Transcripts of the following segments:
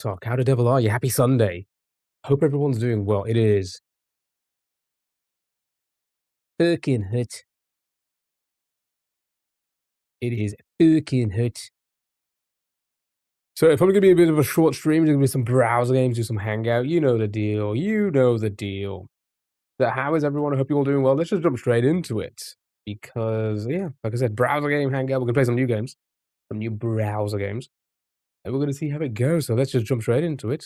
Talk. How the devil are you? Happy Sunday. Hope everyone's doing well. It is fucking hot. It is fucking hot. So if I'm gonna be a bit of a short stream, there's gonna be some browser games, do some hangout. You know the deal. You know the deal. So how is everyone? I hope you're all doing well. Let's just jump straight into it. Because yeah, like I said, browser game, hangout, we're gonna play some new games. Some new browser games. And we're gonna see how it goes. So let's just jump straight into it.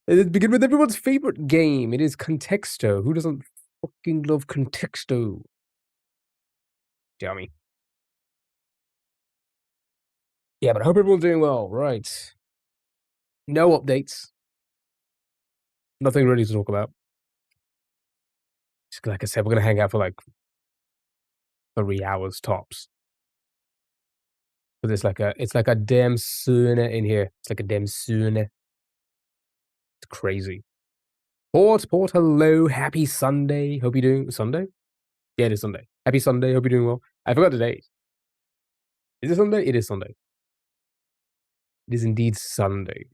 Let's begin with everyone's favorite game. It is Contexto. Who doesn't fucking love Contexto? Dummy. Yeah, but I hope everyone's doing well. Right. No updates. Nothing really to talk about. Just like I said, we're gonna hang out for like 3 hours tops. But it's like a damn sauna in here. It's like a damn sauna. It's crazy. Port, hello. Happy Sunday. Hope you're doing Sunday? Yeah, it is Sunday. Happy Sunday. Hope you're doing well. I forgot the date. Is it Sunday? It is Sunday. It is indeed Sunday.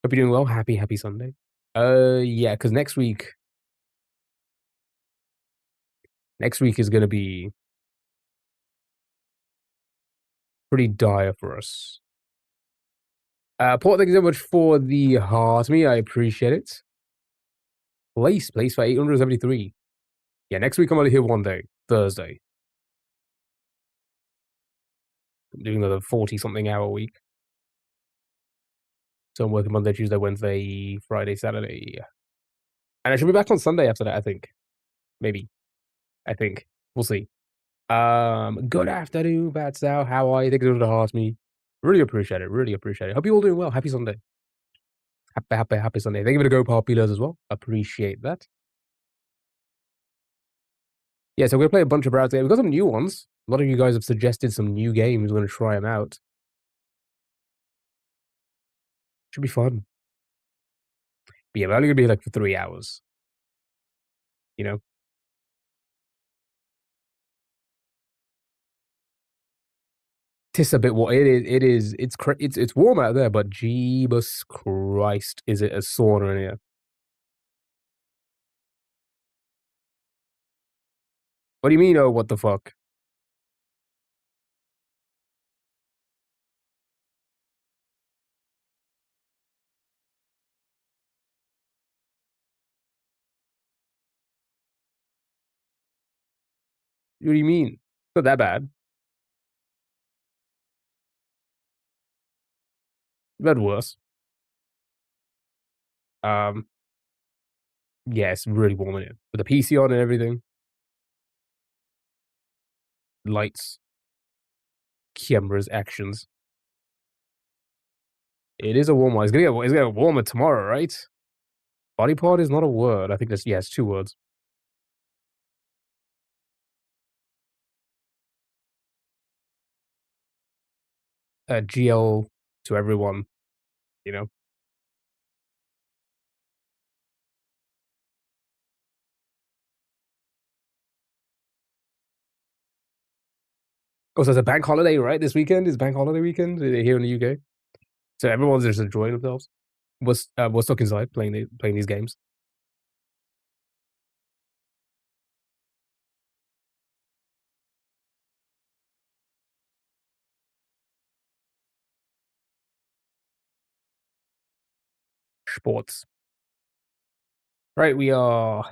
Hope you're doing well. Happy Sunday. Yeah, because next week is gonna be pretty dire for us. Port, thank you so much for the heart me. I appreciate it. Place for 873. Yeah, next week I'm only here one day, Thursday. I'm doing another 40-something hour week. So I'm working Monday, Tuesday, Wednesday, Friday, Saturday. And I should be back on Sunday after that, I think. Maybe. I think. We'll see. Good afternoon, Bad Sal. How are you? Thank you for the heart me. Really appreciate it. Really appreciate it. Hope you're all doing well. Happy Sunday. Happy Sunday. Thank you for the Go Populars as well. Appreciate that. Yeah, so we're gonna play a bunch of browser games. We've got some new ones. A lot of you guys have suggested some new games. We're gonna try them out. Should be fun. But yeah, we're only gonna be like for 3 hours. You know? Tis a bit what it's warm out there, but Jeebus Christ, is it a sauna in here? What do you mean, oh what the fuck? What do you mean? It's not that bad. I've had worse. Um, yeah, it's really warm in here. With the PC on and everything. Lights, cameras, actions. It is a warm one. It's gonna get warmer tomorrow, right? Body part is not a word. I think that's yeah, it's 2 words. GL to everyone, you know? Oh, so it's a bank holiday, right? This weekend is bank holiday weekend here in the UK. So everyone's just enjoying themselves. We're stuck inside playing these games. Sports. Right, we are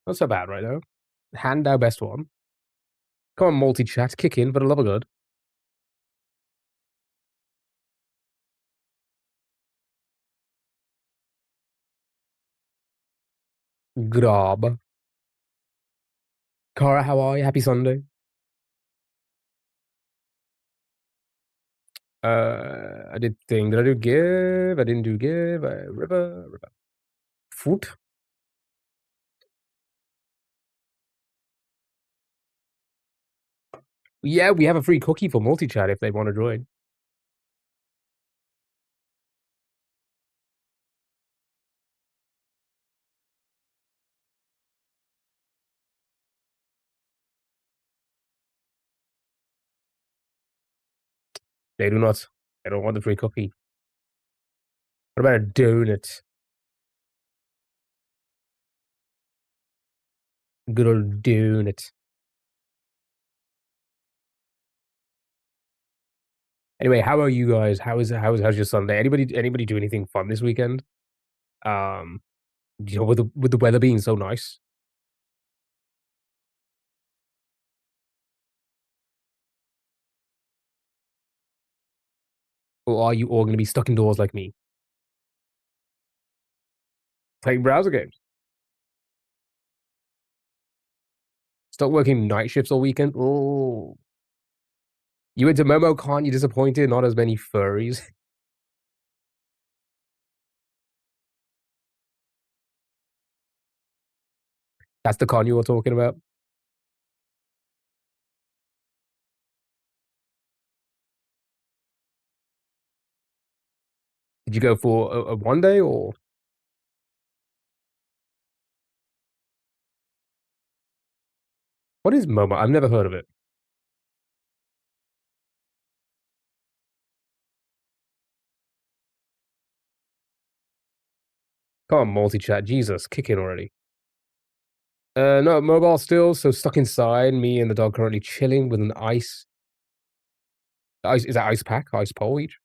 not so bad right now. Hand our best one. Come on, multi-chat, kick in for the love of God. Grab. Cara, how are you? Happy Sunday. I did thing. Did I do give? I didn't do give. River. Foot. Yeah, we have a free cookie for multi-chat if they want to join. They do not. I don't want the free cookie. What about a donut? Good old donut. Anyway, how are you guys? How's your Sunday? Anybody do anything fun this weekend? Um, with the weather being so nice. Or are you all gonna be stuck indoors like me? Playing browser games. Stuck working night shifts all weekend. Oh. You went to MomoCon, you disappointed, not as many furries. That's the con you were talking about? Did you go for a one day or what is Momo? I've never heard of it. Come on, multi-chat. Jesus, kick in already. No, mobile still, so stuck inside. Me and the dog currently chilling with an ice is that ice pack? Ice pole each?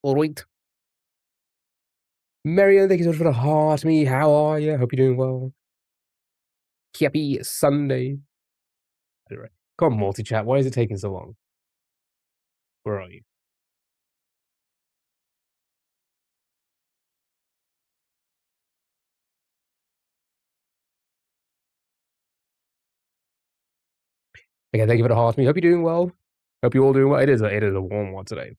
Alright. Marianne, thank you so much for the heart. Me, how are you? Hope you're doing well. Happy Sunday. Alright. Come on, multi-chat. Why is it taking so long? Where are you? Again, thank you for the heart. Me, hope you're doing well. Hope you're all doing well. It is a warm one today.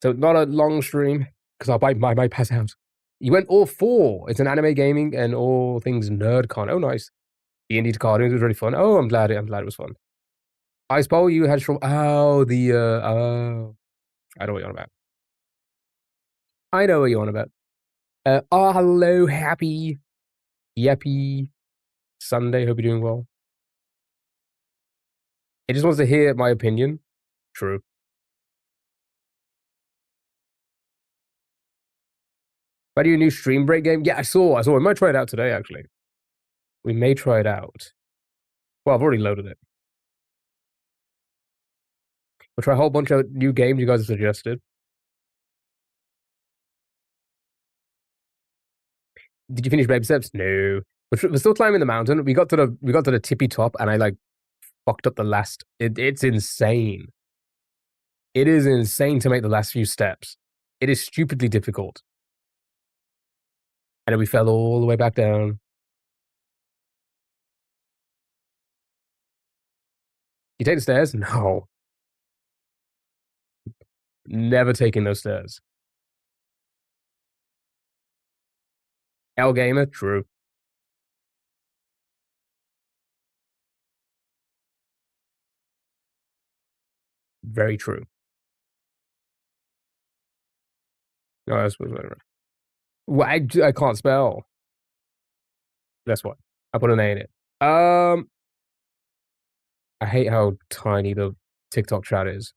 So not a long stream because I might pass out. You went all four. It's an anime gaming and all things nerd con. Oh, nice. The indie cartoons was really fun. Oh, I'm glad it was fun. Ice Bowl, you had from I know what you're on about. I know what you're on about. Hello, happy yappy Sunday. Hope you're doing well. It just wants to hear my opinion. True. Why do you new stream break game? Yeah, I saw. We might try it out today, actually. We may try it out. Well, I've already loaded it. We'll try a whole bunch of new games you guys have suggested. Did you finish Baby Steps? No. We're still climbing the mountain. We got to the tippy top, and I like fucked up the last. It's insane. It is insane to make the last few steps. It is stupidly difficult. And then we fell all the way back down. You take the stairs? No. Never taking those stairs. L Gamer? True. Very true. No, I suppose whatever. Well, I can't spell. That's what. I put an A in it. I hate how tiny the TikTok chat is.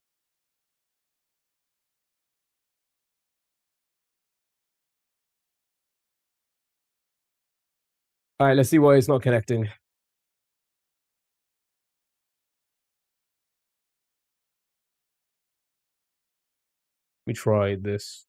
All right, let's see why it's not connecting. Let me try this.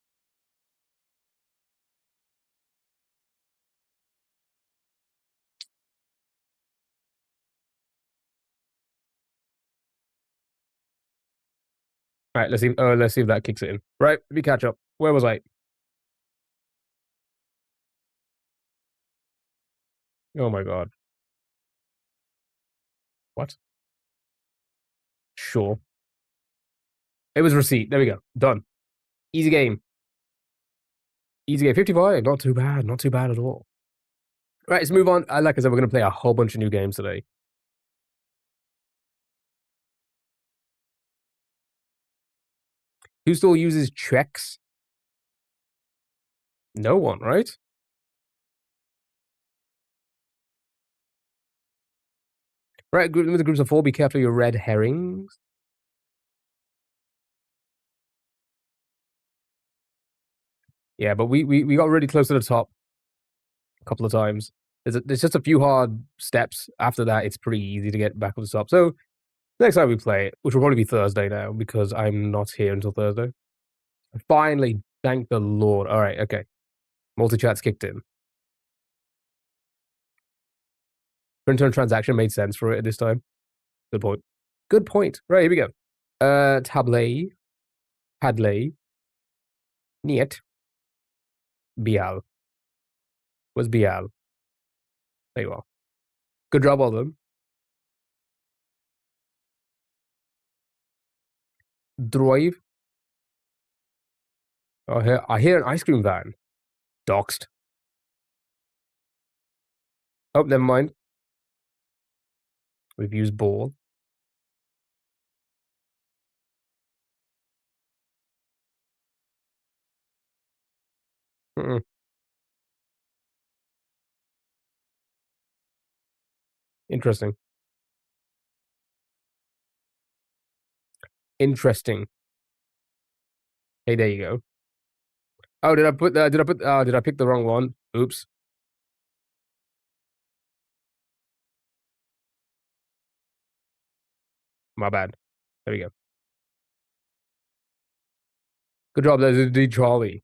All right, let's see if that kicks it in. Right, let me catch up. Where was I? Oh my god. What? Sure. It was receipt. There we go. Done. Easy game. Easy game. 55. Not too bad. Not too bad at all. Right, let's move on. Like I said, we're going to play a whole bunch of new games today. Who still uses checks? No one, right? Right, with the groups of four, be careful of your red herrings. Yeah, but we got really close to the top a couple of times. There's just a few hard steps. After that, it's pretty easy to get back up the top. So next time we play, which will probably be Thursday now because I'm not here until Thursday. Finally, thank the Lord. All right, okay. Multi-chat's kicked in. Print-on transaction made sense for it at this time. Good point. Good point. Right, here we go. Table. Padley. Niet. Bial. Where's Bial? There you are. Good job, all of them. Drive. I hear an ice cream van. Doxed. Oh, never mind. We've used ball. Mm-mm. Interesting. Interesting. Hey, there you go. Oh, did I pick the wrong one? Oops. My bad. There we go. Good job, there's a Charlie.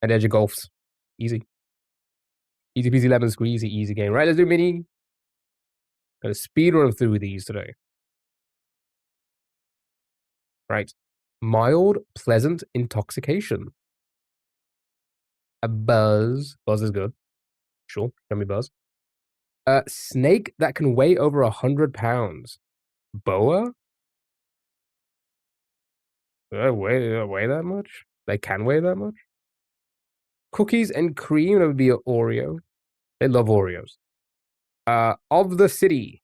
And Edge of Golfs. Easy. Easy peasy lemon squeezy, easy game. Right, let's do mini. Gonna speed run through these today. Right. Mild, pleasant intoxication. A buzz. Buzz is good. Sure, show me buzz. Snake that can weigh over 100 pounds. Boa? Weigh that much? They can weigh that much? Cookies and cream, that would be an Oreo. They love Oreos. Of the city.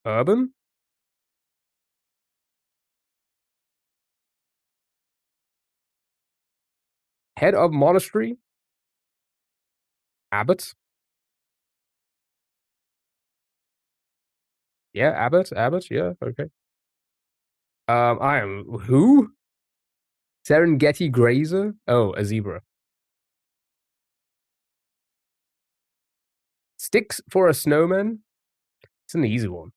Urban? Head of monastery? Abbot? Yeah, Abbott, yeah, okay. I am who? Serengeti grazer? Oh, a zebra. Sticks for a snowman? It's an easy one.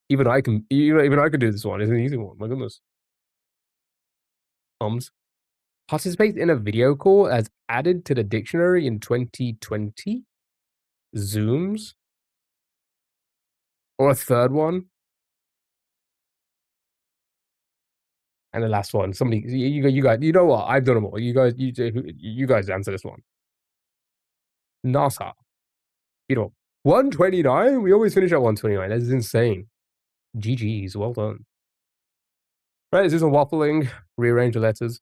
Even I can do this one. It's an easy one. My goodness. Participate in a video call as added to the dictionary in 2020. Zooms? Or a third one? And the last one. Somebody, you guys, you know what? I've done them all. You guys answer this one. NASA. You know, 129? We always finish at 129. That is insane. GG's. Well done. Right, let's do some waffling. Rearrange the letters.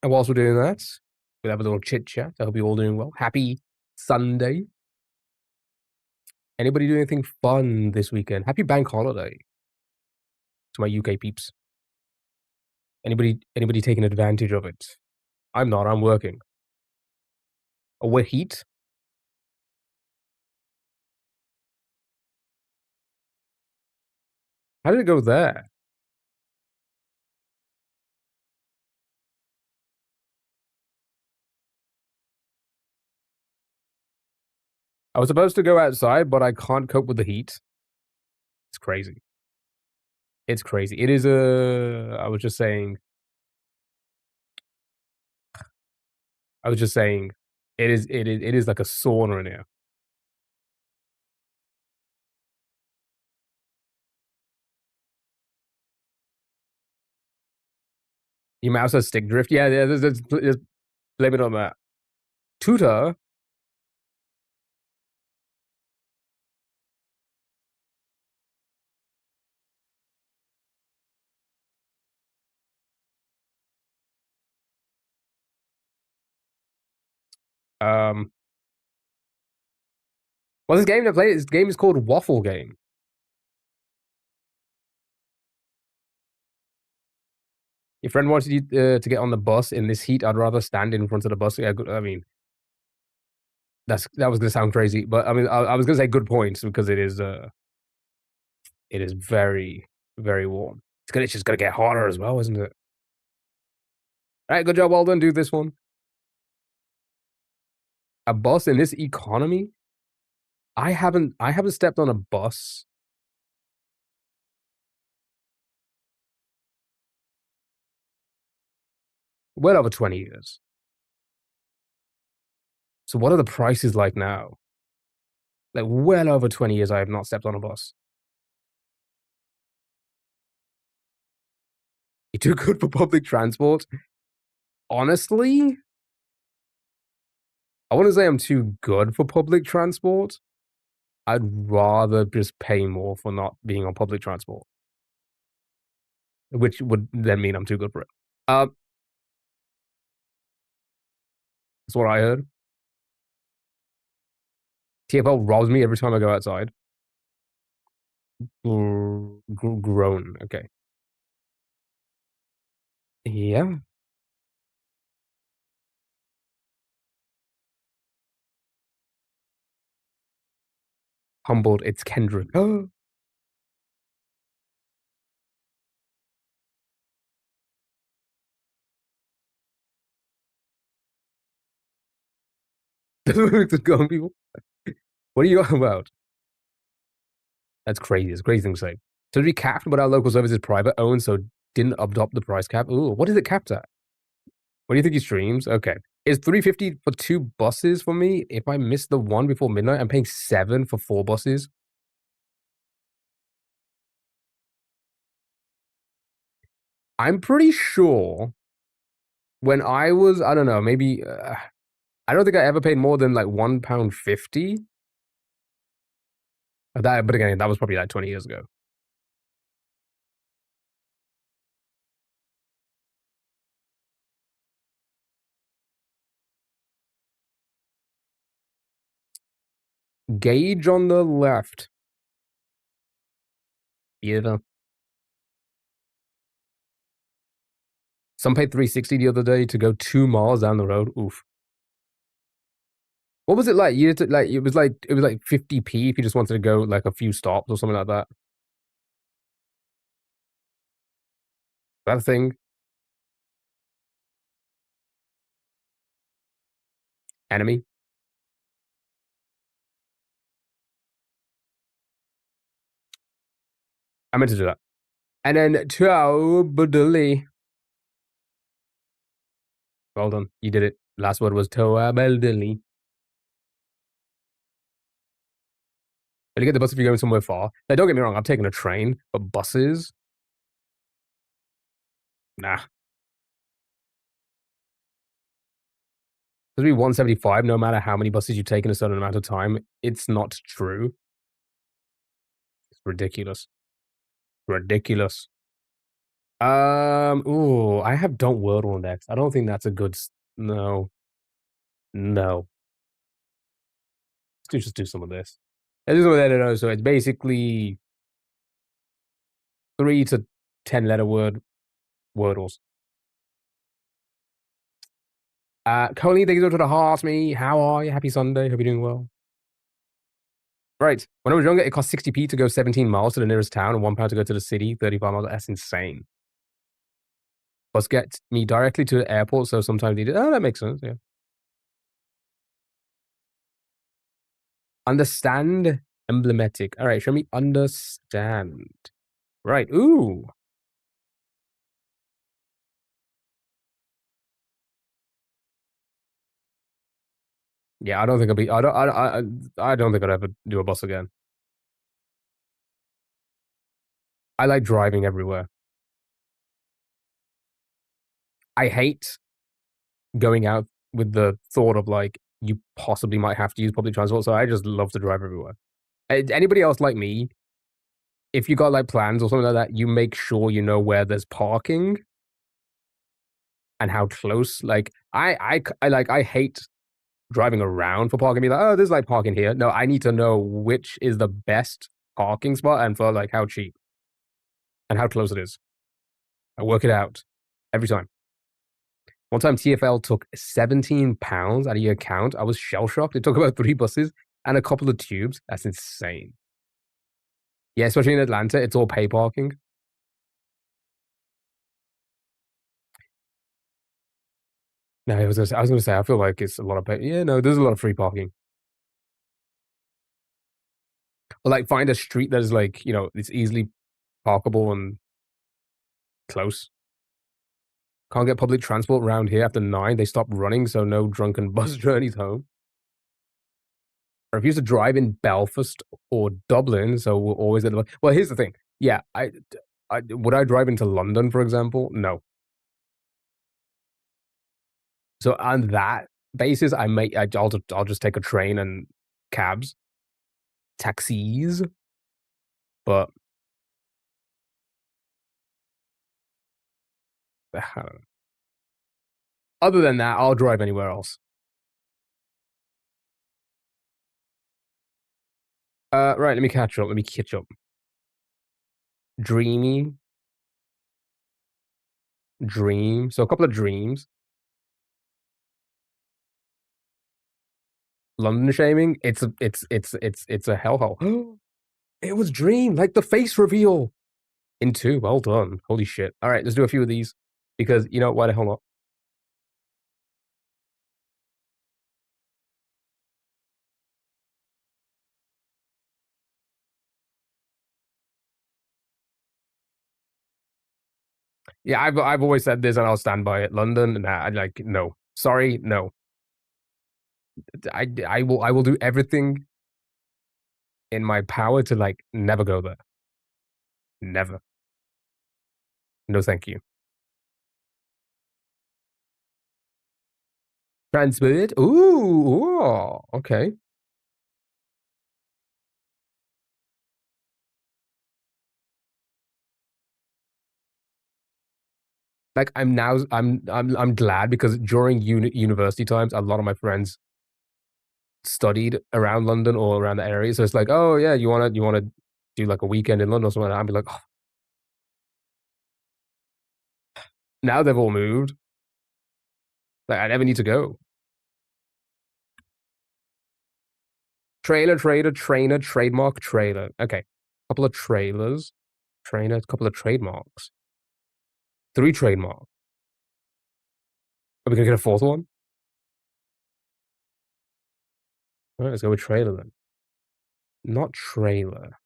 And whilst we're doing that, we'll have a little chit chat. I hope you're all doing well. Happy Sunday. Anybody do anything fun this weekend? Happy bank holiday to my UK peeps. Anybody taking advantage of it? I'm not. I'm working. Oh, we're heat. How did it go there? I was supposed to go outside, but I can't cope with the heat. It's crazy. It's crazy. It is a. I was just saying. It is like a sauna in here. Your mouse has stick drift. Yeah, just blame it on that. Tutor. Well, this game to play. This game is called Waffle Game. Your friend wants you to get on the bus in this heat. I'd rather stand in front of the bus. Yeah, I mean, that was gonna sound crazy, but I mean, I was gonna say good points because it is very, very warm. It's just gonna get hotter as well, isn't it? All right, good job, well done. Do this one. A bus in this economy? I haven't stepped on a bus. Well over 20 years. So what are the prices like now? Like well over 20 years I have not stepped on a bus. You're too good for public transport? Honestly, I wouldn't say I'm too good for public transport. I'd rather just pay more for not being on public transport, which would then mean I'm too good for it. That's what I heard. TFL robs me every time I go outside. Grown. Okay. Yeah. Humbled. It's Kendrick. Oh. That's what makes it go, people. What are you on about? That's crazy. It's a crazy thing to say. So to be capped, but our local service is private owned, so didn't adopt the price cap. Ooh, what is it capped at? What do you think he streams? Okay. Is 350 for 2 buses for me? If I miss the one before midnight, I'm paying 7 for 4 buses. I'm pretty sure when I was, I don't know, maybe, I don't think I ever paid more than like £1.50. But again, that was probably like 20 years ago. Gauge on the left. Beautiful. Some paid 360 the other day to go 2 miles down the road. Oof. What was it like? You had to, like it was like 50p if you just wanted to go like a few stops or something like that. That thing. Enemy. I meant to do that. And then ciao, Buduli. Well done. You did it. Last word was Toa Beldili. And you get the bus if you're going somewhere far. Now, don't get me wrong, I've taken a train, but buses? Nah. There's be 175 no matter how many buses you take in a certain amount of time. It's not true. It's ridiculous. Ridiculous. Ooh, I have Don't Wordle next. I don't think that's a good. No. No. Let's just do some of this. Let's do some of that. No, so it's basically 3 to 10 letter wordles. Colleen, thank you to the heart me. How are you? Happy Sunday. Hope you're doing well. Right. When I was younger, it cost 60p to go 17 miles to the nearest town and £1 to go to the city, 35 miles. That's insane. Bus gets me directly to the airport, so sometimes you do. Oh, that makes sense. Yeah. Understand. Emblematic. All right. Show me understand. Right. Ooh. Yeah, I don't think I'll be. I don't think I'd ever do a bus again. I like driving everywhere. I hate going out with the thought of like you possibly might have to use public transport. So I just love to drive everywhere. Anybody else like me? If you got like plans or something like that, you make sure you know where there's parking and how close. Like I hate driving around for parking. Be like, oh, there's like parking here. No, I need to know which is the best parking spot and for like how cheap and how close it is. I work it out every time. One time TFL took £17 out of your account. I was shell shocked. It took about 3 buses and a couple of tubes. That's insane. Yeah, especially in Atlanta, it's all pay parking. No, I was gonna say, I feel like it's a lot of yeah, no, there's a lot of free parking. Or, like, find a street that is, like, it's easily parkable and close. Can't get public transport around here after 9, they stop running, so no drunken bus journeys home. I refuse to drive in Belfast or Dublin, so we'll always get the bus. Well, here's the thing. Yeah, would I drive into London, for example? No. So on that basis, I'll just take a train and cabs, taxis, but I don't know. Other than that, I'll drive anywhere else. Right, let me catch up. Let me catch up. Dreamy, dream. So a couple of dreams. London shaming. It's a hellhole. It was dream, like the face reveal in 2. Well done. Holy shit. All right, let's do a few of these because why the hell not? Yeah, I've always said this and I'll stand by it. London, nah, I like no. Sorry, no. I will do everything in my power to like never go there. Never. No, thank you. Transport. Ooh, okay. Like I'm glad because during university times, a lot of my friends studied around London or around the area. So it's like, oh yeah, you wanna do like a weekend in London or something? I'd be like, oh, now they've all moved. Like I never need to go. Trailer, trader, trainer, trademark, trailer. Okay, couple of trailers, trainer, couple of trademarks, 3 trademarks. Are we gonna get a 4th one? All right, let's go with trailer then. Not trailer.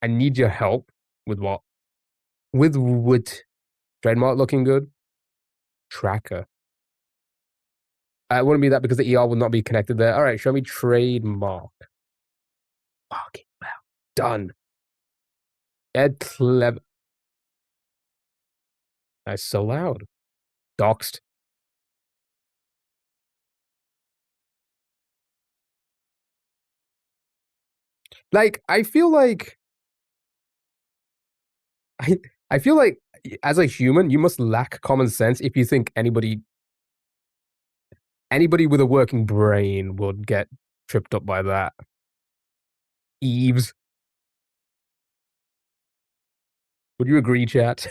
I need your help with what? With wood. Trademark looking good. Tracker. It wouldn't be that because the ER will not be connected there. All right, show me trademark. Okay, well done. Ed Clever. That's so loud. Doxed. Like, I, I feel like as a human, you must lack common sense if you think anybody with a working brain would get tripped up by that. Eves. Would you agree, chat?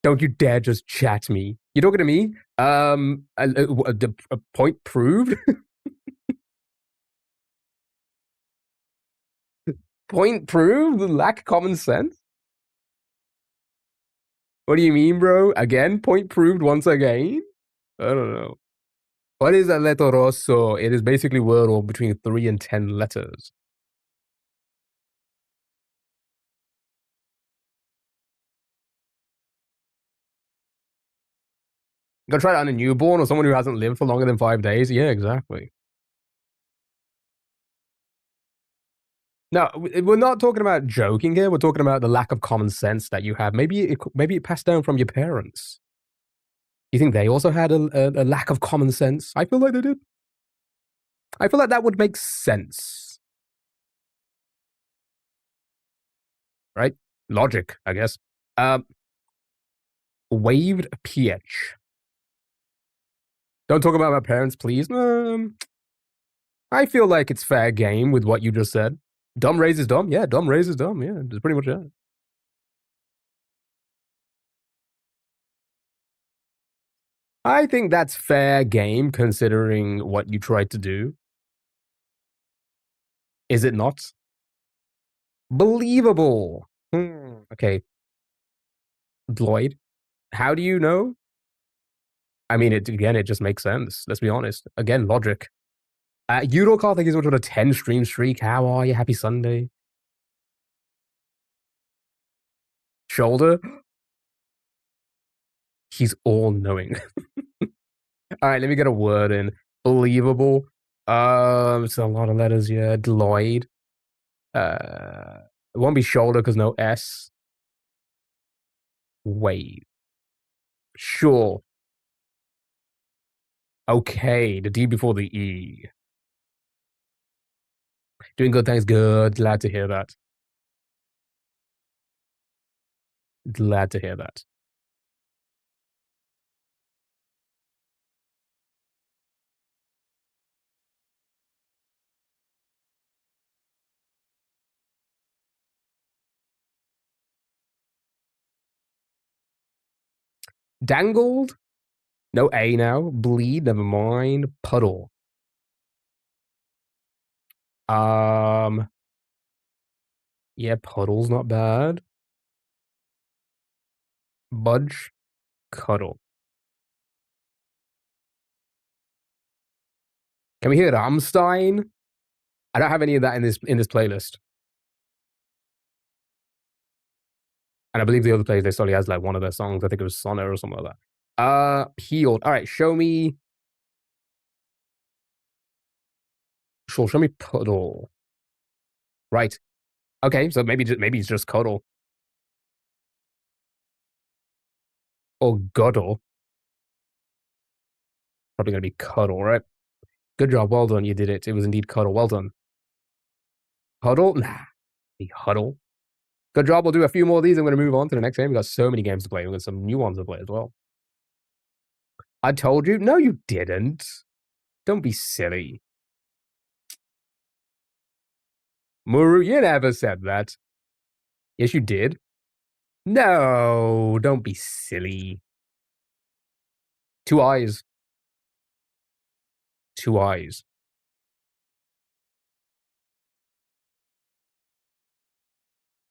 Don't you dare just chat me. You're talking to me? A point proved? Point proved? Lack common sense? What do you mean, bro? Again? Point proved once again? I don't know. What is a letter rosso? It is basically word or between 3 and 10 letters. You gotta try that on a newborn or someone who hasn't lived for longer than 5 days? Yeah, exactly. No, we're not talking about joking here. We're talking about the lack of common sense that you have. Maybe it passed down from your parents. You think they also had a lack of common sense? I feel like they did. I feel like that would make sense. Right? Logic, I guess. Waived pH. Don't talk about my parents, please. I feel like it's fair game with what you just said. Dumb raises dumb. Yeah, dumb raises dumb. Yeah, that's pretty much it. I think that's fair game considering what you tried to do. Is it not? Believable. Okay, Lloyd, how do you know? I mean, it just makes sense. Let's be honest. Again, logic. Udo thank you so much for the 10 stream streak. How are you? Happy Sunday. Shoulder. He's all knowing. All right, let me get a word in. Believable. It's a lot of letters, yeah. Lloyd. It won't be shoulder because no S. Wave. Sure. Okay, the D before the E. Doing good, thanks. Good. Glad to hear that. Glad to hear that. Dangled? No A now. Bleed, never mind. Puddle. Um, yeah, puddle's not bad. Budge, cuddle. Can we hear Rammstein? I don't have any of that in this playlist. And I believe the other playlist only has like one of their songs. I think it was Sonne or something like that. Peeled. All right, show me. Sure, show me puddle. Right. Okay, so maybe it's just cuddle or guddle. Probably gonna be cuddle, right? Good job, well done. You did it. It was indeed cuddle. Well done. Huddle? Nah, the huddle. Good job. We'll do a few more of these. I'm going to move on to the next game. We've got so many games to play. We've got some new ones to play as well. I told you. No, you didn't. Don't be silly. Muru, you never said that. Yes, you did. No, don't be silly. Two eyes. Two eyes.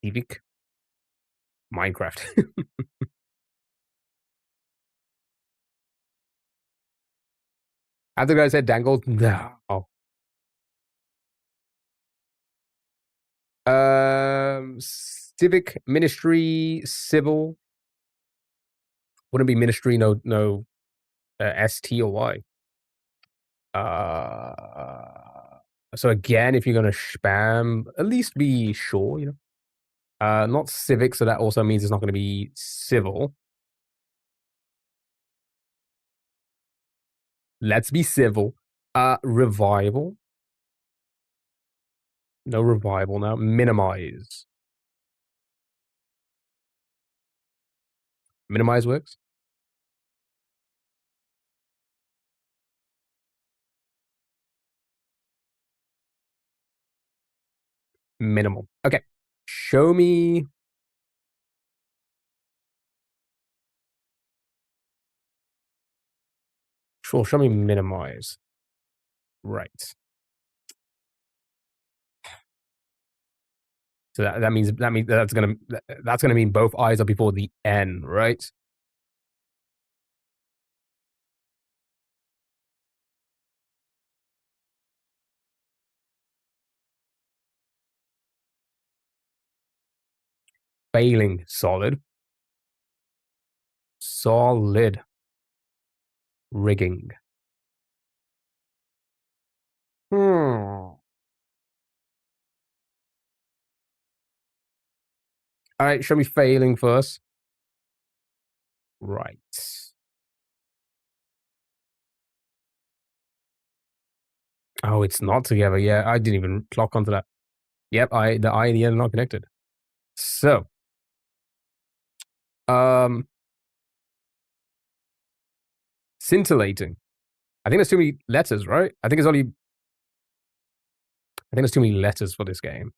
Civic. Minecraft. After the guy said dangled, no. Civic, ministry, civil. Wouldn't be ministry, no ST or Y. So again, if you're gonna spam, at least be sure, you know. Not civic, so that also means it's not gonna be civil. Let's be civil. Revival. No revival now. Minimize. Minimize works. Minimal. Okay. Show me. Sure, show me minimize. Right. So that means that's gonna mean both eyes are before the N, right? Failing. Solid. Solid. Rigging. All right, show me failing first. Right. Oh, it's not together. Yeah, I didn't even clock onto that. Yep, the I and the N are not connected. So, scintillating. I think there's too many letters, right? I think there's too many letters for this game.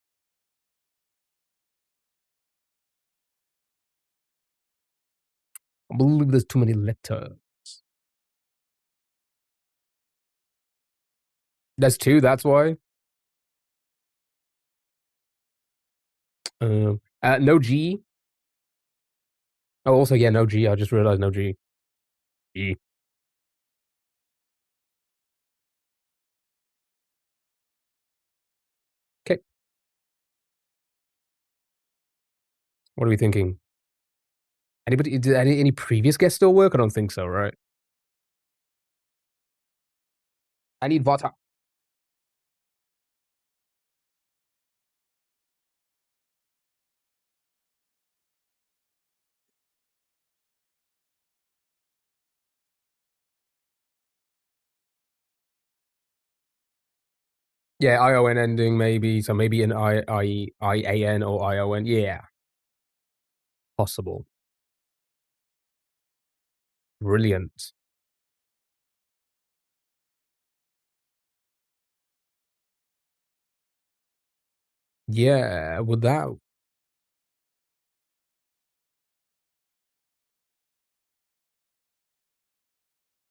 I believe there's too many letters. There's two, that's why. No G. Oh, also, yeah, no G. I just realized no G. G. Okay. What are we thinking? Anybody, did any previous guests still work? I don't think so, right? I need water. Yeah, ION ending, maybe. So maybe an IAN or ION. Yeah, possible. Brilliant. Yeah, with that,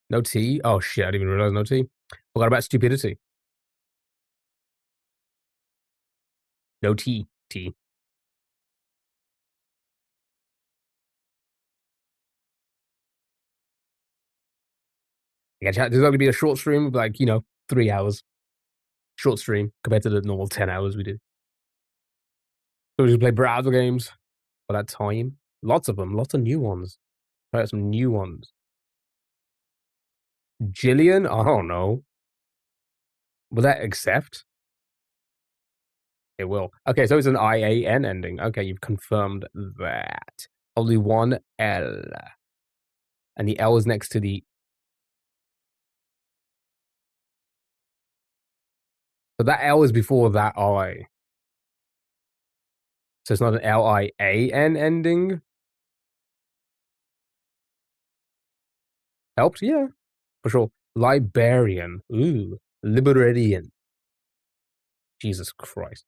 no T. Oh shit, I didn't even realize no T. Forgot about stupidity. No T. T. Yeah, chat. There's going to be a short stream of like, 3 hours. Short stream compared to the normal 10 hours we do. So we just play browser games for that time. Lots of them, lots of new ones. Try out some new ones. Jillian? I don't know. Will that accept? It will. Okay, so it's an IAN ending. Okay, you've confirmed that. Only one L. And the L is next to the. So that L is before that I. So it's not an LIAN ending. Helps? Yeah, for sure. Liberian. Ooh. Liberian. Jesus Christ.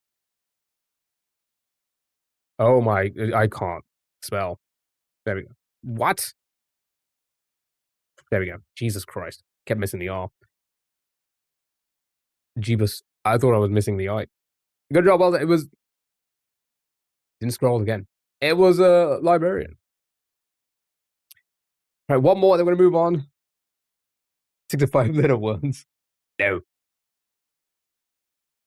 Oh my. I can't spell. There we go. What? There we go. Jesus Christ. Kept missing the R. Jeebus. I thought I was missing the I. Good job. Well, it was. Didn't scroll again. It was a librarian. All right, one more. Then we're going to move on. 65-letter words. No.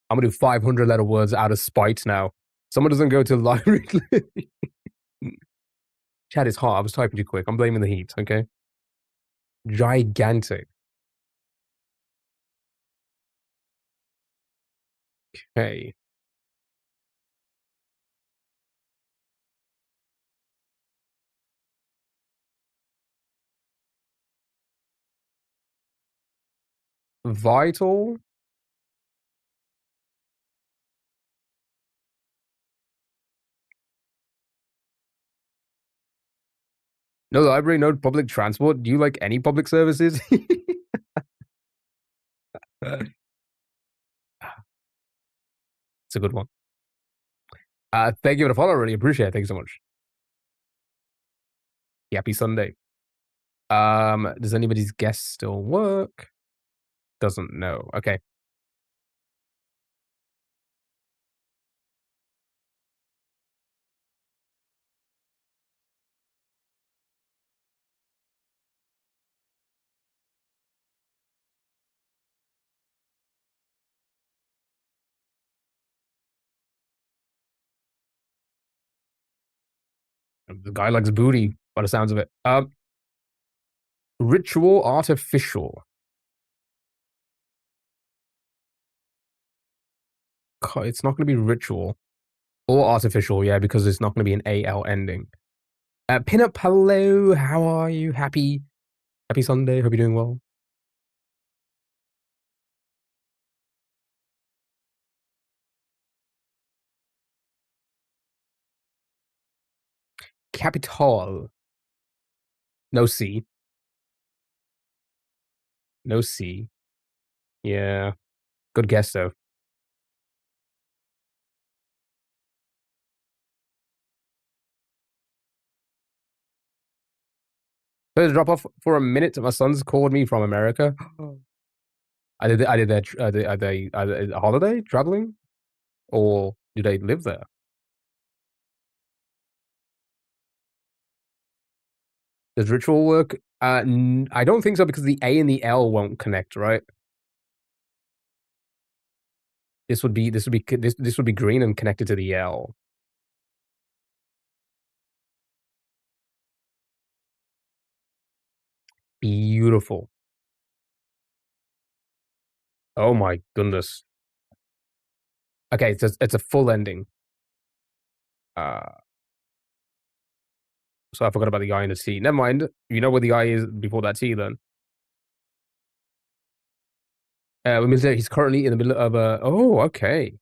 I'm going to do 500-letter words out of spite now. Someone doesn't go to the library. Chat is hot. I was typing too quick. I'm blaming the heat, okay? Gigantic. Okay. Vital. No library, no public transport. Do you like any public services? It's a good one. Thank you for the follow. Really appreciate it. Thank you so much. Happy Sunday. Does anybody's guess still work? Doesn't know. Okay. The guy likes booty by the sounds of it. Ritual artificial. It's not going to be ritual or artificial, yeah, because it's not going to be an AL ending. Pinup, hello. How are you? Happy Sunday. Hope you're doing well. Capital. No C. No C. Yeah. Good guess, though. So to drop off for a minute, my son's called me from America. Are they a holiday traveling or do they live there? Does ritual work? I don't think so because the A and the L won't connect, right? This would be green and connected to the L. Beautiful. Oh my goodness. Okay, it's a full ending. Uh, so I forgot about the I and the T. Never mind. You know where the I is before that T then. It means that he's currently in the middle of a. Oh, okay.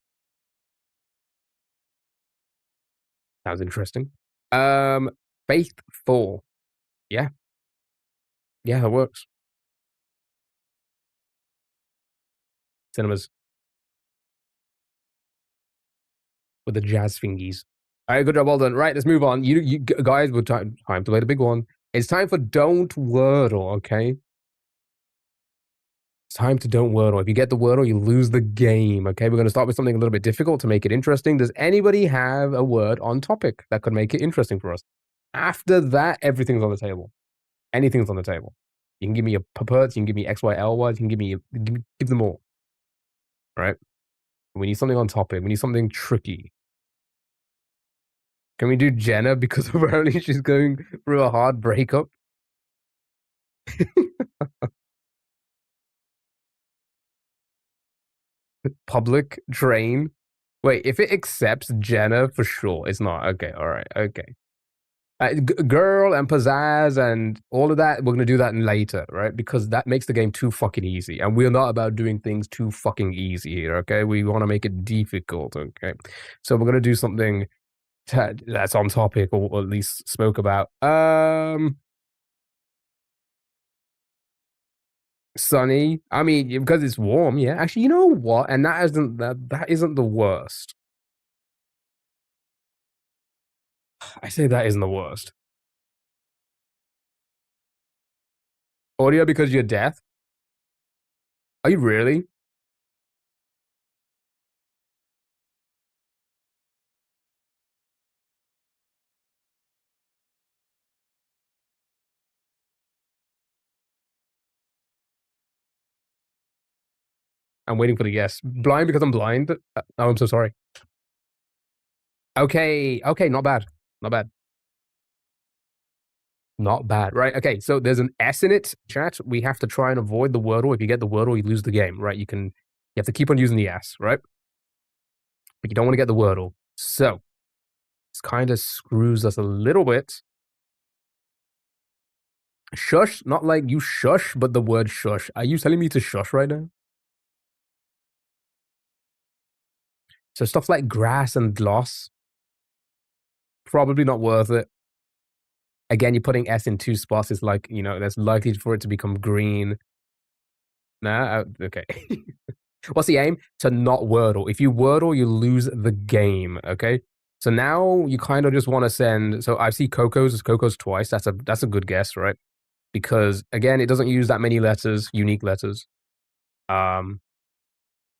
Sounds interesting. Um, Faithful. Yeah, yeah, that works. Cinemas with the jazz fingies. All right, good job, well done. Right, let's move on. Guys, we're time to play the big one. It's time for Don't Wordle, okay? It's time to Don't Wordle. If you get the Wordle, you lose the game, okay? We're going to start with something a little bit difficult to make it interesting. Does anybody have a word on topic that could make it interesting for us? After that, everything's on the table. Anything's on the table. You can give me a perperts, you can give me X, Y, L words, you can give them all, right? We need something on topic. We need something tricky. Can we do Jenna because apparently she's going through a hard breakup? Public train. Wait, if it accepts Jenna for sure, it's not. Okay, all right, okay. Girl and pizzazz and all of that, we're gonna do that later, right? Because that makes the game too fucking easy, and we're not about doing things too fucking easy here. Okay, we want to make it difficult. Okay, so we're gonna do something that's on topic or at least spoke about. Sunny. I mean, because it's warm. Yeah, actually, you know what? And that isn't the worst. I say that isn't the worst. Audio because you're deaf. Are you really? I'm waiting for the yes. Blind because I'm blind. Oh, I'm so sorry. Okay, okay, not bad, not bad, not bad. Right. Okay, so there's an S in it. Chat. We have to try and avoid the wordle. If you get the wordle, you lose the game. Right. You have to keep on using the S. Right. But you don't want to get the wordle. So this kind of screws us a little bit. Shush, not like you shush, but the word shush. Are you telling me to shush right now? So stuff like grass and gloss, probably not worth it. Again, you're putting S in two spots. It's like, that's likely for it to become green. Nah, okay. What's the aim? To not wordle. If you wordle, you lose the game, okay? So now you kind of just want to send. So I see Coco's. It's Coco's twice. That's a good guess, right? Because again, it doesn't use that many letters, unique letters. Um,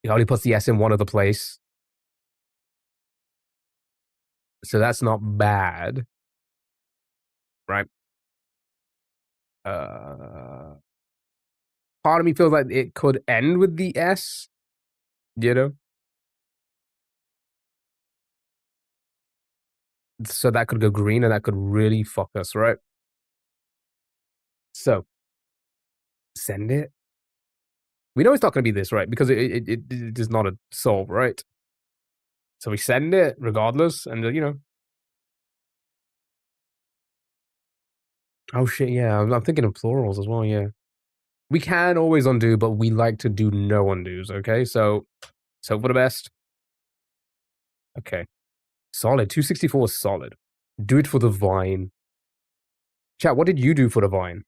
it only puts the S in one other place. So that's not bad, right? Uh, Part of me feels like it could end with the S, you know? So that could go green and that could really fuck us, right? So send it. We know it's not going to be this, right? Because it is not a solve, right? So we send it regardless, and oh shit, yeah, I'm thinking of plurals as well. Yeah, we can always undo, but we like to do no undos. Okay, so for the best. Okay, solid. 264 is solid. Do it for the vine. Chat. What did you do for the vine?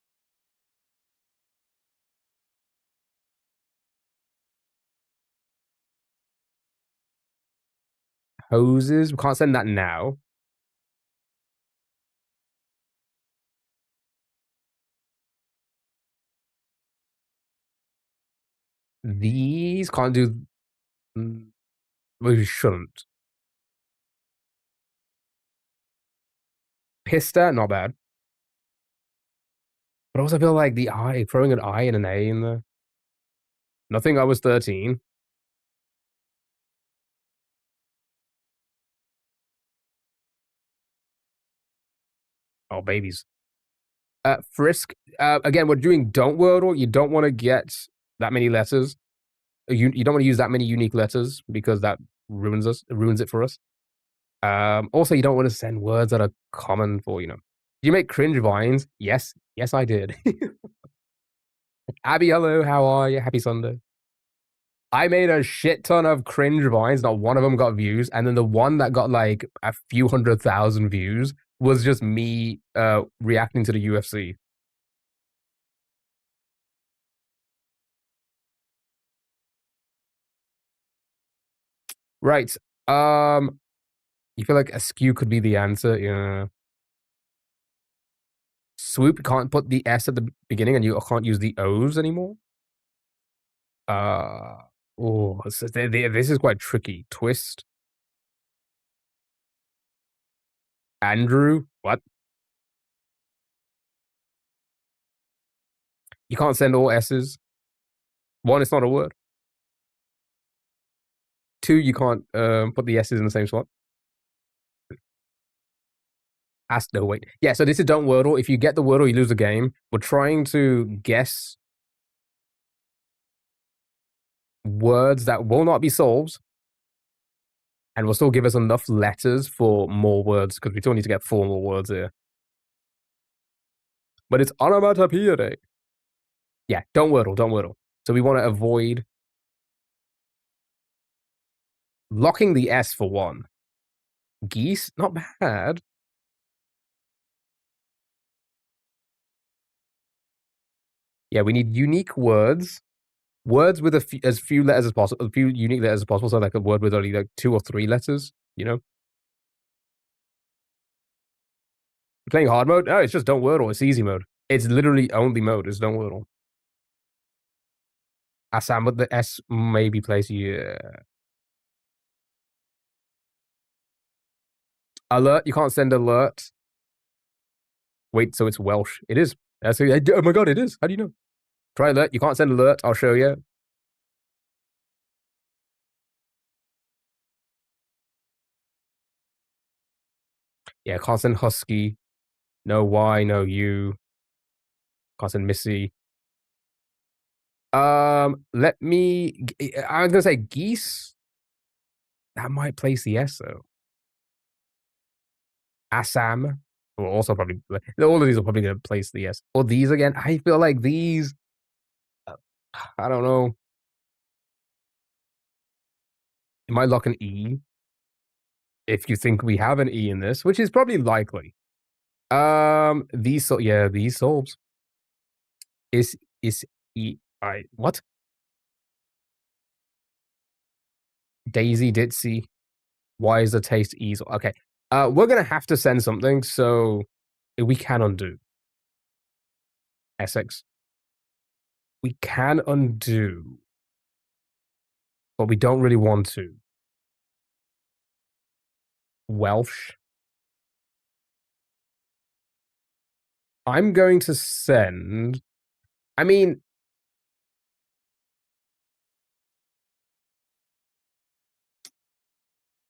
Hoses. We can't send that now. These can't do. We shouldn't. Pista, not bad. But I also feel like the I, throwing an I and an A in there. Nothing. I was 13. Oh, babies. Frisk. Again, we're doing don't wordle. You don't want to get that many letters. You don't want to use that many unique letters because that ruins it for us. Also, you don't want to send words that are common for. You make cringe vines? Yes, yes, I did. Abby, hello, how are you? Happy Sunday. I made a shit ton of cringe vines. Not one of them got views, and then the one that got like a few 100,000 views was just me reacting to the UFC. Right. You feel like askew could be the answer? Yeah. Swoop can't put the S at the beginning, and you can't use the O's anymore. Uh oh, this is quite tricky. Twist. Andrew. What? You can't send all S's. One, it's not a word. Two, you can't put the S's in the same spot. No, wait. Yeah, so this is don't wordle. If you get the wordle, you lose the game. We're trying to guess words that will not be solved and will still give us enough letters for more words because we still need to get 4 more words here. But it's onomatopoeia. Yeah, don't wordle, don't wordle. So we want to avoid locking the S for one. Geese, not bad. Yeah, we need unique words. Words with as few letters as possible, a few unique letters as possible. So like a word with only like 2 or 3 letters, Playing hard mode? Oh, it's just don't wordle. It's easy mode. It's literally only mode. It's don't wordle. Assam, but the S maybe plays yeah. Alert. You can't send alert. Wait, so it's Welsh. It is. Oh my god, it is. How do you know? Try alert. You can't send alert. I'll show you. Yeah, can't send husky. No Y, no U. Can't send Missy. Let me. I was gonna say geese. That might place the S though. Assam will also probably. All of these are probably gonna place the S. Or these again. I feel like these. I don't know. It might lock an E. If you think we have an E in this, which is probably likely. These solves. Is E I what? Daisy Ditzy. Why is the taste easy? Okay. We're gonna have to send something, so we can undo. Essex. We can undo, but we don't really want to. Welsh. I'm going to send. I mean,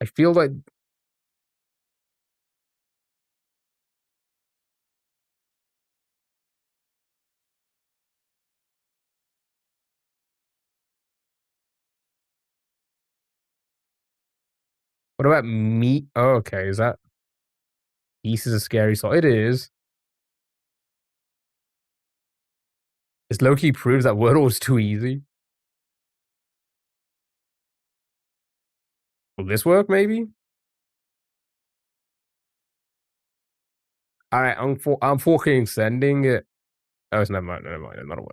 I feel like what about meat? Oh, okay, is that East is a scary song? It is. This low-key proves that Wordle was too easy. Will this work, maybe? Alright, I'm fucking sending it. Oh, it's never mind, not a word.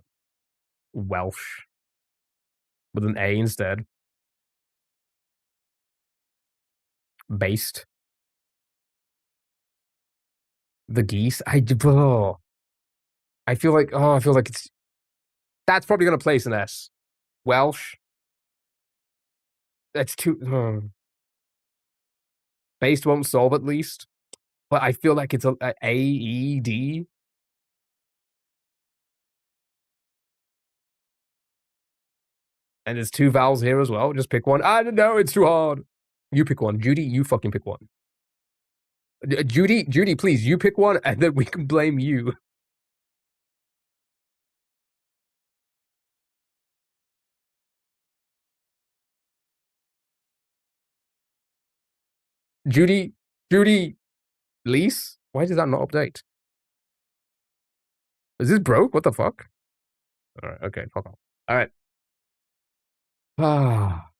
Welsh. With an A instead. Based. The geese. I feel like it's that's probably gonna place an S. Welsh. That's too. Based won't solve at least, but I feel like it's a E D, and there's two vowels here as well. Just pick one. I don't know. It's too hard. You pick one, Judy. You fucking pick one. Judy, please, you pick one, and then we can blame you. Judy, lease. Why does that not update? Is this broke? What the fuck? All right. Okay. Fuck off. All right. Ah,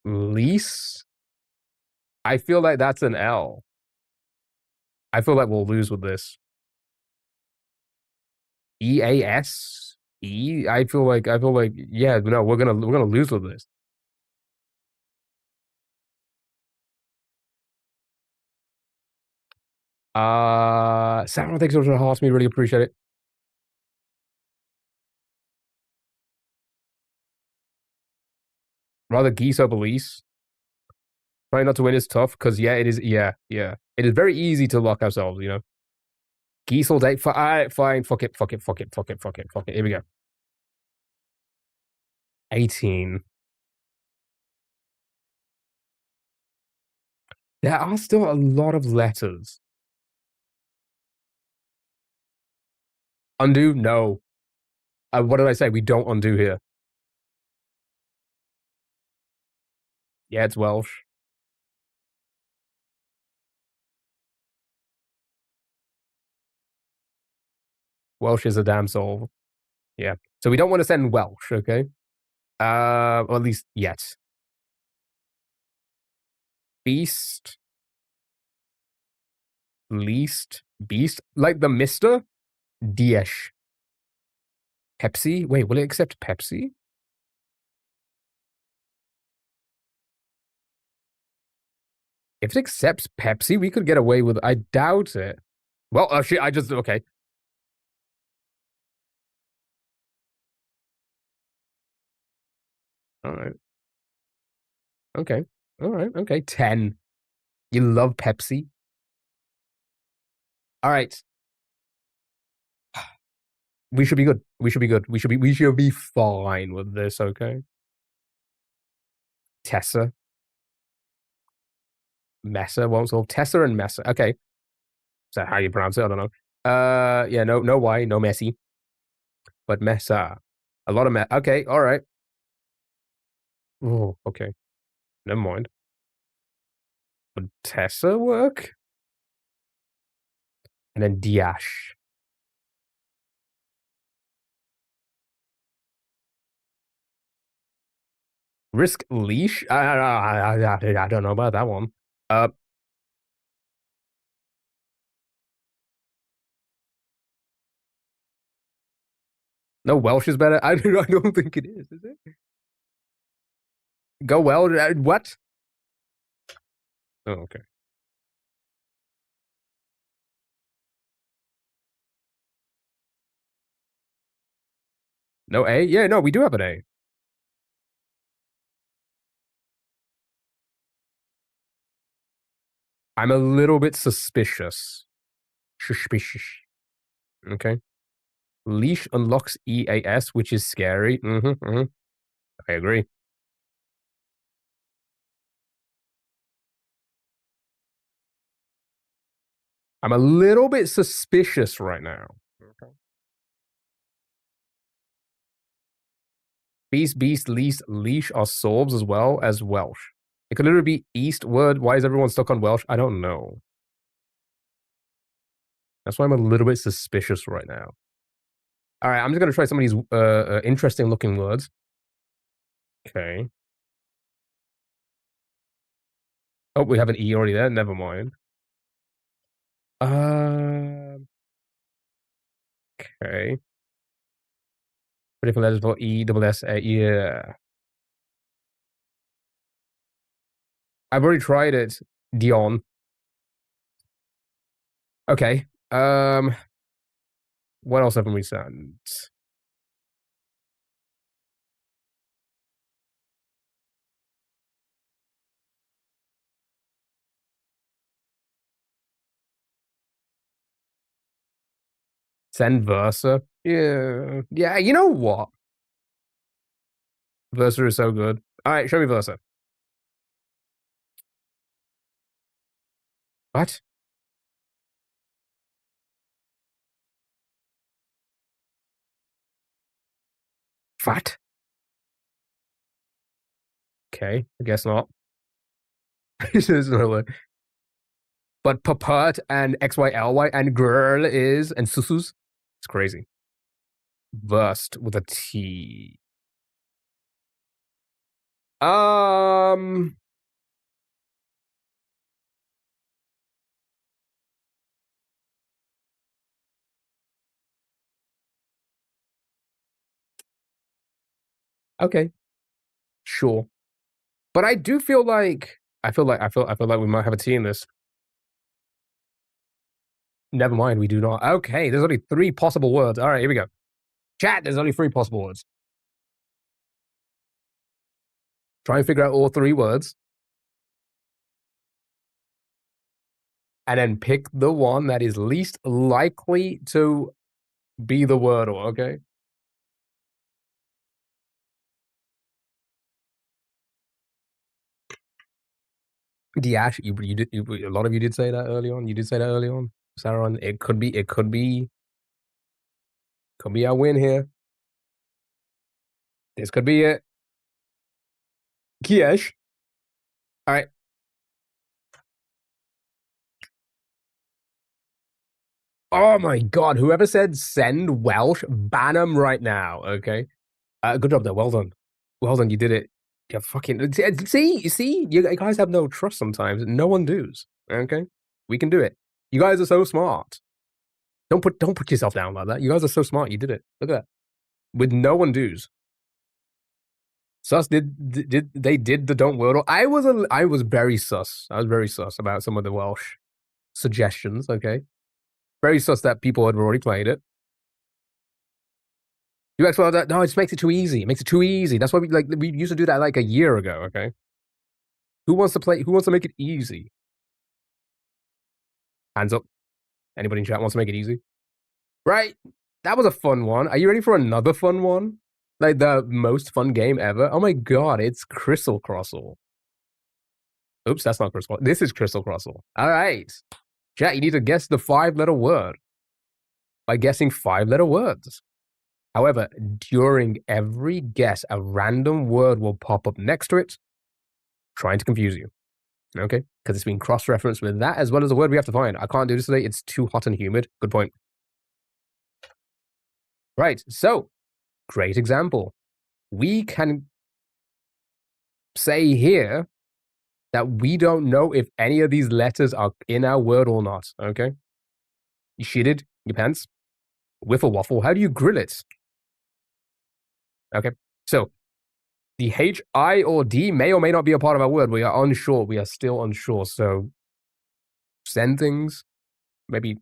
lease. I feel like that's an L. I feel like we'll lose with this. EAS. I feel like yeah, no, we're gonna lose with this. Sarah, thanks so much for the hearts. We really appreciate it. Rather geese over lease. Trying not to win is tough because yeah, it is. Yeah. It is very easy to lock ourselves. You know, geese all day. All right, fine. Fuck it. Here we go. 18. There are still a lot of letters. Undo? No. What did I say? We don't undo here. Yeah, it's Welsh. Welsh is a damn soul. Yeah. So we don't want to send Welsh, okay? Or at least yet. Beast. Least. Beast. Like the Mister? Diesh. Pepsi? Wait, will it accept Pepsi? If it accepts Pepsi, we could get away with. I doubt it. Well, shit. I just okay. All right. Okay. All right. Okay. 10. You love Pepsi. All right. We should be good. We should be fine with this. Okay. Tessa. Mesa won't solve. Tessa and Mesa. Okay. Is that how you pronounce it? I don't know. Yeah. No Y. No Messi. But Mesa. A lot of Okay. All right. Oh. Okay. Never mind. Would Tessa work? And then Diash. Risk leash? I don't know about that one. No, Welsh is better. I don't think it is it? Go well. What? Oh, okay. No A? Yeah, no, we do have an A. I'm a little bit suspicious. Suspicious. Okay. Leash unlocks EAS, which is scary. I agree. I'm a little bit suspicious right now. Okay. Beast, leash are solves as well as Welsh. It could literally be East word. Why is everyone stuck on Welsh? I don't know. That's why I'm a little bit suspicious right now. All right, I'm just gonna try some of these interesting looking words. Okay. Oh, we have an E already there. Never mind. Okay. Different letters for E, double S, A. Yeah. I've already tried it. Dion. Okay. What else haven't we sent? Send Versa. Yeah. Yeah, you know what? Versa is so good. Alright, show me Versa. What? What? Okay, I guess not. There's no way. But Paput and XYLY and girl is and Susus. It's crazy. Burst with a T. Um okay. Sure. But I do feel like I feel like we might have a T in this. Never mind, we do not. Okay, there's only 3 possible words. Alright, here we go. Chat, there's only 3 possible words. Try and figure out all 3 words. And then pick the one that is least likely to be the Wordle, okay? Diash, you did a lot of you did say that early on. You did say that early on. Sauron, could be our win here. This could be it. Kiesh. Alright. Oh my god, whoever said send Welsh, ban them right now, okay? Good job there, well done. Well done, you did it. You fucking see, you guys have no trust sometimes. No one does. Okay? We can do it. You guys are so smart. Don't put yourself down like that. You guys are so smart, you did it. Look at that. With no one do's. Sus did they did the don't wordle. I was very sus. I was very sus about some of the Welsh suggestions, okay? Very sus that people had already played it. You actually that no, it just makes it too easy. It makes it too easy. That's why we used to do that like a year ago, okay? Who wants to make it easy? Hands up. Anybody in chat wants to make it easy? Right? That was a fun one. Are you ready for another fun one? Like the most fun game ever? Oh my god, it's Crystal Crossle. Oops, that's not Crystal. This is Crystal Crossle. Alright. Chat, you need to guess the 5-letter word by guessing 5-letter words. However, during every guess, a random word will pop up next to it, trying to confuse you. Okay? Because it's been cross-referenced with that as well as the word we have to find. I can't do this today. It's too hot and humid. Good point. Right. So, great example. We can say here that we don't know if any of these letters are in our word or not. Okay? You shitted your pants? Wiffle waffle. How do you grill it? Okay. So, the H, I, or D may or may not be a part of our word. We are unsure. We are still unsure. So, send things. Maybe,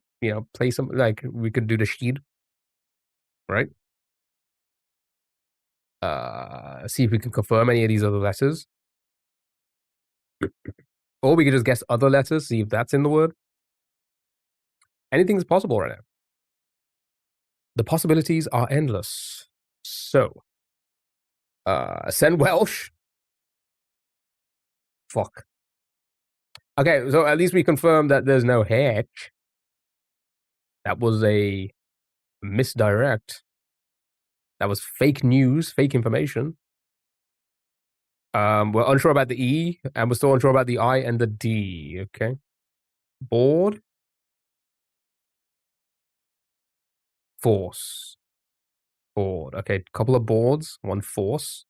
play some, like, we could do the sheet, right? See if we can confirm any of these other letters. Or we could just guess other letters, see if that's in the word. Anything's possible right now. The possibilities are endless. So, send Welsh. Fuck. Okay, so at least we confirmed that there's no H. That was a misdirect. That was fake news, fake information. We're unsure about the E, and we're still unsure about the I and the D. Okay. Board. Force. Board. Okay, couple of boards, one force.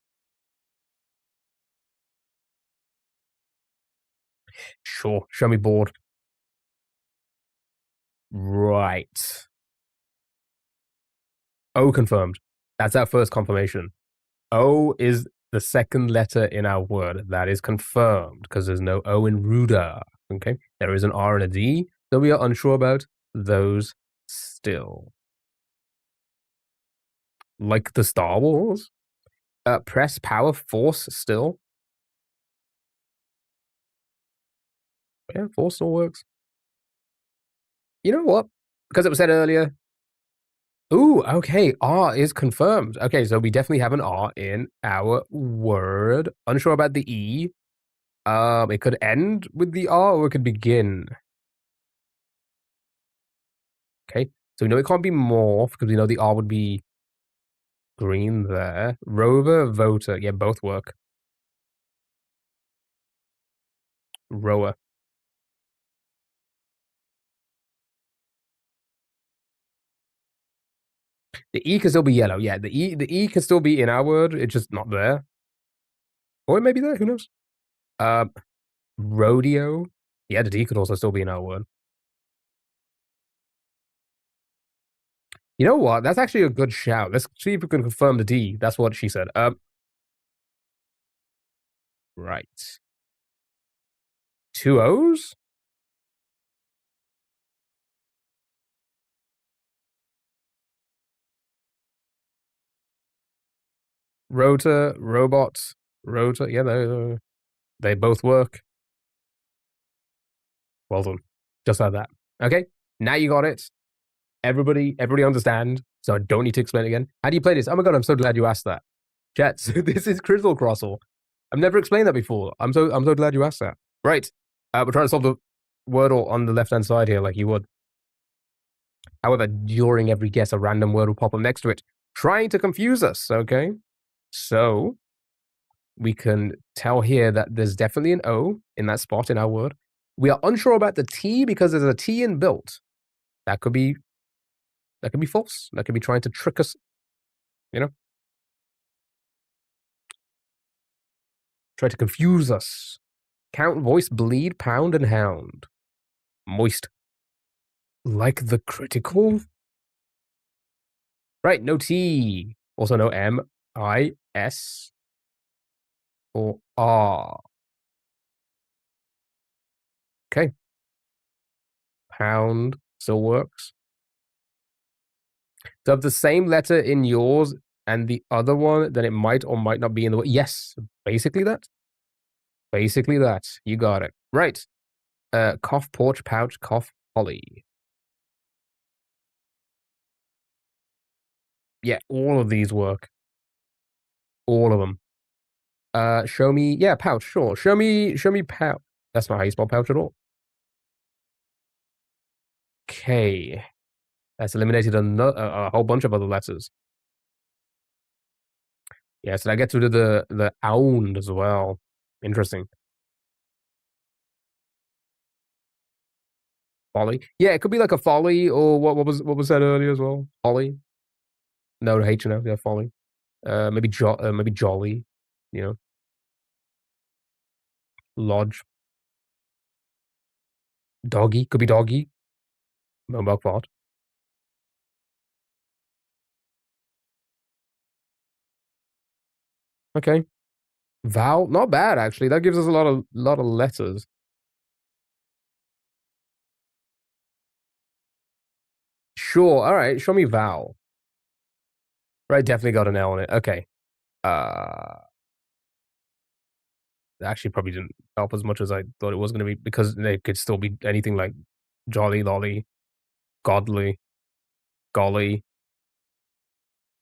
Sure, show me board. Right. O confirmed. That's our first confirmation. O is the second letter in our word. That is confirmed because there's no O in Ruda. Okay. There is an R and a D, so we are unsure about those still. Like the Star Wars. Press power force still. Yeah, force still works. You know what? Because it was said earlier, Ooh, okay. R is confirmed. Okay, so we definitely have an R in our word. Unsure about the E. It could end with the R or it could begin. Okay, so we know it can't be morph because we know the R would be green there. Rover, voter. Yeah, both work. Rower. The E can still be yellow. Yeah, the E can still be in our word. It's just not there. Or it may be there. Who knows? Um, rodeo. Yeah, the D could also still be in our word. You know what? That's actually a good shout. Let's see if we can confirm the D. That's what she said. Right. Two O's? Rotor, robots, rotor. Yeah, they both work. Well done. Just like that. Okay. Now you got it. Everybody understand. So I don't need to explain it again. How do you play this? Oh my god, I'm so glad you asked that. Jets, this is Crystal Crossle. I've never explained that before. I'm so glad you asked that. Right. We're trying to solve the Wordle on the left-hand side here, like you would. However, during every guess, a random word will pop up next to it, trying to confuse us, okay? So we can tell here that there's definitely an O in that spot in our word. We are unsure about the T because there's a T in built. That could be false. That could be trying to trick us, you know? Try to confuse us. Count, voice, bleed, pound, and hound. Moist. Like the critical? Right, no T. Also no M, I, S, or R. Okay. Pound still works. So if the same letter in yours and the other one, then it might or might not be in the word. Yes, basically that. Basically that. You got it. Right. Cough, porch, pouch, cough, holly. Yeah, all of these work. All of them. Show me. Yeah, pouch. Sure. Show me pouch. That's not how you spell pouch at all. Okay. That's eliminated a whole bunch of other letters. Yeah, so that gets rid of the ound as well. Interesting. Folly. Yeah, it could be like a folly or what was that earlier as well? Folly. No, H and O. Yeah, folly. Maybe jolly. You know, lodge. Doggy could be doggy. Mobile plot. Okay. Vowel, not bad actually. That gives us a lot of letters. Sure. All right. Show me vowel. Right. Definitely got an L on it. Okay. Uh, actually probably didn't help as much as I thought it was going to be because they could still be anything like jolly, lolly, godly, golly,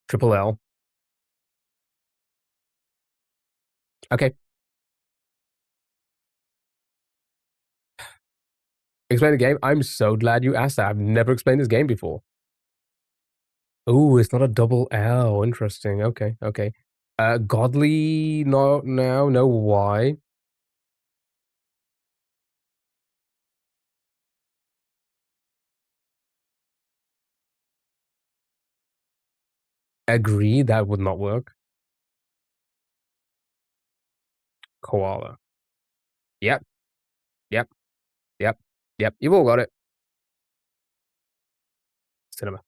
triple L. Okay. Explain the game. I'm so glad you asked that. I've never explained this game before. Oh, it's not a double L. Interesting. Okay. Okay. Godly. No. No. No. Y. Agree. That would not work. Koala. Yep. Yep. Yep. Yep. You've all got it. Cinema.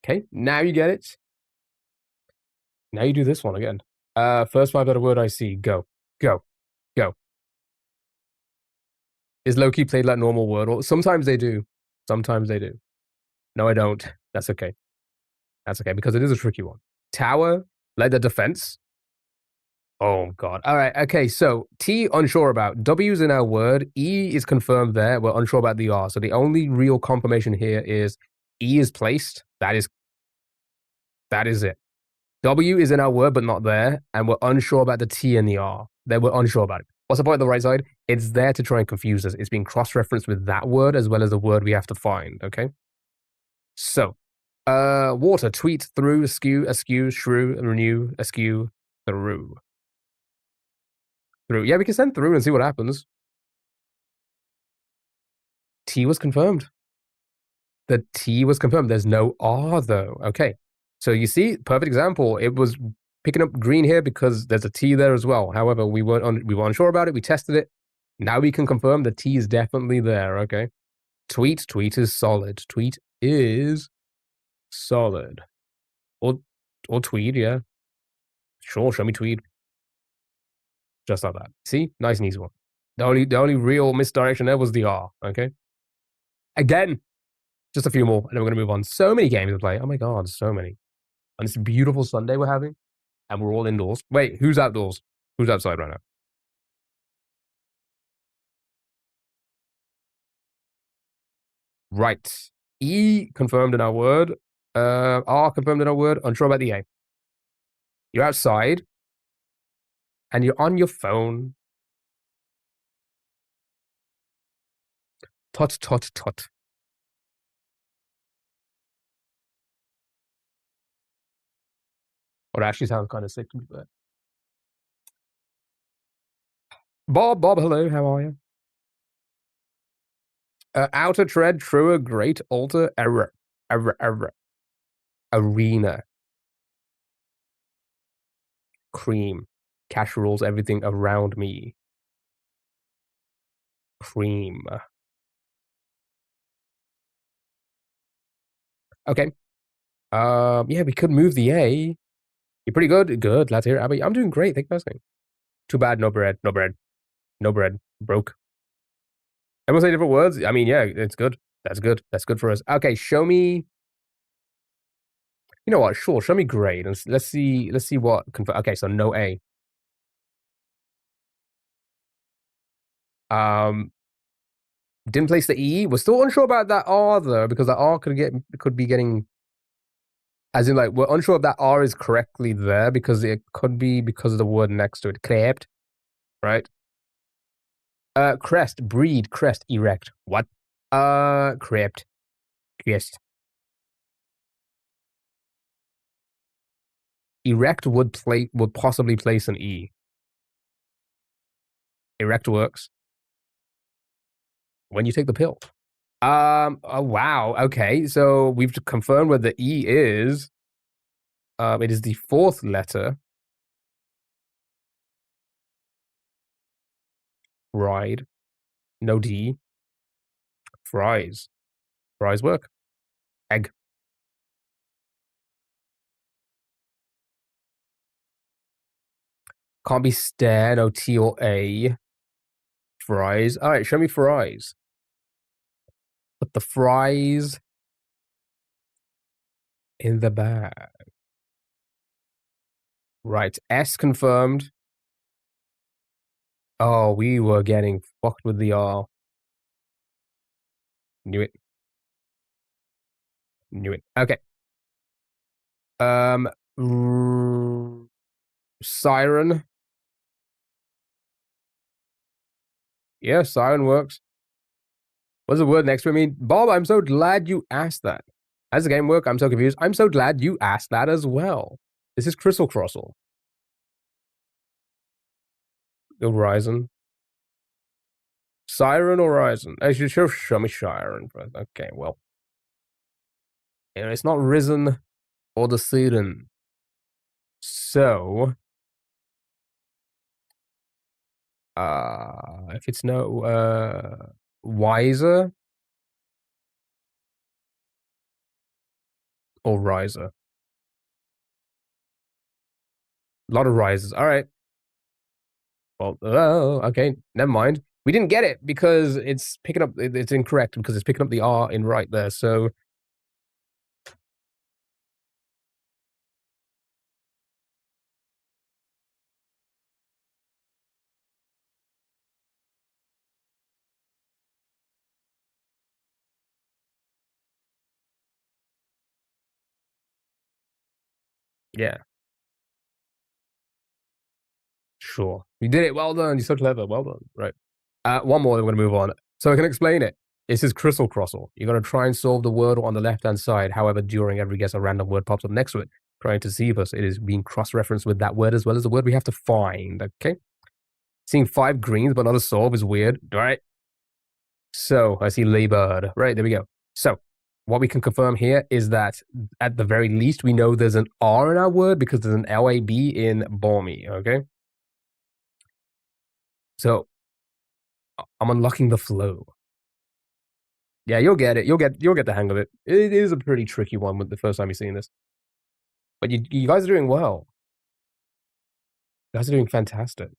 Okay. Now you get it. Now you do this one again. First five-letter word I see. Go. Go. Go. Is low-key played like normal word? Or sometimes they do. Sometimes they do. No, I don't. That's okay. That's okay because it is a tricky one. Tower, like the defense. Oh god. All right. Okay. So T unsure about. W's in our word. E is confirmed there. We're unsure about the R. So the only real confirmation here is E is placed. That is it. W is in our word, but not there. And we're unsure about the T and the R. Then we're unsure about it. What's the point of the right side? It's there to try and confuse us. It's being cross-referenced with that word as well as the word we have to find, okay? So, water, tweet, through, askew, shrew, renew, askew, through. Through. Yeah, we can send through and see what happens. T was confirmed. The T was confirmed. There's no R though. Okay. So you see, perfect example. It was picking up green here because there's a T there as well. However, we were unsure about it. We tested it. Now we can confirm the T is definitely there. Okay. Tweet is solid. Tweet is solid. Or tweed, yeah. Sure, show me tweed. Just like that. See? Nice and easy one. The only real misdirection there was the R. Okay. Again, just a few more, and then we're gonna move on. So many games to play. Oh my god, so many. On this beautiful Sunday we're having, and we're all indoors. Wait, who's outdoors? Who's outside right now? Right. E confirmed in our word. R confirmed in our word. Unsure about the A. You're outside, and you're on your phone. Tut, tut, tut. Or actually sounds kind of sick to me, but. Bob, hello, how are you? Outer tread, truer, great, altar, error. Arena. Cream. Cash rules everything around me. Cream. Okay. Yeah, we could move the A. You're pretty good. Good. Glad to hear it. I'm doing great. Thank you for asking. Too bad. No bread. No bread. No bread. Broke. Everyone say different words. I mean, yeah, it's good. That's good. That's good for us. Okay, show me. You know what? Sure. Show me grade. And let's see. Let's see what. Okay, so no A. Um, didn't place the E. We're still unsure about that R though, because that R could be getting. As in, like, we're unsure if that R is correctly there because it could be because of the word next to it. Crept, right? Crest, breed, crest, erect. What? Crept. Crest. Erect would possibly place an E. Erect works when you take the pill. Oh wow. Okay, so we've confirmed where the E is. It is the fourth letter. Ride. No D. Fries. Fries work. Egg. Can't be stare. No T or A. Fries. All right, show me fries. Put the fries in the bag. Right. S confirmed. Oh, we were getting fucked with the R. Knew it. Knew it. Okay. Siren. Yeah, siren works. What's the word next to it mean? Bob, I'm so glad you asked that. As the game work, I'm so confused. I'm so glad you asked that as well. This is Crystal Crossle. Horizon. Siren Horizon. Actually, show me Siren first. Okay, well. Yeah, it's not Risen or the Siren. So, if it's no, Wiser or Riser. A lot of rises. All right. Well, oh, okay. Never mind. We didn't get it because it's picking up. It's incorrect because it's picking up the R in right there. So Yeah, sure. You did it. Well done. You're so clever. Well done. Right. One more, then we're gonna move on. So I can explain it. This is Crystal Crossle. You're gonna try and solve the word on the left-hand side. However, during every guess, a random word pops up next to it, trying to see if us. It is being cross-referenced with that word as well as the word we have to find. Okay. Seeing 5 greens but not a solve is weird. All right. So I see labored. Right, there we go. So what we can confirm here is that at the very least, we know there's an R in our word because there's an LAB in balmy. Okay. So I'm unlocking the flow. Yeah, you'll get it. You'll get the hang of it. It is a pretty tricky one with the first time you're seeing this. But you guys are doing well. You guys are doing fantastic.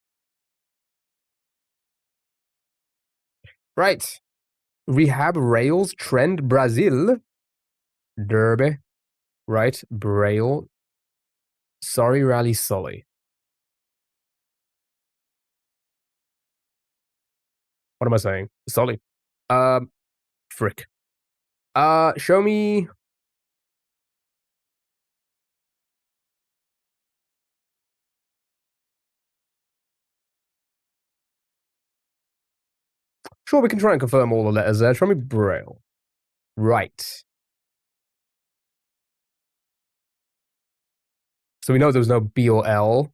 Right. Rehab Rails Trend Brazil. Derby. Right. Braille. Sorry Rally Sully. What am I saying? Sully. Um, Frick. Show me. Sure, we can try and confirm all the letters there. Show me Braille. Right. So we know there was no B or L.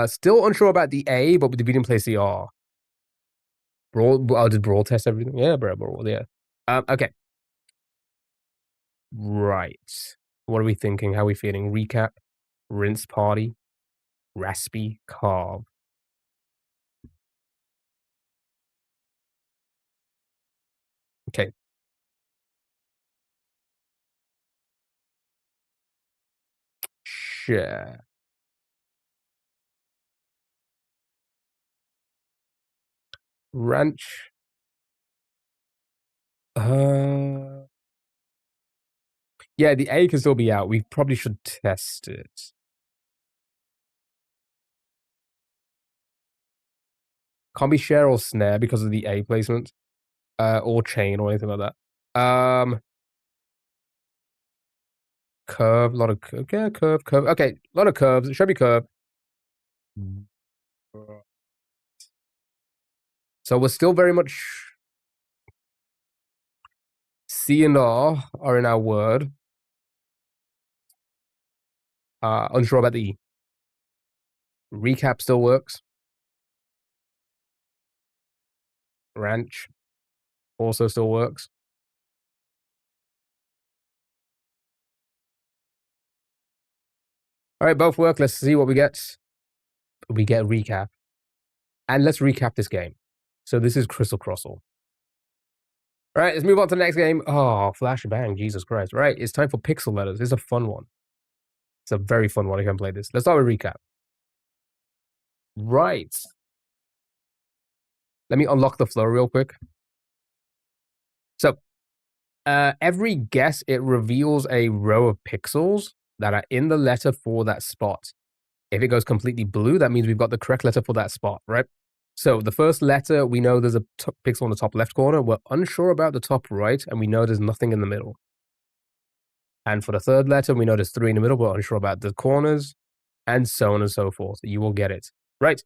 Still unsure about the A, but we didn't place the R. Brawl. Oh, did Brawl test everything? Yeah, Brawl. Yeah. Okay. Right. What are we thinking? How are we feeling? Recap, rinse party, raspy, carve. Okay. Share. Ranch. Uh. Yeah, the A can still be out. We probably should test it. Can't be share or snare because of the A placement. Or chain or anything like that. Curve, a lot of yeah, curve. Okay, a lot of curves. It should be curve. So we're still very much C and R are in our word. Unsure about the E. Recap still works. Ranch also still works. All right, both work. Let's see what we get. We get recap. And let's recap this game. So this is Crystal Crossle. All right, let's move on to the next game. Oh, flashbang, Jesus Christ. Right, it's time for Pixel Letters. It's a fun one. It's a very fun one. I can play this. Let's start with recap. Right. Let me unlock the flow real quick. So every guess, it reveals a row of pixels that are in the letter for that spot. If it goes completely blue, that means we've got the correct letter for that spot, right? So the first letter, we know there's a pixel in the top left corner. We're unsure about the top right, and we know there's nothing in the middle. And for the third letter, we know there's 3 in the middle. We're unsure about the corners, and so on and so forth. You will get it. Right.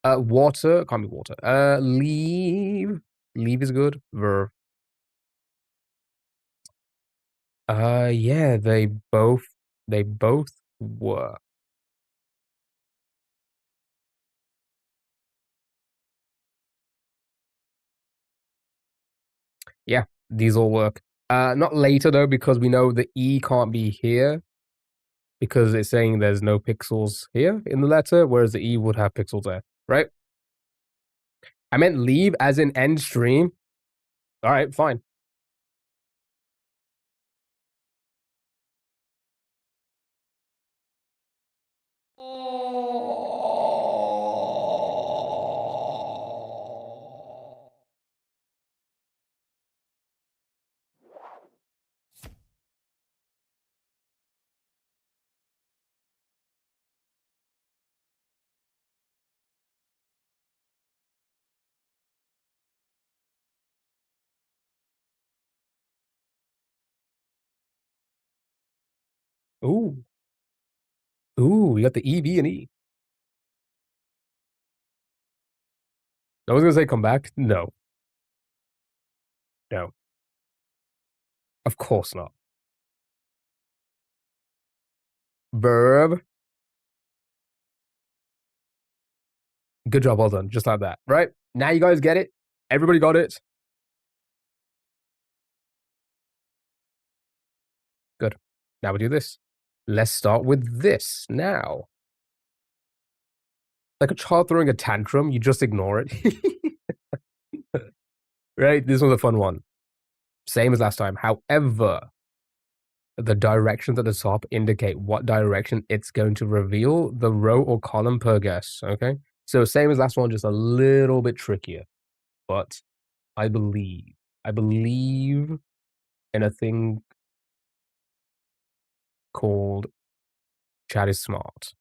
Water, can't be water. Leave. Leave is good. Verb. Yeah, they both were. Yeah, these all work. Not later though, because we know the E can't be here because it's saying there's no pixels here in the letter, whereas the E would have pixels there, right? I meant leave as in end stream. All right, fine. Ooh. Ooh, we got the E, B, and E. I was gonna say come back. No, no, of course not. Verb. Good job, well done. Just like that. Right? Now you guys get it. Everybody got it. Good. Now we do this. Let's start with this now. Like a child throwing a tantrum, you just ignore it. Right? This was a fun one. Same as last time. However, the directions at the top indicate what direction it's going to reveal the row or column per guess. Okay? So same as last one, just a little bit trickier. But I believe in a thing called chat is smart.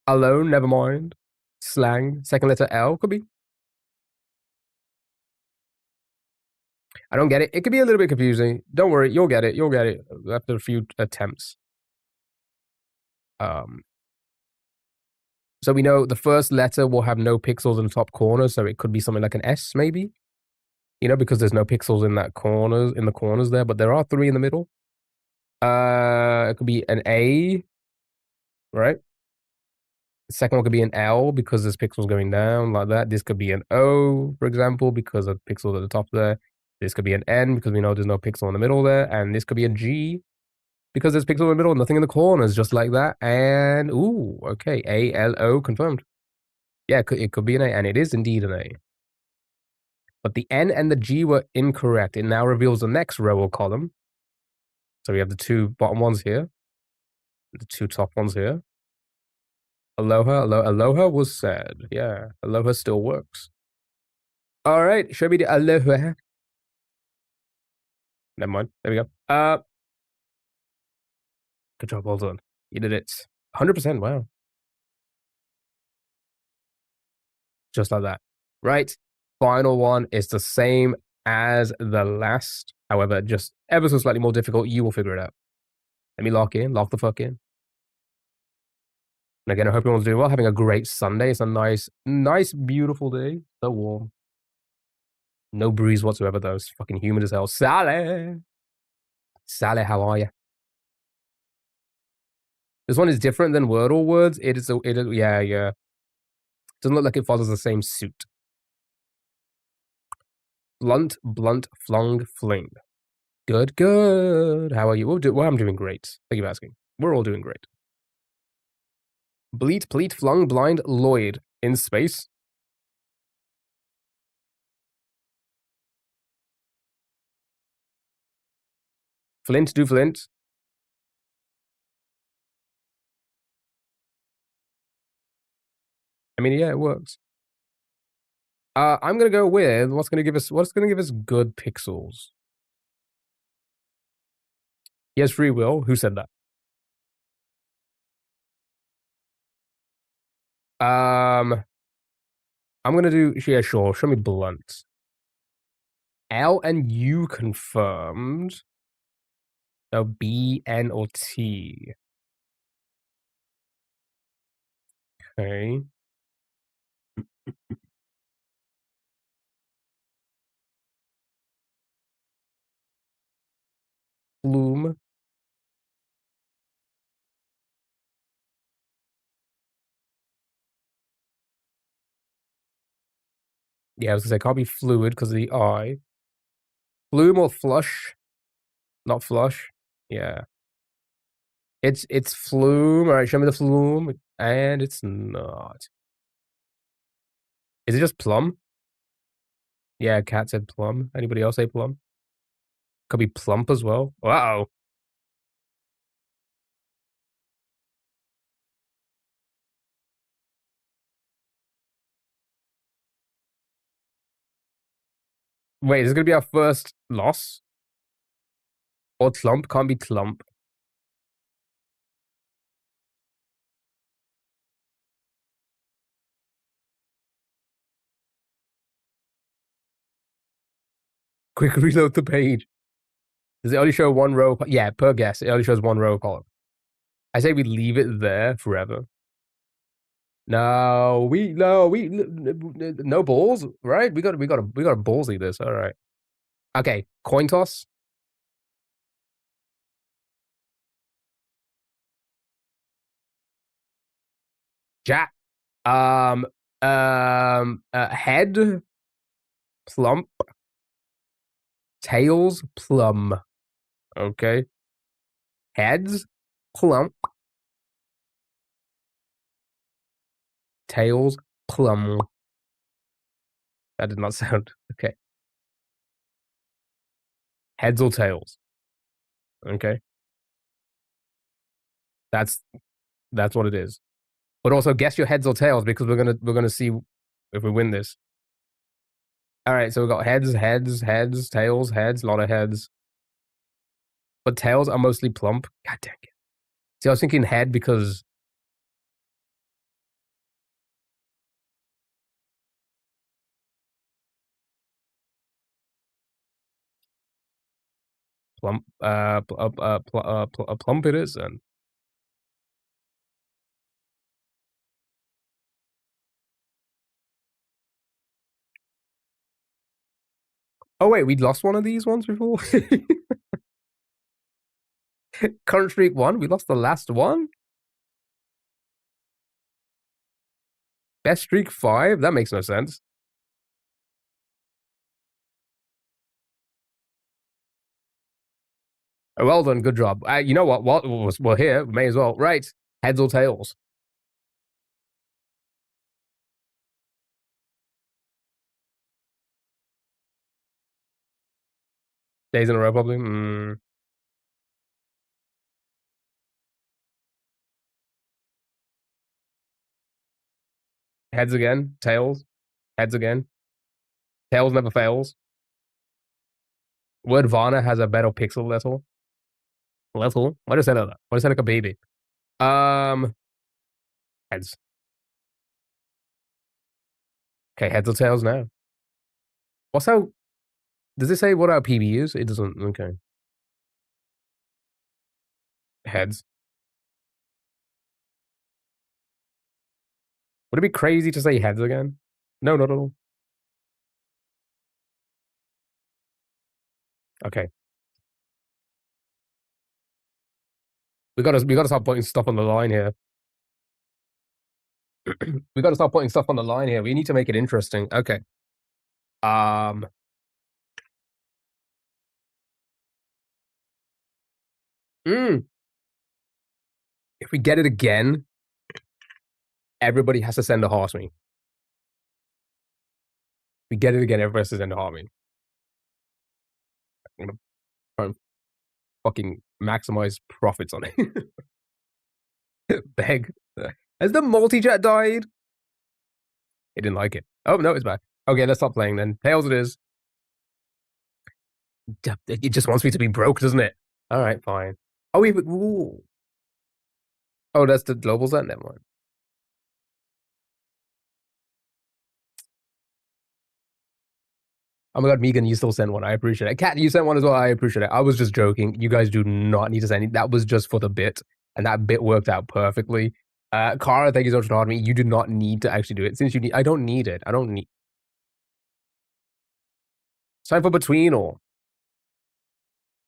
Alone, never mind. Slang, second letter L could be. I don't get it. It could be a little bit confusing. Don't worry, you'll get it. You'll get it after a few attempts. So we know the first letter will have no pixels in the top corner, so it could be something like an S, maybe. You know, because there's no pixels in the corners there, but there are 3 in the middle. It could be an A, right? The second one could be an L because there's pixels going down like that. This could be an O, for example, because of pixels at the top there. This could be an N because we know there's no pixel in the middle there. And this could be a G because there's pixel in the middle, nothing in the corners, just like that. And, ooh, okay, A-L-O confirmed. Yeah, it could be an A, and it is indeed an A. But the N and the G were incorrect. It now reveals the next row or column. So we have the 2 bottom ones here, the 2 top ones here. Aloha was said. Yeah, aloha still works. All right, show me the aloha. Never mind. There we go. Good job, well done. You did it. 100%. Wow. Just like that. Right. Final one is the same as the last. However, just ever so slightly more difficult. You will figure it out. Let me lock the fuck in. And again, I hope everyone's doing well, having a great Sunday. It's a nice, beautiful day. So warm. No breeze whatsoever, though. It's fucking humid as hell. Sally, how are you? This one is different than Wordle words. Yeah. Doesn't look like it follows the same suit. Blunt, flung, fling. Good. How are you? Well, I'm doing great. Thank you for asking. We're all doing great. Bleat, pleat, flung, blind, Lloyd. In space. Flint, do flint. I mean, yeah, it works. I'm gonna go with what's gonna give us good pixels. He has free will. Who said that? I'm gonna do sure. Show me blunt. L and U confirmed. So B, N, or T. Okay. Flume. Yeah, I was gonna say can't be fluid because of the I. Flume or flush? Not flush. Yeah. It's flume. Alright, show me the flume. And it's not. Is it just plum? Yeah, Cat said plum. Anybody else say plum? Could be plump as well. Wow. Wait, is this gonna be our first loss? Or clump? Can't be clump. Quick reload the page. Does it only show one row? Yeah, per guess. It only shows one row column. I say we leave it there forever. No, no balls, right? We gotta ballsy this. All right. Okay, coin toss. Jack. Um, head, plump, tails, plum. Okay. Heads, plump, tails, plum. That did not sound okay. Heads or tails. Okay. That's that's what it is. But also guess your heads or tails because we're gonna see if we win this. All right, so we got heads, tails, heads, a lot of heads. But tails are mostly plump. God dang it. See, I was thinking head because plump, plump it is. And oh wait, we'd lost one of these ones before. Current streak 1. We lost the last one. Best streak 5. That makes no sense. Oh, well done, good job. You know what? We're here. May as well. Right, heads or tails. Days in a row, probably. Heads again. Tails. Heads again. Tails never fails. Word Varna has a better pixel little. Little? Why does that like that? Why does that like a baby? Heads. Okay, heads or tails now. What's how? Does it say what our PB is? It doesn't. Okay. Heads. Would it be crazy to say heads again? No, not at all. Okay. We gotta stop putting stuff on the line here. We gotta stop putting stuff on the line here. We need to make it interesting. Okay. Um. If we get it again, everybody has to send a heart me. If we get it again, everybody has to send a heart me. I'm gonna try and fucking maximize profits on it. Beg. Has the multi-jet died? He didn't like it. Oh, no, it's back. Okay, let's stop playing then. Tails it is. It just wants me to be broke, doesn't it? All right, fine. Oh, ooh. Oh, that's the global set? Never mind. Oh my god, Megan, you still sent one. I appreciate it. Kat, you sent one as well. I appreciate it. I was just joking. You guys do not need to send it. That was just for the bit, and that bit worked out perfectly. Kara, thank you so much for me. You do not need to actually do it. Since you need, I don't need it. I don't need. It's time for between or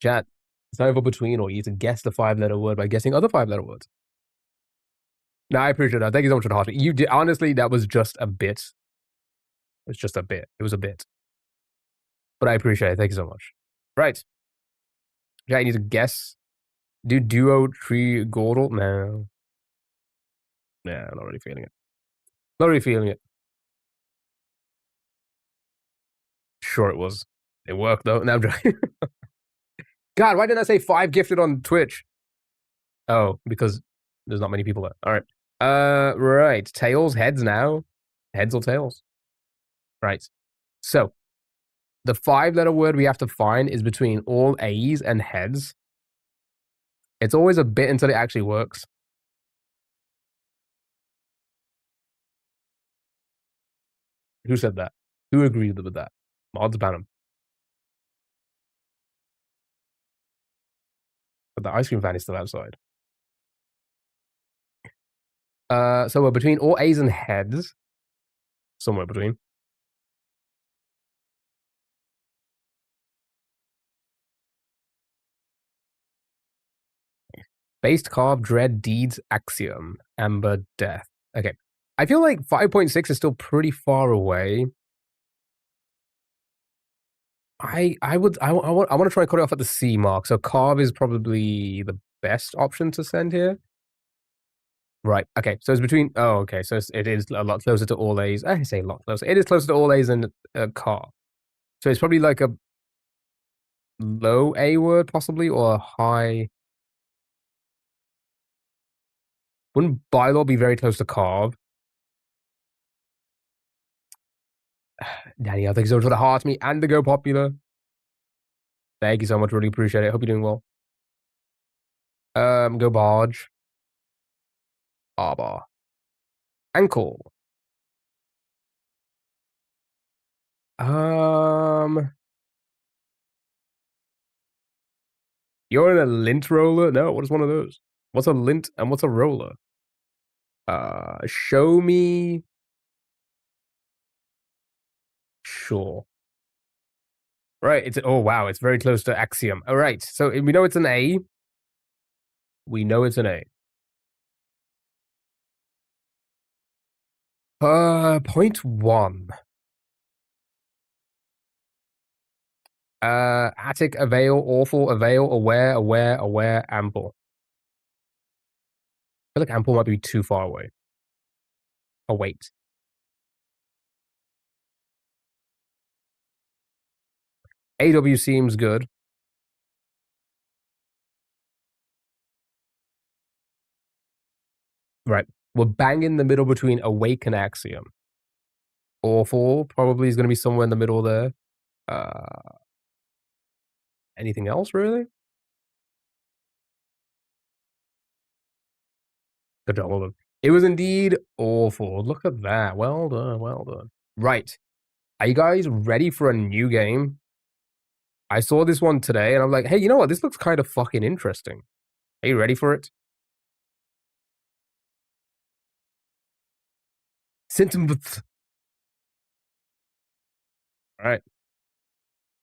chat. It's time for between or. You need to guess the 5-letter word by guessing other 5-letter words. No, I appreciate that. Thank you so much for the You did honestly. That was just a bit. It was just a bit. It was a bit. But I appreciate it. Thank you so much. Right. Yeah, you need to guess. Do duo tree Gordle? No. Nah, not really feeling it. Not really feeling it. Sure it was. It worked though. Now, God, why didn't I say 5 gifted on Twitch? Oh, because there's not many people there. All right. Right. Tails, heads now. Heads or tails? Right. So the 5-letter word we have to find is between all A's and heads. It's always a bit until it actually works. Who said that? Who agreed with that? Mods ban him. But the ice cream van is still outside. So we're between all A's and heads. Somewhere between. Based carb, dread, deeds, axiom, amber, death. Okay. I feel like 5.6 is still pretty far away. I want to try and cut it off at the C mark. So carb is probably the best option to send here. Right. Okay. So it's between. Oh, okay. So it is a lot closer to all A's. I say a lot closer. It is closer to all A's than carb. So it's probably like a low A word, possibly, or a high. Wouldn't bylaw be very close to carb? Danny, I think so for the heart me and the go popular. Thank you so much. Really appreciate it. Hope you're doing well. Go barge. Arbor. Ankle. You're in a lint roller? No, what is one of those? What's a lint and what's a roller? Show me. Sure. Right. Oh wow, it's very close to axiom. All right. So we know it's an A. We know it's an A. Point one. Attic, avail, awful, avail, aware, ample. I feel like ample might be too far away. Oh, wait. AW seems good. Right. We're bang in the middle between awake and axiom. Awful probably is going to be somewhere in the middle there. Anything else, really? Good job, well done. It was indeed awful. Look at that. Well done, well done. Right. Are you guys ready for a new game? I saw this one today, and I'm like, hey, you know what? This looks kind of fucking interesting. Are you ready for it? Symptoms. All right.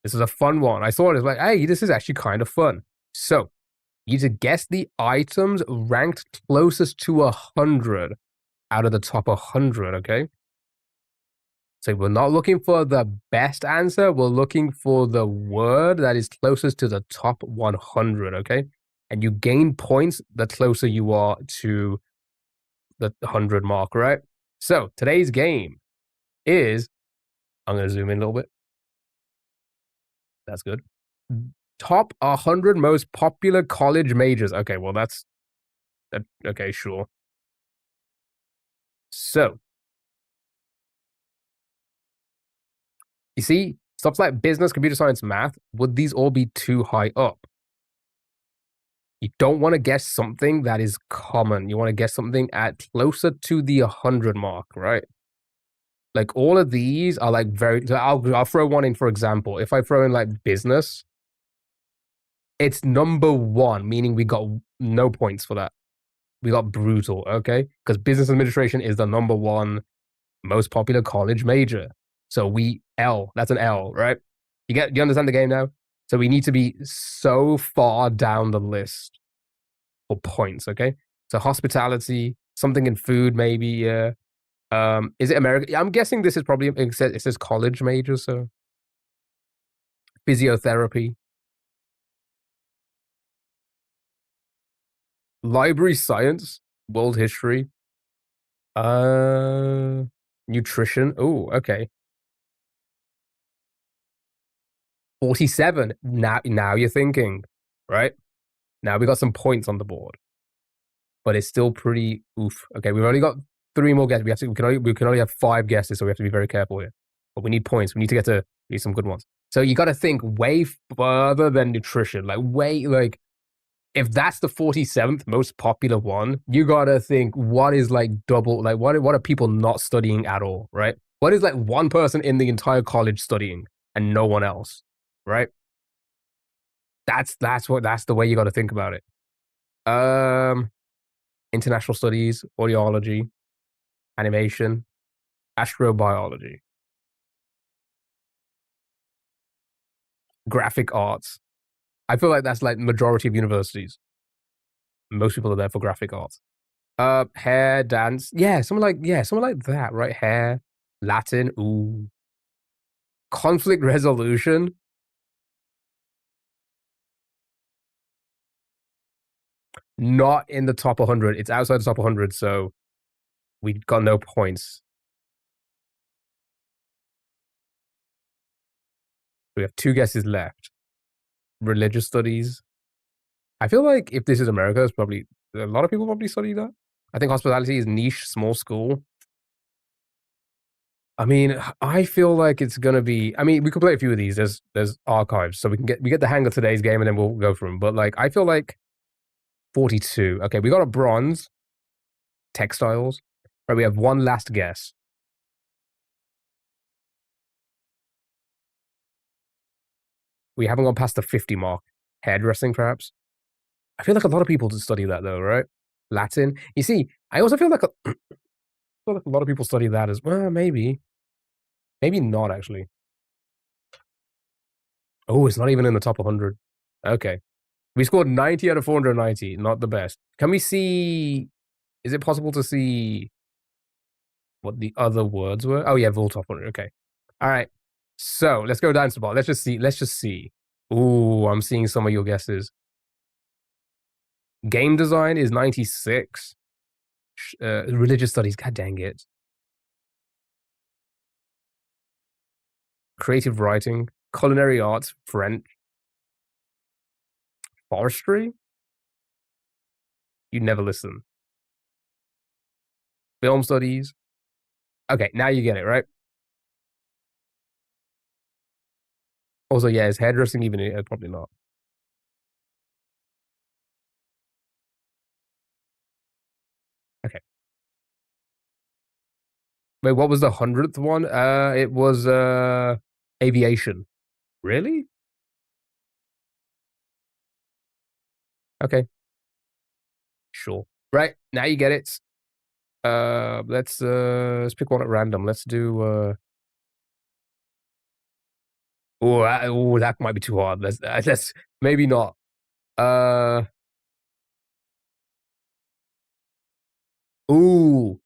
This is a fun one. I saw it. It's like, hey, this is actually kind of fun. So, you need to guess the items ranked closest to 100 out of the top 100, okay? So we're not looking for the best answer. We're looking for the word that is closest to the top 100, okay? And you gain points the closer you are to the 100 mark, right? So today's game is, I'm going to zoom in a little bit. That's good. Top 100 most popular college majors. Okay, well, that's, okay, sure. So, you see, stuff like business, computer science, math, would these all be too high up? You don't want to guess something that is common. You want to guess something at closer to the 100 mark, right? Like all of these are like very. So I'll throw one in for example. If I throw in like business, it's number one, meaning we got no points for that. We got brutal, okay? Because business administration is the number one most popular college major. So that's an L, right? You understand the game now? So we need to be so far down the list for points, okay? So hospitality, something in food, maybe, yeah. Is it American? I'm guessing this is probably, it says college major, so. Physiotherapy. Library science, world history. Nutrition. Oh, okay. 47. Now you're thinking, right? Now we got some points on the board, but it's still pretty oof. Okay, we've only got 3 more guesses. We can only have 5 guesses, so we have to be very careful here. But we need points. We need to get to some good ones. So you got to think way further than nutrition. Like if that's the 47th most popular one, you got to think what is like double. Like what are people not studying at all, right? What is like one person in the entire college studying and no one else, right? That's the way you got to think about it. international studies, audiology, animation, astrobiology, graphic arts. I feel like that's like majority of universities. Most people are there for graphic arts. Hair, dance. Yeah, someone like that, right? Hair, Latin. Ooh. Conflict resolution. Not in the top 100. It's outside the top 100, so we got no points. We have 2 guesses left. Religious studies. I feel like if this is America, it's probably a lot of people probably study that. I think hospitality is niche, small school. I mean, I feel like it's gonna be. I mean, we could play a few of these. There's archives, so we get the hang of today's game, and then we'll go through them. But like, I feel like 42. Okay, we got a bronze. Textiles. Right, we have one last guess. We haven't gone past the 50 mark. Hairdressing, perhaps. I feel like a lot of people study that though, right? Latin. You see, I also feel like feel like a lot of people study that as well. Maybe, maybe not actually. Oh, it's not even in the top 100. Okay, we scored 90 out of 490. Not the best. Can we see? Is it possible to see what the other words were? Oh yeah, full top 100. Okay, all right. So let's go down to the bottom. Let's just see. Let's just see. Ooh, I'm seeing some of your guesses. Game design is 96. Religious studies, god dang it. Creative writing, culinary arts, French, forestry. You never listen. Film studies. Okay, now you get it, right? Also, yeah, is hairdressing even? Probably not. Okay. Wait, what was the 100th one? It was aviation. Really? Okay. Sure. Right, now you get it. Let's pick one at random. Let's do that might be too hard. Let's maybe not. Uh ooh.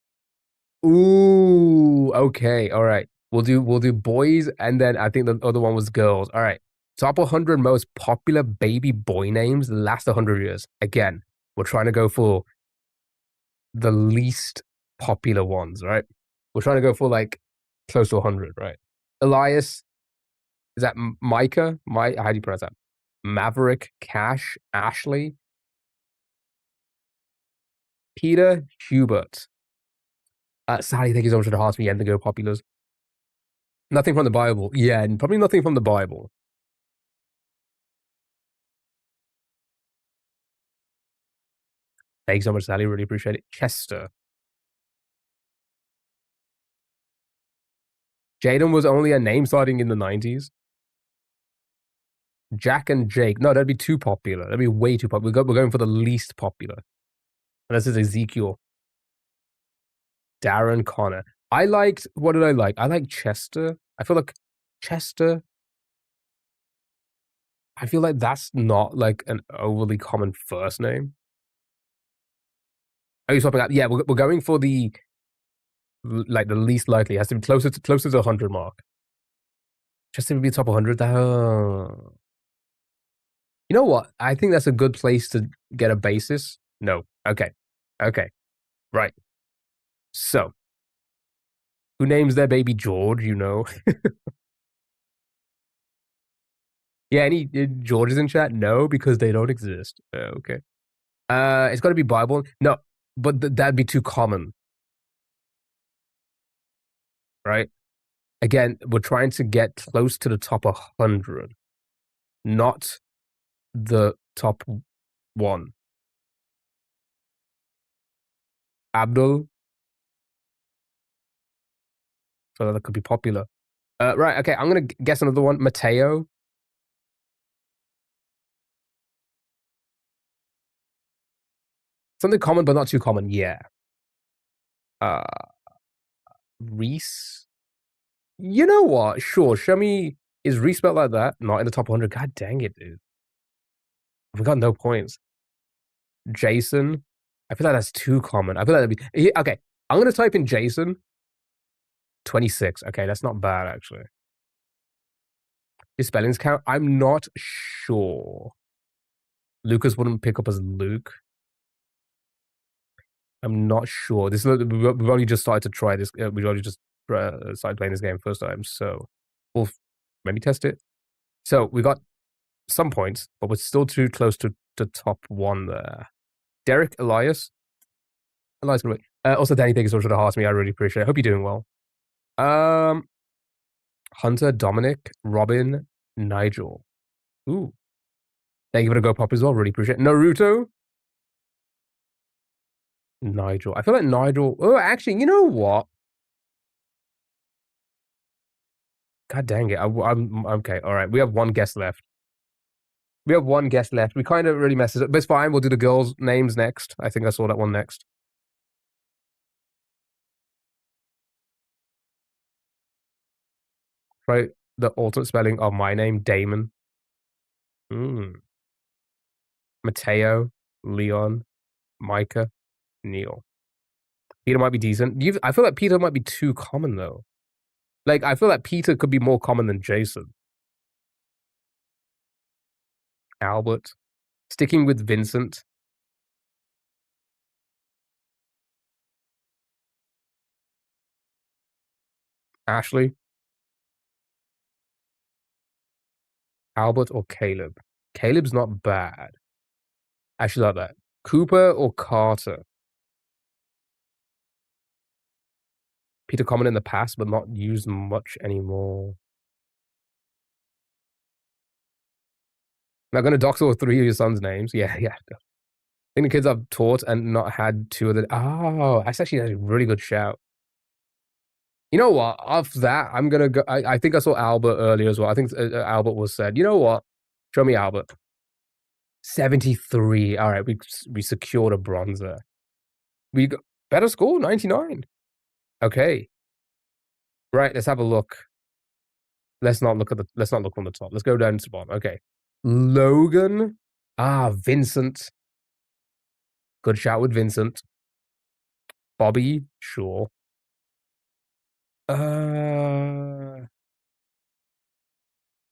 Ooh, okay, all right. We'll do boys, and then I think the other one was girls. All right. Top 100 most popular baby boy names the last 100 years. Again, we're trying to go for the least popular ones, right? We're trying to go for like close to 100, right? Elias, is that Micah? How do you pronounce that? Maverick, Cash, Ashley, Peter, Hubert. Sally, thank you so much for the hearts for the end to go populars. Nothing from the Bible. Yeah, and probably nothing from the Bible. Thanks so much, Sally. Really appreciate it. Chester. Jaden was only a name starting in the 90s. Jack and Jake. No, that'd be too popular. That'd be way too popular. We're going for the least popular. And this is Ezekiel. Darren Connor. I liked, what did I like? I like Chester. I feel like Chester. I feel like that's not like an overly common first name. Are you swapping out? Yeah, we're going for the like the least likely. It has to be closer to the 100 mark. Just to be top 100. You know what? I think that's a good place to get a basis. No. Okay. Okay. Right. So, who names their baby George? You know. Yeah. Any Georges in chat? No, because they don't exist. Okay. It's got to be Bible. No, but that'd be too common, right? Again, we're trying to get close to the top 100, not the top one. Abdul, so that could be popular. Right, okay, I'm gonna guess another one. Mateo. Something common, but not too common. Yeah. Reese. You know what? Sure. Show me. Is Reese spelled like that? Not in the top 100. God dang it, dude. We got no points. Jason. I feel like that's too common. I feel like that'd be. Okay. I'm going to type in Jason. 26. Okay. That's not bad, actually. His spellings count? I'm not sure. Lucas wouldn't pick up as Luke. I'm not sure. We've only just started to try this. We've only just started playing this game first time, so we'll maybe test it. So we got some points, but we're still too close to the top one there. Derek, Elias. Elias, also, Danny, thank you so much for the heart to me. I really appreciate it. Hope you're doing well. Hunter, Dominic, Robin, Nigel. Ooh. Thank you for the go pop as well. Really appreciate it. Naruto. Nigel. I feel like Nigel. Oh, actually, you know what? God dang it. I'm okay. All right. We have one guest left. We kind of really messed it up, but it's fine. We'll do the girls' names next. I think I saw that one next. Right. The alternate spelling of my name, Damon. Mateo, Leon, Micah, Neil. Peter might be decent. I feel like Peter might be too common, though. Like, I feel like Peter could be more common than Jason. Albert. Sticking with Vincent. Ashley. Albert or Caleb. Caleb's not bad. I actually like that. Cooper or Carter. Peter common in the past, but not used much anymore. Am I going to dox all three of your sons' names? Yeah. I think the kids I've taught and not had two of the. Oh, that's actually a really good shout. You know what? Off that, I'm going to go. I think I saw Albert earlier as well. I think Albert was said. You know what? Show me Albert. 73. All right. We secured a bronzer. We got better score, 99. Okay. Right. Let's have a look. Let's not look on the top. Let's go down to the bottom. Okay. Logan. Vincent. Good shout with Vincent. Bobby, sure.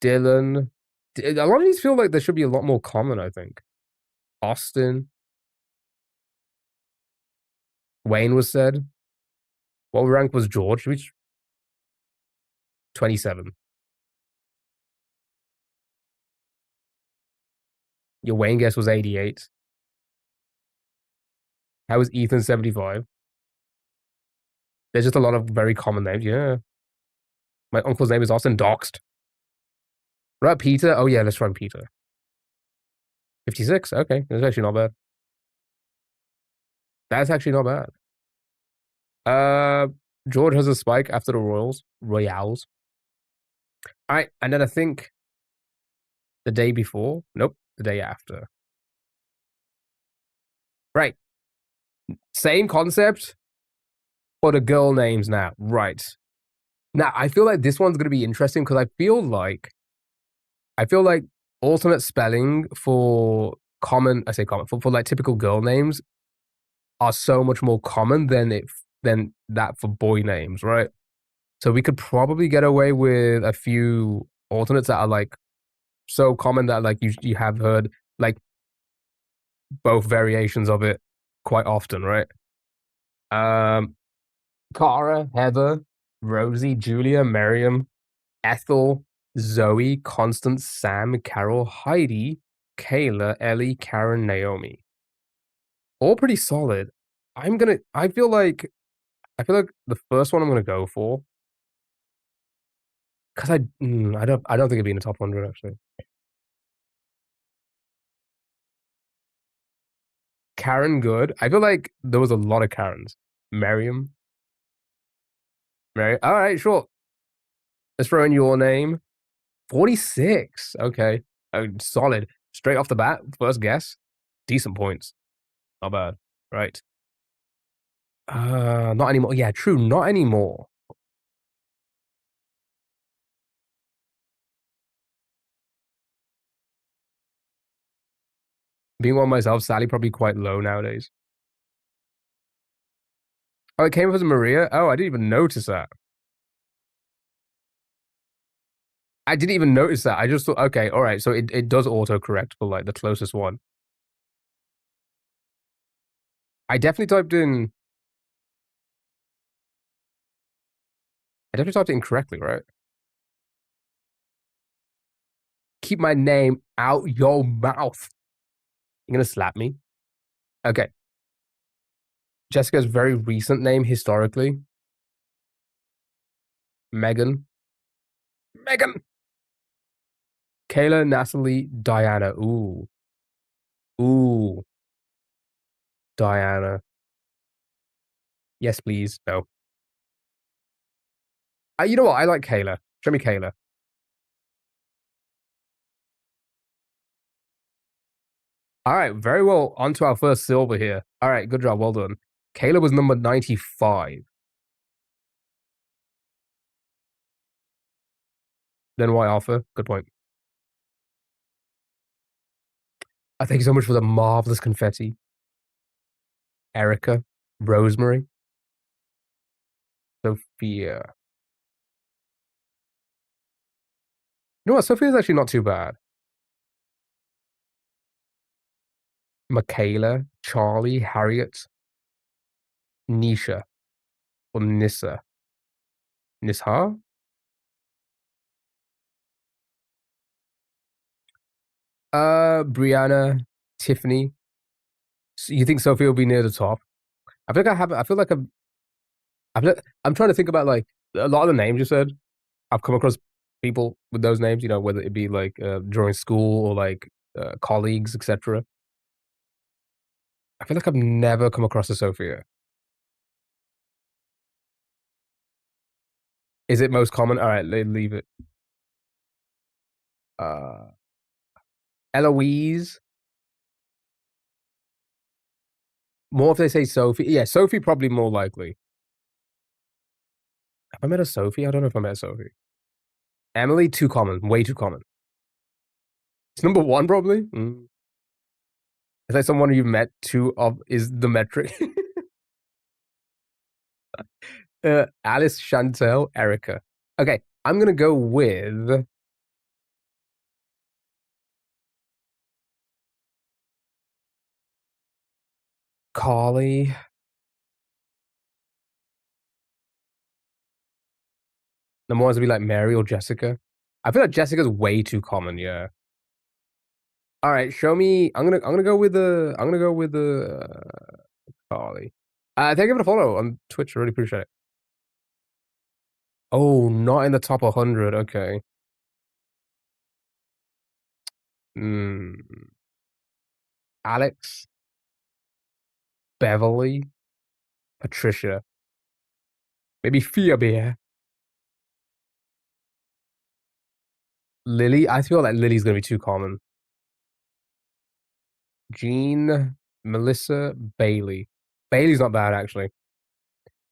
Dylan. A lot of these feel like there should be a lot more common, I think. Austin. Wayne was said. What rank was George? Which 27. Your Wayne guess was 88. How was Ethan 75? There's just a lot of very common names. Yeah. My uncle's name is Austin. Doxed. What about Peter? Oh, yeah, let's try Peter. 56. Okay. That's actually not bad. That's actually not bad. George has a spike after the Royals. All right. And then I think the day before. Nope. The day after. Right. Same concept, but the girl names now. Right. Now, I feel like this one's going to be interesting because I feel like alternate spelling for for like typical girl names are so much more common than that for boy names, right? So we could probably get away with a few alternates that are like so common that like you have heard like both variations of it quite often, right? Cara, Heather, Rosie, Julia, Miriam, Ethel, Zoe, Constance, Sam, Carol, Heidi, Kayla, Ellie, Karen, Naomi. All pretty solid. I feel like the first one I'm gonna go for. Cause I don't think it'd be in the top 100 actually. Karen, good. I feel like there was a lot of Karens. Miriam. All right, sure. Let's throw in your name. 46. Okay. Solid. Straight off the bat, first guess. Decent points. Not bad. Right. Not anymore. Yeah, true, not anymore. Being one myself, sadly, probably quite low nowadays. Oh, it came up as Maria? Oh, I didn't even notice that. I didn't even notice that. I just thought, okay, all right. So it does autocorrect for like the closest one. I definitely typed it incorrectly, right? Keep my name out your mouth. You're gonna slap me? Okay. Jessica's very recent name historically. Megan. Megan. Kayla, Natalie, Diana. Ooh. Ooh. Diana. Yes, please. No. You know what? I like Kayla. Show me Kayla. All right, very well. On to our first silver here. All right, good job. Well done. Kayla was number 95. Then why Alpha? Good point. I thank you so much for the marvelous confetti. Erica. Rosemary. Sophia. You know what? Sophia's actually not too bad. Michaela. Charlie. Harriet. Nisha. Or Nissa. Nisha? Brianna. Tiffany. So you think Sophia will be near the top? I feel like I have. I feel like I'm trying to think about like a lot of the names you said. I've come across people with those names. You know, whether it be like during school or like colleagues, etc. I feel like I've never come across a Sophia. Is it most common? All right, leave it. Uh, Eloise. More if they say Sophie. Yeah, Sophie probably more likely. Have I met a Sophie? I don't know if I met a Sophie. Emily, too common. Way too common. It's number one probably. Is that someone you've met two of is the metric? Alice, Chantel, Erica. Okay, I'm gonna go with Carly. The more ones would be like Mary or Jessica. I feel like Jessica's way too common. Yeah. All right, show me. I'm gonna go with the Carly. Thank you for the follow on Twitch. I really appreciate it. Oh, not in the top 100. Okay. Hmm. Alex, Beverly, Patricia, maybe Phoebe, Lily. I feel like Lily's gonna be too common. Jean, Melissa, Bailey. Bailey's not bad actually.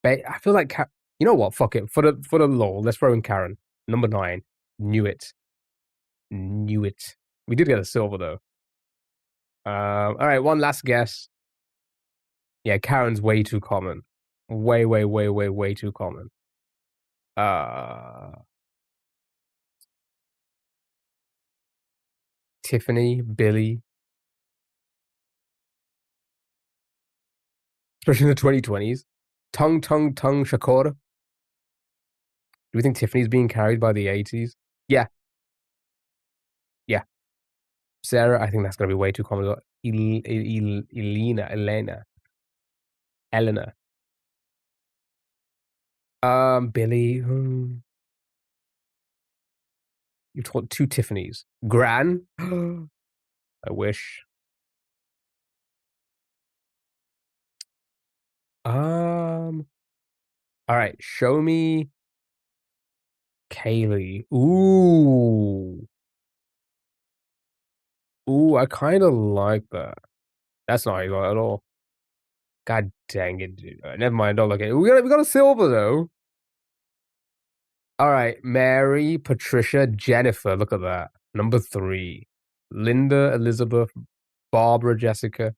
I feel like you know what? Fuck it. For the lore, let's throw in Karen. Number 9. Knew it. Knew it. We did get a silver though. All right, one last guess. Yeah, Karen's way too common. Way, way, way, way, way too common. Uh, Tiffany, Billy, especially in the 2020s. Tongue, Shakur. Do we think Tiffany's being carried by the 80s? Yeah, yeah. Sarah, I think that's gonna be way too common. Elena. Billy. You taught two Tiffany's. Gran. I wish. All right. Show me Kaylee. Ooh. Ooh, I kind of like that. That's not evil at all. God dang it, dude. Never mind. Don't look at it. We got a silver though. All right, Mary, Patricia, Jennifer. Look at that. Number 3. Linda, Elizabeth, Barbara, Jessica,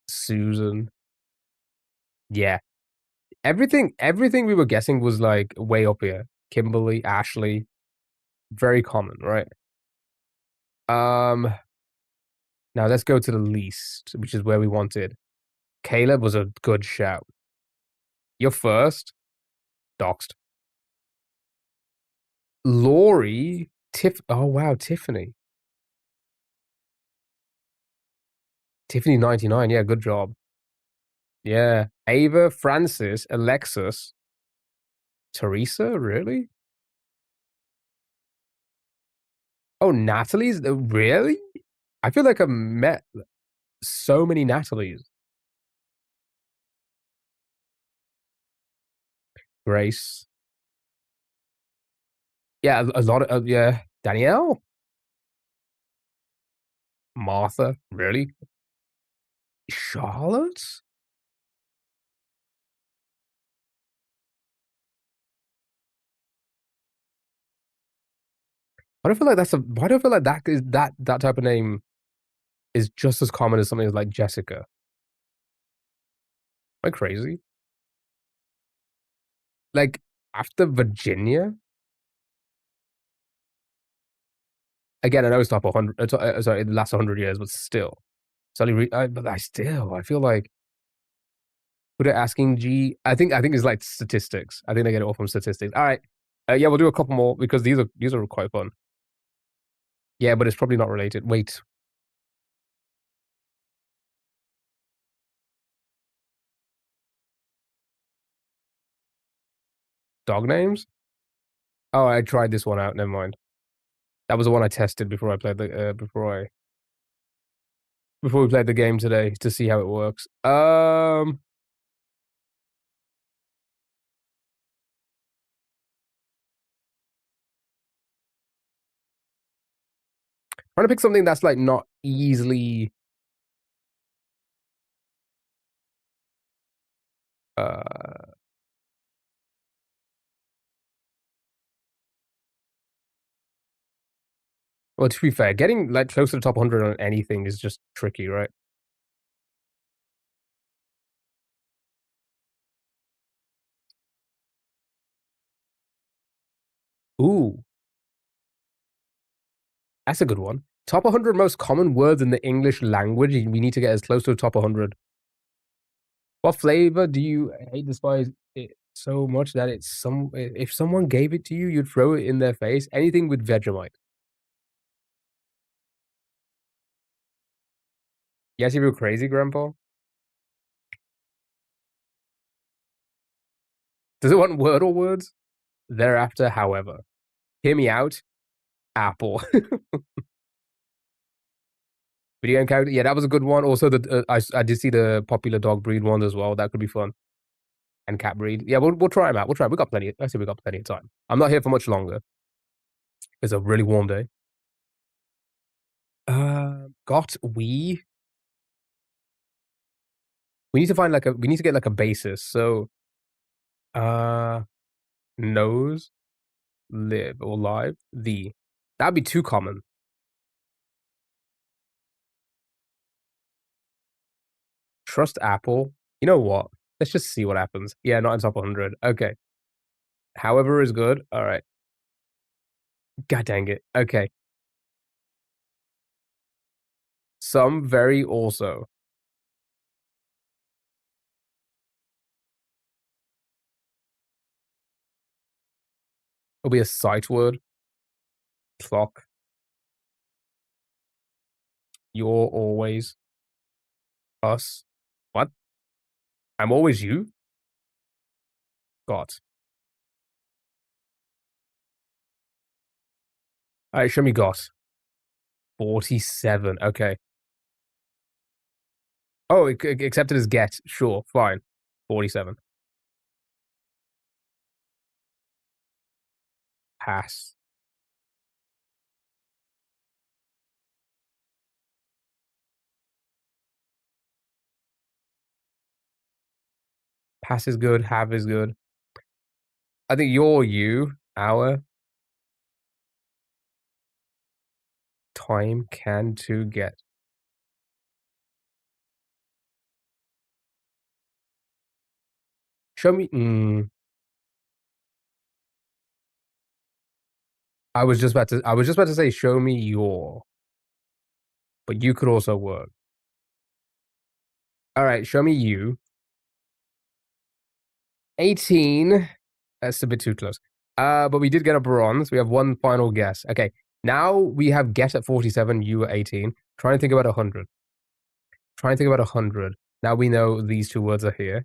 Susan. Yeah. Everything we were guessing was like way up here. Kimberly, Ashley, very common, right? Um, Now let's go to the least, which is where we wanted. Caleb was a good shout. You're first. Doxed. Lori, oh wow, Tiffany. Tiffany 99, yeah, good job. Yeah. Ava, Francis, Alexis, Teresa, really? Oh, Natalie's really? I feel like I've met so many Natalies. Grace. Yeah, a lot of yeah. Danielle? Martha, really? Charlotte? Why do I feel like that is that type of name is just as common as something like Jessica? Am I crazy? Like after Virginia? Again, I know it's top 100. Sorry, the last 100 years, but still, it's only. But I feel like put it asking G. I think it's like statistics. I think they get it all from statistics. All right, yeah, we'll do a couple more because these are quite fun. Yeah, but it's probably not related. Wait, dog names? Oh, I tried this one out. Never mind. That was the one I tested before I played the before we played the game today to see how it works. Trying to pick something that's like not easily uh well, to be fair, getting like close to the top 100 on anything is just tricky, right? Ooh, that's a good one. Top 100 most common words in the English language. We need to get as close to the top 100. What flavor do you hate, despise it so much that it's if someone gave it to you, you'd throw it in their face? Anything with Vegemite. Yes, you feel crazy, Grandpa? Does it want word or words? Thereafter, however. Hear me out. Apple. Video game character. Yeah, that was a good one. Also, I did see the popular dog breed one as well. That could be fun. And cat breed. Yeah, we'll try them out. We'll try. We got plenty. I say we got plenty of time. I'm not here for much longer. It's a really warm day. Got we need to find like a we need to get like a basis. So uh nose, live or live, the. That'd be too common. Trust Apple. You know what? Let's just see what happens. Yeah, not in top 100. Okay. However is good. All right. God dang it. Okay. Some very also. It'll be a sight word. Clock. You're always us. What? I'm always you? Got. All right, show me got. 47. Okay. Oh, accepted as get. Sure, fine. 47. Pass. Pass is good. Have is good. I think your you, our time can to get. Show me. I was just about to. I was just about to say, show me your, but you could also work. All right, show me you. 18. That's a bit too close. But we did get a bronze. We have one final guess. Okay, now we have get at 47. You at 18. Try and think about 100. Try and think about 100. Now we know these two words are here.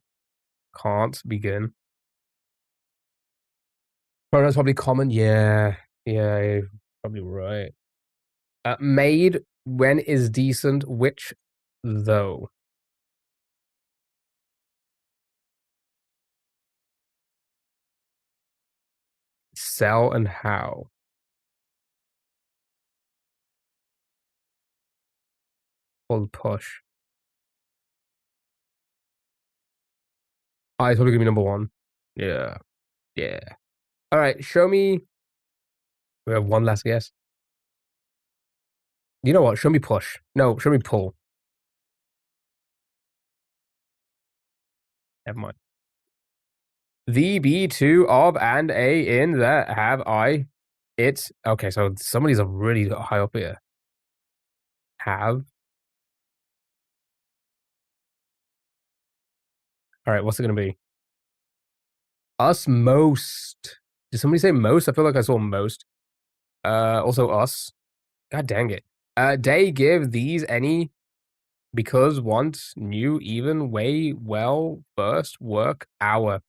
Can't begin. Pronouns probably common. Yeah, you're probably right. Made, when is decent, which, though. Sell and how. Pull push. It's probably gonna be number one. Yeah. Yeah. All right, show me. We have one last guess. You know what? Show me push. No, show me pull. Never mind. The, be, to, of, and, a, in, that, have, I, it. Okay, so some of these are really high up here. Have. All right, what's it gonna be? Us most. Did somebody say most? I feel like I saw most. Also us. God dang it. They give these any because want, new, even, way, well, first, work, hour.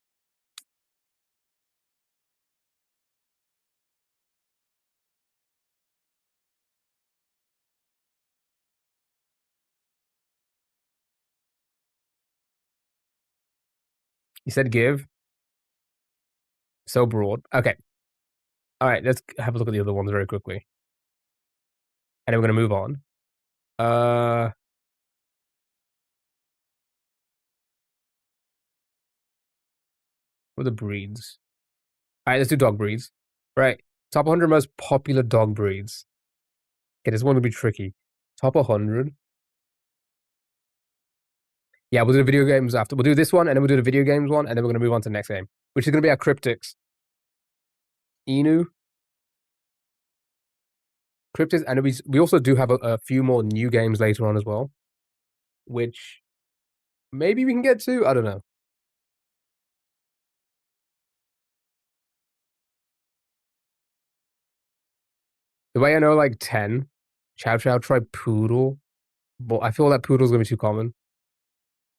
You said give. So broad. Okay. All right, let's have a look at the other ones very quickly. And then we're gonna move on. What are the breeds? All right, let's do dog breeds. Right. Top 100 most popular dog breeds. Okay, this one will be tricky. Top 100. Yeah, we'll do the video games after. We'll do this one, and then we'll do the video games one, and then we're going to move on to the next game, which is going to be our cryptics. Inu. Cryptics, and we also do have a few more new games later on as well, which maybe we can get to. I don't know. The way I know, like 10. Chow Chow, try Poodle. But I feel that Poodle's going to be too common.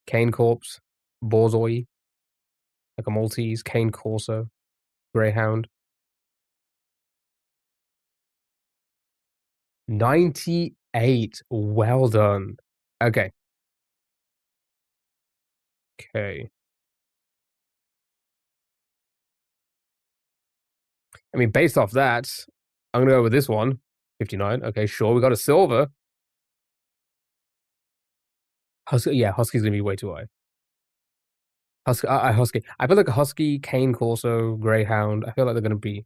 Cane Corpse. Borzoi. Like a Maltese. Cane Corso. Greyhound. 98. Well done. Okay. Okay. I mean, based off that, I'm gonna go with this one. 59. Okay, sure. We got a silver. Husky, yeah, Husky's gonna be way too high. Husky. I feel like a Husky, Cane Corso, Greyhound. I feel like they're gonna be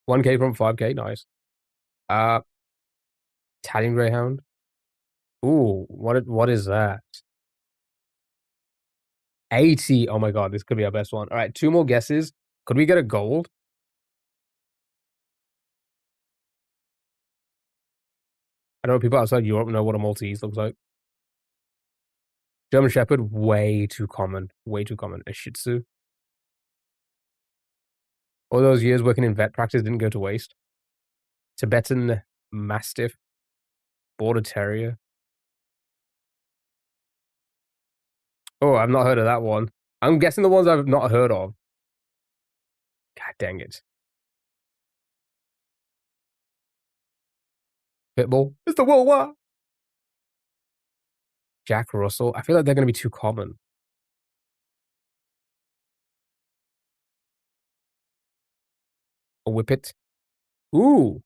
1K from 5K. Nice. Uh, Italian Greyhound. Ooh, what is that? 80. Oh my god, this could be our best one. All right, two more guesses. Could we get a gold? I know people outside Europe know what a Maltese looks like. German Shepherd, way too common. Way too common. A Shih Tzu. All those years working in vet practice didn't go to waste. Tibetan Mastiff. Border Terrier. Oh, I've not heard of that one. I'm guessing the ones I've not heard of. God dang it. Pitbull. It's the World War. Jack Russell. I feel like they're going to be too common. A Whippet. Ooh.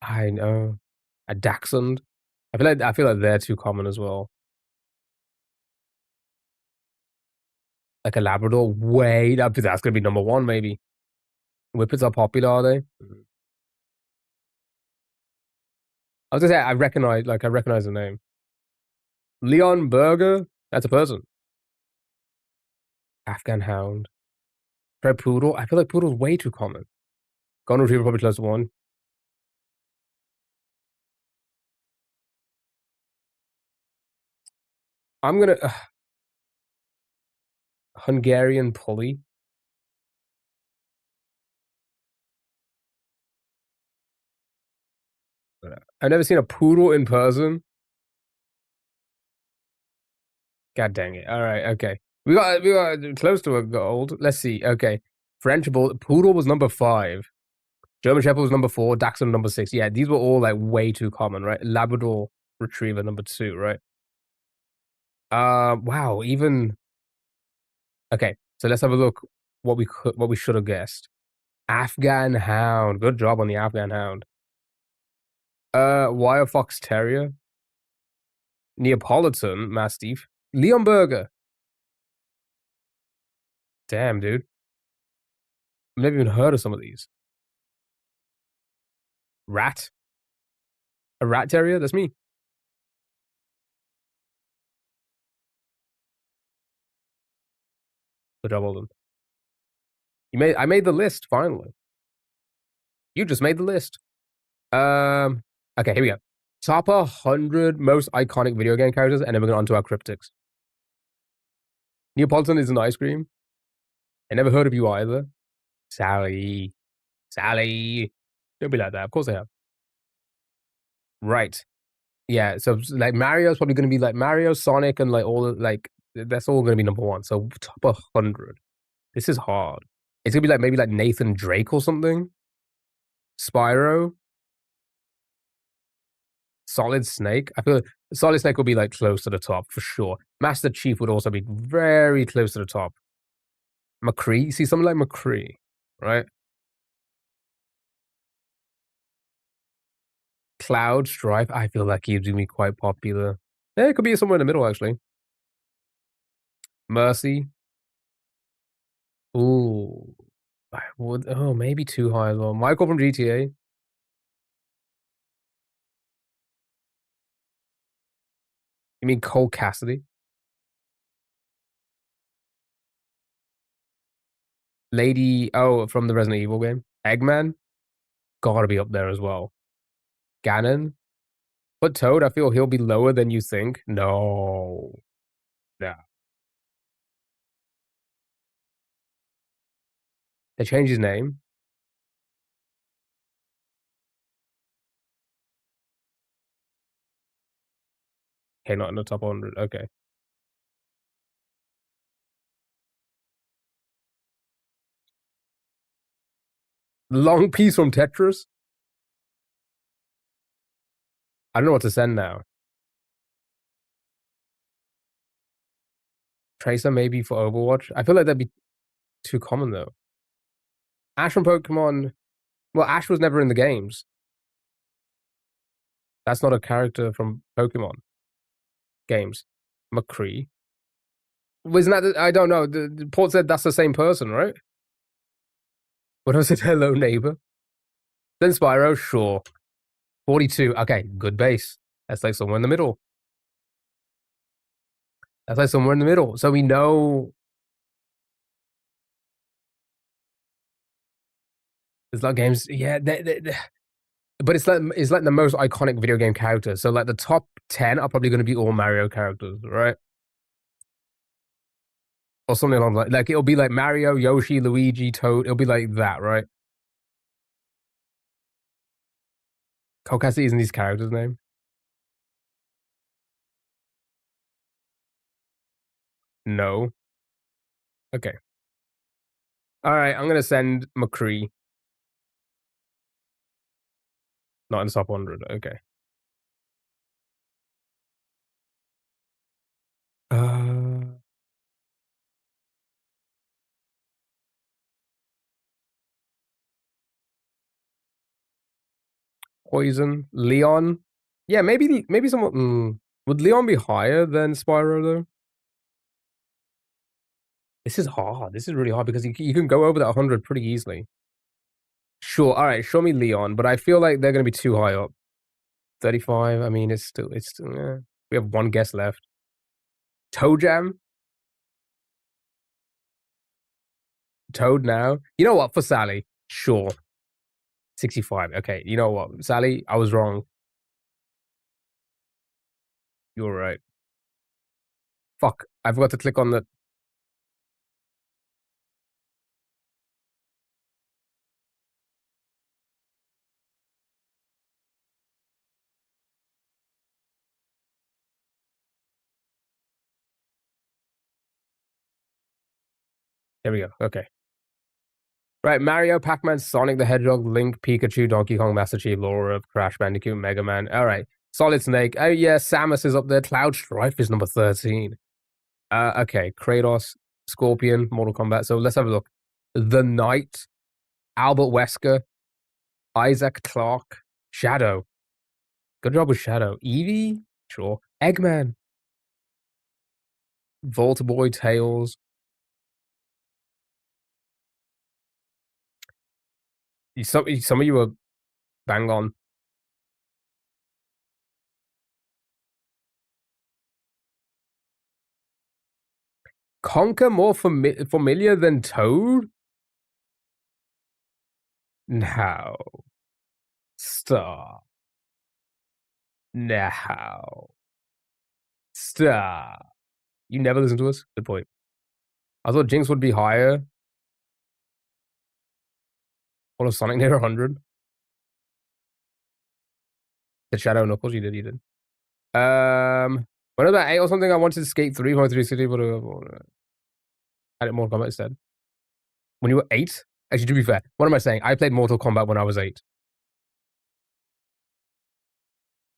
I know. A Dachshund. I feel like they're too common as well. Like a Labrador, way that's gonna be number 1 maybe. Whippets are popular, are they? Mhm. I was gonna say I recognize the name. Leon Burger? That's a person. Afghan Hound. Try Poodle? I feel like Poodle's way too common. Golden Retriever probably close to 1. I'm gonna Hungarian Pulley. I've never seen a poodle in person. God dang it. Alright, okay. We got close to a gold. Let's see. Okay. French Bull Poodle was number 5. German Shepherd was number 4. Dachshund number 6. Yeah, these were all like way too common, right? Labrador Retriever number 2, right? Wow, even okay. So let's have a look what we should have guessed. Afghan Hound. Good job on the Afghan Hound. Wire Fox Terrier. Neapolitan Mastiff. Leon Burger. Damn, dude. I've never even heard of some of these. Rat. A rat terrier? That's me. Good job, Alden. I made the list, finally. You just made the list. Um, okay, here we go. Top 100 most iconic video game characters, and then we're going on to our cryptics. Neapolitan is an ice cream. I never heard of you either. Sally. Sally. Don't be like that. Of course I have. Right. Yeah, so like Mario's probably gonna be like Mario, Sonic, and like all the like that's all gonna be number 1. So top 100. This is hard. It's gonna be like maybe like Nathan Drake or something. Spyro, Solid Snake. I feel like Solid Snake will be like close to the top for sure. Master Chief would also be very close to the top. McCree, see something like McCree, right? Cloud Stripe. I feel like he'd be quite popular. Yeah, it could be somewhere in the middle actually. Mercy. Ooh, I would. Oh, maybe too high as well. Michael from GTA. You mean Cole Cassidy? Lady, oh, from the Resident Evil game. Eggman? Gotta be up there as well. Ganon? But Toad, I feel he'll be lower than you think. No. Nah. They changed his name. Okay, not in the top 100. Okay. Long piece from Tetris? I don't know what to send now. Tracer maybe for Overwatch? I feel like that'd be too common though. Ash from Pokemon. Well, Ash was never in the games. That's not a character from Pokemon games. McCree. Wasn't that? I don't know. The port said that's the same person, right? What was it? Hello, neighbor. Then Spyro, sure. 42. Okay, good base. That's like somewhere in the middle. That's like somewhere in the middle. So we know there's not games. Yeah, but it's like the most iconic video game characters. So like the top 10 are probably going to be all Mario characters, right? Or something along like it'll be like Mario, Yoshi, Luigi, Toad. It'll be like that, right? Kokasi isn't his character's name. No. Okay. All right. I'm gonna send McCree. Not in the top 100. Okay. Uh, Poison. Leon. Yeah, maybe someone. Would Leon be higher than Spyro though? This is hard. This is really hard because you can go over that 100 pretty easily. Sure. All right. Show me Leon, but I feel like they're gonna be too high up. 35. I mean, it's still. We have one guess left. Toe Jam, Toad now. You know what? For Sally, sure. 65. Okay. You know what, Sally? I was wrong. You were right. Fuck. I forgot to click on the. There we go. Okay. Right, Mario, Pac-Man, Sonic the Hedgehog, Link, Pikachu, Donkey Kong, Master Chief, Laura, Crash Bandicoot, Mega Man. All right. Solid Snake. Oh yeah, Samus is up there. Cloud Strife is number 13. Okay, Kratos, Scorpion, Mortal Kombat. So let's have a look. The Knight, Albert Wesker, Isaac Clarke, Shadow. Good job with Shadow. Eevee, sure. Eggman, Volta Boy, Tails. Some of you are bang on. Conker more familiar than Toad? No. Stop. No. Stop. You never listen to us? Good point. I thought Jinx would be higher. What was Sonic near 100? Did Shadow Knuckles? You did. When about 8 or something, I wanted to skate 3.3 City, but had it more Kombat instead. When you were 8? Actually, to be fair, what am I saying? I played Mortal Kombat when I was 8.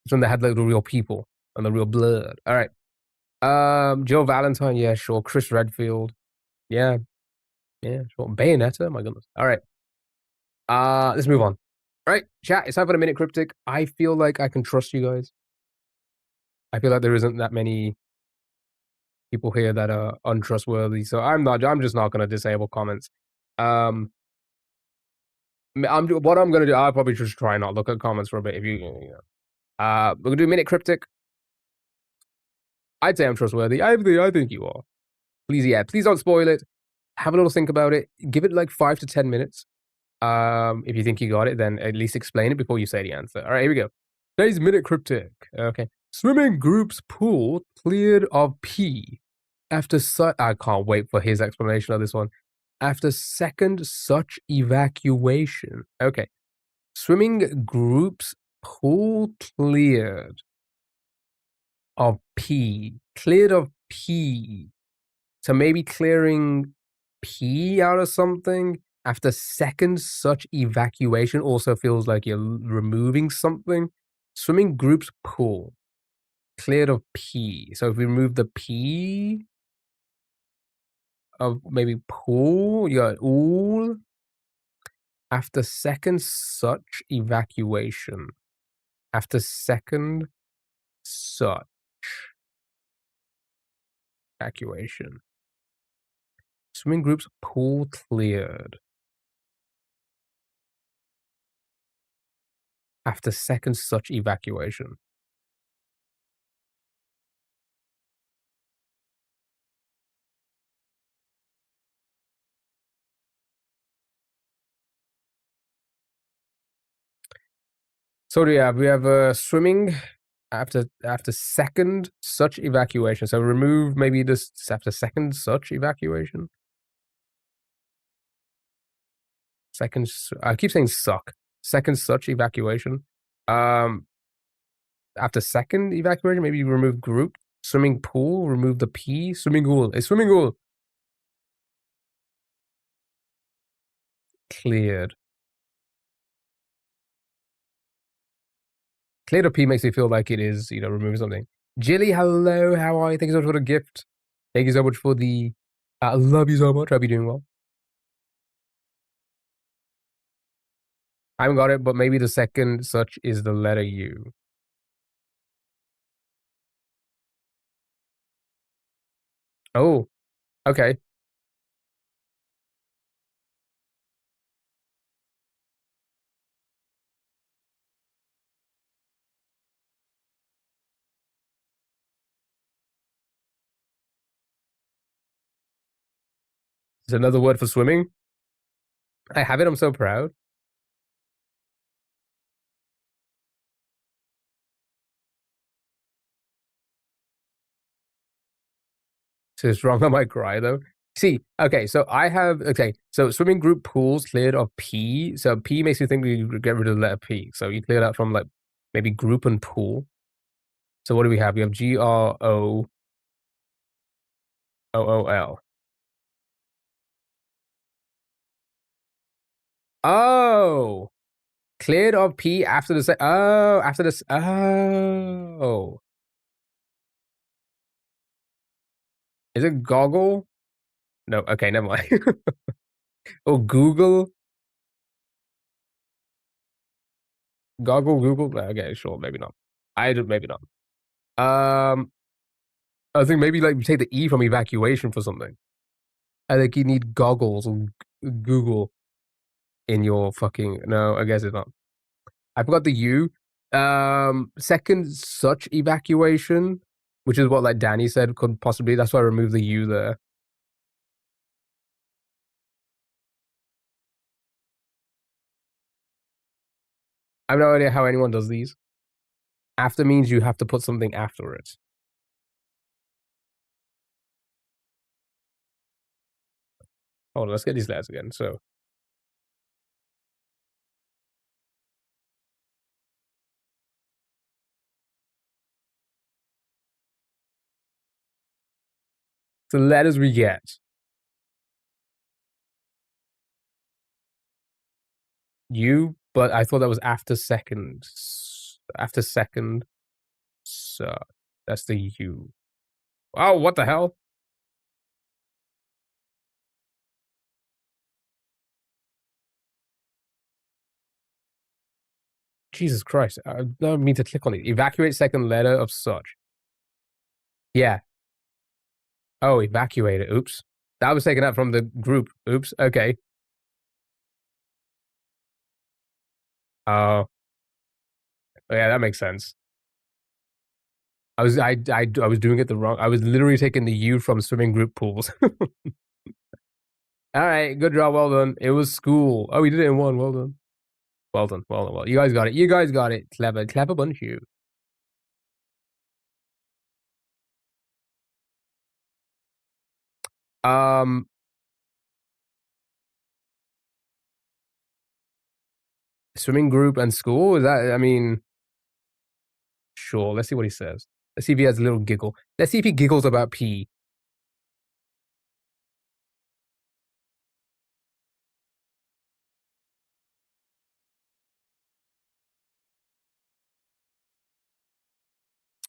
It's when they had like the real people and the real blood. All right. Joe Valentine, yeah, sure. Chris Redfield, yeah, sure. Bayonetta, my goodness. All right. Let's move on. All right, chat. It's time for the minute cryptic. I feel like I can trust you guys. I feel like there isn't that many people here that are untrustworthy, so I'm just not gonna disable comments. What I'm gonna do. I'll probably just try not look at comments for a bit. If you know. We're gonna do minute cryptic. I'd say I'm trustworthy. I think you are. Please don't spoil it. Have a little think about it. Give it like 5 to 10 minutes. If you think you got it, then at least explain it before you say the answer. All right, here we go. Today's minute cryptic. Okay. Swimming group's pool cleared of pee after I can't wait for his explanation of this one. After second such evacuation. Okay. Swimming group's pool cleared of pee. Cleared of pee. So maybe clearing pee out of something after second such evacuation also feels like you're removing something. Swimming group's pool. Cleared of pee. So if we remove the pee of maybe pool, you got ool. After second such evacuation. After second such evacuation. Swimming group's pool cleared. After second such evacuation. So yeah, we have swimming after second such evacuation. So remove maybe this after second such evacuation. Second, I keep saying suck. Second such evacuation. After second evacuation, maybe you remove group. Swimming pool, remove the P. Swimming pool. A swimming pool. Cleared. Cleared of P makes me feel like it is, removing something. Jilly, hello, how are you? Thank you so much for the gift. Thank you so much for the. I love you so much. I hope you're doing well. I haven't got it, but maybe the second such is the letter U. Oh, okay. Is another word for swimming? I have it. I'm so proud. So it's wrong. I might cry though. See, okay, so I have okay, so swimming group pools cleared of P. So P makes you think we get rid of the letter P. So you clear that from like maybe group and pool. So what do we have? We have GROOOL. Oh, cleared of P after the oh after this oh. Is it goggle? No, okay, never mind. Oh, Google, goggle, Google. Okay, sure, maybe not. I don't, maybe not. Um, I think maybe like take the E from evacuation for something. I think you need goggles or Google in your fucking. No, I guess it's not. I forgot the U. Second such evacuation, which is what like Danny said could possibly. That's why I removed the U there. I have no idea how anyone does these. After means you have to put something after it. Hold on, let's get these letters again. So the letters we get. U, but I thought that was after second. After second. So that's the U. Oh, what the hell? Jesus Christ. I don't mean to click on it. Evacuate second letter of such. Yeah. Oh, evacuate it. Oops. That was taken out from the group. Oops. Okay. Oh, yeah, that makes sense. I was doing it the wrong. I was literally taking the U from swimming group pools. All right, good job, well done. It was school. Oh, we did it in one. Well done. Well done. Well done. Well, you guys got it. You guys got it. Clever, clever bunch, you. Um, Swimming group and school. Is that? I mean, sure. Let's see what he says. Let's see if he has a little giggle. Let's see if he giggles about P.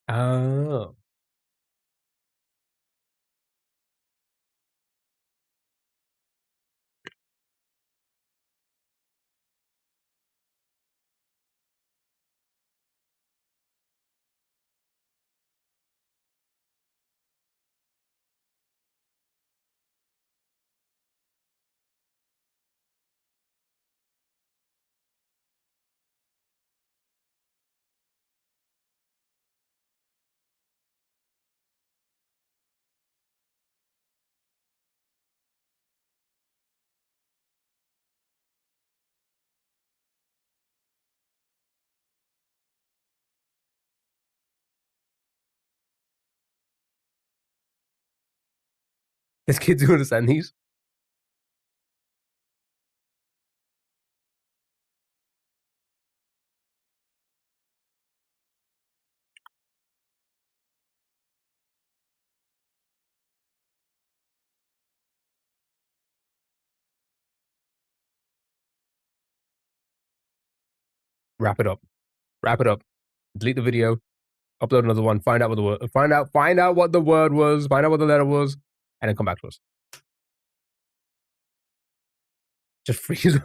Oh. This kid's gonna understand these. Wrap it up. Wrap it up. Delete the video. Upload another one. Find out what the word. Find out what the word was. Find out what the letter was, and then come back to us. Just freeze.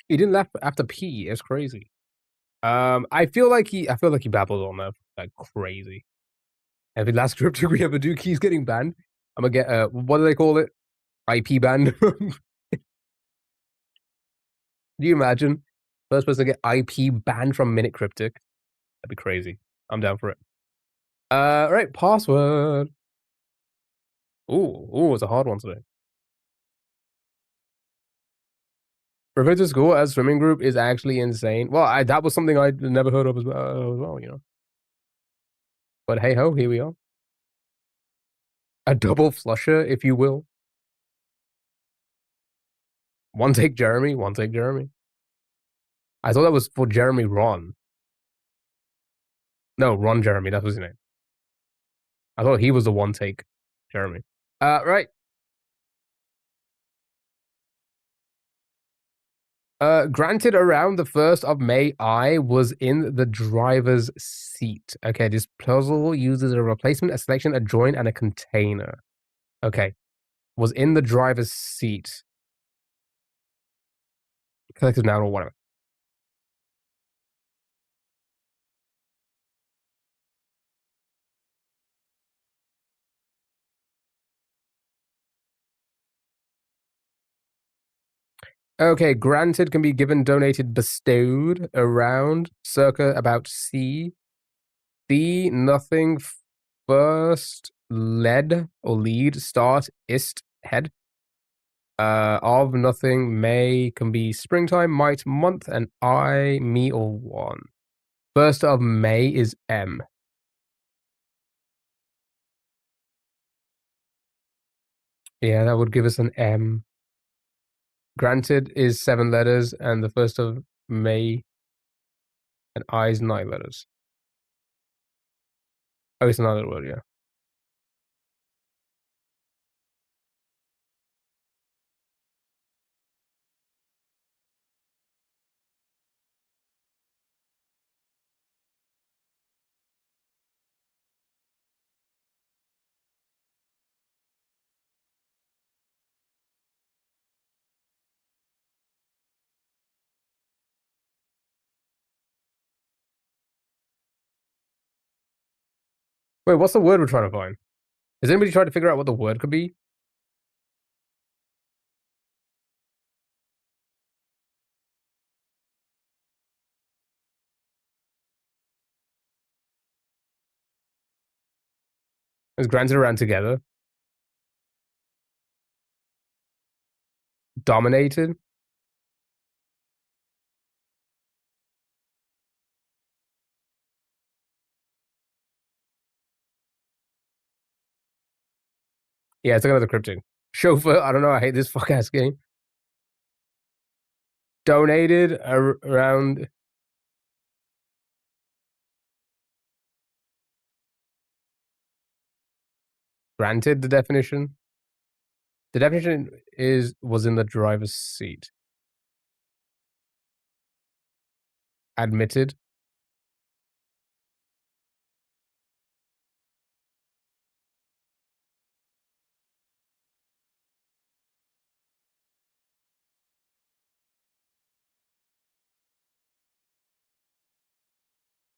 He didn't laugh after P. It's crazy. I feel like he babbled on there like crazy. Every last cryptic we ever do, keys getting banned. I'm gonna get what do they call it? IP banned. Do you imagine? First person to get IP banned from Minute Cryptic. That'd be crazy. I'm down for it. Right, password. Ooh, it's a hard one today. Refer to school as swimming group is actually insane. Well, that was something I'd never heard of as well, you know. But hey ho, here we are. A double flusher, if you will. One take Jeremy, one take Jeremy. I thought that was for Jeremy Ron. No, Ron Jeremy, that was his name. I thought he was the one take Jeremy. Right. Granted, around the 1st of May, I was in the driver's seat. Okay, this puzzle uses a replacement, a selection, a join, and a container. Okay, was in the driver's seat. Collective noun or whatever. Okay, granted can be given, donated, bestowed, around, circa, about, see. The, nothing, first, led, or lead, start, ist, head. Of, nothing, may, can be springtime, might, month, and I, me, or one. 1st of May is M. Yeah, that would give us an M. Granted is 7 letters, and the 1st of May, and I is 9 letters. Oh, it's another word, yeah. Wait, what's the word we're trying to find? Has anybody tried to figure out what the word could be? Is granted around together? Dominated? Yeah, it's like another cryptic. Chauffeur, I don't know, I hate this fuck ass game. Donated around. Granted the definition. The definition was in the driver's seat. Admitted.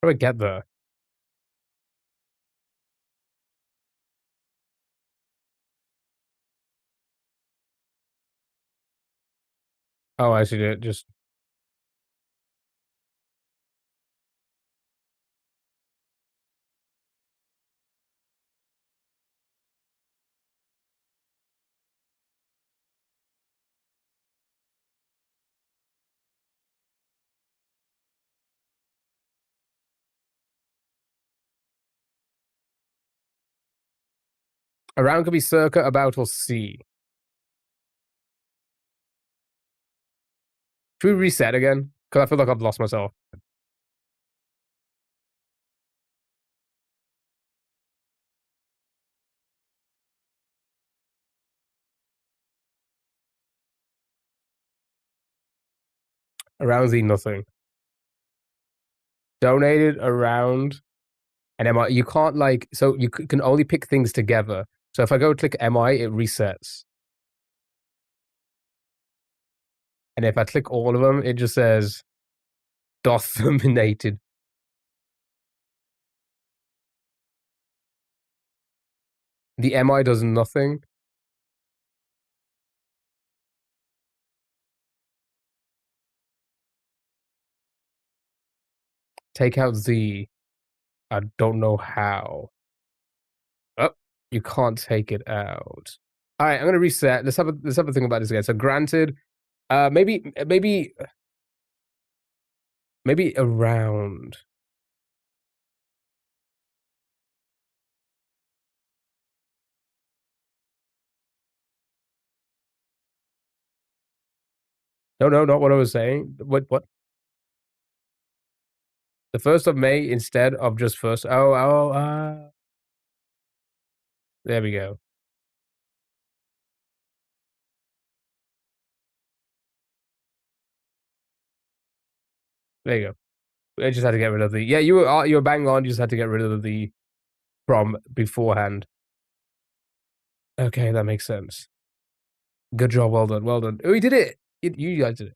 How do I get there? Oh, I see it. Just around could be circa, about, or see. Should we reset again? Because I feel like I've lost myself. Around the nothing. Donated around. And MI, you can't like, so you can only pick things together. So if I go click MI, it resets. And if I click all of them, it just says DOS terminated. The MI does nothing. Take out Z. I don't know how. Oh, you can't take it out. All right, I'm gonna reset. Let's have a thing about this again. So granted, maybe around. No, no, not what I was saying. What? The 1st of May instead of just first. There we go. There you go. I just had to get rid of the. Yeah, you were bang on. You just had to get rid of the from beforehand. Okay, that makes sense. Good job. Well done. Well done. Oh, you did it. You guys did it.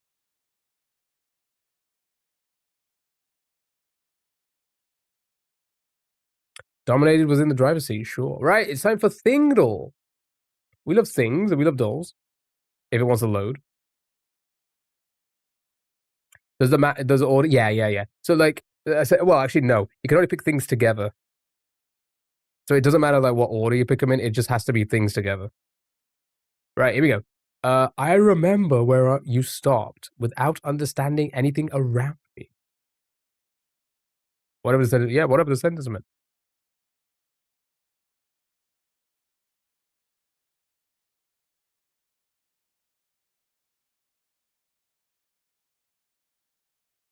Dominated was in the driver's seat. Sure. Right. It's time for Thingdall. We love things and we love dolls. If it wants to load. Does the order? Yeah. So like, well, actually, no. You can only pick things together. So it doesn't matter like what order you pick them in. It just has to be things together. Right. Here we go. I remember where you stopped without understanding anything around me. Whatever the sentence. Yeah. Whatever the sentence meant.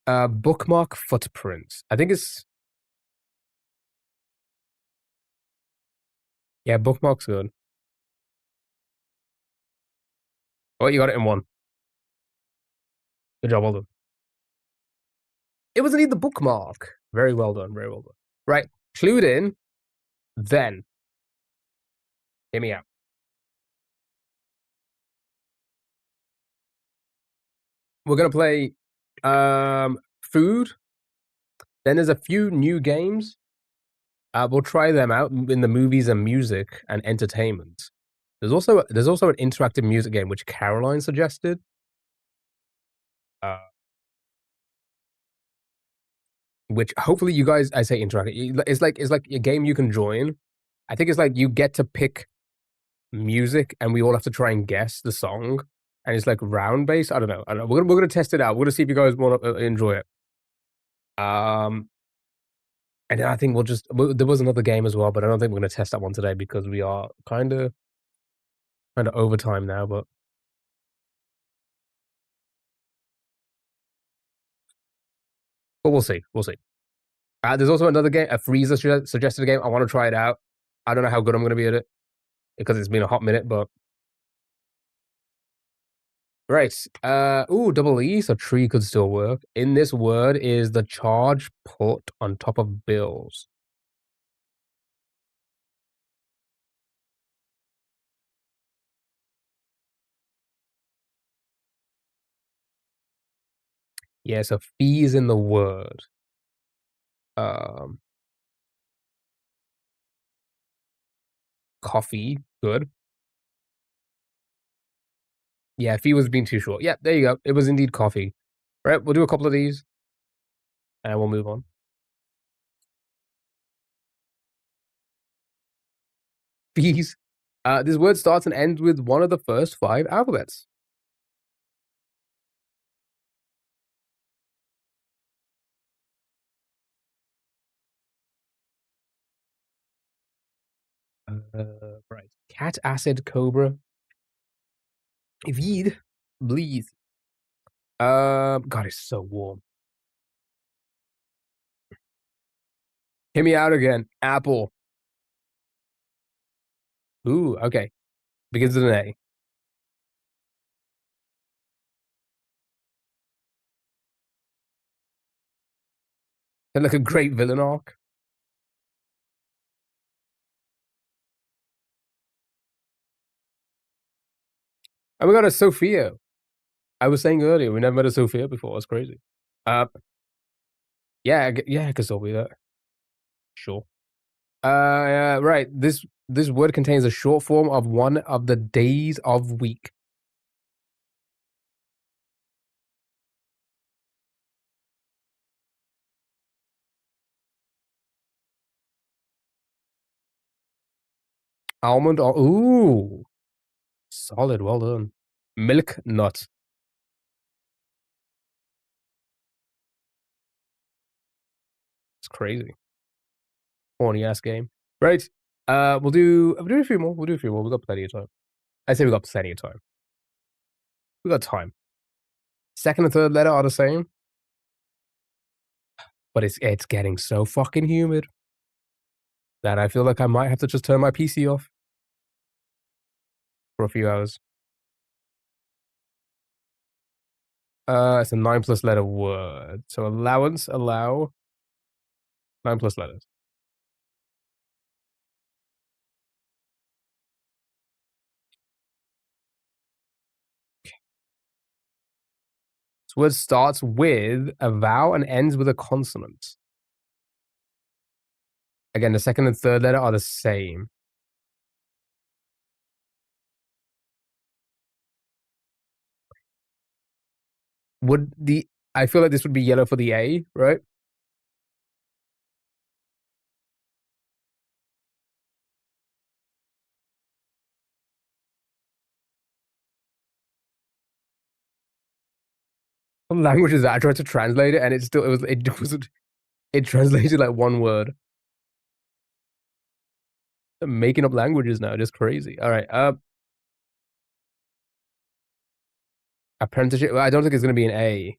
Bookmark footprints. I think it's. Yeah, bookmark's good. Oh, you got it in one. Good job, well done. It was indeed the bookmark. Very well done. Very well done. Right. Clued in. Then. Hear me out. We're gonna play food. Then there's a few new games. We'll try them out in the movies and music and entertainment. There's also an interactive music game which Caroline suggested. Uh, which hopefully you guys, I say interactive. It's like a game you can join. I think it's like you get to pick music and we all have to try and guess the song. And it's like round based. I don't know. We're gonna test it out. We're gonna see if you guys want to enjoy it. And then I think there was another game as well, but I don't think we're gonna test that one today because we are kind of overtime now. But we'll see. We'll see. There's also another game, a Freezer suggested a game. I want to try it out. I don't know how good I'm gonna be at it because it's been a hot minute, but right. Double E, so tree could still work. In this word is the charge put on top of bills. Yeah, so fee is in the word. Um, Coffee, good. Yeah, fee was being too short. Yeah, there you go. It was indeed coffee. Right, we'll do a couple of these and we'll move on. Fees. This word starts and ends with one of the first 5 alphabets. Right. Cat, acid, cobra. Vid, bleed. God, it's so warm. Hear me out again. Apple. Ooh, okay. Begins with an A. And like a great villain arc. And we got a Sophia. I was saying earlier, we never met a Sophia before, that's crazy. Uh, yeah, yeah, I could still be that. Sure. Right, this word contains a short form of one of the days of week. Almond or ooh, solid, well done. Milk nut. It's crazy. Horny ass game. Right. We'll do a few more. We'll do a few more. We've got plenty of time. I say we got plenty of time. We got time. Second and third letter are the same, but it's getting so fucking humid that I feel like I might have to just turn my PC off for a few hours. It's a 9 plus letter word. So allowance, allow, 9 plus letters. This word starts with a vowel and ends with a consonant. Again, the second and third letter are the same. Would the I feel like this would be yellow for the A, right? What language is that? I tried to translate it and it wasn't it translated like one word. I'm making up languages now, just crazy. All right, apprenticeship. I don't think it's gonna be an A.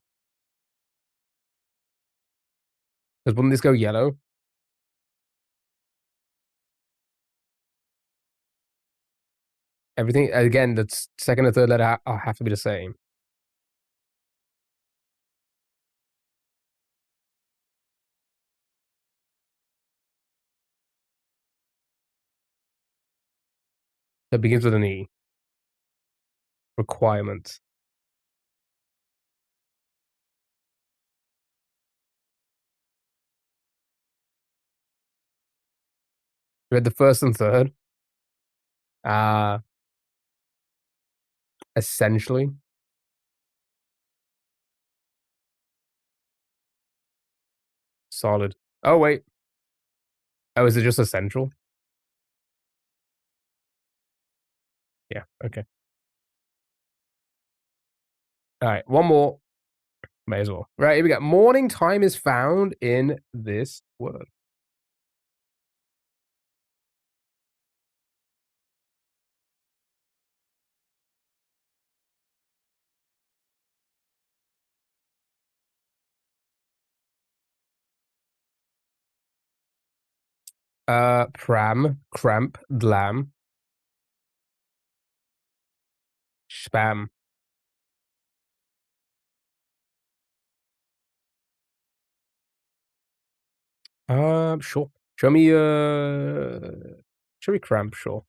Because wouldn't this go yellow? Everything again, the second and third letter have to be the same. That begins with an E. Requirement. We had the first and third. Uh essentially solid. Oh wait. Oh, is it just essential? Yeah. Okay. All right. One more. May as well. Right. Here we go. Morning time is found in this word. Pram, cramp, glam, spam. Sure. Show me cramp, sure.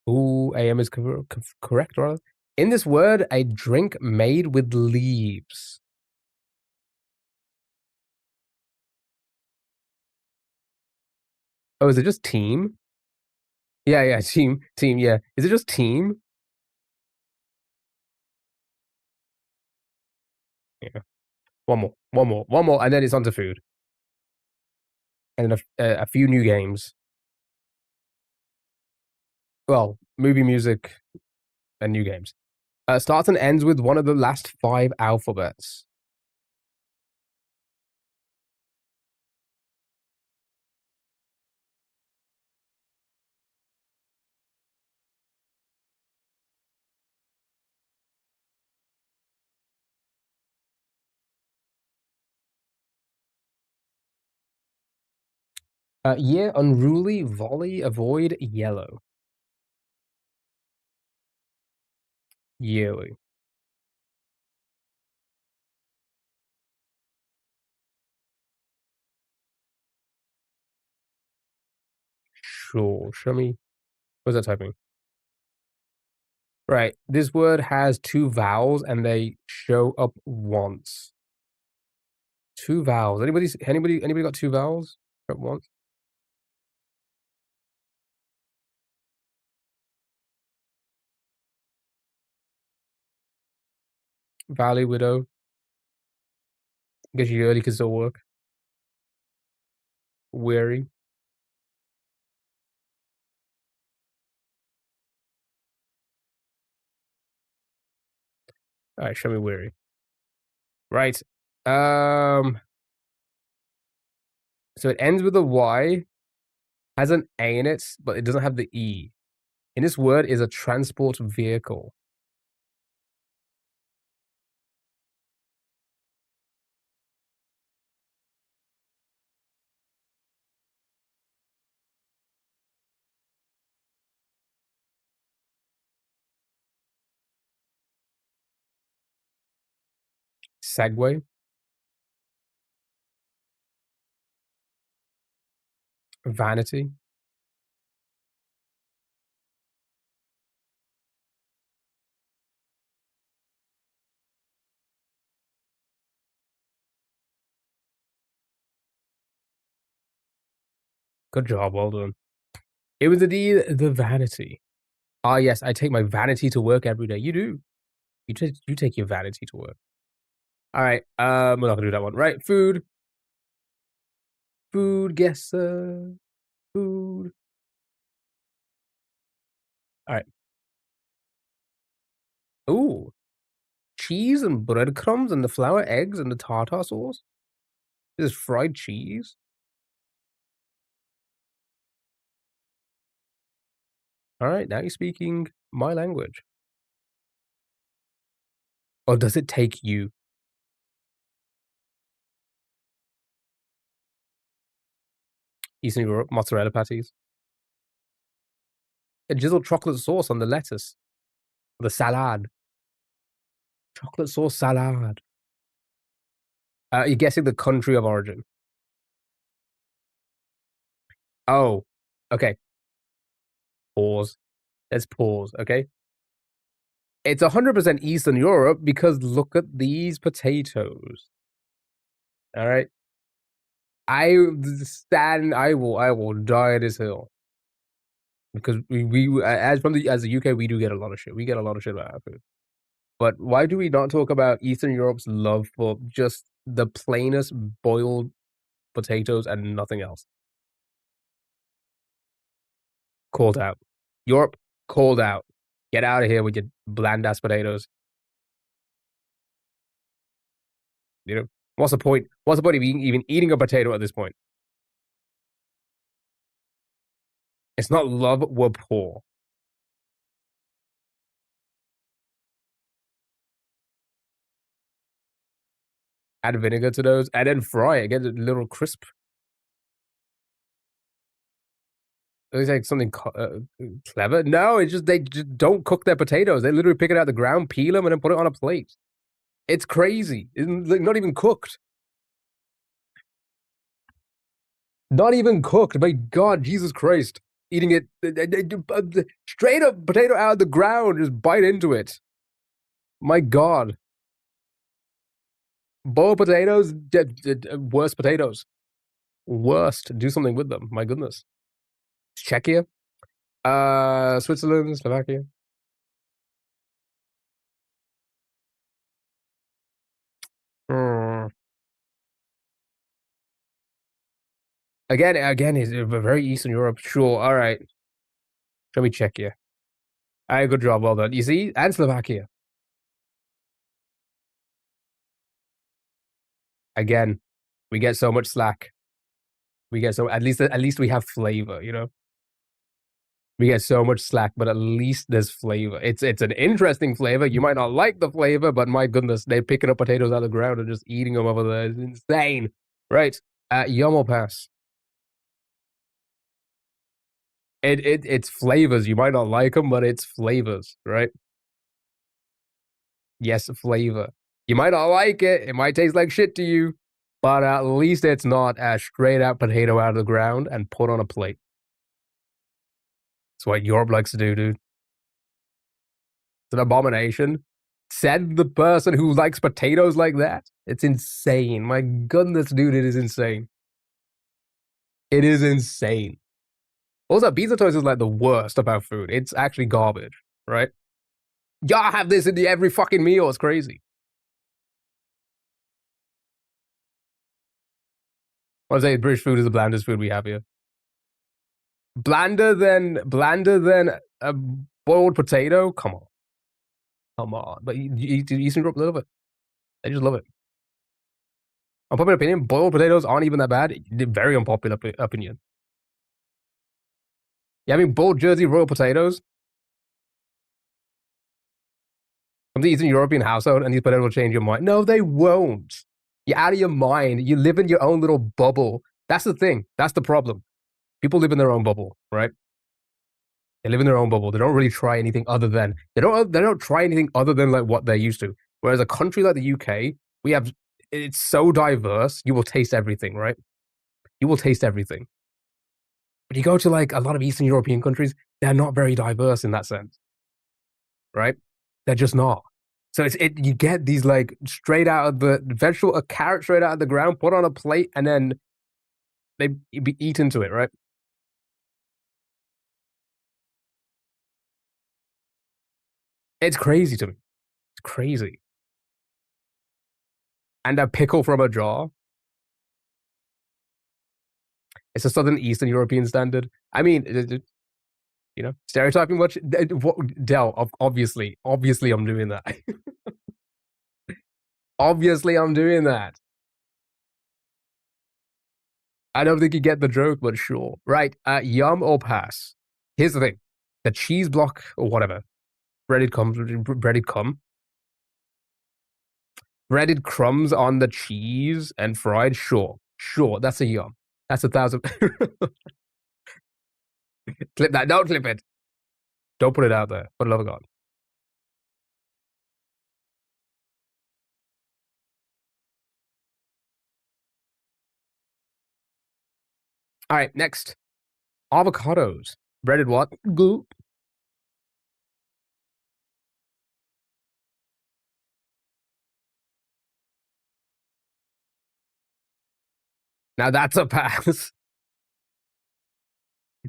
Ooh, AM is correct, rather. In this word, a drink made with leaves. Oh, is it just team? Yeah, yeah, team, yeah. Is it just team? Yeah. One more, and then it's onto food. And then a few new games. Well, movie, music, and new games. Starts and ends with one of the last 5 alphabets. Yeah, unruly, volley, avoid, yellow. Yearly. Sure. Show me. What's that typing? Right. This word has 2 vowels, and they show up once. 2 vowels. Anybody got 2 vowels at once? Valley, widow. Guess you early can still work. Weary. Alright, show me weary. Right. Um, so it ends with a Y, has an A in it, but it doesn't have the E. And this word is a transport vehicle. Segway. Vanity. Good job, well done. It was indeed the vanity. Ah, yes, I take my vanity to work every day. You do. You take your vanity to work. Alright, we're not gonna do that one. Right, food. Food guesser. Food. Alright. Ooh. Cheese and breadcrumbs and the flour, eggs and the tartar sauce? This is fried cheese? Alright, now you're speaking my language. Or does it take you? Eastern Europe, mozzarella patties. A drizzled chocolate sauce on the lettuce. The salad. Chocolate sauce salad. You're guessing the country of origin. Oh, okay. Pause. Let's pause, okay? It's 100% Eastern Europe because look at these potatoes. Alright? I will die at this hill. Because as the UK, we do get a lot of shit. We get a lot of shit about our food. But why do we not talk about Eastern Europe's love for just the plainest boiled potatoes and nothing else? Called out. Europe, called out. Get out of here with your bland ass potatoes. You know? What's the point? What's the point of even eating a potato at this point? It's not love, we're poor. Add vinegar to those, and then fry it, get a little crisp. It's like something clever. No, it's just they just don't cook their potatoes. They literally pick it out of the ground, peel them, and then put it on a plate. It's crazy. It's like not even cooked. Not even cooked. My God, Jesus Christ! Eating it straight up potato out of the ground, just bite into it. My God. Boiled potatoes, worst potatoes. Worst. Do something with them. My goodness. Czechia, Switzerland, Slovakia. Hmm. Again, is very Eastern Europe. Sure. All right. Show me Czechia. All right. Good job. Well done. You see, and Slovakia. Again, we get so much slack. We get so at least we have flavor. You know, we get so much slack, but at least there's flavor. It's an interesting flavor. You might not like the flavor, but my goodness, they're picking up potatoes out of the ground and just eating them over there. It's insane. Right. Yomo pass. It's flavors. You might not like them, but it's flavors, right? Yes, flavor. You might not like it. It might taste like shit to you, but at least it's not a straight out potato out of the ground and put on a plate. That's what Europe likes to do, dude. It's an abomination. Said the person who likes potatoes like that. It's insane. My goodness, dude, it is insane. It is insane. Also, pizza toast is like the worst about food. It's actually garbage, right? Y'all have this in every fucking meal. It's crazy. I say British food is the blandest food we have here. Blander than a boiled potato. Come on, come on. But Eastern Europe love it. They just love it. Unpopular opinion: boiled potatoes aren't even that bad. Very unpopular opinion. Yeah, I mean boiled Jersey royal potatoes from the Eastern European household, and these potatoes will change your mind. No, they won't. You're out of your mind. You live in your own little bubble. That's the thing. That's the problem. People live in their own bubble, right? They live in their own bubble. They don't really try anything other than they don't try anything other than like what they're used to. Whereas a country like the UK, we have it's so diverse. You will taste everything, right? You will taste everything. But you go to like a lot of Eastern European countries, they're not very diverse in that sense, right? They're just not. So you get these like straight out of the vegetable, a carrot straight out of the ground, put on a plate, and then they be eat into it, right? It's crazy to me. It's crazy. And a pickle from a jar. It's a Southern Eastern European standard. I mean, stereotyping much. Dell, obviously, I'm doing that. Obviously, I'm doing that. I don't think you get the joke, but sure. Right. Yum or pass? Here's the thing: the cheese block or whatever, breaded crumbs on the cheese and fried. Sure, that's a yum. That's 1,000. Clip that. Don't clip it. Don't put it out there. For the love of God. All right, next. Avocados. Breaded what? Goop. Now that's a pass.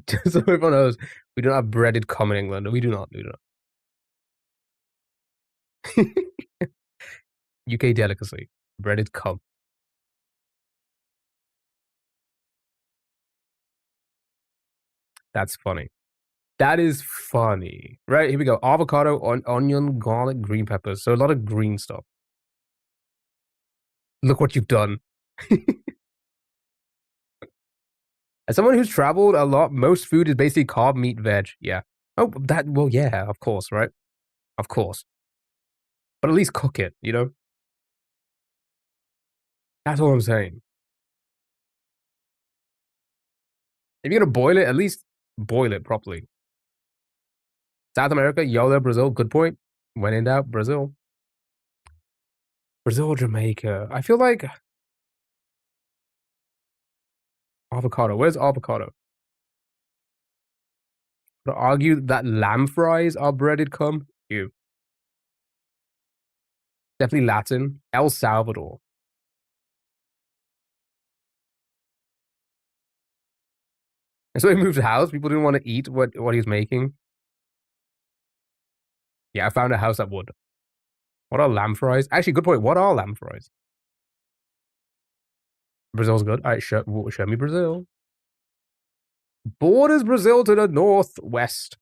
Just so everyone knows, we don't have breaded cum in England. We do not. We do not. UK delicacy. Breaded cum. That's funny. That is funny. Right, here we go. Avocado, onion, garlic, green peppers. So a lot of green stuff. Look what you've done. As someone who's traveled a lot, most food is basically carb, meat, veg. Yeah. Oh, yeah, of course, right? Of course. But at least cook it, you know? That's all I'm saying. If you're gonna boil it, at least boil it properly. South America, YOLO, Brazil, good point. When in doubt, Brazil. Brazil, Jamaica. I feel like avocado. Where's avocado? I'd argue that lamb fries are breaded cum. Ew. Definitely Latin. El Salvador. And so he moved house. People didn't want to eat what he's making. Yeah, I found a house that would. What are lamb fries? Actually, good point. What are lamb fries? Brazil's good. All right, show me Brazil. Borders Brazil to the northwest.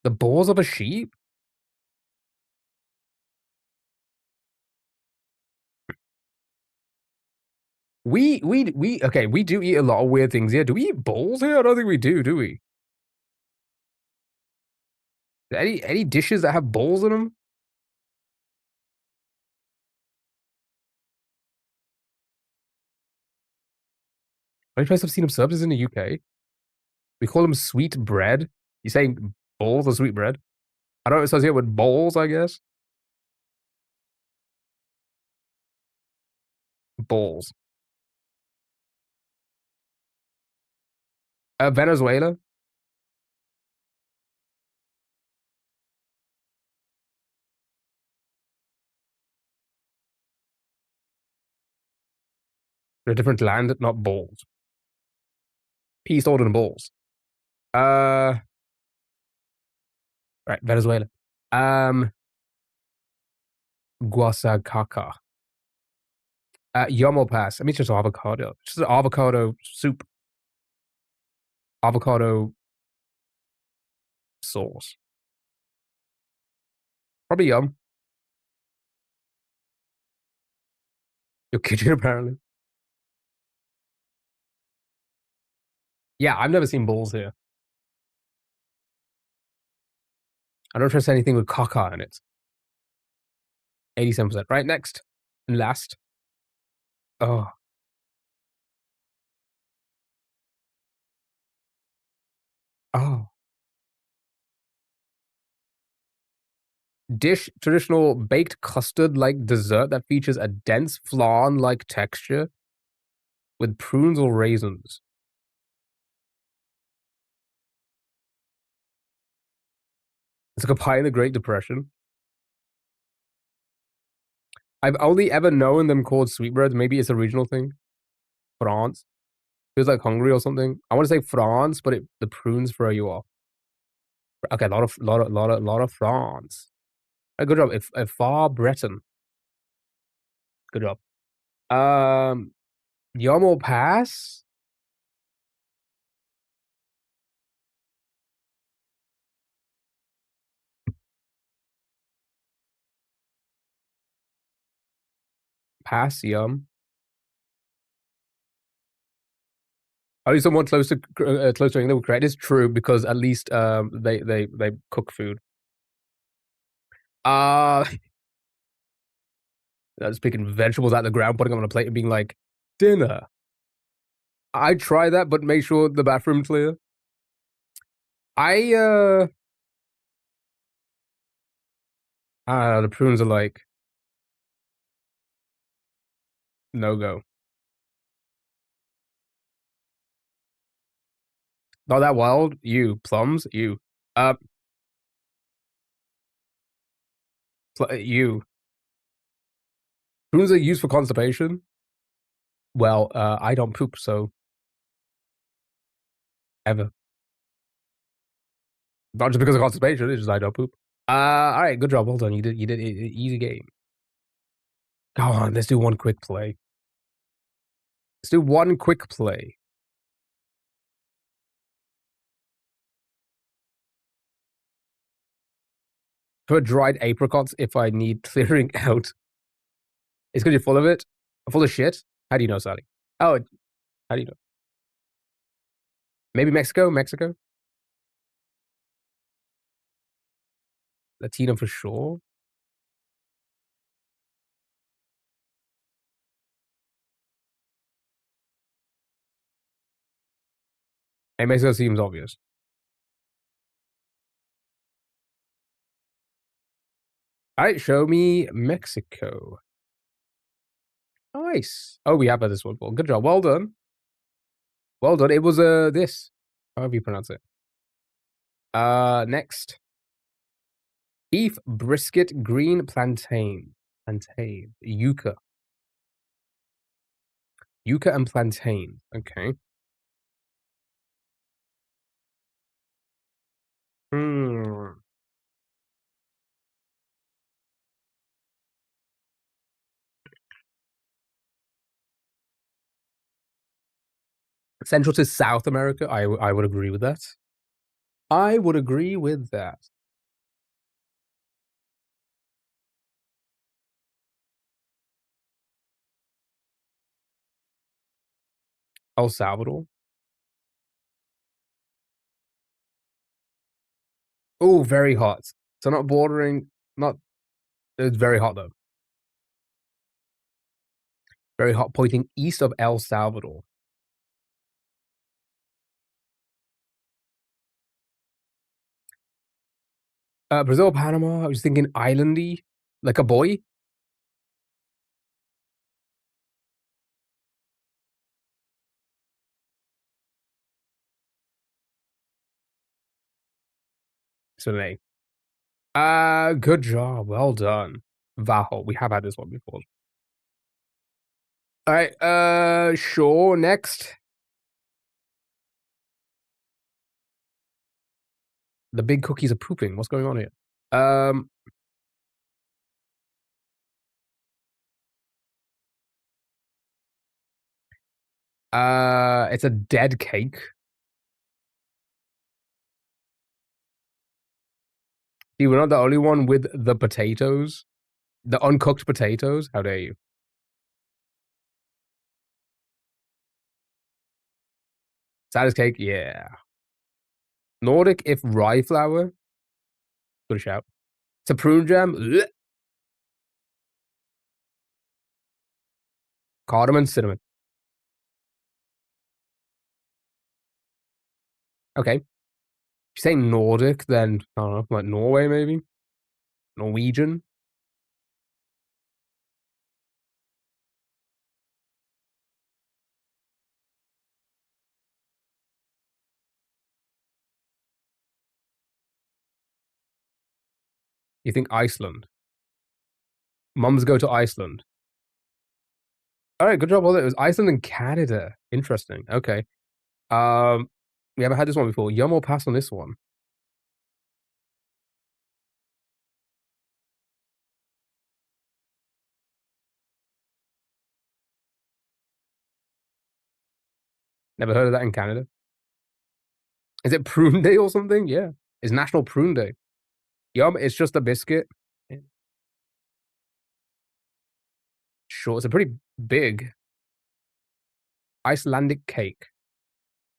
The balls of a sheep? Okay, we do eat a lot of weird things here. Do we eat balls here? I don't think we do we? Any dishes that have balls in them? Only place I've seen them served is in the UK. We call them sweet bread. You saying balls or sweet bread? I don't associate with balls, I guess. Balls. Venezuela. A different land, not balls. Peas older than balls. Right, Venezuela. Guasacaca. Yomo pass. I mean, it's just avocado. It's just avocado soup. Avocado sauce. Probably yum. Your kitchen, apparently. Yeah, I've never seen balls here. I don't trust anything with caca in it. 87%. Right, next. And last. Oh. Oh. Dish traditional baked custard-like dessert that features a dense flan-like texture with prunes or raisins. It's like a pie in the Great Depression. I've only ever known them called sweetbreads. Maybe it's a regional thing. France. Feels like Hungary or something. I want to say France, but the prunes throw you off. Okay, a lot of France. Good job. If far Breton. Good job. Yomo pass. Pass yum. Are you someone close to England? Correct. It's true because at least they cook food. Just picking vegetables out of the ground, putting them on a plate, and being like, dinner. I try that, but make sure the bathroom's clear. The prunes are like no go. Not that wild. You plums. You you prunes are used for constipation. Well, I don't poop, so ever. Not just because of constipation. It's just I don't poop. All right, good job. Well done. You did easy game. Go on. Let's do one quick play. Let's do one quick play. For dried apricots, if I need clearing out, it's because you're full of it, full of shit. How do you know, Sally? Oh, how do you know? Maybe Mexico. Latino for sure. And Mexico seems obvious. All right, show me Mexico. Nice. Oh, we have this one. Good job. Well done. Well done. It was this. However you pronounce it. Next. Beef brisket green plantain. Yuca. Yuca and plantain. Okay. Central to South America. I would agree with that. I would agree with that. El Salvador. Oh, very hot. So not bordering, not. It's very hot though. Very hot, pointing east of El Salvador. Brazil, Panama. I was thinking islandy, like a boy. So an A. Good job. Well done. Valhall. We have had this one before. All right. Sure. Next. The big cookies are pooping. What's going on here? Um. It's a dead cake. You were not the only one with the potatoes. The uncooked potatoes. How dare you? Saddest cake. Yeah. Nordic if rye flour. Good shout. It's a prune jam. Ugh. Cardamom, cinnamon. Okay. If you say Nordic, then I don't know, like Norway maybe? Norwegian? You think Iceland? Mums go to Iceland. Alright, good job. Well, it was Iceland and Canada. Interesting. Okay. Um, we haven't had this one before. Yum or pass on this one? Never heard of that in Canada. Is it Prune Day or something? Yeah. It's National Prune Day. Yum, it's just a biscuit. Sure, it's a pretty big Icelandic cake.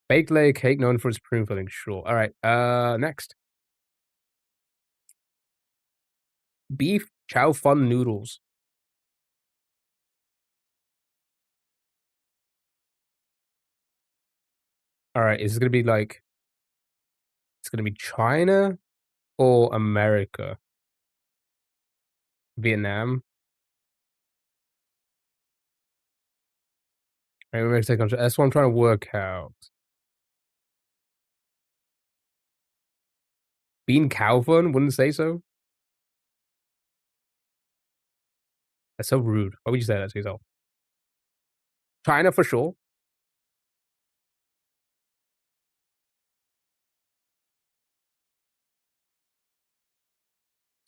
Baked layer cake known for its prune filling. Sure. All right. Next. Beef chow fun noodles. All right. Is this gonna be like? It's gonna be China or America? Vietnam. Right, we're gonna take on. That's what I'm trying to work out. Bean cow fun? Wouldn't say so. That's so rude. Why would you say that to yourself? China for sure.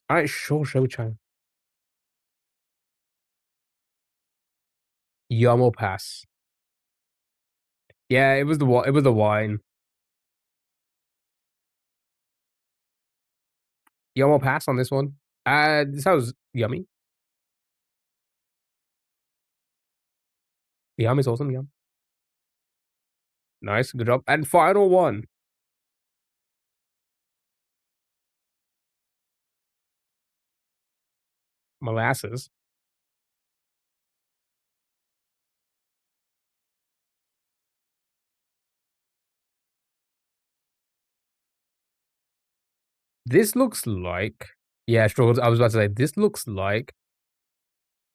All right, sure. Show China. Yum or pass. Yeah, it was the it was the wine. Yum or pass on this one. This sounds yummy. Yum is awesome. Yum. Nice. Good job. And final one. Molasses. This looks like. Yeah, sure. I was about to say, this looks like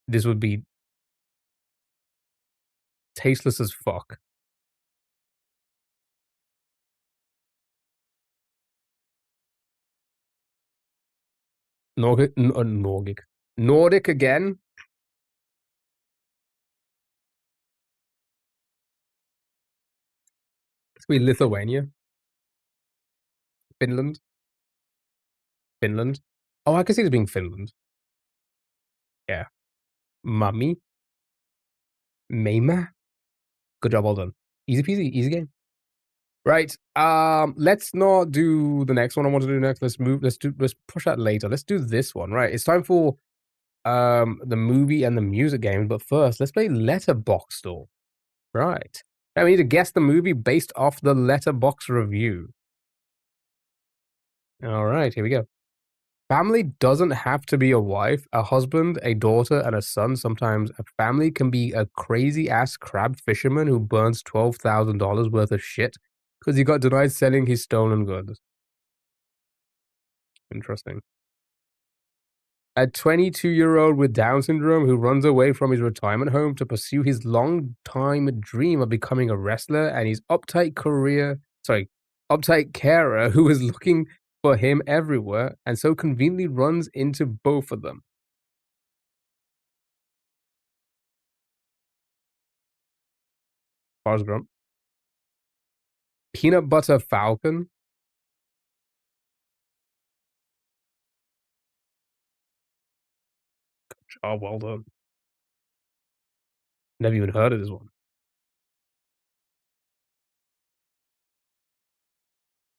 this would be tasteless as fuck. Nordic. Nordic again. It's gonna be Lithuania. Finland. Finland. Oh, I can see this being Finland. Yeah. Mummy. Mama. Good job, well done. Easy peasy, easy game. Right. Let's not do the next one I want to do next. Let's push that later. Let's do this one. Right. It's time for the movie and the music game. But first, let's play Letterbox Store. Right. Now we need to guess the movie based off the Letterbox review. All right, here we go. Family doesn't have to be a wife, a husband, a daughter, and a son. Sometimes a family can be a crazy ass crab fisherman who burns $12,000 worth of shit because he got denied selling his stolen goods. Interesting. A 22-year-old with Down syndrome who runs away from his retirement home to pursue his long-time dream of becoming a wrestler, and his uptight carer who is looking for him everywhere, and so conveniently runs into both of them. Forrest Gump. Peanut Butter Falcon? Oh, well done. Never even heard of this one.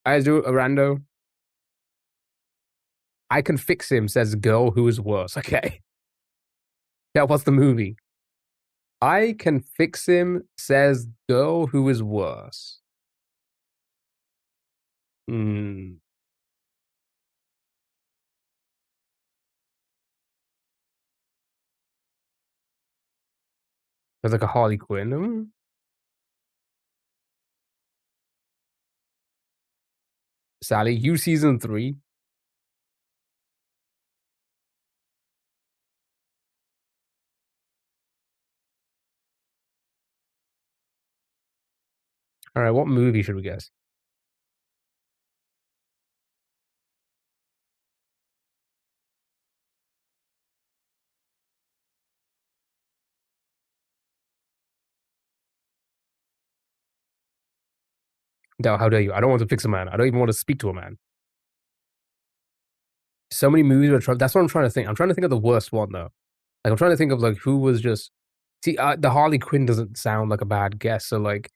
I do a rando. I can fix him, says girl who is worse. Okay. Yeah, what's the movie? I can fix him, says girl who is worse. Hmm. There's like a Harley Quinn. Sally, you season 3. All right, what movie should we guess? No, how dare you? I don't want to fix a man. I don't even want to speak to a man. So many movies are that's what I'm trying to think. I'm trying to think of the worst one though. Like I'm trying to think of like who was just see the Harley Quinn doesn't sound like a bad guess. So like,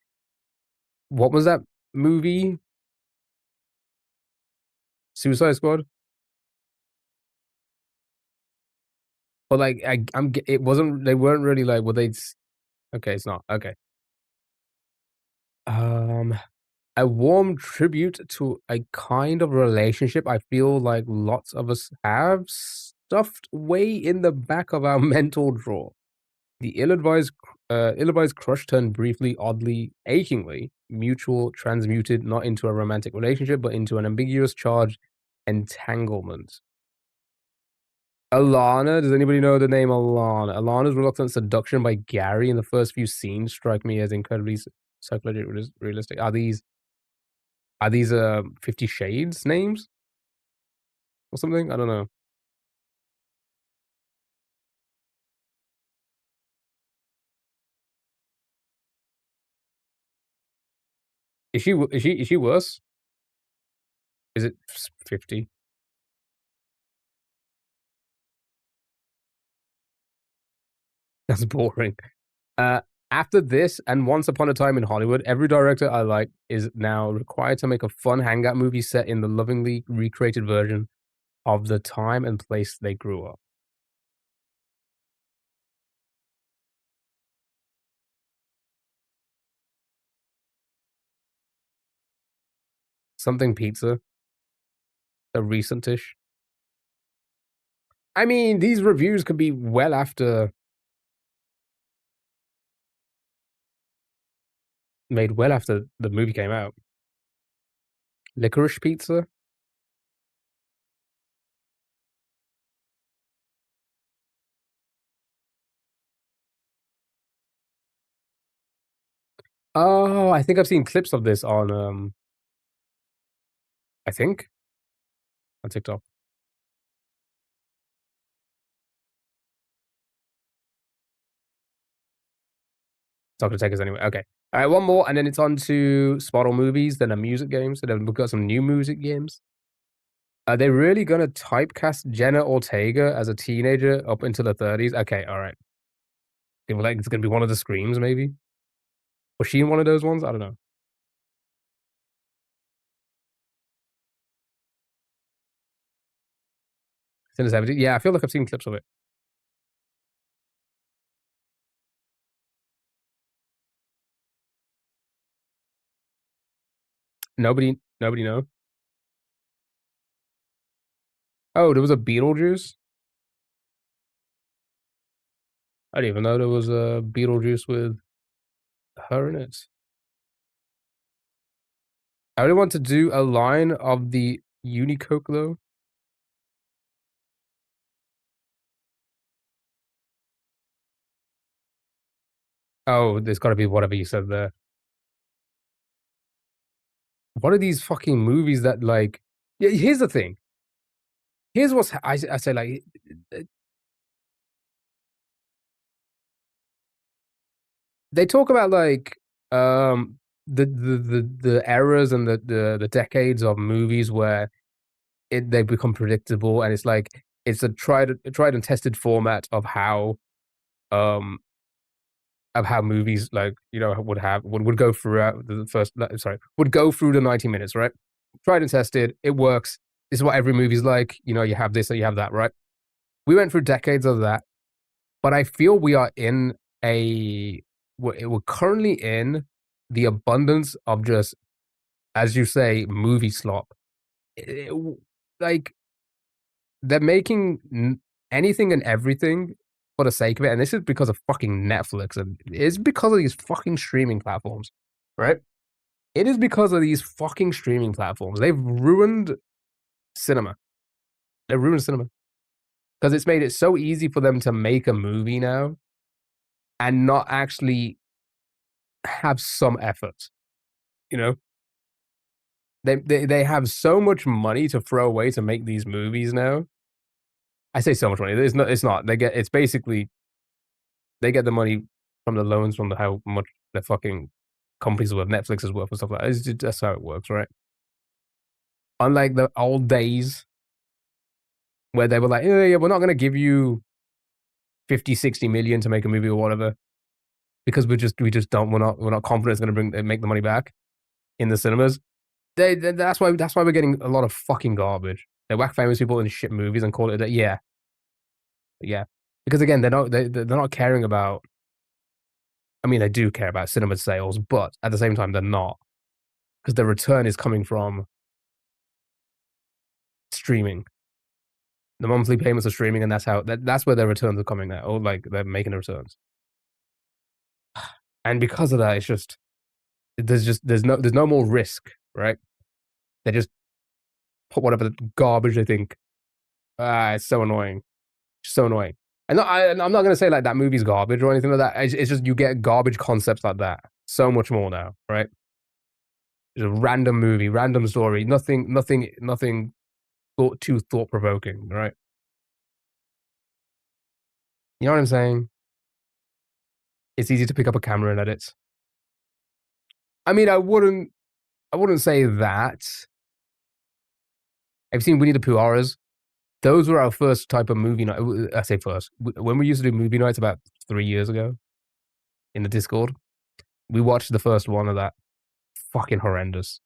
what was that movie? Suicide Squad. But like it wasn't. They weren't really like. Well, they. Okay, it's not okay. Um, a warm tribute to a kind of relationship I feel like lots of us have stuffed way in the back of our mental drawer. The ill-advised crush turned briefly, oddly, achingly, mutual, transmuted not into a romantic relationship, but into an ambiguous, charged entanglement. Alana, does anybody know the name Alana? Alana's reluctant seduction by Gary in the first few scenes strike me as incredibly psychologically realistic. Are these 50 Shades names or something? I don't know. Is she worse? Is it 50? That's boring. Uh, After this and Once Upon a Time in Hollywood, every director I like is now required to make a fun hangout movie set in the lovingly recreated version of the time and place they grew up. Something Pizza, a recentish. I mean, these reviews could be well after made well after the movie came out. Licorice Pizza. Oh, I think I've seen clips of this on I think on TikTok. It's not gonna take us anywhere. Okay. All right, one more, and then it's on to spot all movies, then a music game. So then we've got some new music games. Are they really gonna typecast Jenna Ortega as a teenager up into the 30s? Okay, all right. Like it's gonna be one of the screams, maybe. Was she in one of those ones? I don't know. It's in the 70s. Yeah, I feel like I've seen clips of it. Nobody know. Oh, there was a Beetlejuice. I didn't even know there was a Beetlejuice with her in it. I really want to do a line of the Unicoke though. Oh, there's got to be whatever you said there. What are these fucking movies that like? Yeah, here's the thing. Here's what's I say, like, they talk about, like, the eras and the decades of movies where they become predictable, and it's like it's a tried and tested format um of how movies, like, would go throughout the first, sorry, would go through the 90 minutes, right? Tried and tested, it works. This is what every movie's like. You have this or you have that, right? We went through decades of that, but I feel we are in a we're currently in the abundance of just, as you say, movie slop. It- like, they're making anything and everything for the sake of it, and this is because of fucking Netflix, and it's because of these fucking streaming platforms, right? It is because of these fucking streaming platforms. They've ruined cinema. They've ruined cinema because it's made it so easy for them to make a movie now and not actually have some effort. You know, they have so much money to throw away to make these movies now. I say so much money. It's not. It's basically they get the money from the loans from how much the fucking companies are worth, Netflix is worth and stuff like that. That's how it works, right? Unlike the old days where they were like, yeah, we're not going to give you 50, 60 million to make a movie or whatever because we just don't, we're not confident it's going to make the money back in the cinemas. That's why we're getting a lot of fucking garbage. They whack famous people in shit movies and call it that. Yeah, yeah. Because again, they're not caring about. I mean, they do care about cinema sales, but at the same time, they're not, because the return is coming from streaming. The monthly payments are streaming, and that's where their returns are coming now, or like they're making the returns. And because of that, it's there's no more risk, right? They just put whatever garbage they think. It's so annoying, so annoying. I'm not gonna say like that movie's garbage or anything like that. It's just you get garbage concepts like that so much more now, right? It's a random movie, random story, nothing too thought provoking, right? You know what I'm saying? It's easy to pick up a camera and edit. I mean, I wouldn't say that. I've seen Winnie the Pooh horrors. Those were our first type of movie night. I say first. When we used to do movie nights about 3 years ago in the Discord, we watched the first one of that. Fucking horrendous.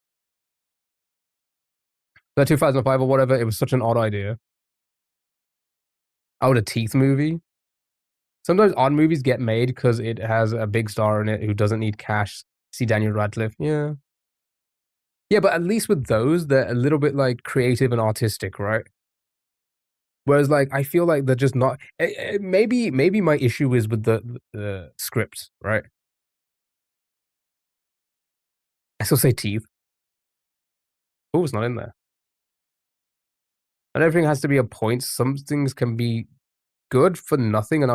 That 2005 or whatever, it was such an odd idea. Oh, the Teeth movie. Sometimes odd movies get made because it has a big star in it who doesn't need cash. See Daniel Radcliffe. Yeah. Yeah, but at least with those, they're a little bit like creative and artistic, right? Whereas, like, I feel like they're just not. Maybe my issue is with the script, right? I still say teeth. Oh, it's not in there. And everything has to be a point. Some things can be good for nothing, and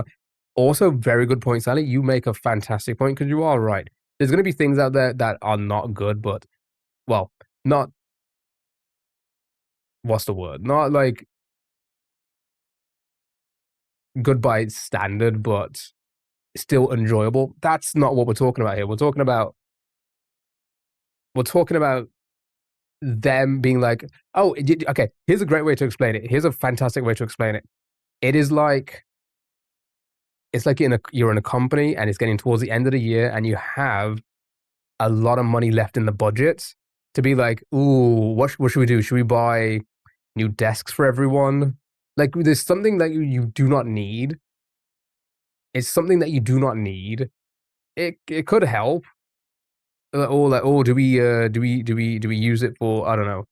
also very good point, Sally. You make a fantastic point because you are right. There's going to be things out there that are not good, but well, not what's the word? Not like good by standard, but still enjoyable. That's not what we're talking about here. We're talking about them being like, oh, okay, here's a great way to explain it. Here's a fantastic way to explain it. It is like, it's like you're in a company and it's getting towards the end of the year and you have a lot of money left in the budget to be like, ooh, what should we do? Should we buy new desks for everyone? Like, there's something that you do not need. It's something that you do not need. It could help. Or like, oh, do we use it for, I don't know,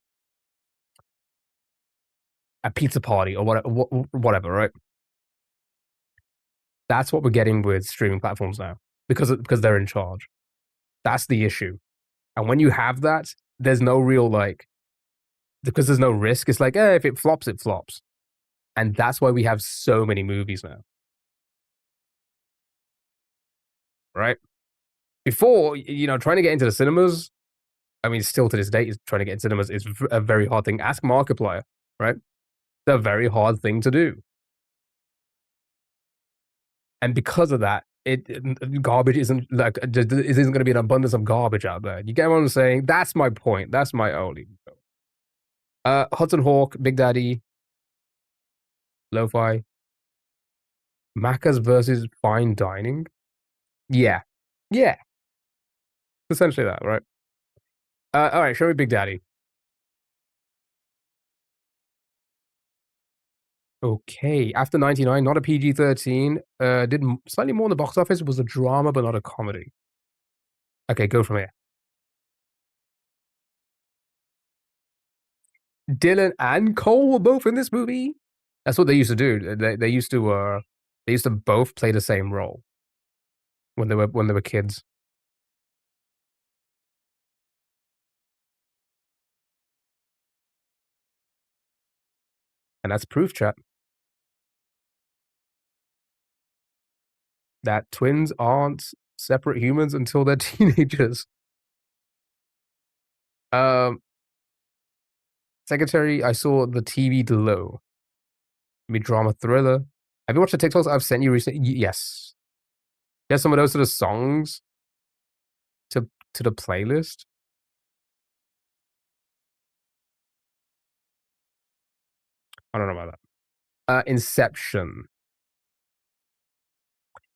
a pizza party or whatever, right? That's what we're getting with streaming platforms now because they're in charge. That's the issue. And when you have that, there's no real like, because there's no risk. It's like, if it flops, it flops. And that's why we have so many movies now, right? Before, trying to get into the cinemas, I mean, still to this day, trying to get in cinemas is a very hard thing. Ask Markiplier, right? It's a very hard thing to do. And because of that, garbage isn't like it isn't going to be an abundance of garbage out there. You get what I'm saying? That's my point. That's my only. Hudson Hawk, Big Daddy, Lo-Fi, Macca's versus Fine Dining. Yeah, yeah, essentially that, right? All right, show me Big Daddy. Okay, after 99, not a PG-13. Did slightly more in the box office. It was a drama, but not a comedy. Okay, go from here. Dylan and Cole were both in this movie. That's what they used to do. They used to both play the same role when they were kids. And that's proof, chat, that twins aren't separate humans until they're teenagers. Um, Secretary, I saw the TV below. Maybe drama thriller. Have you watched the TikToks I've sent you recently? Yes. There's some of those sort of songs to the playlist. I don't know about that. Inception.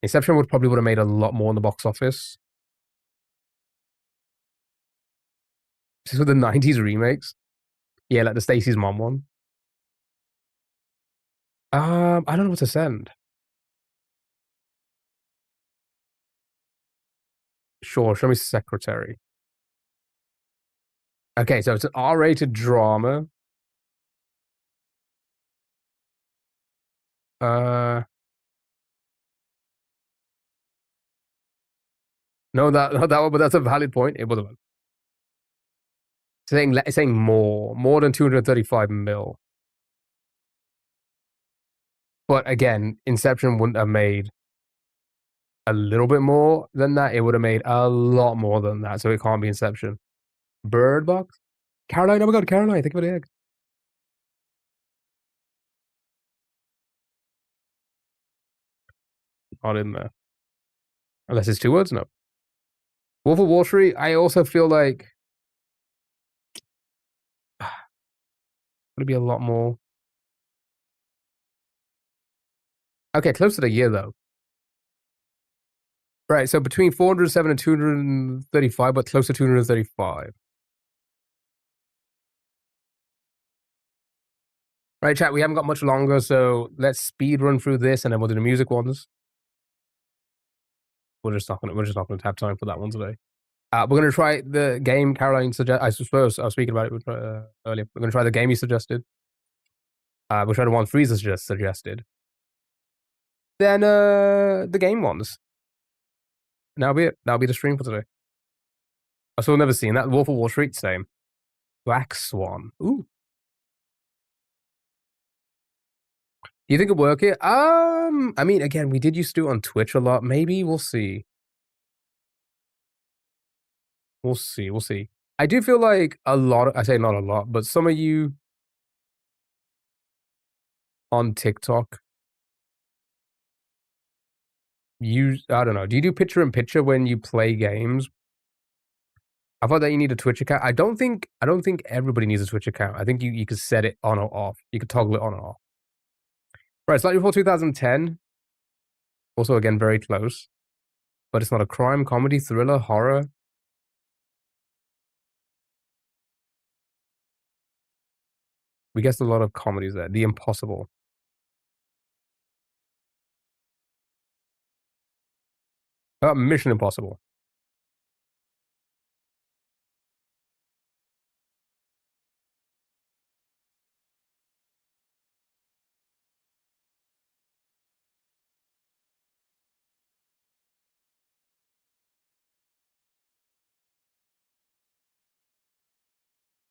Inception would have made a lot more in the box office. This was the 90s remakes. Yeah, like the Stacey's Mom one. I don't know what to send. Sure, show me Secretary. Okay, so it's an R-rated drama. Uh, no, that one, but that's a valid point. It wasn't. It's saying more than 235 mil. But again, Inception wouldn't have made a little bit more than that. It would have made a lot more than that. So it can't be Inception. Bird Box? Caroline, oh my god, Caroline, think of an egg. Not in there. Unless it's two words, no. Wolf of Wall Street, I also feel like would be a lot more. Okay, close to the year though. Right, so between 407 and 235, but close to 235. Right, chat, we haven't got much longer, so let's speed run through this and then we'll do the music ones. We're just not gonna have time for that one today. We're gonna try the game Caroline suggested. I suppose I was speaking about it earlier. We're gonna try the game you suggested. We'll try the one Freezer suggested. Then the game ones. That'll be it. That'll be the stream for today. I've still never seen that. Wolf of Wall Street, same. Black Swan. Ooh. Do you think it'll work here? I mean, again, we did used to do it on Twitch a lot. Maybe we'll see. We'll see. We'll see. I do feel like I say not a lot, but some of you on TikTok I don't know. Do you do picture in picture when you play games? I thought that you need a Twitch account. I don't think everybody needs a Twitch account. I think you could set it on or off. You could toggle it on or off. Right, slightly before 2010. Also, again, very close. But it's not a crime, comedy, thriller, horror. We guessed a lot of comedies there. The Impossible. Mission Impossible.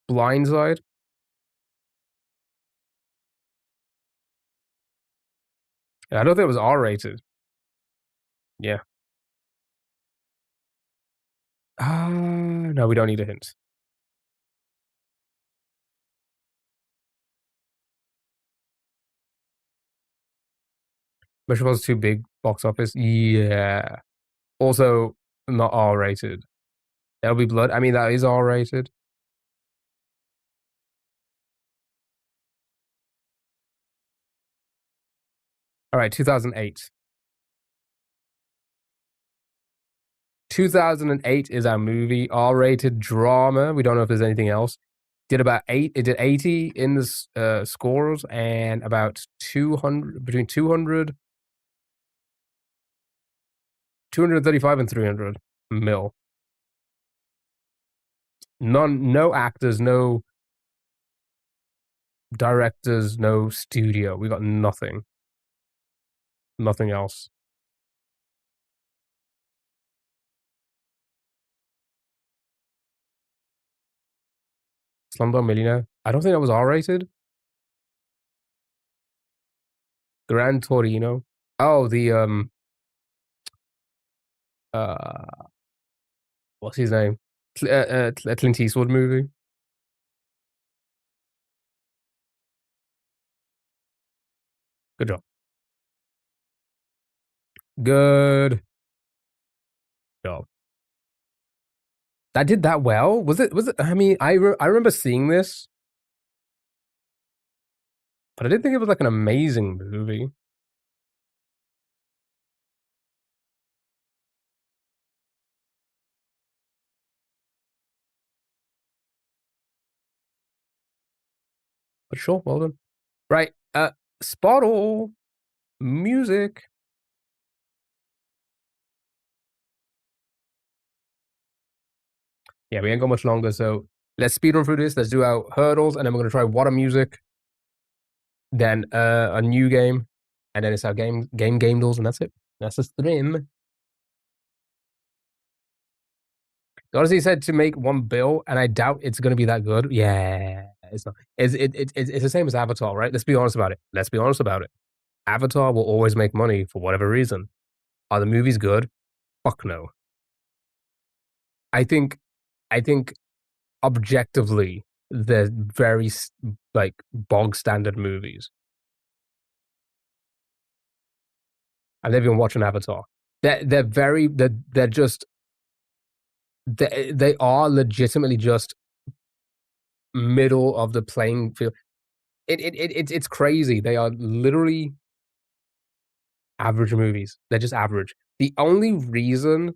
Blindside. I don't think it was R-rated. Yeah. No, we don't need a hint. Mission Impossible 2 big box office. Yeah. Also, not R-rated. There'll Be Blood. I mean, that is R-rated. All right, 2008. 2008 is our movie, R-rated drama. We don't know if there's anything else. It did 80 in the scores and about 200, between 200, 235 and 300 mil. No actors, no directors, no studio. We got nothing. Nothing else. Slumdog Millionaire. I don't think that was R-rated. Gran Torino. Oh, the uh what's his name? Clint Eastwood movie. Good job. Good job. That did that well? Was it I mean, I remember seeing this, but I didn't think it was like an amazing movie. But sure, well done. Right. Spottle music. Yeah, we ain't got much longer, so let's speed run through this. Let's do our hurdles, and then we're gonna try water music. Then a new game, and then it's our game doors, and that's it. That's the stream. Honestly, said to make one bill, and I doubt it's gonna be that good. Yeah, it's not. It's the same as Avatar, right? Let's be honest about it. Let's be honest about it. Avatar will always make money for whatever reason. Are the movies good? Fuck no. I think, I think objectively, they're very like bog standard movies. I've never even watched an Avatar. They're just they are legitimately just middle of the playing field. It's crazy. They are literally average movies. They're just average. The only reason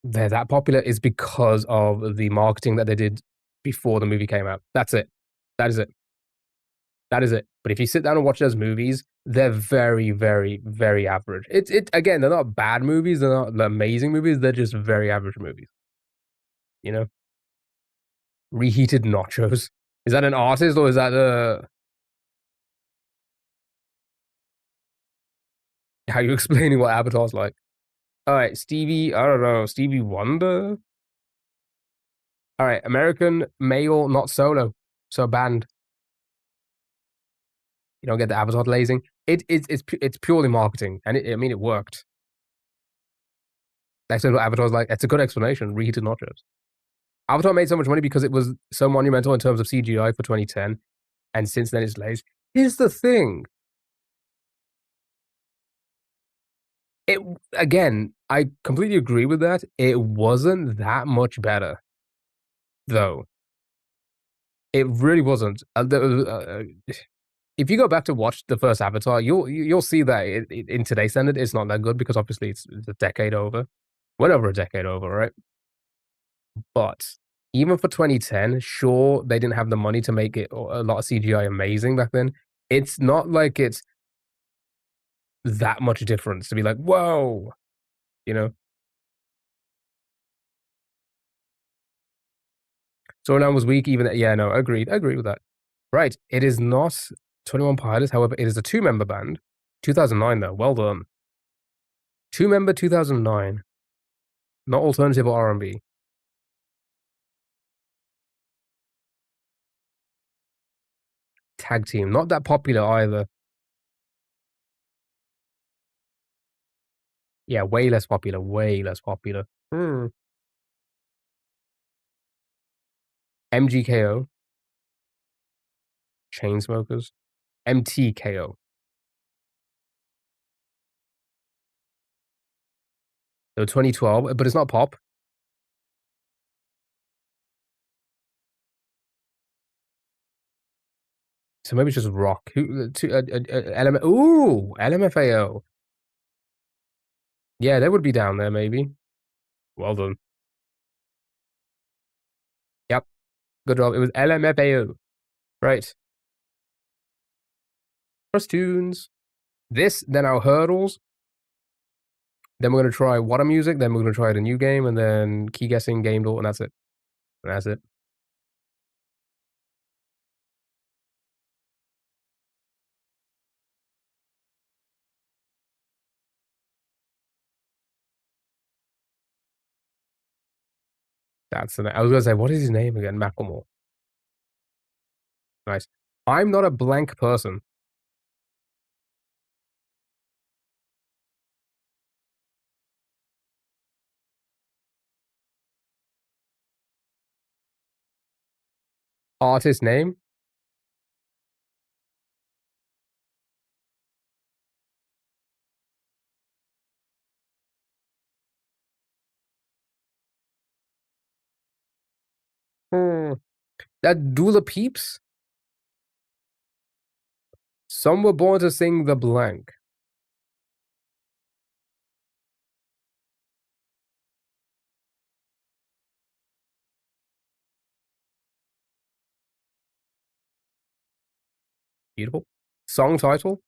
they're that popular is because of the marketing that they did before the movie came out. That's it. That is it. That is it. But if you sit down and watch those movies, they're very, very, very average. It again, they're not bad movies. They're not amazing movies. They're just very average movies. You know, reheated nachos. Is that an artist or is that how you explaining what Avatar's like? All right, Stevie. I don't know, Stevie Wonder. All right, American male, not solo, so band. You don't get the Avatar lazing. It's purely marketing, and I mean it worked. That's what Avatar's like. It's a good explanation. Reheated nachos. Avatar made so much money because it was so monumental in terms of CGI for 2010, and since then it's lazy. Here's the thing. It again, I completely agree with that. It wasn't that much better, though. It really wasn't. If you go back to watch the first Avatar, you'll see that in today's standard, it's not that good because obviously it's a decade over, well over a decade over, right? But even for 2010, sure, they didn't have the money to make it a lot of CGI amazing back then. It's not like it's that much difference to be like, whoa, you know. Storyline was weak, even yeah, no, agreed, I agree with that. Right, it is not 21 Pilots, however, it is a two-member band. 2009 though, well done. Two-member 2009, not alternative or R&B. Tag team, not that popular either. Yeah, way less popular, way less popular. MGKO, Chainsmokers, MTKO. So 2012, but it's not pop. So maybe it's just rock. Who Ooh, LMFAO. Yeah, they would be down there maybe. Well done. Yep, good job. It was LMFAO. Right. First tunes. This, then our hurdles. Then we're gonna try Water Music, then we're gonna try the new game, and then key guessing, game door, and that's it. And that's it. That's the I was gonna say, what is his name again? Macklemore. Nice. I'm not a blank person. Artist name? Hmm. That Dula Peeps? Some were born to sing the blank. Beautiful. Song title?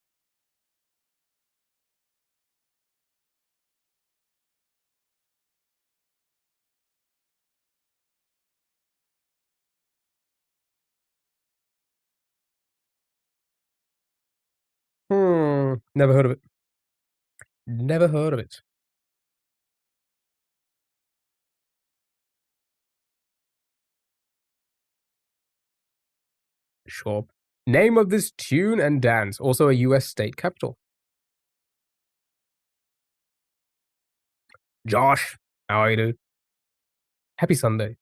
Never heard of it. Never heard of it. Sure. Name of this tune and dance. Also a US state capital. Josh. How are you doing? Happy Sunday.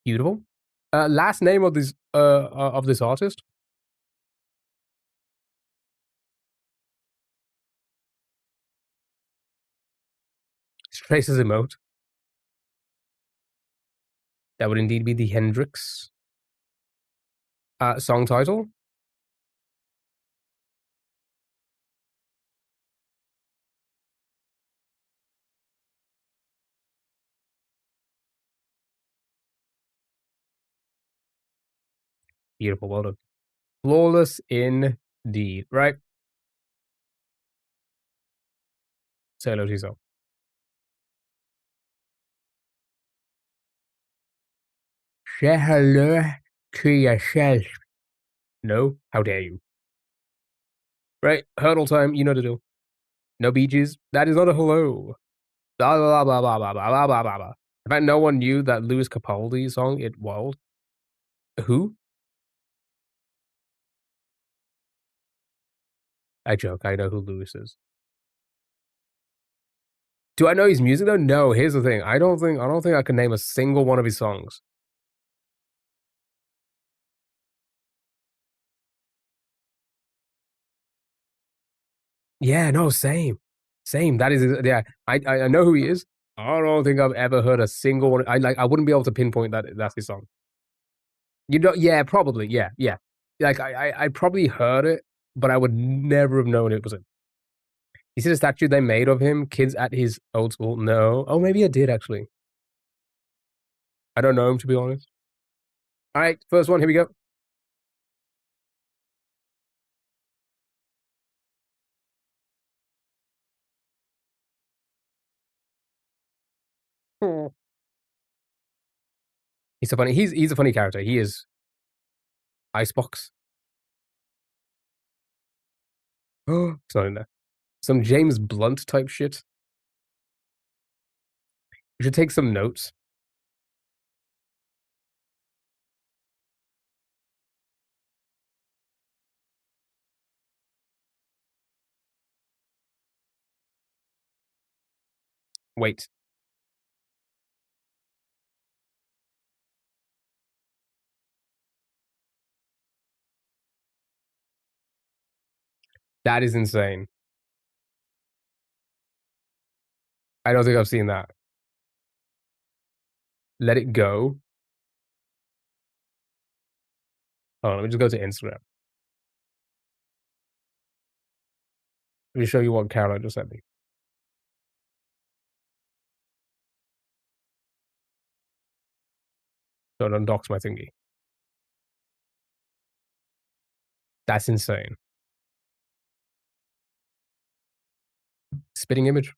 Beautiful. Last name of this artist? Traces emote. That would indeed be the Hendrix. Song title? Beautiful. Well done. Flawless indeed. Right. Say hello to yourself. Say hello to yourself. No? How dare you? Right. Hurdle time. You know the deal. No beaches. That is not a hello. Blah, blah, blah, blah, blah, blah, blah, blah, blah, blah. In fact, no one knew that Lewis Capaldi song, It Wild. Who? I joke. I know who Lewis is. Do I know his music though? No. Here's the thing. I don't think I can name a single one of his songs. Yeah, no, same. Same. That is yeah. I know who he is. I don't think I've ever heard a single one. I wouldn't be able to pinpoint that that's his song. You know, yeah, probably. Yeah, yeah. Like I probably heard it, but I would never have known it was him. You see the statue they made of him, kids at his old school? No. Oh, maybe I did actually. I don't know him to be honest. All right, first one, here we go. Hmm. He's so funny. He's a funny character. He is Icebox. Oh, it's not in there. Some James Blunt type shit. You should take some notes. Wait. That is insane. I don't think I've seen that. Let it go. Hold on, let me just go to Instagram. Let me show you what Caroline just sent me. Don't undox my thingy. That's insane. Spitting image.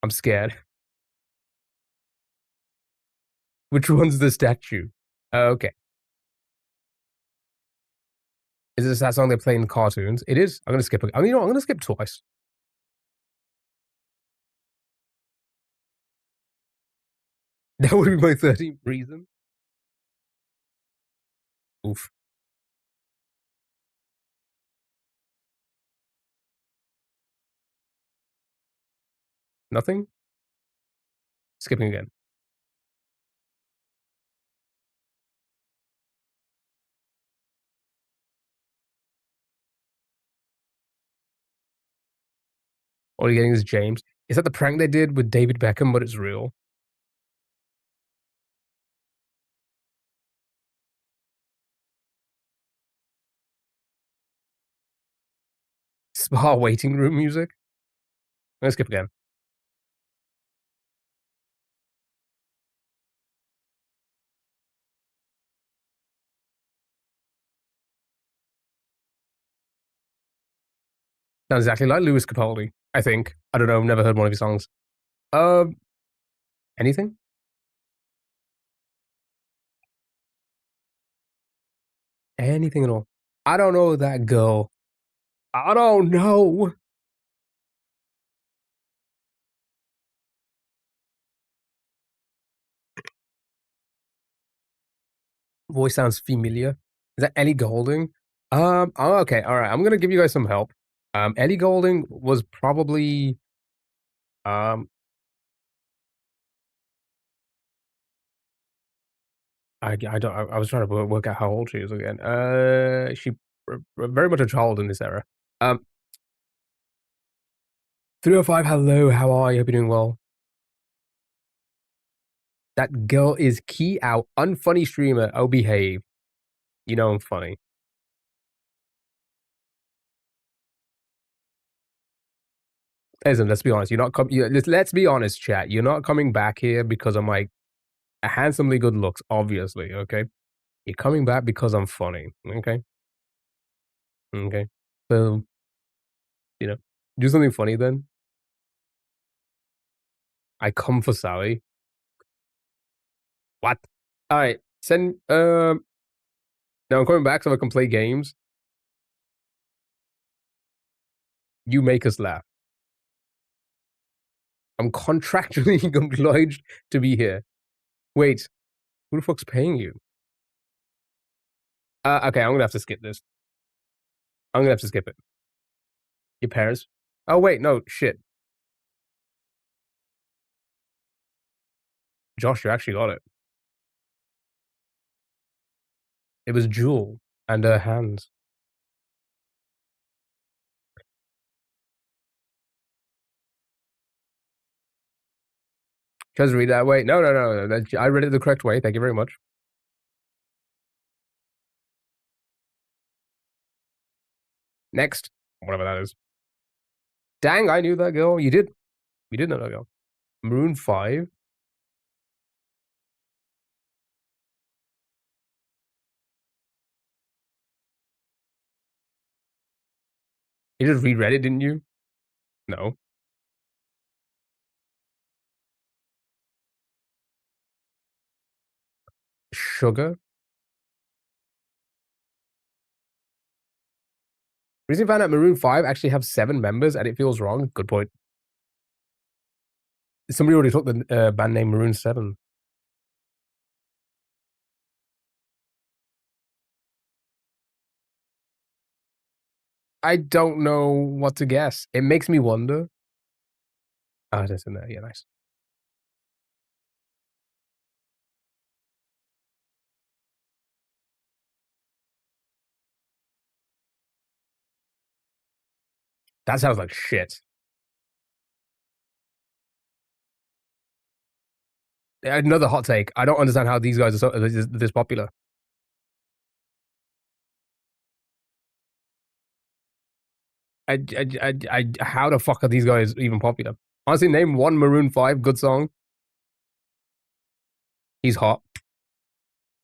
I'm scared. Which one's the statue? Okay. Is this that song they play in cartoons? It is. I'm gonna skip it. I mean, you know what? I'm gonna skip twice. That would be my 13th reason. Oof. Nothing? Skipping again. All you're getting is James. Is that the prank they did with David Beckham, but it's real? Spa waiting room music? I'm gonna skip again. Sounds exactly like Lewis Capaldi, I think. I don't know, never heard one of his songs. Um, anything? Anything at all. I don't know that girl. I don't know. Voice sounds familiar. Is that Ellie Goulding? Oh, okay, all right. I'm gonna give you guys some help. Ellie Goulding was probably um. I don't. I was trying to work out how old she is again. She very much a child in this era. 305. Hello, how are you? Hope you're doing well. That girl is key out. Unfunny streamer. Oh, behave. You know I'm funny. Listen, let's be honest. You're not let's be honest, chat. You're not coming back here because I'm like handsomely good looks, obviously. Okay, you're coming back because I'm funny. Okay, okay. So you know, do something funny then. I come for Sally. What? All right. Send. Now I'm coming back so I can play games. You make us laugh. I'm contractually obliged to be here. Wait, who the fuck's paying you? Okay, I'm gonna have to skip this. I'm gonna have to skip it. Your parents? Oh wait, no, shit. Josh, you actually got it. It was Jewel and her hands. Just read that way. No, no, no. I read it the correct way. Thank you very much. Next, whatever that is. Dang, I knew that girl. You did. You did know that girl. Maroon 5. You just reread it, didn't you? No. Sugar. Recently found out Maroon 5 actually have 7 members and it feels wrong. Good point. Somebody already took the band name Maroon 7. I don't know what to guess. It makes me wonder. Ah, it's in there. Yeah, nice. That sounds like shit. Another hot take. I don't understand how these guys are this popular. How the fuck are these guys even popular? Honestly, name one Maroon 5 good song. He's hot.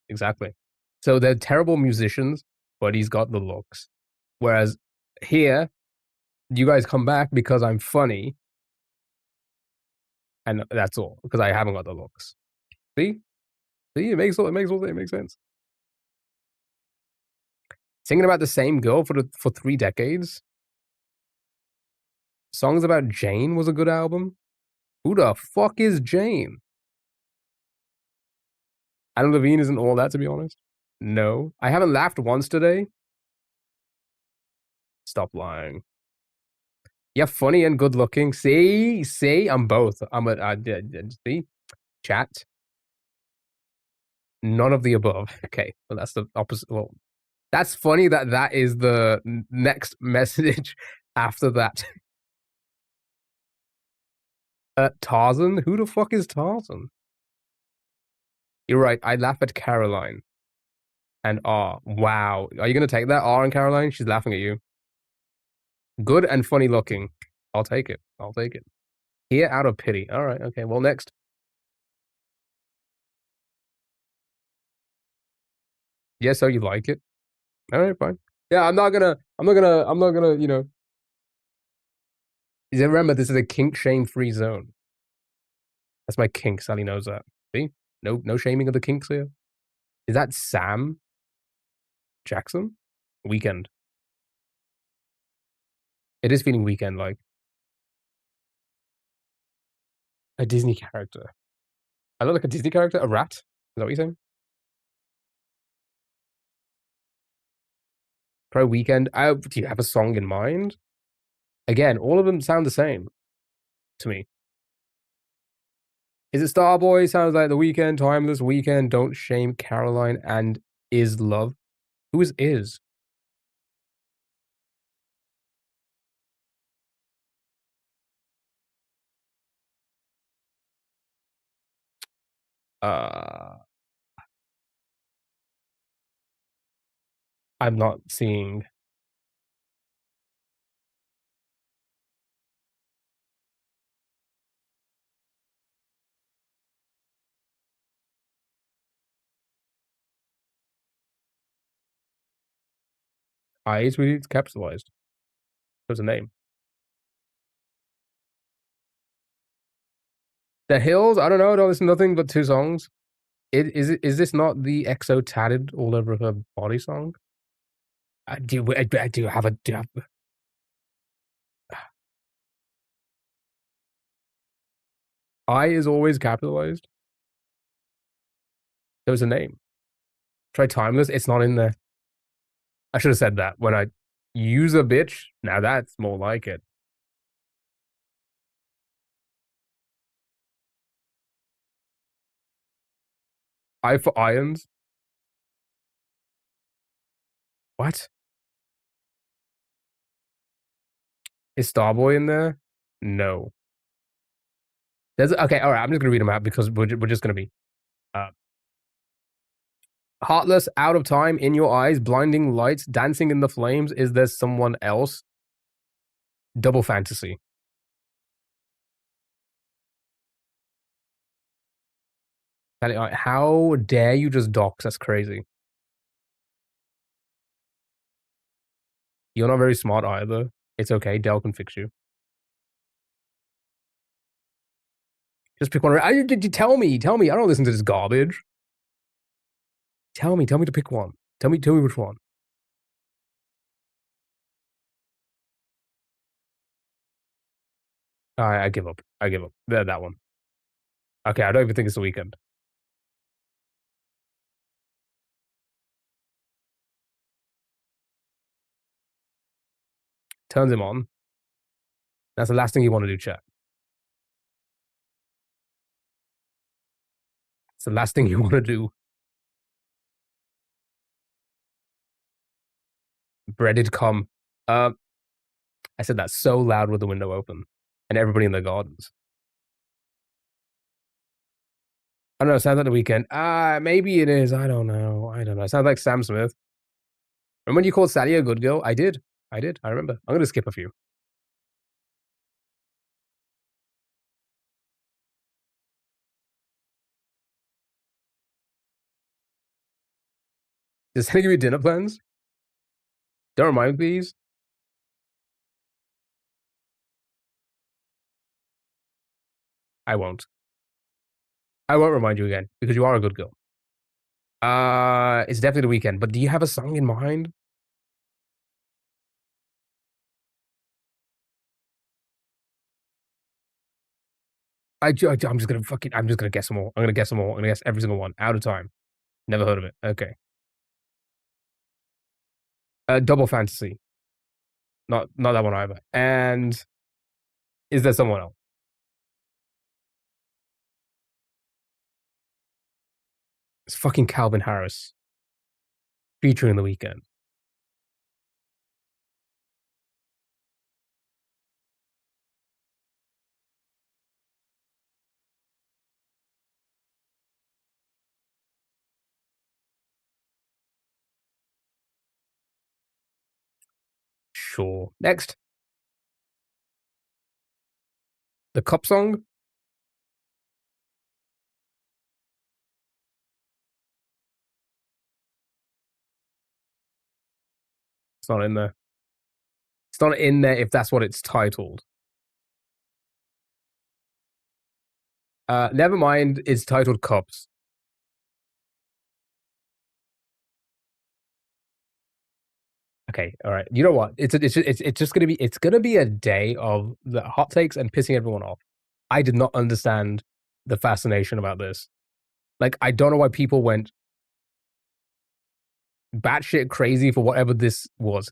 Exactly. So they're terrible musicians, but he's got the looks. Whereas here, you guys come back because I'm funny, and that's all. Because I haven't got the looks. See, it makes sense. Singing about the same girl for 3 decades. Songs about Jane was a good album. Who the fuck is Jane? Adam Levine isn't all that, to be honest. No, I haven't laughed once today. Stop lying. Yeah, funny and good looking. See, I'm both. See, chat. None of the above. Okay, well that's the opposite. Well, that's funny that is the next message after that. Tarzan? Who the fuck is Tarzan? You're right. I laugh at Caroline. And R. Wow. Are you gonna take that? R and Caroline? She's laughing at you. Good and funny looking. I'll take it. Here out of pity. All right. Okay. Well, next. Yeah. So you like it? All right. Fine. Yeah. I'm not gonna. You know. Remember, this is a kink shame free zone. That's my kink. Sally knows that. See? No shaming of the kinks here. Is that Sam Jackson? Weekend. It is feeling weekend like. A Disney character. I look like a Disney character? A rat? Is that what you're saying? Pro Weekend. Do you have a song in mind? Again, all of them sound the same to me. Is it Starboy? Sounds like The Weekend, Timeless, Weekend, Don't Shame, Caroline, and Is Love. Who is Is? I'm not seeing. It's capitalized. There's a name. The Hills? I don't know. I don't listen to nothing but 2 songs. Is this not the EXO tatted all over her body song? I do have. I is always capitalized. There was a name. Try Timeless. It's not in there. I should have said that when I use a bitch. Now that's more like it. I for irons. What? Is Starboy in there? No. Okay, all right. I'm just gonna read them out because we're just gonna be heartless, out of time, in your eyes, blinding lights, dancing in the flames. Is there someone else? Double fantasy. How dare you just dox? That's crazy. You're not very smart either. It's okay. Dell can fix you. Just pick one. Tell me. I don't listen to this garbage. Tell me to pick one. Tell me which one. I give up. That one. Okay, I don't even think it's The Weekend. Turns him on. That's the last thing you want to do, chat. It's the last thing you want to do. Breaded cum. I said that so loud with the window open and everybody in the gardens. I don't know, it sounds like The Weeknd. Maybe it is, I don't know, It sounds like Sam Smith. Remember when you called Sally a good girl? I did. I remember. I'm gonna skip a few. Does Sally give you dinner plans? Don't remind me, please. I won't. I won't remind you again because you are a good girl. It's definitely The Weeknd, but do you have a song in mind? I'm just gonna guess them all. I'm gonna guess them all. I'm gonna guess every single one. Out of time. Never heard of it. Okay. Double Fantasy. Not that one either. And is there someone else? It's fucking Calvin Harris featuring The Weeknd. Sure. Next. The Cup song? It's not in there. It's not in there if that's what it's titled. Never mind, it's titled Cups. Okay, all right. You know what? It's just gonna be a day of the hot takes and pissing everyone off. I did not understand the fascination about this. Like, I don't know why people went batshit crazy for whatever this was.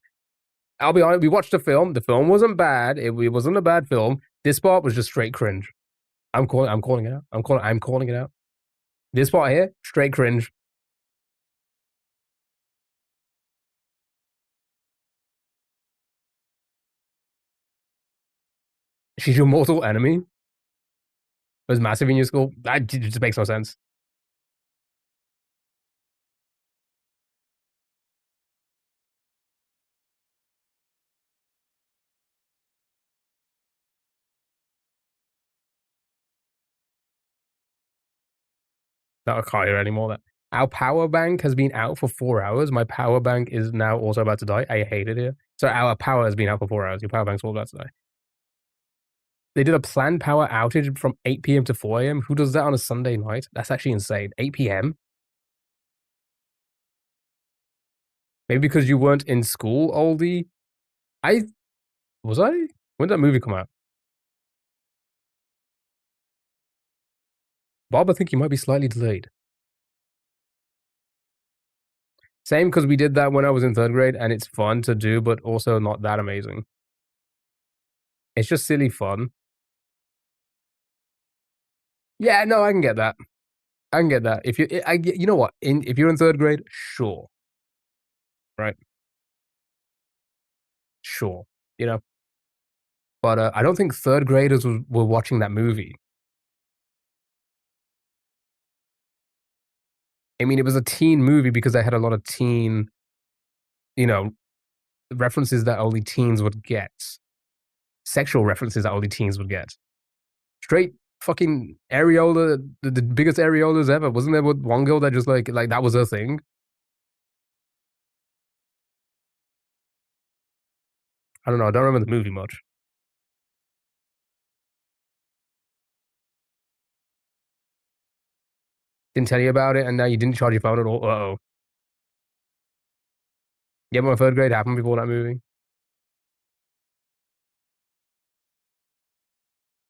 I'll be honest, we watched the film. The film wasn't bad. It wasn't a bad film. This part was just straight cringe. I'm calling it out. I'm calling it out. This part here, straight cringe. She's your mortal enemy. Was massive in your school. That just makes no sense. Not a car anymore. That our power bank has been out for 4 hours. My power bank is now also about to die. I hate it here. So our power has been out for 4 hours. Your power bank's all about to die. They did a planned power outage from 8 p.m. to 4 a.m. Who does that on a Sunday night? That's actually insane. 8 p.m. Maybe because you weren't in school, oldie. I was I. When did that movie come out? Bob, I think you might be slightly delayed. Same because we did that when I was in third grade, and it's fun to do, but also not that amazing. It's just silly fun. Yeah, no, I can get that. I can get that. If you know what? If you're in third grade, sure, right? Sure, you know. But I don't think third graders were watching that movie. I mean, it was a teen movie because I had a lot of teen, you know, references that only teens would get, sexual references that only teens would get. Straight fucking areola, the biggest areolas ever. Wasn't there one girl that just like that was her thing? I don't know. I don't remember the movie much. Didn't tell you about it, and now you didn't charge your phone at all. Uh oh. Yeah, my third grade happened before that movie.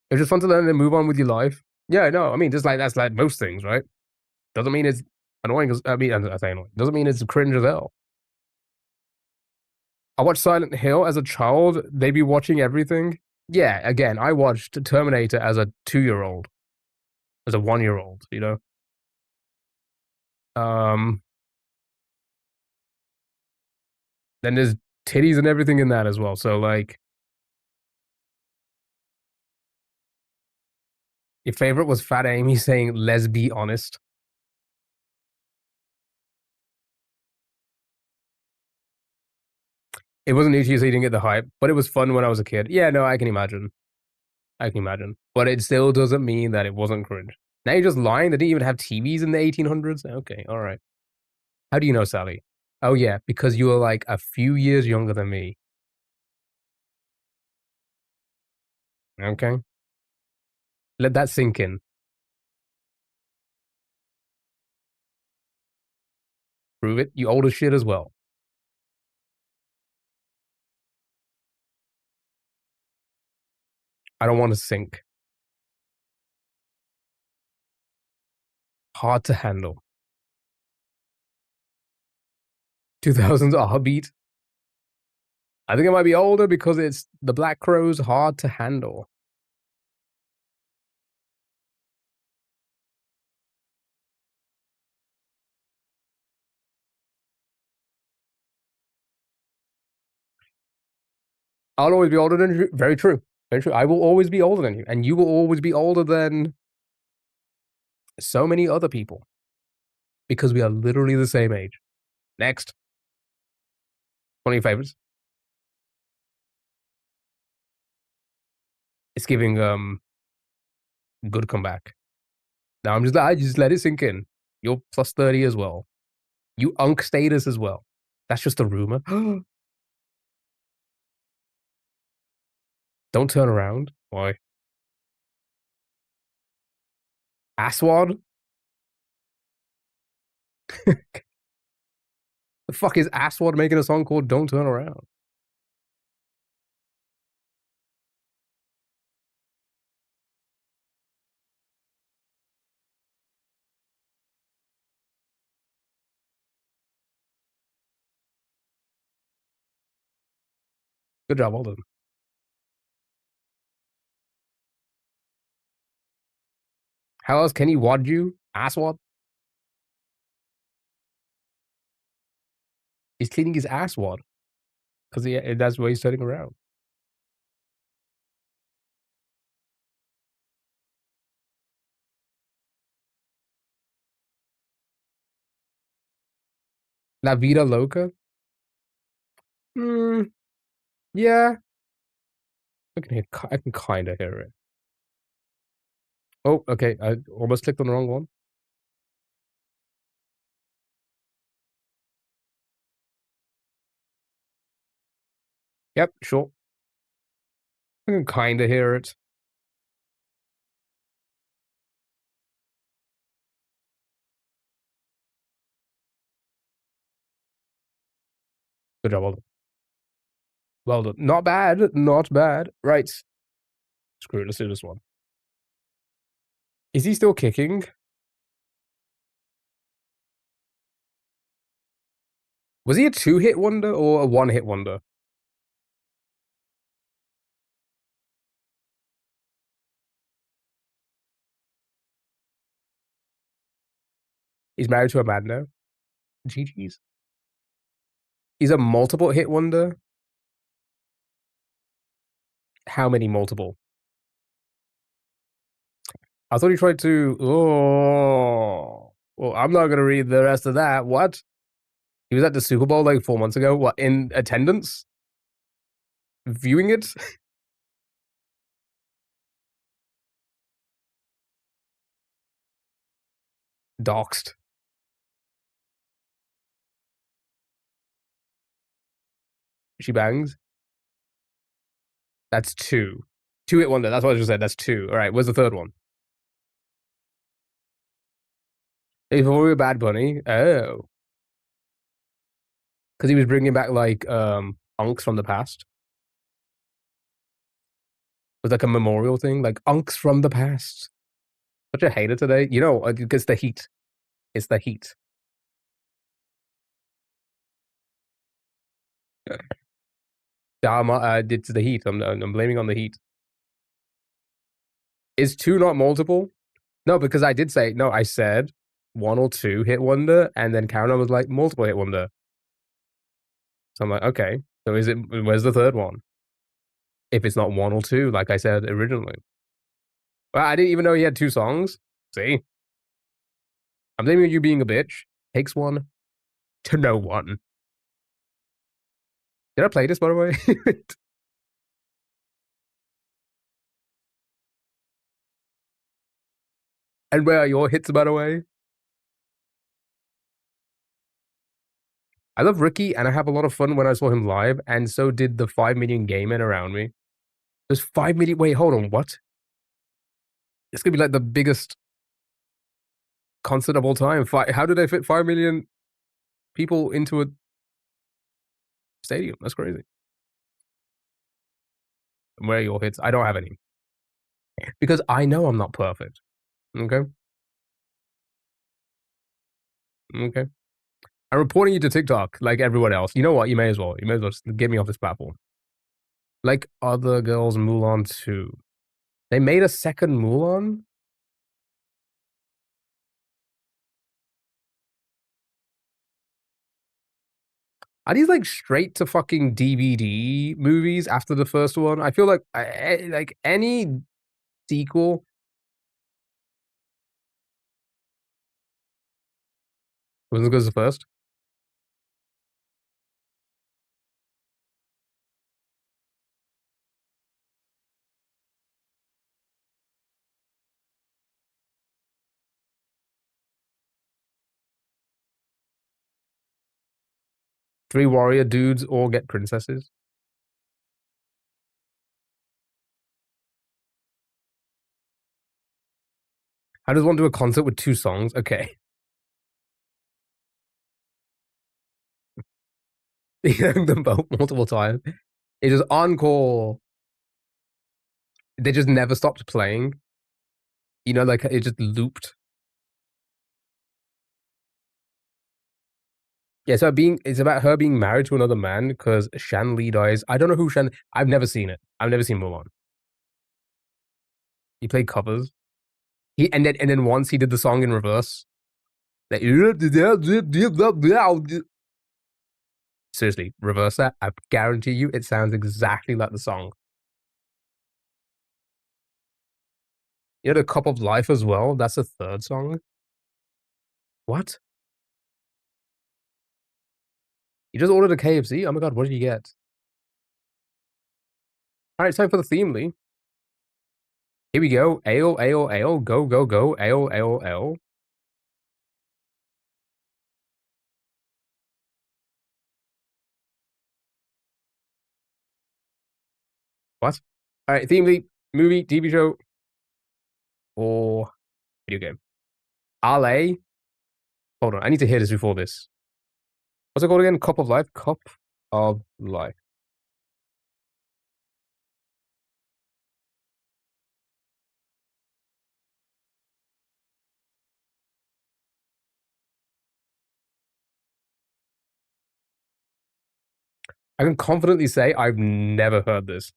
It's just fun to learn and move on with your life. Yeah, no, I mean, just like that's like most things, right? Doesn't mean it's annoying. I mean, I say annoying. Doesn't mean it's cringe as hell. I watched Silent Hill as a child. They be watching everything. Yeah, again, I watched Terminator as a 2-year-old, as a 1-year-old. You know, um, then there's titties and everything in that as well. So like, Your favorite was Fat Amy saying, "Let's be honest." It wasn't new to you, so you didn't get the hype, but it was fun when I was a kid. Yeah, no, I can imagine. I can imagine. But it still doesn't mean that it wasn't cringe. Now you're just lying. They didn't even have TVs in the 1800s. Okay, all right. How do you know, Sally? Oh yeah, because you were like a few years younger than me. Okay, let that sink in. Prove it. You old as shit as well. I don't want to sink. Hard to handle. 2000s beat. I think it might be older because it's the Black Crowes hard to handle. I'll always be older than you. Very true. Very true. I will always be older than you, and you will always be older than so many other people because we are literally the same age. Next, one of your favorites. It's giving good comeback. Now I just let it sink in. You're plus 30 as well. You unk status as well. That's just a rumor. Don't turn around. Why? Asswad? The fuck is Asswad making a song called Don't Turn Around? Good job, well done. How else can he wad you? Asswad? He's cleaning his asswad. Because that's why he's turning around. La Vida Loca? Hmm. Yeah. I can kind of hear it. Oh, okay. I almost clicked on the wrong one. Yep, sure. I can kind of hear it. Good job, well done. Well done. Not bad. Not bad. Right. Screw it. Let's do this one. Is he still kicking? Was he a two-hit wonder or a one-hit wonder? He's married to a man now. GG's. He's a multiple hit wonder. How many multiple? I thought he tried to. Oh. Well, I'm not going to read the rest of that. What? He was at the Super Bowl like 4 months ago. What? In attendance? Viewing it? Doxed. She bangs. That's two. Two hit wonder. That's what I just said. That's two. All right. Where's the third one? Before we were Bad Bunny. Oh. Because he was bringing back like unks from the past. It was like a memorial thing. Like unks from the past. Such a hater today. You know, it's the heat. It's the heat. It's the heat. I'm blaming on the heat. Is two not multiple? No, because I did say no. I said one or two hit wonder, and then Karen was like multiple hit wonder. So I'm like, okay. So is it? Where's the third one? If it's not one or two, like I said originally. Well, I didn't even know he had two songs. See? I'm blaming you being a bitch. Takes one to know one. Did I play this, by the way? And where are your hits, by the way? I love Ricky, and I have a lot of fun when I saw him live, and so did the 5 million gay men around me. There's 5 million. Wait, hold on. What? It's gonna be like the biggest concert of all time. How did they fit 5 million people into a stadium? That's crazy. And where are your hits? I don't have any. Because I know I'm not perfect. Okay? Okay. I'm reporting you to TikTok like everyone else. You know what? You may as well. You may as well just get me off this platform. Like other girls, Mulan 2. They made a second Mulan? Are these like straight to fucking DVD movies after the first one? I feel like like any sequel. Wasn't as good as the first. Three warrior dudes all get princesses. How does one do a concert with two songs? Okay. They sang them both multiple times. It just encore. They just never stopped playing. You know, like it just looped. Yeah, so it's about her being married to another man because Shan Li dies. I don't know who Shan. I've never seen it. I've never seen Mulan. He played covers. And then once he did the song in reverse. Like, seriously, reverse that. I guarantee you, it sounds exactly like the song. You know, the Cup of Life as well. That's the third song. What? You just ordered a KFC? Oh my god, what did you get? All right, time for the theme, Lee. Here we go. Ale, ale, ale. Go, go, go. Ale, ale, ale. What? All right, theme, Lee. Movie, TV show, or video game. Ale. Hold on, I need to hear this before this. What's it called again? Cup of Life? Cup of Life. I can confidently say I've never heard this.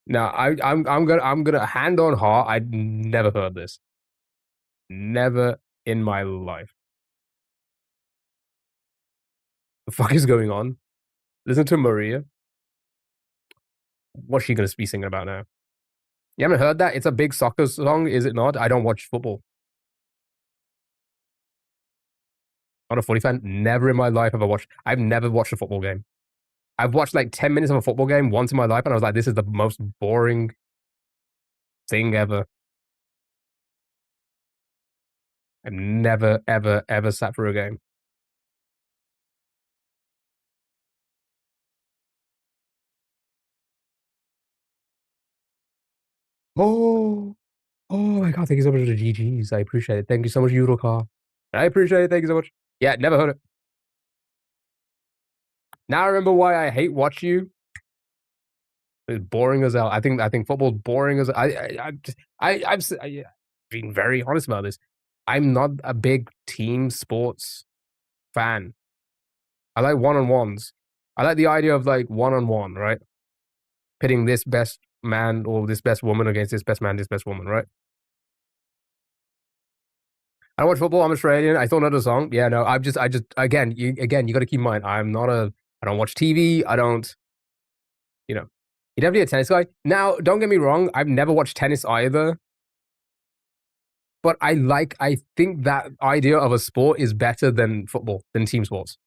Now, I'm gonna hand on heart. I'd never heard this. Never in my life. The fuck is going on? Listen to Maria. What's she gonna be singing about now? You haven't heard that? It's a big soccer song, is it not? I don't watch football. Not a footy fan. Never in my life have I watched. I've never watched a football game. I've watched like 10 minutes of a football game once in my life, and I was like, this is the most boring thing ever. I've never, ever, ever sat through a game. Oh, oh my god! Thank you so much for the GGs. I appreciate it. Thank you so much, Eurocar. I appreciate it. Thank you so much. Yeah, never heard it. Now I remember why I hate watch you. It's boring as hell. I think football's boring as I'm being very honest about this. I'm not a big team sports fan. I like one-on-ones. I like the idea of like one-on-one, right? Pitting this best man or this best woman against this best man, this best woman, right? I don't watch football. I'm Australian. I thought another song. Yeah, no, I just, again, you got to keep in mind, I don't watch TV. I don't, you know, you're definitely a tennis guy. Now, don't get me wrong. I've never watched tennis either, but I think that idea of a sport is better than football, than team sports.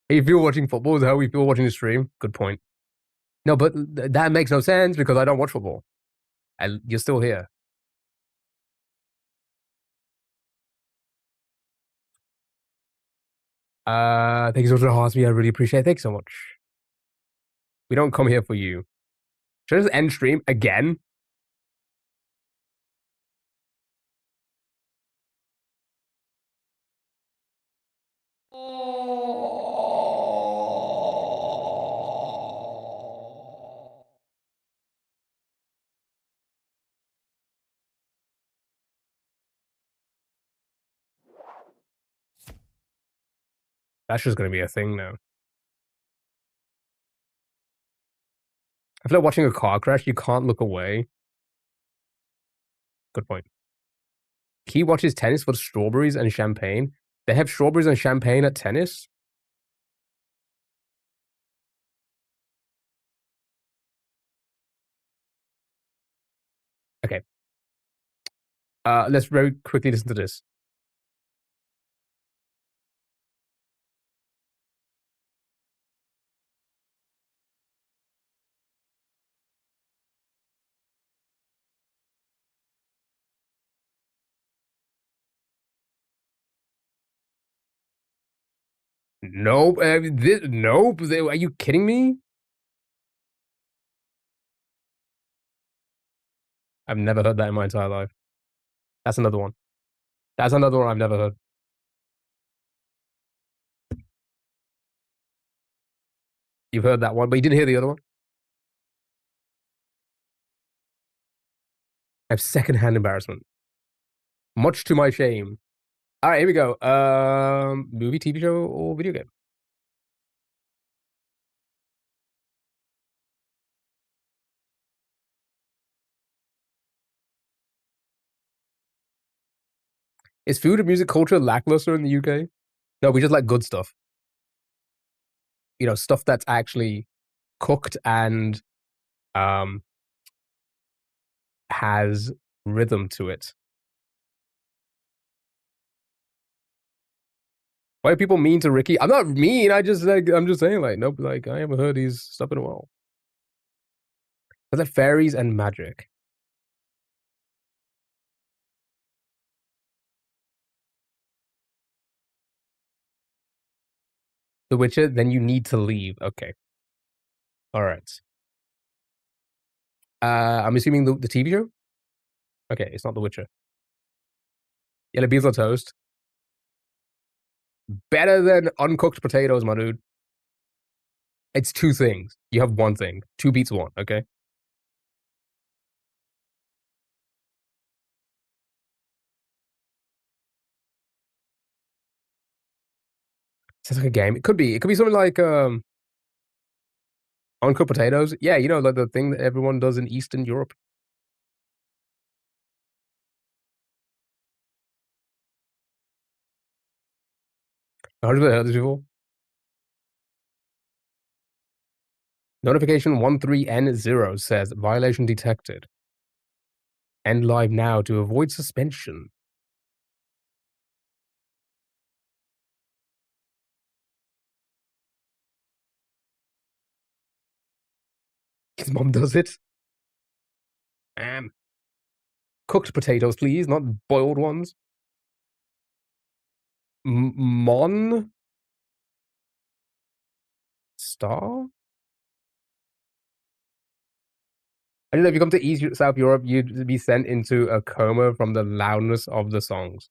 If you're watching football, is how we feel watching the stream. Good point. No, but that makes no sense because I don't watch football. And you're still here. Thank you so much for hosting me. I really appreciate it. Thanks so much. We don't come here for you. Should I just end stream again? That's just gonna be a thing now. I feel like watching a car crash, you can't look away. Good point. He watches tennis for strawberries and champagne. They have strawberries and champagne at tennis? Okay. Let's very quickly listen to this. Nope. Nope. Are you kidding me? I've never heard that in my entire life. That's another one. That's another one I've never heard. You've heard that one, but you didn't hear the other one? I have secondhand embarrassment. Much to my shame. All right, here we go. Movie, TV show, or video game? Is food and music culture lackluster in the UK? No, we just like good stuff. You know, stuff that's actually cooked and um has rhythm to it. Why are people mean to Ricky? I'm not mean. I'm just saying, like, nope, like I haven't heard these stuff in a while. Is that fairies and magic? The Witcher, then you need to leave. Okay. All right. I'm assuming the TV show? Okay, it's not The Witcher. Yellow beans on toast. Better than uncooked potatoes, my dude. It's two things. You have one thing. Two beats one, okay? Sounds like a game. It could be. It could be something like uncooked potatoes. Yeah, you know, like the thing that everyone does in Eastern Europe. I heard this before. Notification 13N0 says violation detected. End live now to avoid suspension. His mom does it. Cooked potatoes, please, not boiled ones. Mon Star? I don't know if you come to East South Europe, you'd be sent into a coma from the loudness of the songs.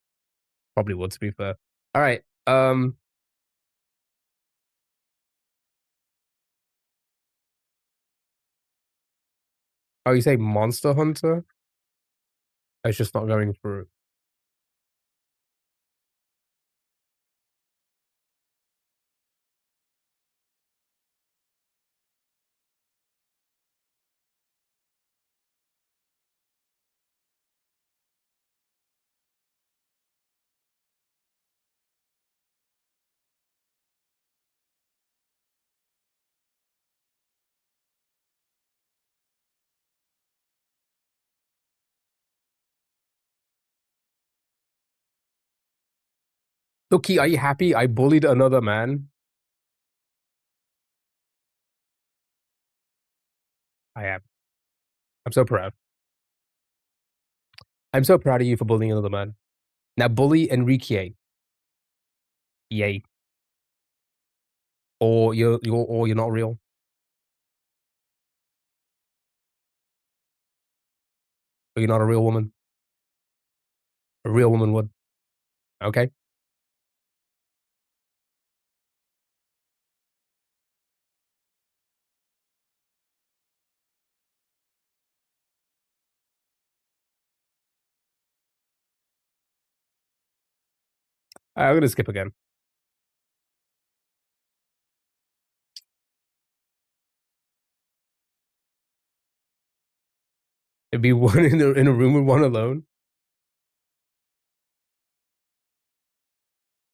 Probably would, to be fair. All right. Oh, you say Monster Hunter? It's just not going through. Loki, are you happy? I bullied another man. I am. I'm so proud. I'm so proud of you for bullying another man. Now bully Enrique. Yay. Or you're not real. Or you're not a real woman. A real woman would. Okay. I'm gonna skip again. It'd be one in a room with one alone.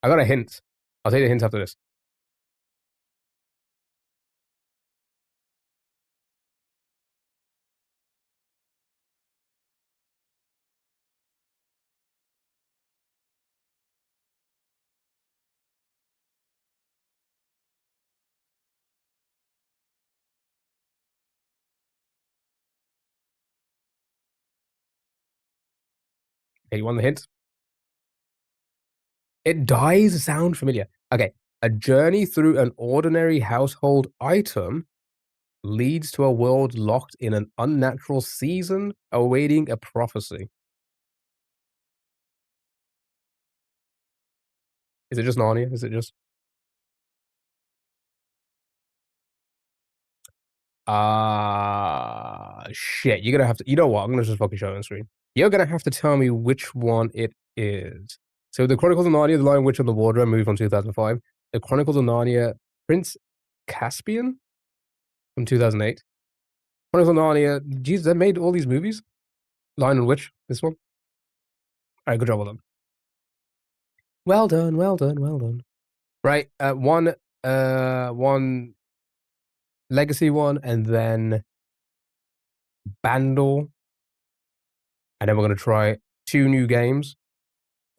I got a hint. I'll take the hint after this. Okay, you want the hint? It dies sound familiar. Okay. A journey through an ordinary household item leads to a world locked in an unnatural season awaiting a prophecy. Is it just Narnia? Is it just shit. You're gonna have to you know what? I'm gonna just fucking show it on screen. You're gonna have to tell me which one it is. So the Chronicles of Narnia, The Lion, Witch, and the Wardrobe, movie from 2005. The Chronicles of Narnia, Prince Caspian from 2008. Chronicles of Narnia, Jesus, they made all these movies? Lion and Witch, this one? Alright, good job with them. Well done, well done, well done. Right, one legacy one, and then Bandle, and then we're gonna try 2 new games.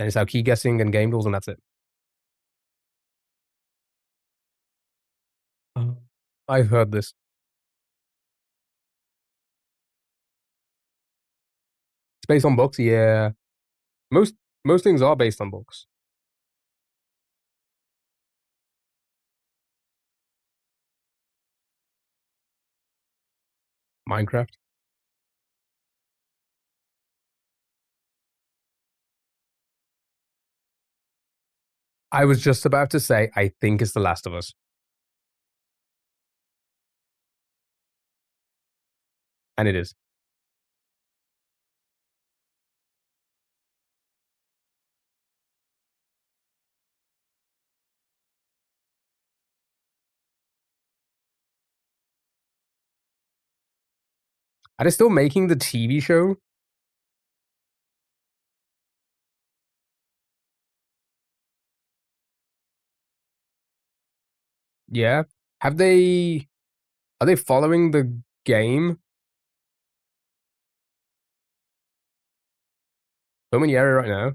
And it's our key guessing and game rules, and that's it. I've heard this. It's based on books, yeah. Most most things are based on books. Minecraft. I was just about to say, I think it's The Last of Us. And it is. Are they still making the TV show? Yeah. Have they are they following the game? I'm in the area right now.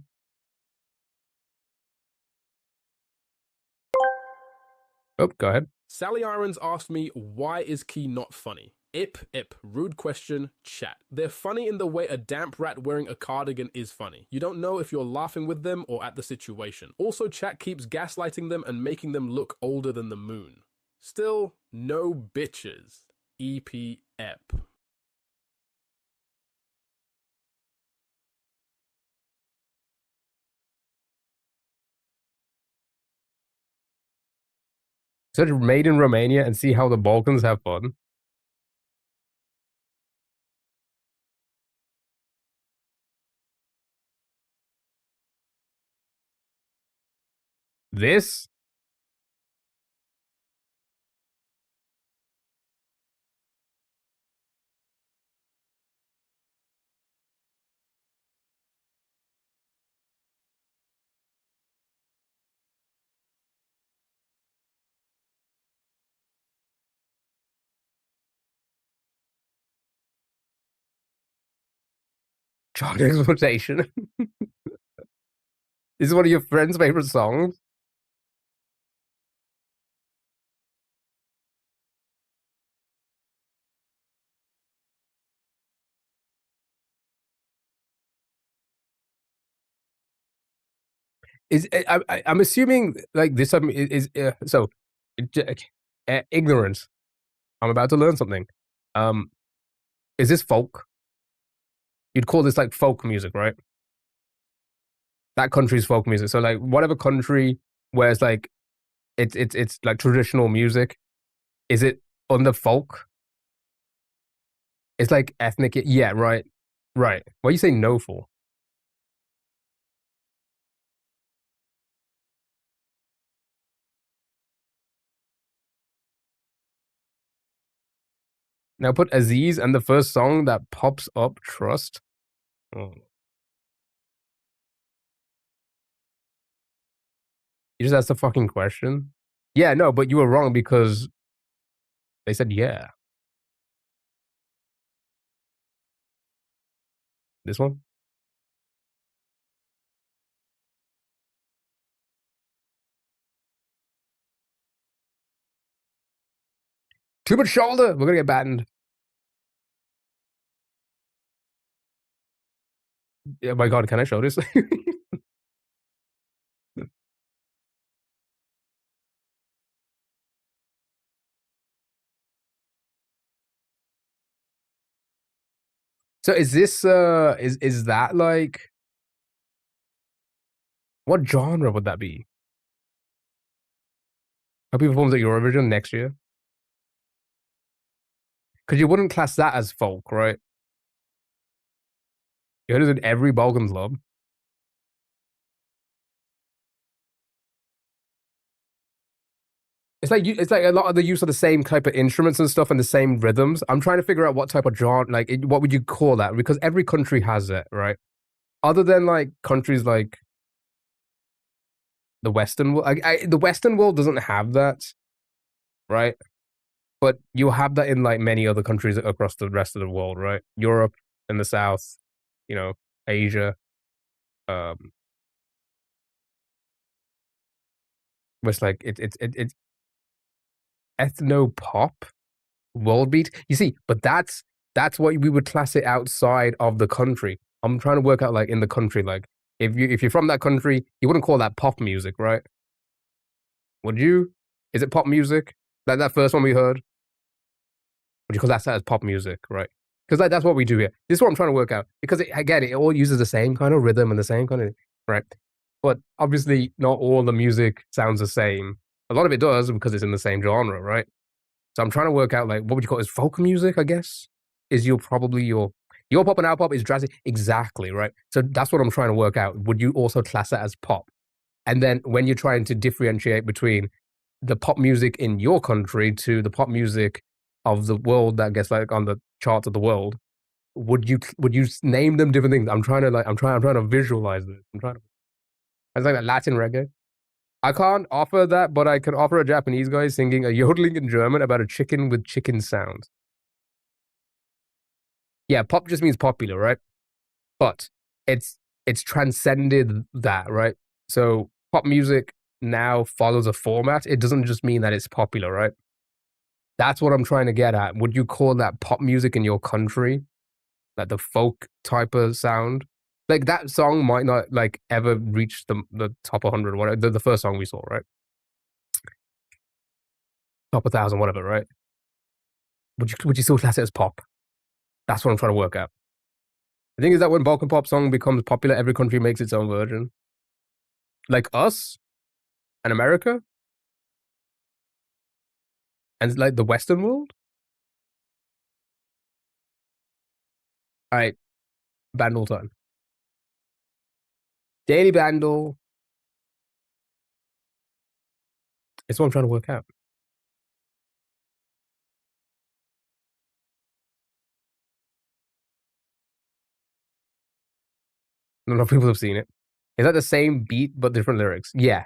Oh, go ahead. Sally Irons asked me, why is Key not funny? Ip, rude question, chat. They're funny in the way a damp rat wearing a cardigan is funny. You don't know if you're laughing with them or at the situation. Also, chat keeps gaslighting them and making them look older than the moon. Still, no bitches. Ep. Search made in Romania and see how the Balkans have fun. This? Child exploitation. This is one of your friend's favorite songs. I'm assuming like this so ignorance. I'm about to learn something. Is this folk? You'd call this like folk music, right? That country's folk music. So like whatever country where it's like it's like traditional music, is it under folk? It's like ethnic. Yeah, right, right. What are you saying no for? Now put Aziz and the first song that pops up. Trust. Oh. You just asked a fucking question. Yeah, no, but you were wrong because they said yeah. This one. Too much shoulder. We're gonna get battened. Oh my god, can I show this? So is this is that like what genre would that be? Hope he performs at Eurovision next year. Because you wouldn't class that as folk, right? You heard it in every Balkan club. It's like a lot of the use of the same type of instruments and stuff and the same rhythms. I'm trying to figure out what type of genre, like what would you call that? Because every country has it, right? Other than like countries like the Western world, the Western world doesn't have that, right? But you have that in like many other countries across the rest of the world, right? Europe and the South, you know, Asia, um, where it's like it's ethno pop, world beat. You see, but that's what we would class it outside of the country. I'm trying to work out like in the country, like if you're from that country, you wouldn't call that pop music, right? Would you? Is it pop music? That first one we heard? Would you call that as pop music, right? Because that's what we do here. This is what I'm trying to work out. Because again, it all uses the same kind of rhythm and the same kind of right. But obviously, not all the music sounds the same. A lot of it does because it's in the same genre, right? So I'm trying to work out like what would you call it? Is folk music? I guess is your pop and our pop is drastic exactly right. So that's what I'm trying to work out. Would you also class that as pop? And then when you're trying to differentiate between the pop music in your country to the pop music of the world that gets like on the charts of the world, would you name them different things? I'm trying to visualize this. I'm trying to. It's like that Latin reggae. I can't offer that, but I can offer a Japanese guy singing a yodeling in German about a chicken with chicken sounds. Yeah, pop just means popular, right? But it's it's transcended that, right? So pop music now follows a format. It doesn't just mean that it's popular, right? That's what I'm trying to get at. Would you call that pop music in your country? Like the folk type of sound? Like that song might not like ever reach the top 100 whatever the first song we saw, right? Top 1,000 whatever, right? Would you still class it as pop? That's what I'm trying to work out. The thing is that when Balkan pop song becomes popular, every country makes its own version. Like us and America and like the Western world. All right, Bandle time. Daily Bandle. It's what I'm trying to work out. Not enough people have seen it. Is that the same beat but different lyrics? Yeah,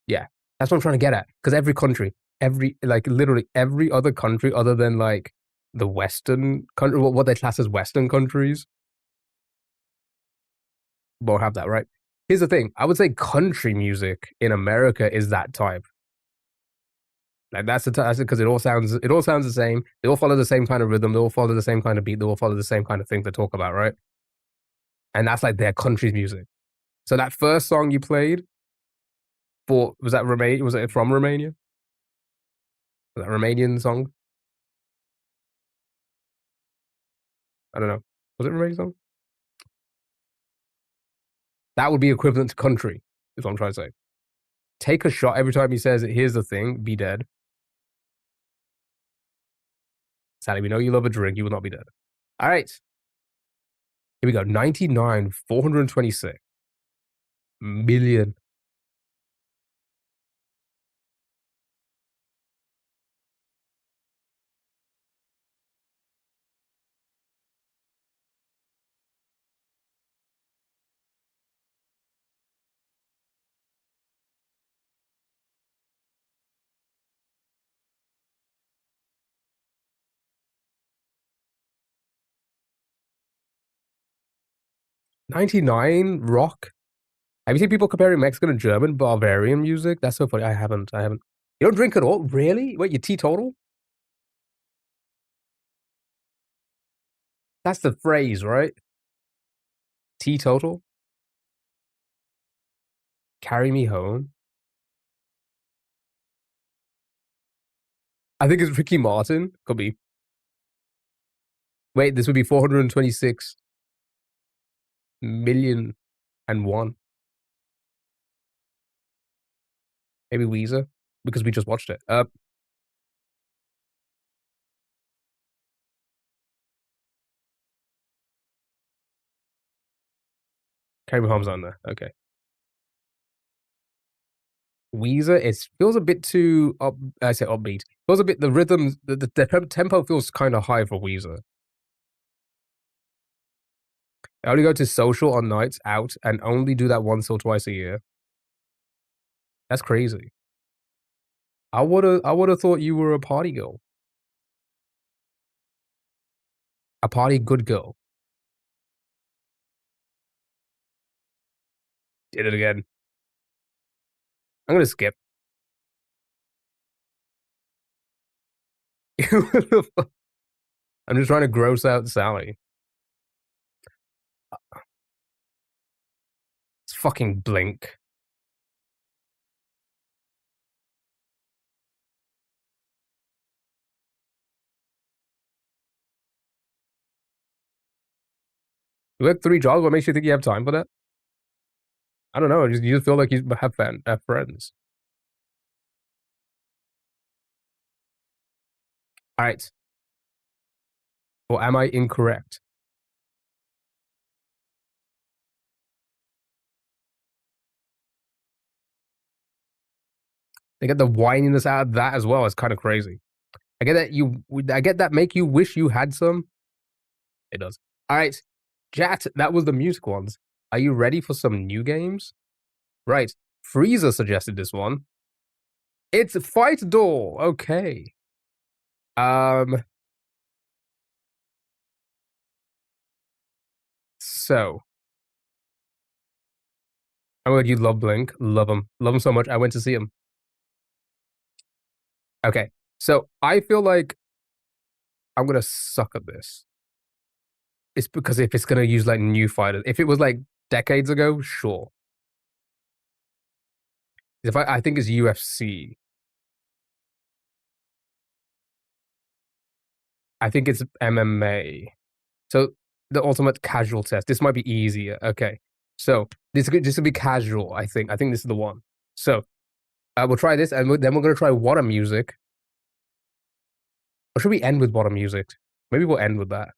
yeah. That's what I'm trying to get at. Because every country, every like literally every other country other than like the Western country, what they class as Western countries, won't have that, right? Here's the thing. I would say country music in America is that type. Like that's because it all sounds the same. They all follow the same kind of rhythm. They all follow the same kind of beat. They all follow the same kind of thing to talk about, right? And that's like their country music. So that first song you played for was that Romania? Was it from Romania? Was that a Romanian song? I don't know. Was it a Romanian song? That would be equivalent to country. Is what I'm trying to say. Take a shot every time he says, "Here's the thing, be dead." Sally, we know you love a drink. You will not be dead. All right. Here we go. 99, 426 million. $99 rock. Have you seen people comparing Mexican and German Bavarian music? That's so funny. I haven't. You don't drink at all? Really? Wait, you're teetotal? That's the phrase, right? Teetotal? Carry me home? I think it's Ricky Martin. Could be. Wait, this would be 426 million and one. Maybe Weezer, because we just watched it. Carry me home's on there. Okay. Weezer, it feels a bit too up. I say upbeat. Feels a bit the rhythm, the tempo feels kind of high for Weezer. I only go to social on nights out and only do that once or twice a year. That's crazy. I would have thought you were a party girl, a party good girl. Did it again. I'm gonna skip. I'm just trying to gross out Sally. It's fucking Blink. You work 3 jobs. What makes you think you have time for that? I don't know. You just feel like you have friends. All right. Or am I incorrect? They get the whininess out of that as well. It's kind of crazy. I get that make you wish you had some. It does. All right, Jat, that was the music ones. Are you ready for some new games? Right. Freezer suggested this one. It's Fight Door. Okay. So, I mean, you love Blink. Love them so much. I went to see them. Okay. So, I feel like I'm gonna suck at this. It's because if it's gonna use like new fighters, if it was like decades ago, sure. If I think it's UFC. I think it's MMA. So the ultimate casual test. This might be easier. Okay. So this will be casual. I think this is the one. So we'll try this, and then we're gonna try water music. Or should we end with water music? Maybe we'll end with that,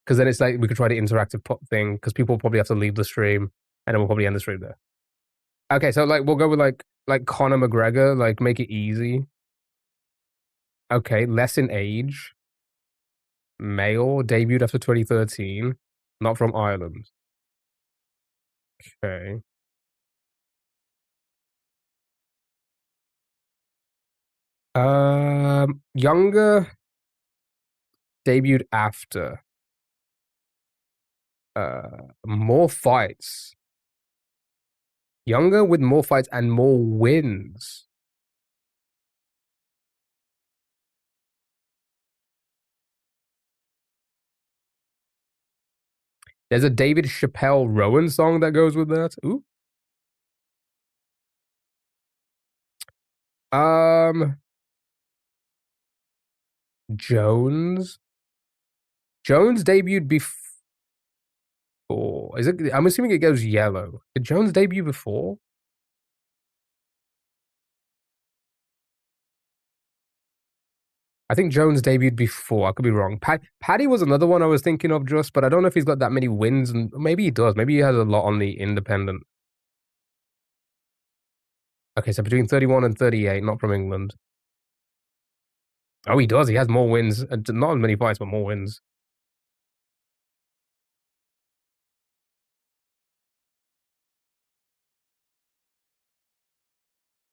because then it's like we could try the interactive thing. Because people will probably have to leave the stream, and then we'll probably end the stream there. Okay. So like we'll go with like Conor McGregor. Like make it easy. Okay. Less in age. Male, debuted after 2013, not from Ireland. Okay. Younger, debuted after. More fights. Younger with more fights and more wins. There's a David Chappelle Rowan song that goes with that. Ooh. Um, Jones. Jones debuted before. Is it? I'm assuming it goes yellow. Did Jones debut before? I think Jones debuted before. I could be wrong. Paddy was another one I was thinking of just, but I don't know if he's got that many wins. And maybe he does. Maybe he has a lot on the independent. Okay, so between 31 and 38, not from England. Oh, he does. He has more wins. Not as many fights, but more wins.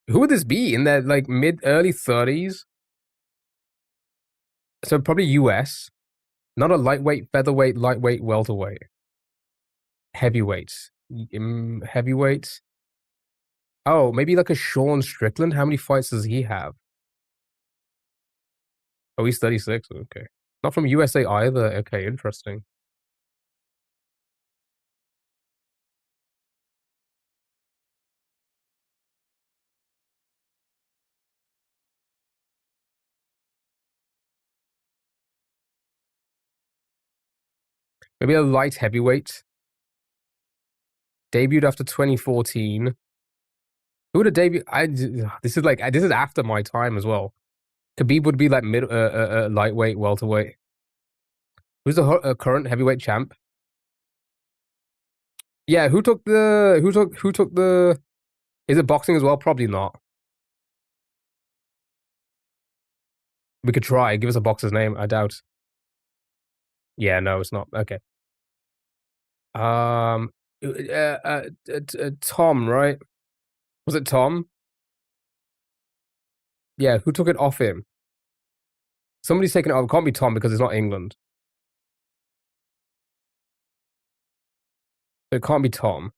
Who would this be in their like early 30s? So probably US. Not a lightweight, featherweight, lightweight, welterweight. Heavyweights. Heavyweights. Oh, maybe like a Sean Strickland. How many fights does he have? Oh, he's 36. Okay. Not from USA either. Okay, interesting. Maybe a light heavyweight. Debuted after 2014. Who would have debuted? This is after my time as well. Khabib would be like lightweight, welterweight. Who's the current heavyweight champ? Yeah, who took the? Is it boxing as well? Probably not. We could try. Give us a boxer's name. I doubt. Yeah, no, it's not. Okay. Tom, right? Was it Tom? Yeah, who took it off him? Somebody's taken it off. It can't be Tom because it's not England. It can't be Tom.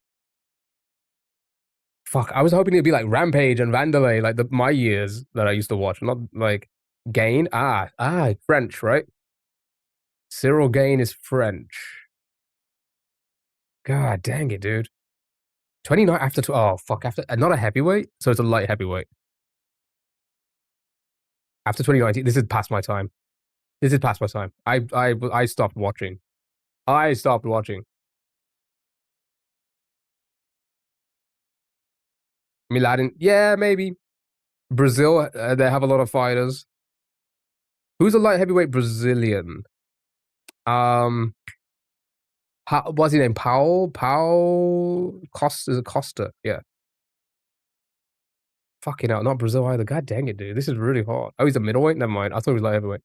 Fuck, I was hoping it'd be like Rampage and Vanderlei, like my years that I used to watch, not like Gain. French, right? Cyril Gain is French. God dang it, dude. 29 after, oh, fuck, after, not a heavyweight, so it's a light heavyweight. After 2019, this is past my time. This is past my time. I stopped watching. I stopped watching. Miladin, yeah, maybe. Brazil, they have a lot of fighters. Who's a light heavyweight Brazilian? What's his name? Paul Costa. Is it Costa? Yeah. Fucking hell, not Brazil either. God dang it, dude. This is really hard. Oh, he's a middleweight? Never mind. I thought he was light heavyweight.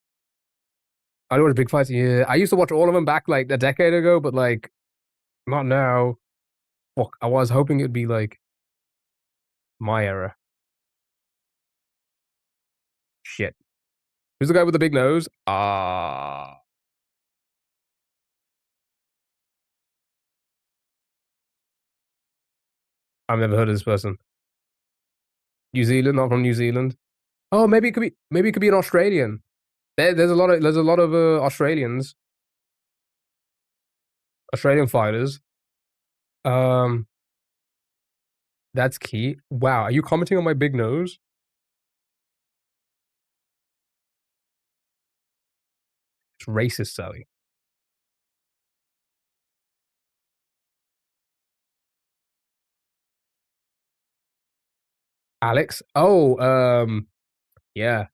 I watch big fights. Yeah. I used to watch all of them back like a decade ago, but like not now. Fuck. I was hoping it'd be like my era. Shit. Who's the guy with the big nose? I've never heard of this person. New Zealand, not from New Zealand. Oh, maybe it could be an Australian. There's a lot of Australian fighters. That's key. Wow, are you commenting on my big nose? It's racist, Sally. Alex? Oh, yeah.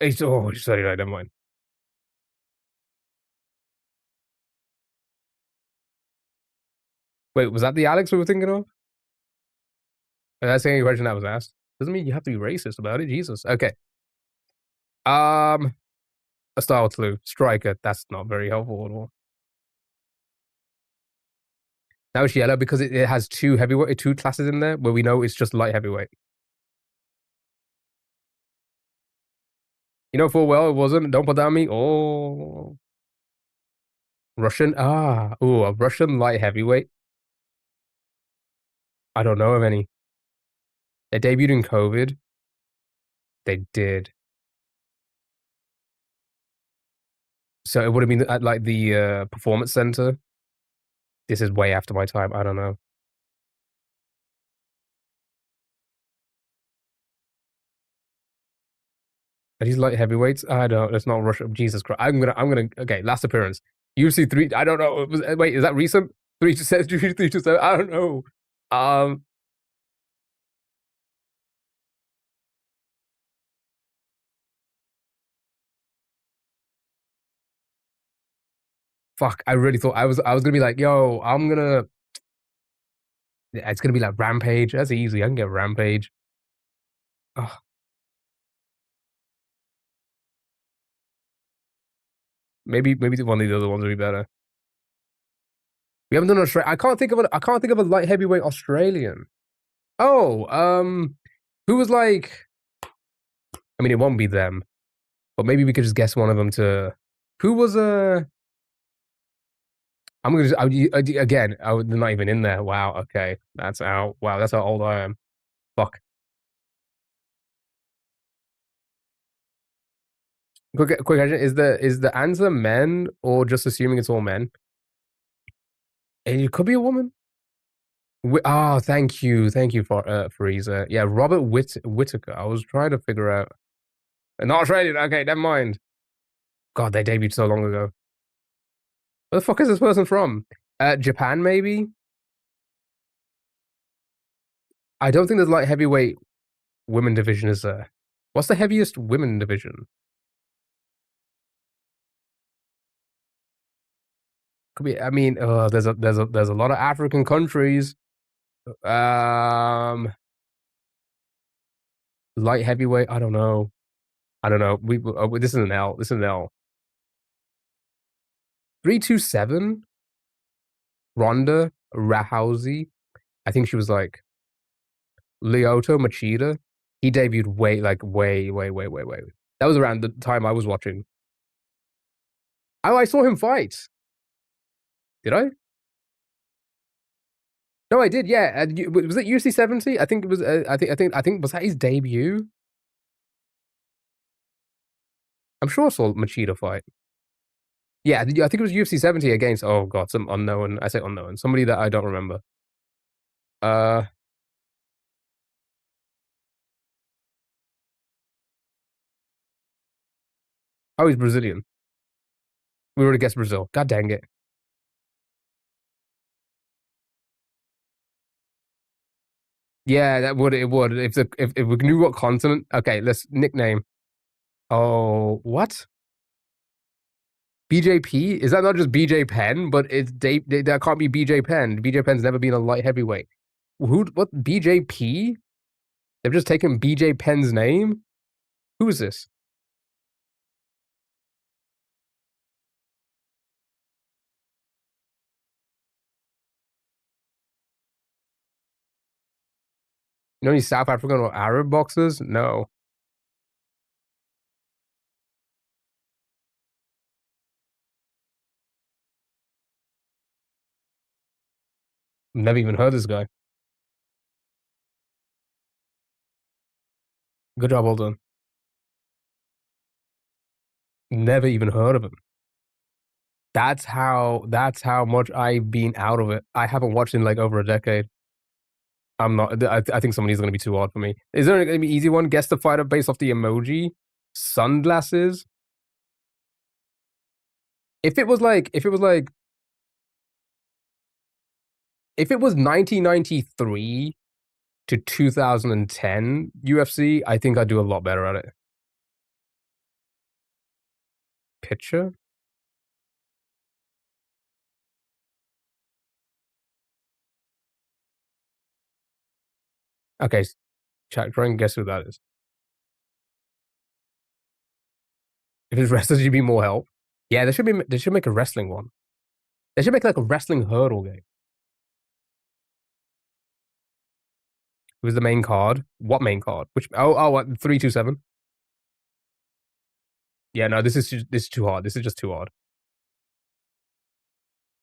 He's 39, never mind. Wait, was that the Alex we were thinking of? That's the only question that was asked. Doesn't mean you have to be racist about it. Jesus. Okay. A style clue. Striker. That's not very helpful at all. Now it's yellow because it has two classes in there where we know it's just light heavyweight. You know full well it wasn't. Don't put that on me. Oh. Russian. A Russian light heavyweight. I don't know of any. They debuted in COVID. They did. So it would have been at like the performance center. This is way after my time. I don't know. Are these light heavyweights? I don't. Let's not rush up. Jesus Christ. I'm gonna. Okay, last appearance. UFC 3. I don't know. Wait, is that recent? 327. 327. I don't know. Um. Fuck. I really thought I was gonna be like, yo, I'm gonna. It's gonna be like Rampage. That's easy. I can get Rampage. Ugh, maybe one of the other ones will be better. We haven't done Australia. I can't think of a light heavyweight Australian. Oh, who was like? I mean, it won't be them, but maybe we could just guess one of them to. Who was I'm gonna just again. They're not even in there. Wow. Okay, that's out. Wow, that's how old I am. Fuck. Quick question: is the answer men or just assuming it's all men? And it could be a woman. Thank you for Frieza. Yeah, Robert Whitaker. I was trying to figure out. Not Australian. Okay, never mind. God, they debuted so long ago. Where the fuck is this person from? Japan, maybe? I don't think there's like heavyweight women division is there. What's the heaviest women division? Could be. I mean, there's a lot of African countries. Um, light heavyweight. I don't know. I don't know. This is an L. This is an L. 327. Ronda Rousey. I think she was like Lyoto Machida. He debuted way. That was around the time I was watching. Oh, I saw him fight. Did I? No, I did. Yeah, was it UFC 70? I think it was. I think was that his debut. I'm sure I saw Machida fight. Yeah, I think it was UFC 70 against. Oh god, some unknown. I say unknown. Somebody that I don't remember. Uh, oh, he's Brazilian. We already guessed Brazil. God dang it. Yeah, that would it would if we knew what continent. Okay, let's nickname. Oh, what? BJP? Is that not just BJ Penn? But it's that can't be BJ Penn. BJ Penn's never been a light heavyweight. What BJP? They've just taken BJ Penn's name. Who is this? You know any South African or Arab boxers? No, never even heard of this guy. Good job, well done. Never even heard of him. That's how much I've been out of it. I haven't watched in like over a decade. I'm not. I think somebody's gonna be too hard for me. Is there gonna be easy one? Guess the fighter based off the emoji. Sunglasses. If it was 1993 to 2010 UFC, I think I'd do a lot better at it. Picture? Okay, try and guess who that is. If it's wrestlers, you'd be more help. Yeah, they should make a wrestling one. They should make like a wrestling hurdle game. Who's the main card? What main card? Which? What? 327. Yeah, no, this is too hard. This is just too hard.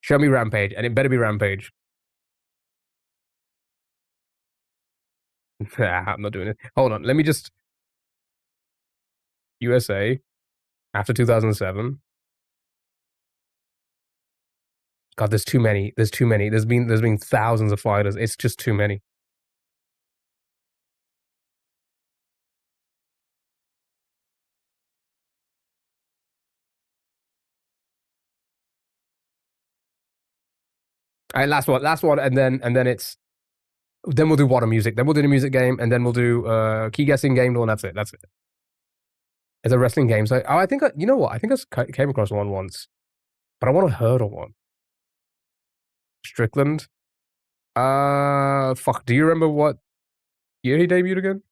Show me Rampage, and it better be Rampage. Nah, I'm not doing it. Hold on. Let me just USA after 2007. God, there's too many. There's too many. There's been thousands of fighters. It's just too many. All right, last one, and then it's then we'll do water music. Then we'll do the music game, and then we'll do key guessing game. And that's it. That's it. It's a wrestling game. So I think you know what? I think I came across one once, but I want a hurdle one. Strickland. Fuck. Do you remember what year he debuted again?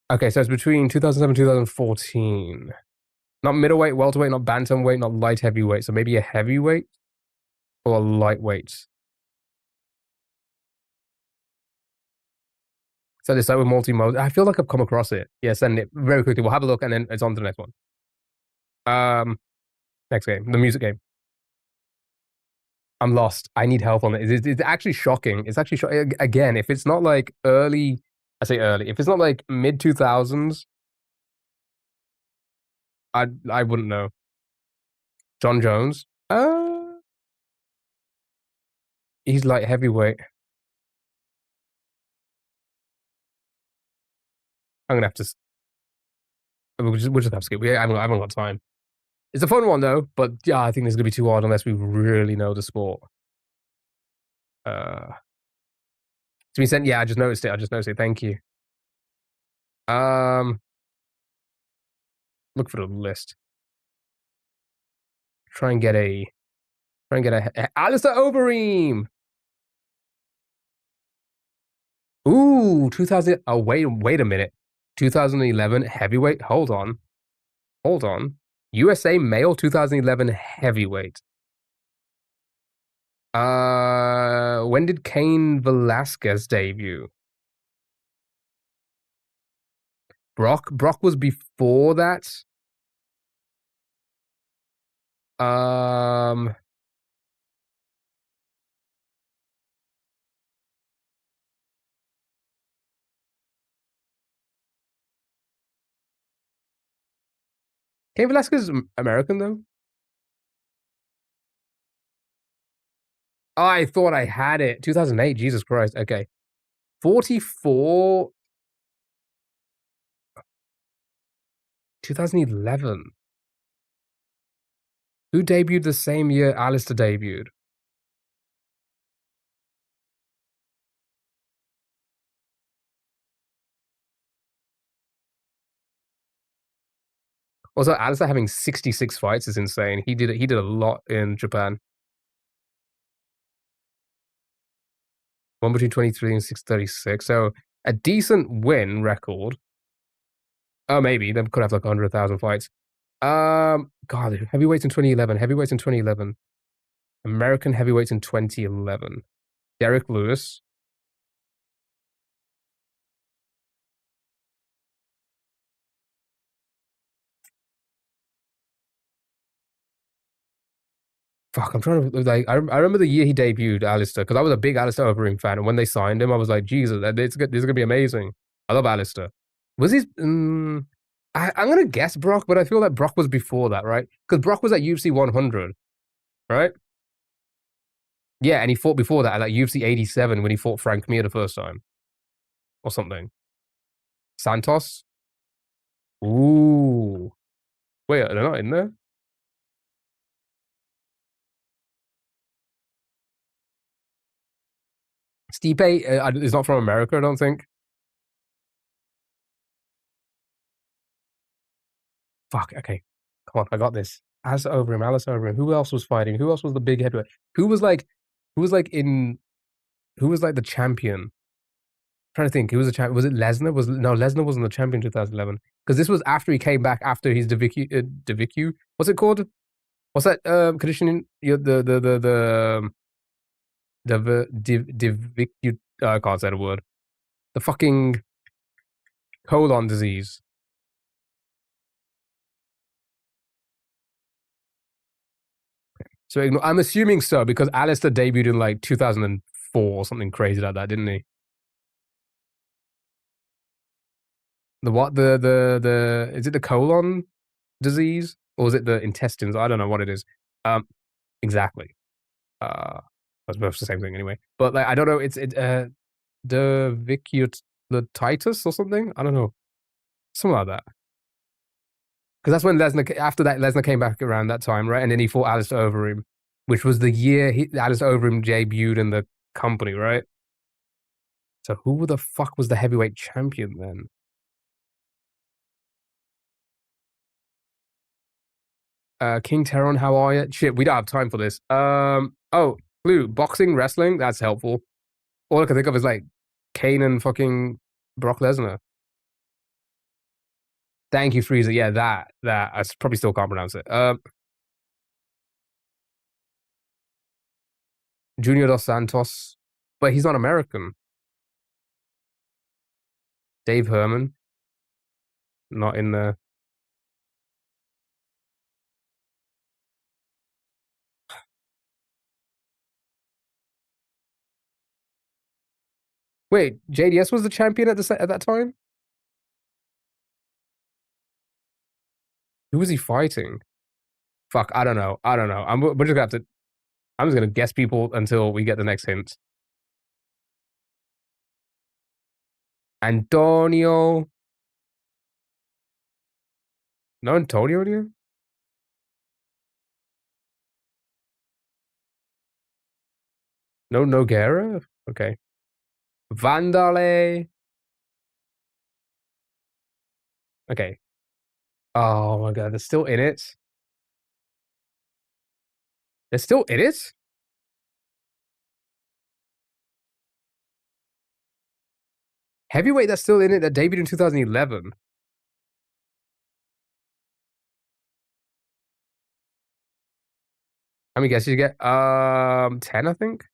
Okay, so it's between 2007 and 2014. Not middleweight, welterweight, not bantamweight, not light heavyweight. So maybe a heavyweight or a lightweight. So they start with multi-mode. I feel like I've come across it. Yeah, send it very quickly. We'll have a look and then it's on to the next one. Next game, the music game. I'm lost. I need help on it. It's actually shocking. It's actually shocking. Again, if it's not like early, I say early. If it's not like mid 2000s, I wouldn't know. John Jones. He's light heavyweight. I'm gonna have to. We'll just have to skip. I haven't got time. It's a fun one though, but yeah, I think this is gonna be too hard unless we really know the sport. To be sent. Yeah, I just noticed it. Thank you. Look for the list. Try and get a Alistair Overeem. Ooh, 2000. Oh, wait a minute. 2011 heavyweight. Hold on. USA male 2011 heavyweight. When did Cain Velasquez debut? Brock was before that. Cain Velasquez is American though. Oh, I thought I had it. 2008. Jesus Christ. Okay. 44. 2011. Who debuted the same year Alistair debuted? Also, Alistair having 66 fights is insane. He did a lot in Japan. One between 23 and 636. So a decent win record. Oh, maybe. They could have like 100,000 fights. God, heavyweights in 2011. American heavyweights in 2011. Derek Lewis. Fuck, I'm trying to like. I remember the year he debuted, Alistair, because I was a big Alistair Overeem fan, and when they signed him, I was like, Jesus, this is gonna be amazing. I love Alistair. Was he? I'm gonna guess Brock, but I feel like Brock was before that, right? Because Brock was at UFC 100, right? Yeah, and he fought before that at like UFC 87 when he fought Frank Mir the first time, or something. Santos. Ooh, wait, they're not in there. Stipe is not from America, I don't think. Fuck. Okay, come on, I got this. Alistair Overeem. Who else was fighting? Who else was the big heavyweight? Who was like the champion? I'm trying to think. Who was the champion? Was it Lesnar? Lesnar wasn't the champion in 2011 because this was after he came back after his DeVicu. What's it called? What's that conditioning? DeVicu. I can't say the word. The fucking colon disease. So I'm assuming so because Alistair debuted in like 2004 or something crazy like that, didn't he? The what? The is it the colon disease or is it the intestines? I don't know what it is. Exactly. That's both the same thing anyway. But like I don't know. It's the Vicutitis or something. I don't know. Something like that. Because that's when Lesnar, after that, Lesnar came back around that time, right? And then he fought Alistair Overeem, which was the year Alistair Overeem debuted in the company, right? So who the fuck was the heavyweight champion then? King Teron, how are you? Shit, we don't have time for this. Oh, Blue, boxing, wrestling, that's helpful. All I can think of is like Kane and fucking Brock Lesnar. Thank you, Freezer. Yeah, that. I probably still can't pronounce it. Junior Dos Santos, but he's not American. Dave Herman, not in the. Wait, JDS was the champion at that time. Who was he fighting? Fuck, I don't know. I don't know. We're just gonna have to. I'm just gonna guess people until we get the next hint. Antonio. No Antonio here? No Noguera? Okay. Vandale. Okay. Oh my god, they're still in it. They're still in it? Heavyweight that's still in it that debuted in 2011. How many guesses you get? 10, I think.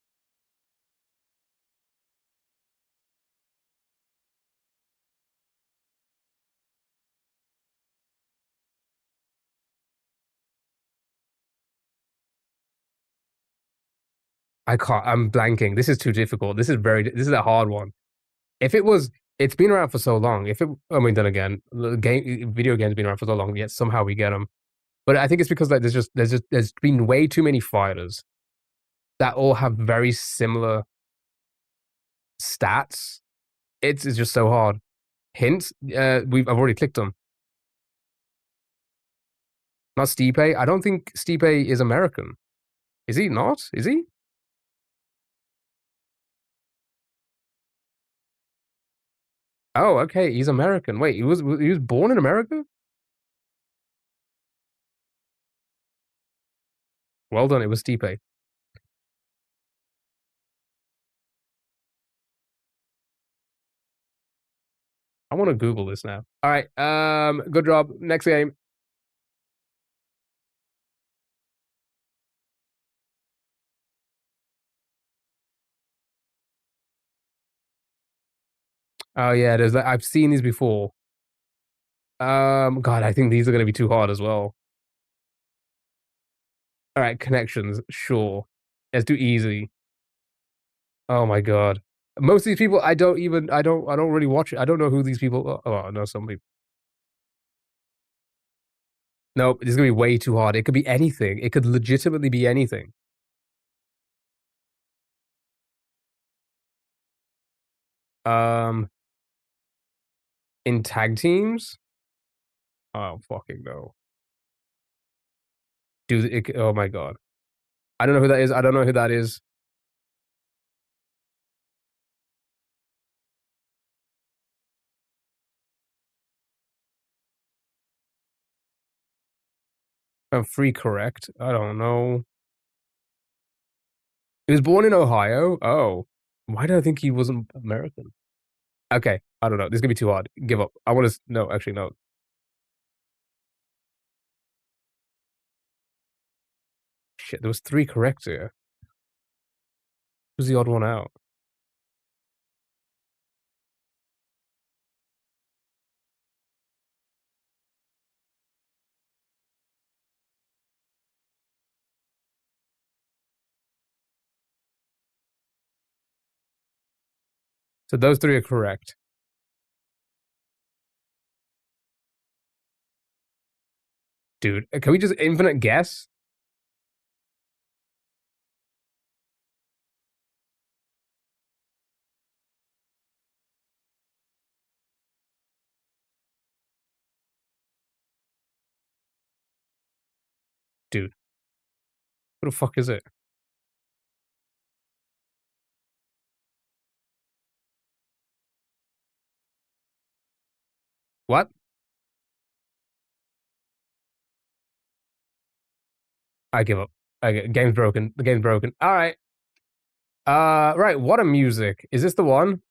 I can't. I'm blanking. This is too difficult. This is a hard one. If it was, it's been around for so long. If it, I mean, then again, video games been around for so long. Yet somehow we get them. But I think it's because like there's been way too many fighters that all have very similar stats. It's just so hard. Hints. I've already clicked them. Not Stipe. I don't think Stipe is American. Is he not? Is he? Oh, okay. He's American. Wait, he was born in America? Well done. It was Stipe. I want to Google this now. All right. Good job. Next game. Oh yeah, there's that. I've seen these before. God, I think these are gonna be too hard as well. All right, connections. Sure. Let's do easy. Oh my god. Most of these people, I don't really watch it. I don't know who these people are. Oh, I know some people. Nope, this is gonna be way too hard. It could be anything. It could legitimately be anything. Um, in tag teams? Oh fucking no. Dude, oh my god. I don't know who that is. I don't know who that is. I'm free correct. I don't know. He was born in Ohio. Oh. Why do I think he wasn't American? Okay, I don't know. This is gonna be too hard. Give up. I want to. No, actually, no. Shit, there was 3 correct here. Who's the odd one out? So those 3 are correct. Dude, can we just infinite guess? Dude, what the fuck is it? What? I give up. Game's broken. The game's broken. All right. Right. What a music. Is this the one?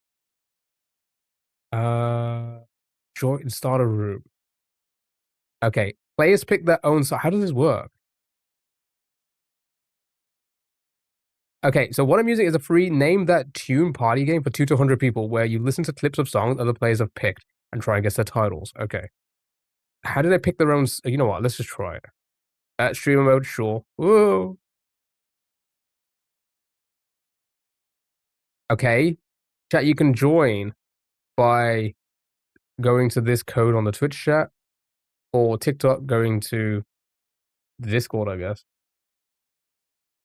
Join start a room. Okay. Players pick their own song. How does this work? Okay, so What a Music is a free name that tune party game for 2 to 100 people where you listen to clips of songs other players have picked and try and guess their titles. Okay. How do they pick their own? You know what? Let's just try it. Streamer mode, sure. Whoa. Okay. Chat, you can join by going to this code on the Twitch chat or TikTok going to the Discord, I guess.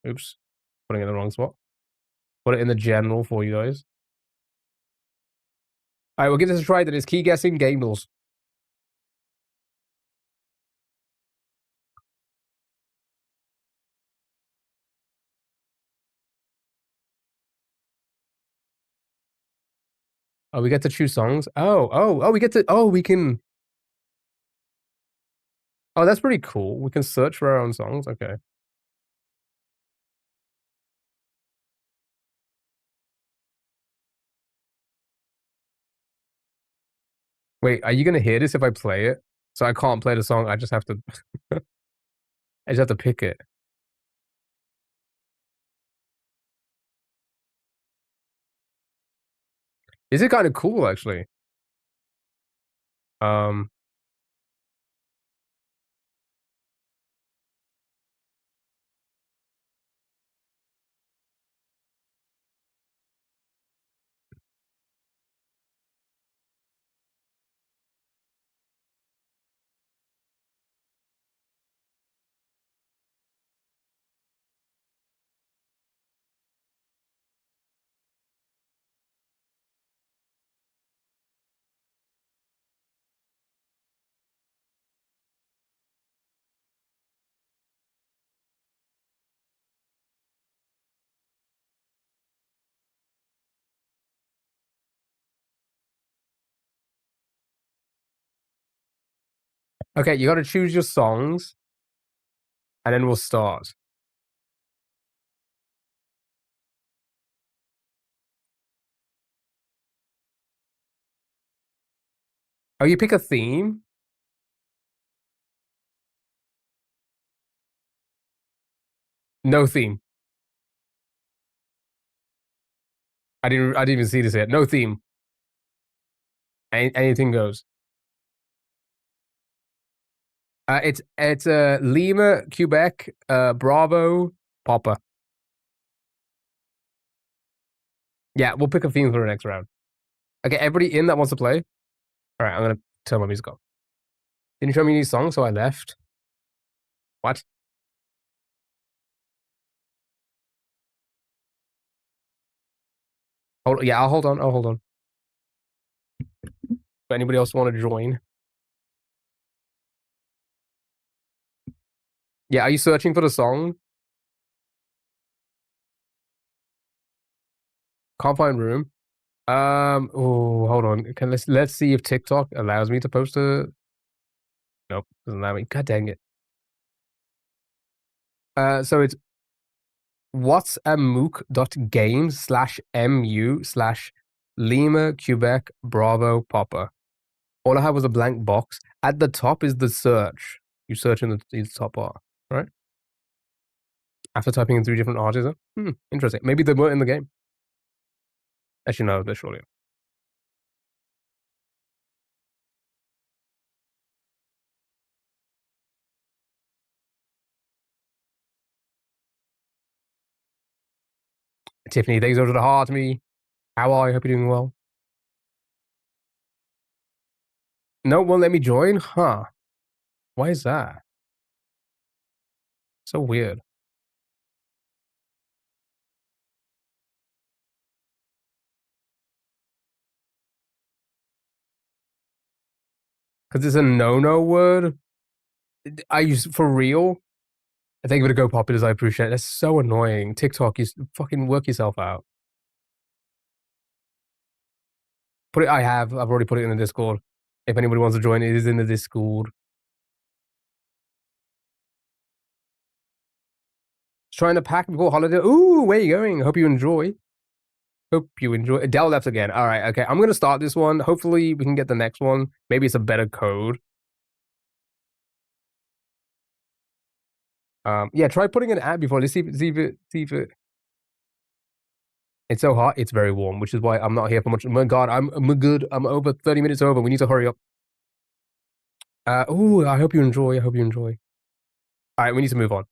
Oops. Putting it in the wrong spot. Put it in the general for you guys. All right, we'll give this a try. That is key guessing game rules. Oh, we get to choose songs. We get to. Oh, we can. Oh, that's pretty cool. We can search for our own songs. Okay. Wait, are you gonna hear this if I play it? So I can't play the song. I just have to. I just have to pick it. Is it kind of cool actually? Um. Okay, you got to choose your songs, and then we'll start. Oh, you pick a theme. No theme. I didn't even see this yet. No theme. Anything goes. It's Lima, Quebec, Bravo, Papa. Yeah, we'll pick a theme for the next round. Okay, everybody in that wants to play. All right, I'm gonna turn my music off. Didn't show me any songs, so I left. What? Yeah, I'll hold on. I'll hold on. But anybody else want to join? Yeah, are you searching for the song? Can't find room. Oh, hold on. Let's see if TikTok allows me to post a. Nope, doesn't allow me. God dang it. So it's whatsamook.games/mu/Lima, Quebec, Bravo, Papa. All I have was a blank box. At the top is the search. You search in the top bar, right? After typing in 3 different artists. Interesting. Maybe they weren't in the game. Actually, no, they're surely. Tiffany, thanks over to the heart to me. How are you? Hope you're doing well. No, won't let me join? Huh. Why is that? So weird. Because it's a no-no word. I use for real. Thank you for the go populars. I appreciate it. That's so annoying. TikTok, you fucking work yourself out. Put it. I've already put it in the Discord. If anybody wants to join, it is in the Discord. Just trying to pack before holiday. Ooh, where are you going? Hope you enjoy. Hope you enjoy. Dell left again. All right, okay. I'm gonna start this one. Hopefully, we can get the next one. Maybe it's a better code. Yeah. Try putting an ad before. Let's see if it. It's so hot. It's very warm, which is why I'm not here for much. Oh my God, I'm good. I'm over 30 minutes over. We need to hurry up. Ooh, I hope you enjoy. I hope you enjoy. All right, we need to move on. All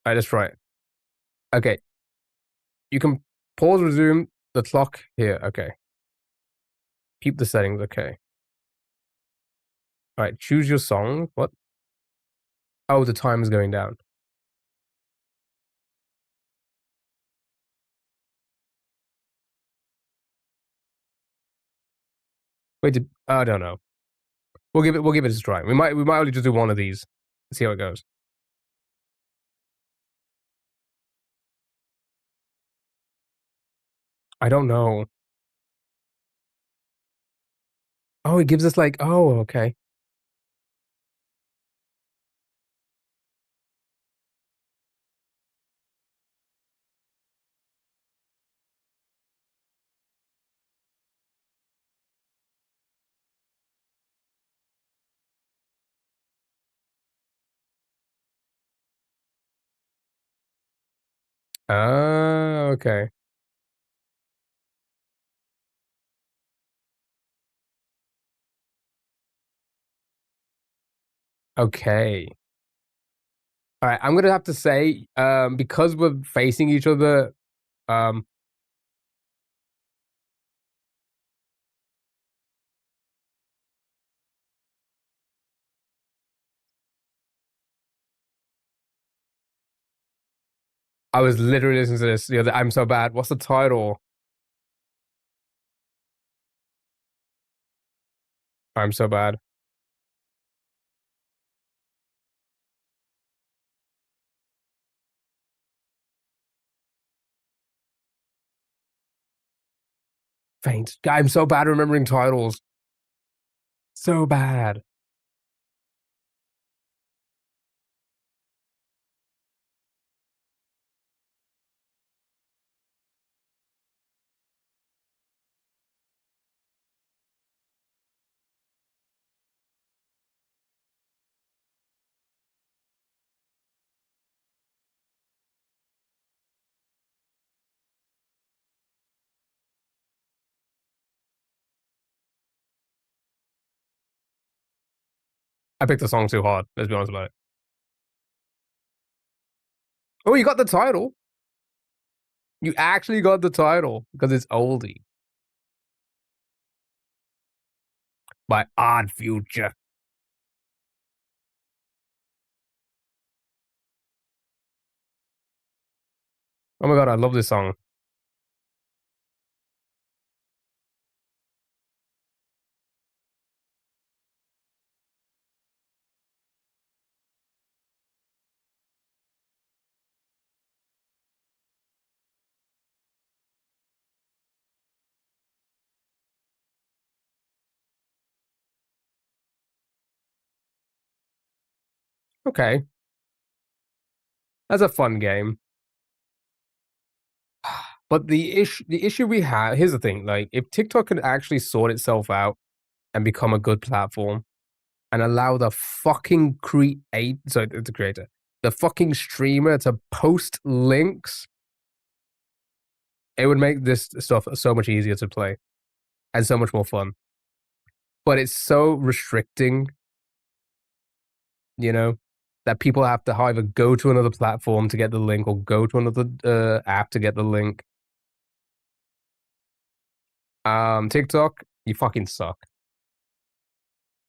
right, let's try it. Okay, you can pause, resume the clock here. Okay, keep the settings. Okay. All right, choose your song. What? Oh, the time is going down. Wait, I don't know. We'll give it a try. We might only just do one of these. See how it goes. I don't know. Oh, it gives us like, oh, okay. Ah, okay. Okay. All right, I'm gonna have to say, because we're facing each other, um, I was literally listening to this the other. I'm so bad. What's the title? I'm so bad. Faint. I'm so bad remembering titles. So bad. I picked the song too hard. Let's be honest about it. Oh, you got the title. You actually got the title because it's oldie by Odd Future. Oh my God, I love this song. Okay, that's a fun game. But the issue we have, here's the thing, like if TikTok could actually sort itself out and become a good platform and allow the fucking the creator, the fucking streamer to post links, it would make this stuff so much easier to play and so much more fun. But it's so restricting, you know, that people have to either go to another platform to get the link or go to another app to get the link. TikTok, you fucking suck.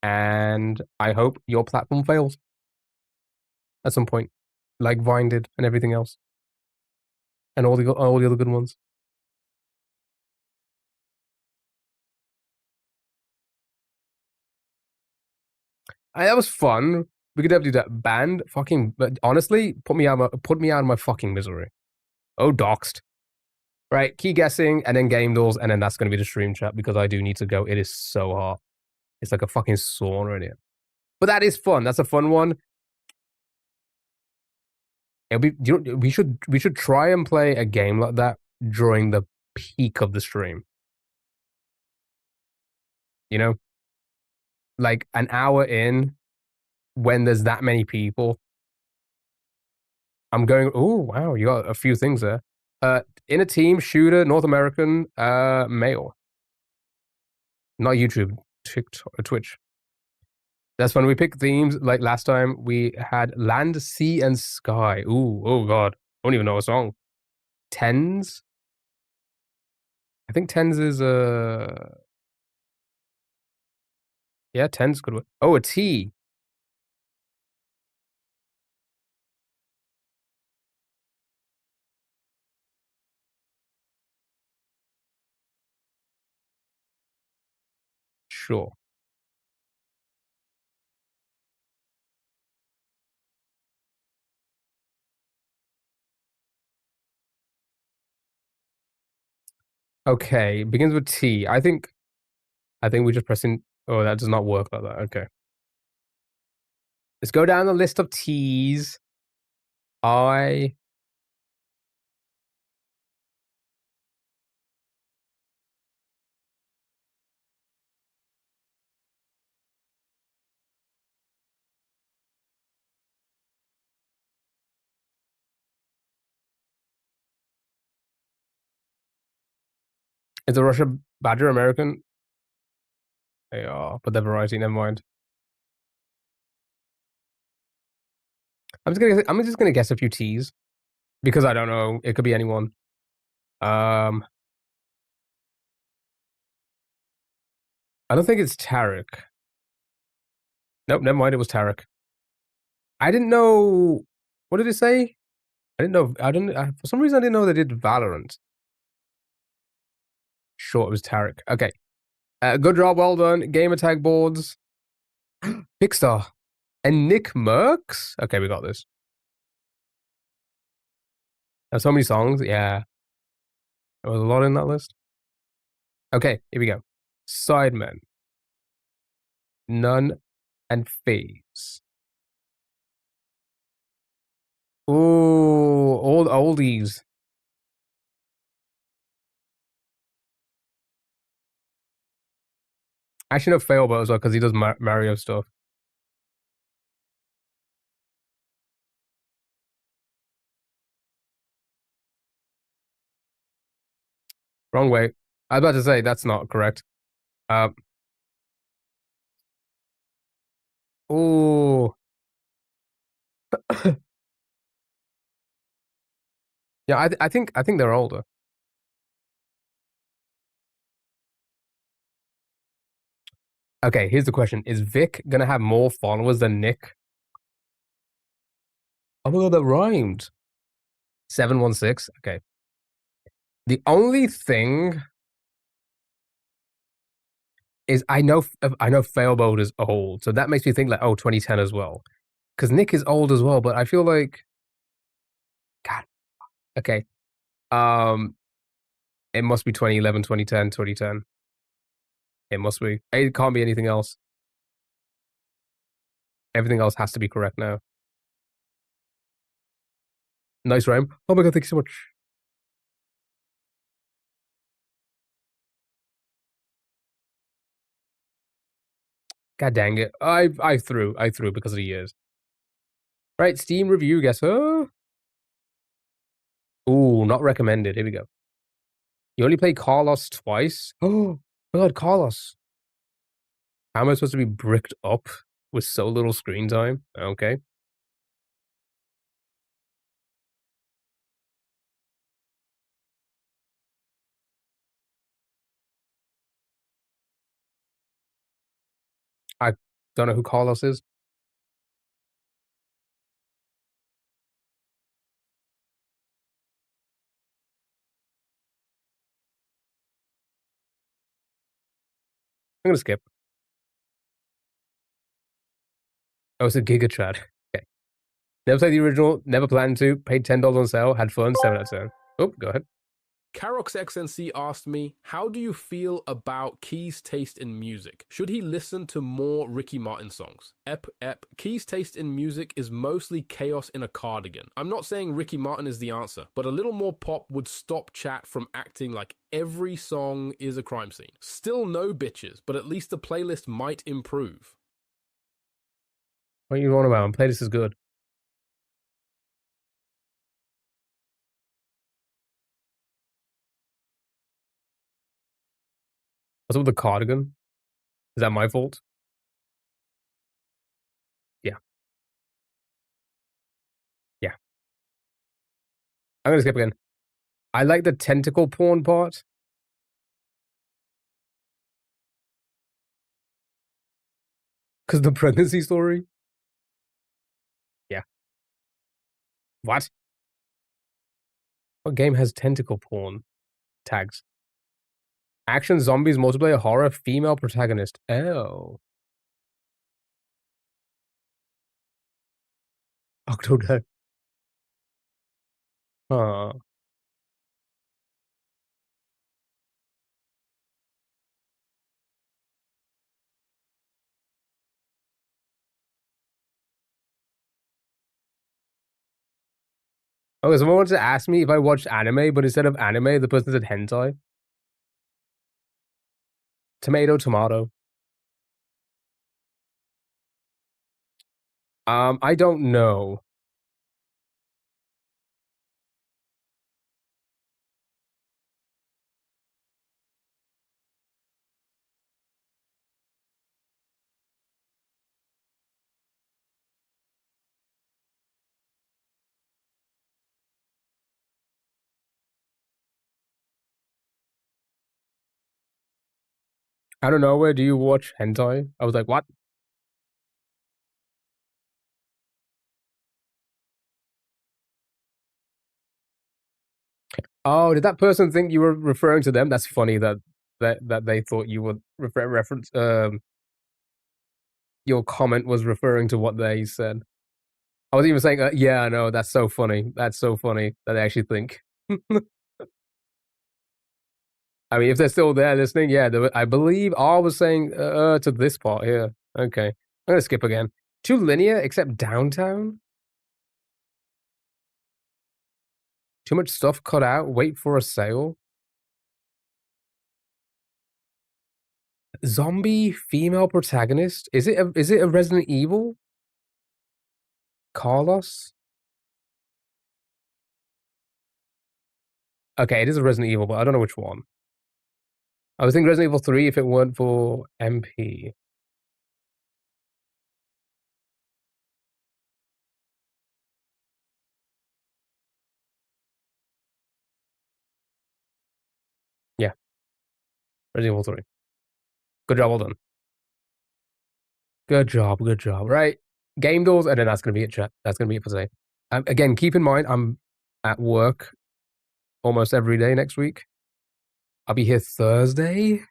And I hope your platform fails at some point. like Vine did and everything else, and all the other good ones. That was fun. We could definitely do that. Banned, fucking. But honestly, put me out of my fucking misery. Oh, doxed. Right, key guessing, and then game doors, and then that's going to be the stream chat because I do need to go. It is so hot. It's like a fucking sauna in here. But that is fun. That's a fun one. It'll be. We should try and play a game like that during the peak of the stream. You know, like an hour in, when there's that many people. I'm going. Oh wow, you got a few things there. In a team, shooter, North American, male, not YouTube, TikTok, Twitch. That's when we pick themes. Like last time, we had land, sea, and sky. Ooh, oh god, I don't even know a song. Tens. I think tens is yeah, tens good. Oh, a T. Sure. Okay, begins with T. I think we just press in. Oh, that does not work like that. Okay. Let's go down the list of T's. I. Is a Russia Badger American? They are, but they're variety. Never mind. I'm just gonna guess a few T's because I don't know. It could be anyone. I don't think it's Tarek. Nope, never mind. It was Tarek. I didn't know. What did it say? I didn't know. I didn't. For some reason, I didn't know they did Valorant. Sure, it was Tarek. Okay. Good job. Well done. Gamer tag boards. Pixar. And Nick Merckx? Okay, we got this. There's so many songs. Yeah. There was a lot in that list. Okay, here we go. Sidemen. None and Phase. Ooh, all the oldies. Actually, no, Failboat as well because he does Mario stuff. Wrong way. I was about to say that's not correct. Ooh. Yeah, I think they're older. Okay, here's the question: is Vic gonna have more followers than Nick? Oh my god, that rhymed. 716. Okay. The only thing is I know Failboat is old, so that makes me think like 2010 as well. Because Nick is old as well, but I feel like God. Okay. Um, it must be 2011, 2010, 2010. It must be. It can't be anything else. Everything else has to be correct now. Nice rhyme. Oh my god, thank you so much. God dang it. I threw because of the years. Right, Steam review, guess who? Ooh, not recommended. Here we go. You only played Carlos twice? Oh my god, Carlos. How am I supposed to be bricked up with so little screen time? Okay. I don't know who Carlos is. I'm gonna skip. Oh, it's a Giga Chad. Okay. Never played the original, never planned to, paid $10 on sale, had fun, 7 out of 10. Oh, go ahead. Karox XNC asked me, how do you feel about Key's taste in music? Should he listen to more Ricky Martin songs? Key's taste in music is mostly chaos in a cardigan. I'm not saying Ricky Martin is the answer, but a little more pop would stop chat from acting like every song is a crime scene. Still no bitches, but at least the playlist might improve. What are you on about? Playlist is good. What's up with the cardigan? Is that my fault? Yeah. Yeah. I'm gonna skip again. I like the tentacle porn part. Because the pregnancy story? Yeah. What? What game has tentacle porn tags? Action, zombies, multiplayer, horror, female protagonist. Oh. Octodad. Huh. Okay, someone wanted to ask me if I watched anime, but instead of anime, the person said hentai. Tomato, tomato. I don't know. I don't know. Where do you watch hentai? I was like, what? Oh, did that person think you were referring to them? That's funny that they thought you would reference. Your comment was referring to what they said. I was even saying, yeah, no, that's so funny. That's so funny that they actually think. I mean, if they're still there listening, yeah, I believe I was saying to this part here. Okay, I'm gonna skip again. Too linear, except downtown. Too much stuff cut out. Wait for a sale. Zombie female protagonist. Is it a Resident Evil? Carlos. Okay, it is a Resident Evil, but I don't know which one. I was thinking Resident Evil 3 if it weren't for MP. Yeah, Resident Evil 3. Good job, well done. Good job, good job. Right, game doors, and then that's gonna be it, chat. That's gonna be it for today. Again, keep in mind, I'm at work almost every day next week. I'll be here Thursday.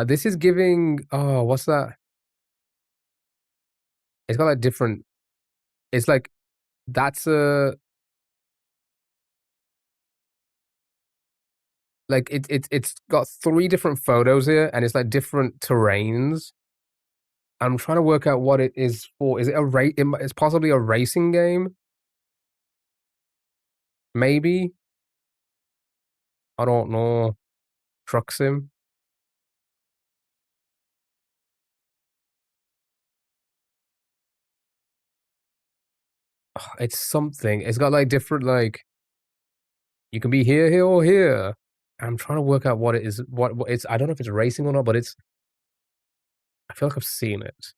This is giving. Oh, what's that? It's got like different. It's like that's a like it's got 3 different photos here, and it's like different terrains. I'm trying to work out what it is for. Is it a race? It's possibly a racing game. Maybe. I don't know. Truck sim. It's something. It's got like different like. You can be here, here, or here. I'm trying to work out what it is. What it's. I don't know if it's racing or not, but it's. I feel like I've seen it.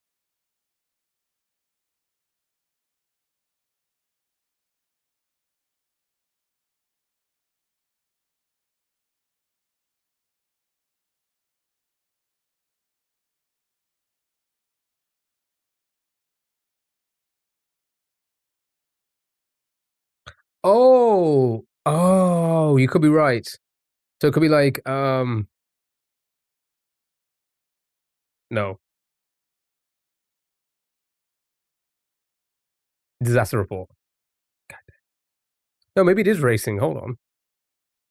Oh, oh, you could be right. So it could be like No. Disaster report. No, maybe it is racing. Hold on. Is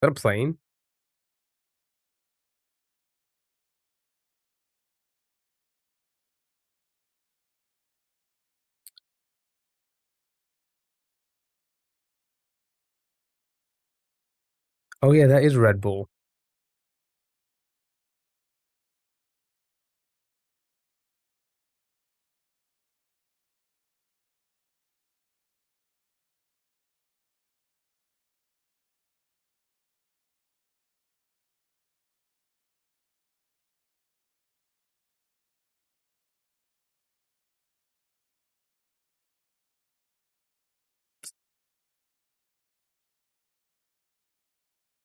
that a plane? Oh yeah, that is Red Bull.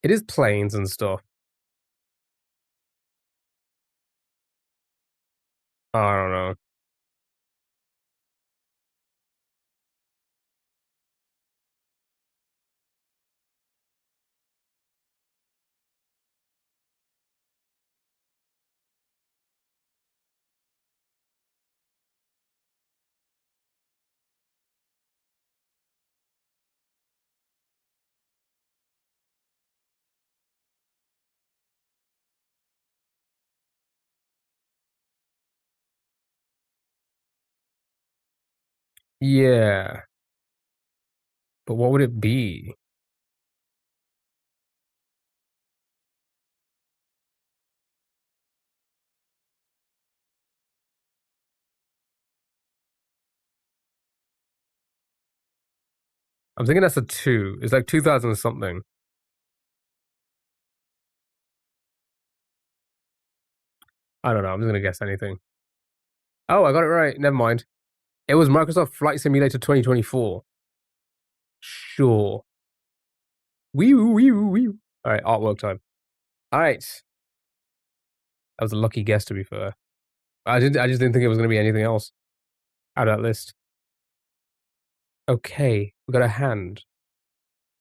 It is planes and stuff. I don't know. Yeah. But what would it be? I'm thinking that's a 2. It's like 2000 something. I don't know. I'm just gonna guess anything. Oh, I got it right. Never mind. It was Microsoft Flight Simulator 2024. Sure. Wee woo, wee woo, wee woo. All right, artwork time. All right. That was a lucky guess, to be fair. I just didn't think it was gonna be anything else out of that list. Okay, we got a hand.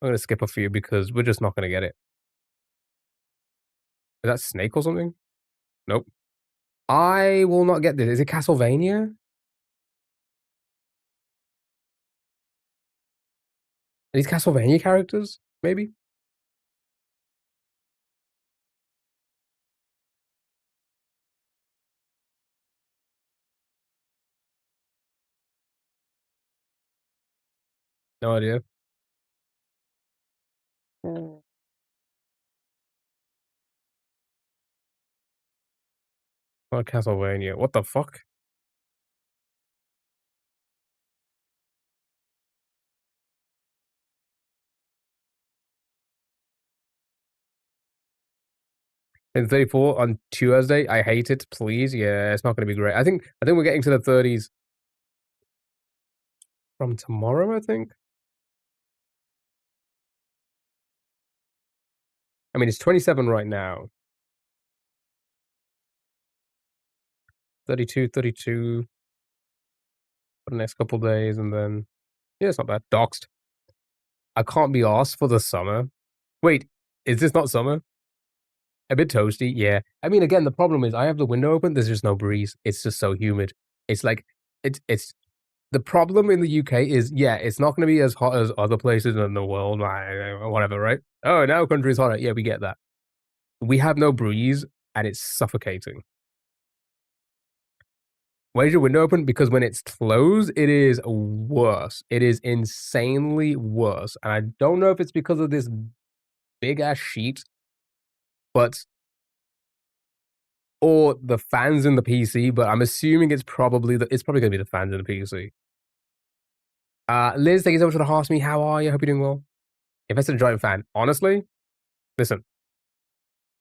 I'm gonna skip a few because we're just not gonna get it. Is that Snake or something? Nope. I will not get this. Is it Castlevania? Are these Castlevania characters? Maybe? No idea. Not Castlevania. What the fuck? In 34 on Tuesday. I hate it. Please. Yeah, it's not gonna be great. I think we're getting to the 30s from tomorrow, I think. I mean, it's 27 right now. 32, 32 for the next couple days, and then yeah, it's not bad. Doxed. I can't be asked for the summer. Wait, is this not summer? A bit toasty, yeah. I mean, again, the problem is I have the window open. There's just no breeze. It's just so humid. It's like it's the problem in the UK is yeah, it's not going to be as hot as other places in the world, whatever, right? Oh, now country's hotter. Yeah, we get that. We have no breeze, and it's suffocating. Why is your window open? Because when it's closed, it is worse. It is insanely worse. And I don't know if it's because of this big ass sheet, but or the fans in the PC, but I'm assuming it's probably gonna be the fans in the PC. Liz, thank you so much for the host me. How are you? Hope you're doing well. If I said a giant fan, honestly, listen,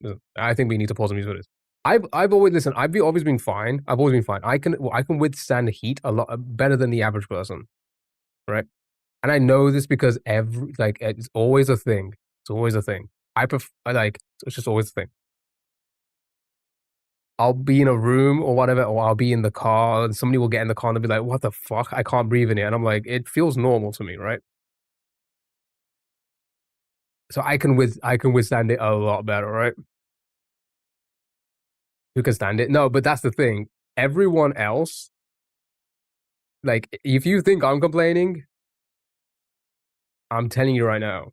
listen, I think we need to pause the music for this. I've always listen. Always been fine. I've always been fine. I can withstand the heat a lot better than the average person, right? And I know this because it's always a thing. It's always a thing. I like it's just always a thing. I'll be in a room or whatever, or I'll be in the car, and somebody will get in the car and they'll be like, "What the fuck? I can't breathe in it." And I'm like, "It feels normal to me, right?" So I can withstand it a lot better, right? Who can stand it? No, but that's the thing. everyone else, like, if you think I'm complaining, I'm telling you right now,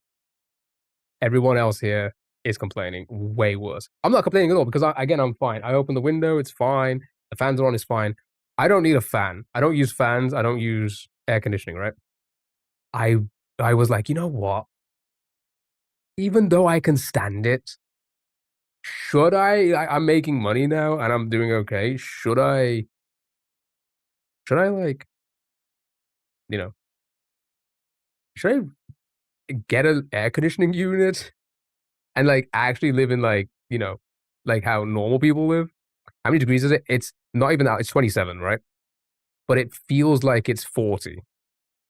everyone else here is complaining way worse. I'm not complaining at all because again, I'm fine. I open the window, it's fine. The fans are on, it's fine. I don't need a fan. I don't use fans. I don't use air conditioning, right? I I was like, you know what? Even though I can stand it, should I'm making money now and I'm doing okay. Should I like, you know, should I get an air conditioning unit and like actually live in like, like how normal people live? How many degrees is it? It's not even that, it's 27, right? But it feels like it's 40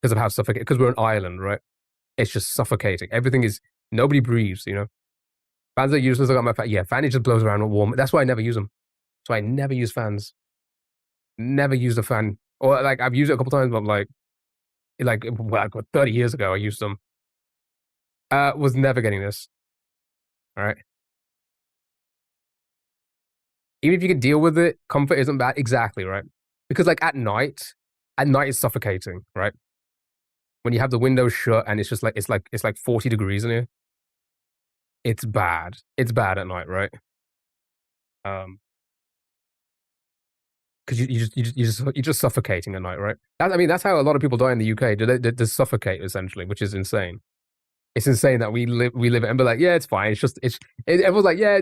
because of how suffocating, because we're an island, right? It's just suffocating. Everything is, nobody breathes. Fans are useless. I got my fan. Yeah, fan, it just blows around and warm. That's why I never use them. So I never use fans. Never used a fan. Or like I've used it a couple times, but like 30 years ago, I used them. Was never getting this. All right. Even if you can deal with it, comfort isn't bad. Exactly, right? Because like at night it's suffocating, right? When you have the windows shut and it's just like it's like 40 degrees in here. It's bad. It's bad at night, right? Um, because you're just suffocating at night, right? I mean, that's how a lot of people die in the UK. They suffocate essentially, which is insane. It's insane that we live it and be like, yeah, it's fine. Everyone's like, yeah,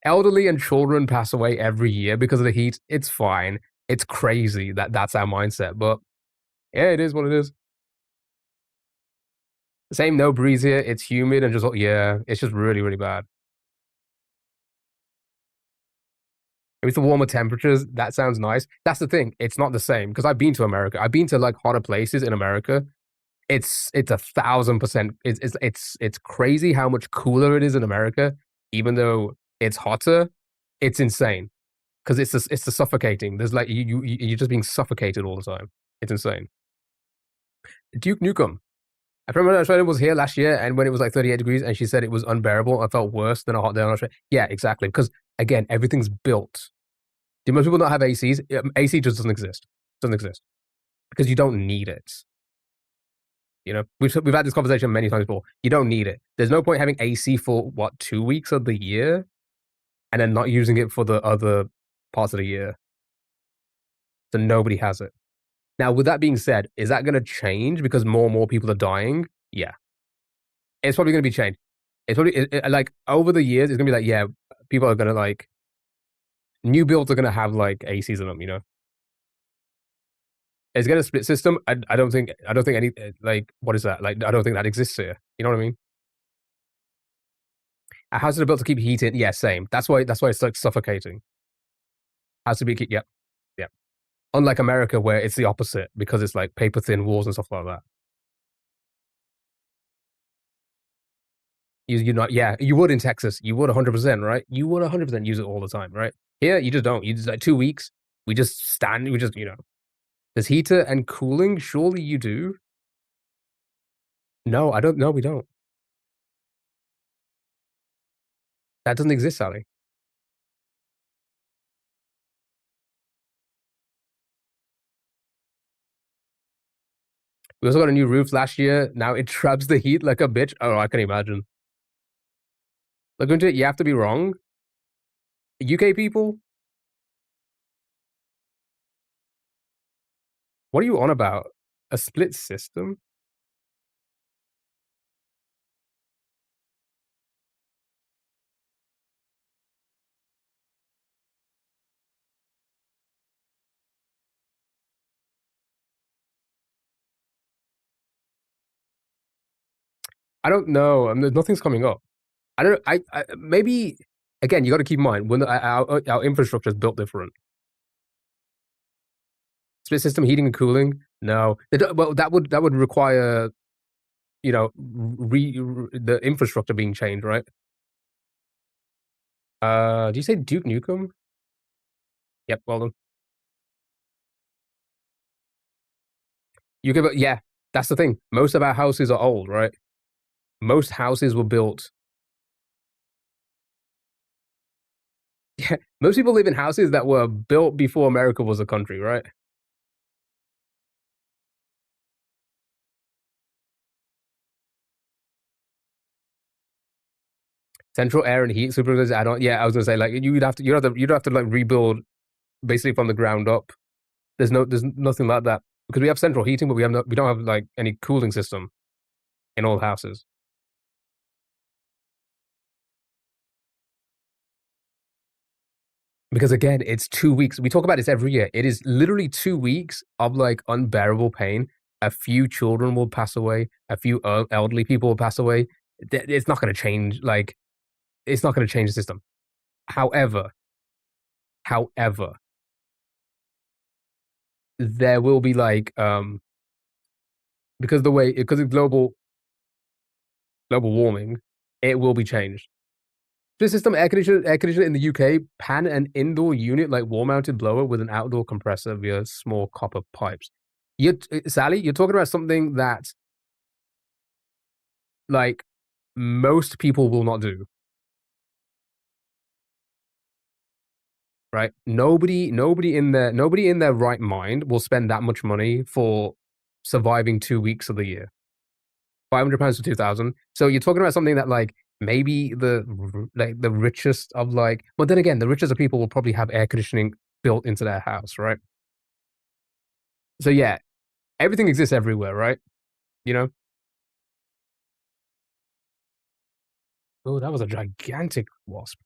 elderly and children pass away every year because of the heat. It's fine. It's crazy that that's our mindset, but yeah, it is what it is. Same, no breeze here. It's humid and just yeah, it's just really really bad. With the warmer temperatures, that sounds nice. That's the thing. It's not the same because I've been to America. I've been to like hotter places in America. It's 1,000%. It's crazy how much cooler it is in America, even though it's hotter. It's insane because it's the suffocating. There's like you're just being suffocated all the time. It's insane. Duke Nukem. I remember Australia was here last year, and when it was like 38 degrees, and she said it was unbearable. I felt worse than a hot day in Australia. Yeah, exactly. Because again, everything's built. Do most people not have ACs? AC just doesn't exist. Doesn't exist because you don't need it. We've had this conversation many times before. You don't need it. There's no point having AC for what 2 weeks of the year, and then not using it for the other parts of the year. So nobody has it. Now, with that being said, is that going to change because more and more people are dying? Yeah, it's probably going to be changed. It's probably like over the years, it's going to be like, yeah, people are going to like new builds are going to have like ACs in them. It's going to split system. I don't think any like what is that like? I don't think that exists here. You know what I mean? A house is built to keep heat in. Yeah, same. That's why it's like suffocating. Has to be keep. Yep, yep. Unlike America, where it's the opposite because it's like paper thin walls and stuff like that. You're not. Yeah, you would in Texas. You would 100%, right? You would 100% use it all the time, right? Here, you just don't. You just like 2 weeks. We just stand. We just. There's heater and cooling. Surely you do. No, I don't. No, we don't. That doesn't exist, Sally. We also got a new roof last year. Now it traps the heat like a bitch. Oh, I can imagine. Look into it. You have to be wrong. UK people, what are you on about? A split system? I don't know. Nothing's coming up. I don't. I maybe again. You got to keep in mind when our infrastructure is built different. Split system heating and cooling. No, well, that would require the infrastructure being changed, right? Do you say Duke Nukem? Yep. Well done. You give it. Yeah, that's the thing. Most of our houses are old, right? Most houses were built. Yeah, most people live in houses that were built before America was a country, right? Central air and heat supervisors add on. Yeah, I was gonna say like you'd have to like rebuild basically from the ground up. There's nothing like that because we have central heating, but we don't have like any cooling system in all houses. Because again, it's 2 weeks. We talk about this every year. It is literally 2 weeks of like unbearable pain. A few children will pass away. A few elderly people will pass away. It's not going to change. Like, it's not going to change the system. However, however, there will be like because of global warming, it will be changed. The system air conditioner in the UK pan an indoor unit like wall-mounted blower with an outdoor compressor via small copper pipes. Sally, you're talking about something that like most people will not do, right? Nobody in their right mind will spend that much money for surviving 2 weeks of the year. £500 to 2,000. So you're talking about something that like maybe the richest of like, but then again, the richest of people will probably have air conditioning built into their house, right? So yeah, everything exists everywhere, right? You know? Oh, that was a gigantic wasp.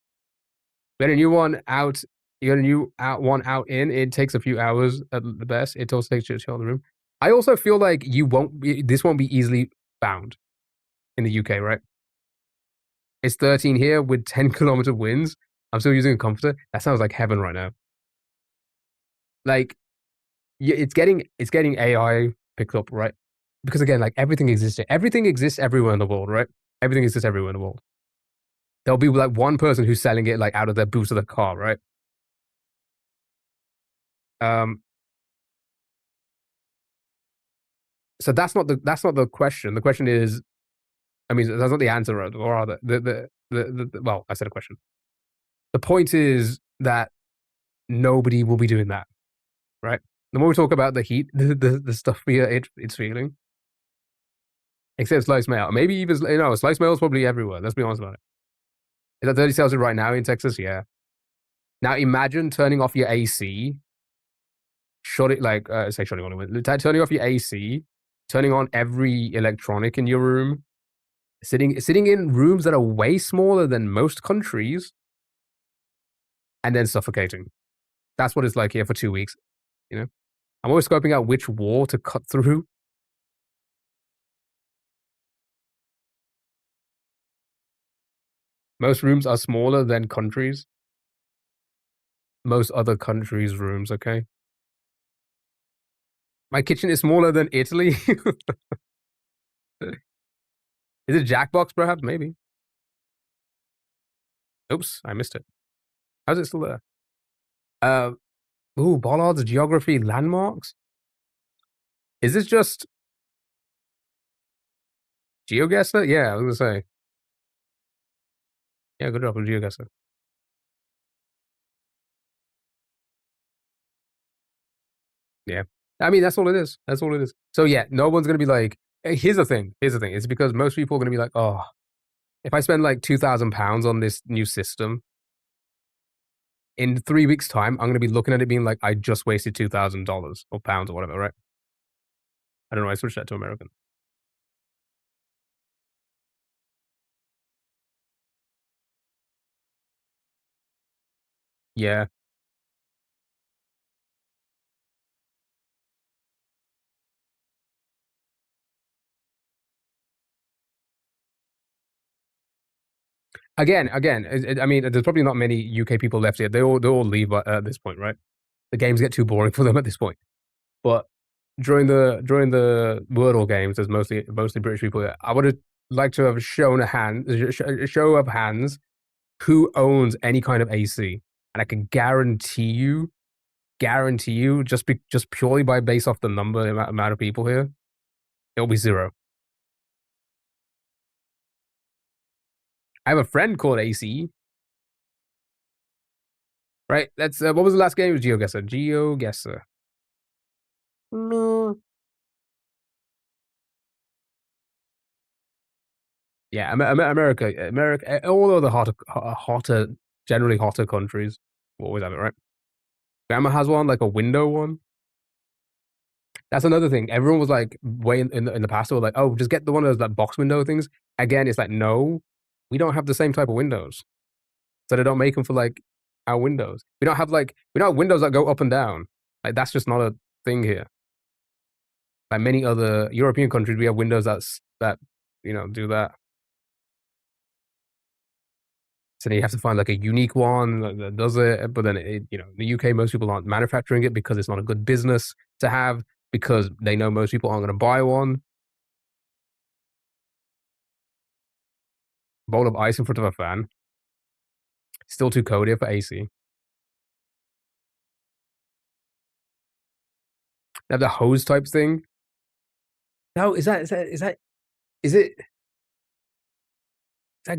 Get a new one out. You got a new out one out in. It takes a few hours at the best. It also takes you to the room. I also feel like this won't be easily found in the UK, right? It's 13 here with 10-kilometer winds. I'm still using a comforter. That sounds like heaven right now. Like, yeah, it's getting AI picked up, right? Because again, like everything exists everywhere in the world, right? Everything exists everywhere in the world. There'll be like one person who's selling it like out of their boot of the car, right? Um, so that's not the question. The question is, I mean, that's not the answer, or rather, well, I said a question. The point is that nobody will be doing that, right? The more we talk about the heat, the stuff it's feeling, except sliced mail. Maybe even sliced mail is probably everywhere. Let's be honest about it. Is that 30 Celsius right now in Texas? Yeah. Now imagine turning off your AC, shutting on, turning off your AC, turning on every electronic in your room, sitting in rooms that are way smaller than most countries, and then suffocating. That's what it's like here for 2 weeks. You know, I'm always scoping out which wall to cut through. Most rooms are smaller than countries. Most other countries' rooms. Okay, my kitchen is smaller than Italy. Is it Jackbox? Perhaps, maybe. Oops, I missed it. How's it still there? Uh, Bollard's geography landmarks. Is this just GeoGuessr? Yeah, I was gonna say. Yeah, good job on GeoGuessr. Yeah. I mean, that's all it is. That's all it is. So yeah, no one's gonna be like, hey, here's the thing. Here's the thing. It's because most people are gonna be like, oh, if I spend like £2,000 on this new system, in 3 weeks' time, I'm gonna be looking at it being like, I just wasted $2,000 or pounds or whatever, right? I don't know. I switched that to American. Yeah. Again, I mean, there's probably not many UK people left here. They all leave at this point, right? The games get too boring for them at this point. But during the Wordle games, there's mostly British people here. I would have liked to have a show of hands who owns any kind of AC, and I can guarantee you, just purely by based off the amount of people here, it'll be zero. I have a friend called AC. Right? That's what was the last game? It was GeoGuessr. GeoGuessr. No. Yeah, America, all of the hotter, generally hotter countries will always have it, right? Grandma has one, like a window one. That's another thing. Everyone was like, way in the past, they were like, oh, just get the one of those like box window things. Again, it's like, no, we don't have the same type of windows. So they don't make them for like our windows. We don't have windows that go up and down. Like that's just not a thing here. Like many other European countries, we have windows that do that. So then you have to find like a unique one that does it. But then in the UK, most people aren't manufacturing it because it's not a good business to have because they know most people aren't going to buy one. Bowl of ice in front of a fan. Still too cold here for AC. They have the hose type thing. No, is that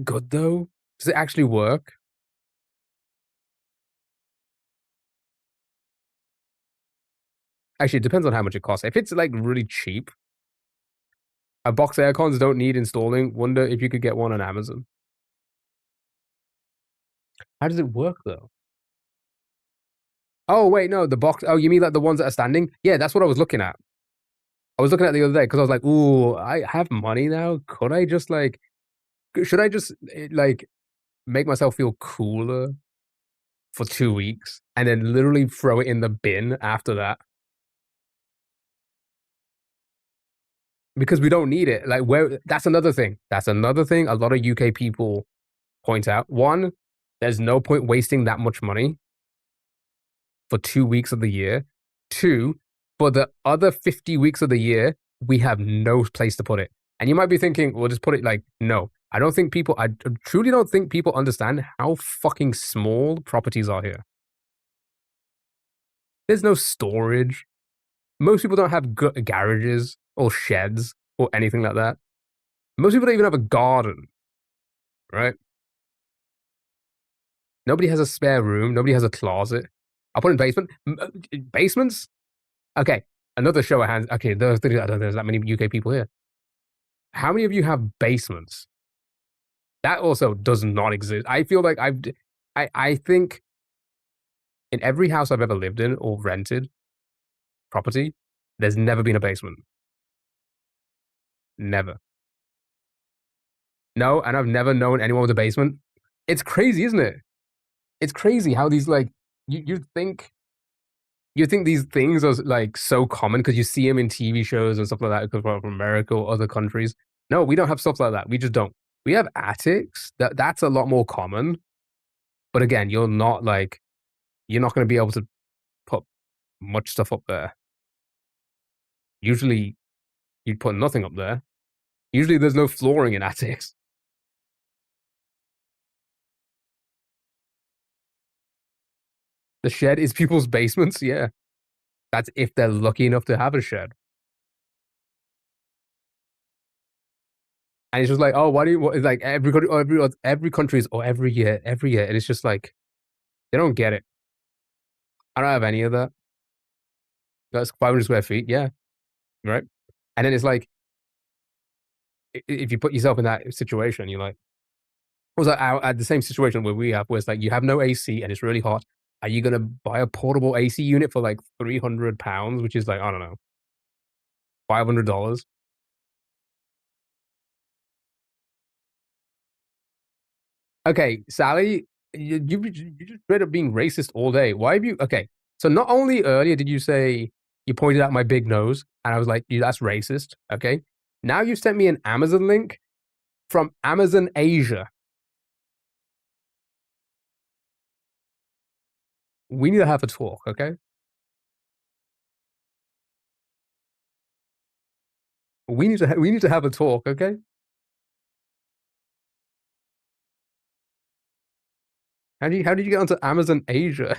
good though? Does it actually work? Actually, it depends on how much it costs. If it's like really cheap, a box air cons don't need installing. Wonder if you could get one on Amazon. How does it work though? Oh wait, no, the box. Oh, you mean like the ones that are standing? Yeah, that's what I was looking at. I was looking at the other day because I was like, ooh, I have money now. Could I just like, should I just like make myself feel cooler for 2 weeks and then literally throw it in the bin after that? Because we don't need it. Like, where that's another thing. That's another thing a lot of UK people point out. One, there's no point wasting that much money for 2 weeks of the year. Two, for the other 50 weeks of the year, we have no place to put it. And you might be thinking, we'll just put it like, no. I truly don't think people understand how fucking small properties are here. There's no storage. Most people don't have garages or sheds or anything like that. Most people don't even have a garden, right? Nobody has a spare room. Nobody has a closet. I'll put in basement. Basements? Okay, another show of hands. Okay, I don't think there's that many UK people here. How many of you have basements? That also does not exist. I feel like I think in every house I've ever lived in or rented property, there's never been a basement. Never. No, and I've never known anyone with a basement. It's crazy, isn't it? It's crazy how these like you think these things are like so common because you see them in TV shows and stuff like that because we're from America or other countries. No, we don't have stuff like that. We just don't. We have attics. That's a lot more common. But again, you're not going to be able to put much stuff up there. Usually, you'd put nothing up there. Usually, there's no flooring in attics. The shed is people's basements. Yeah, that's if they're lucky enough to have a shed. And it's just like, oh, why do you? It's like every country's or every year, and it's just like they don't get it. I don't have any of that. That's 500 square feet. Yeah, right. And then it's like, if you put yourself in that situation, you're like, was at the same situation where we have, where it's like you have no AC and it's really hot. Are you gonna buy a portable AC unit for like £300, which is like I don't know, $500? Okay, Sally, you just straight up being racist all day. Why have you? Okay, so not only earlier did you say you pointed out my big nose, and I was like, that's racist. Okay, now you sent me an Amazon link from Amazon Asia. We need to have a talk, okay? We need to have a talk, okay? How did you get onto Amazon Asia?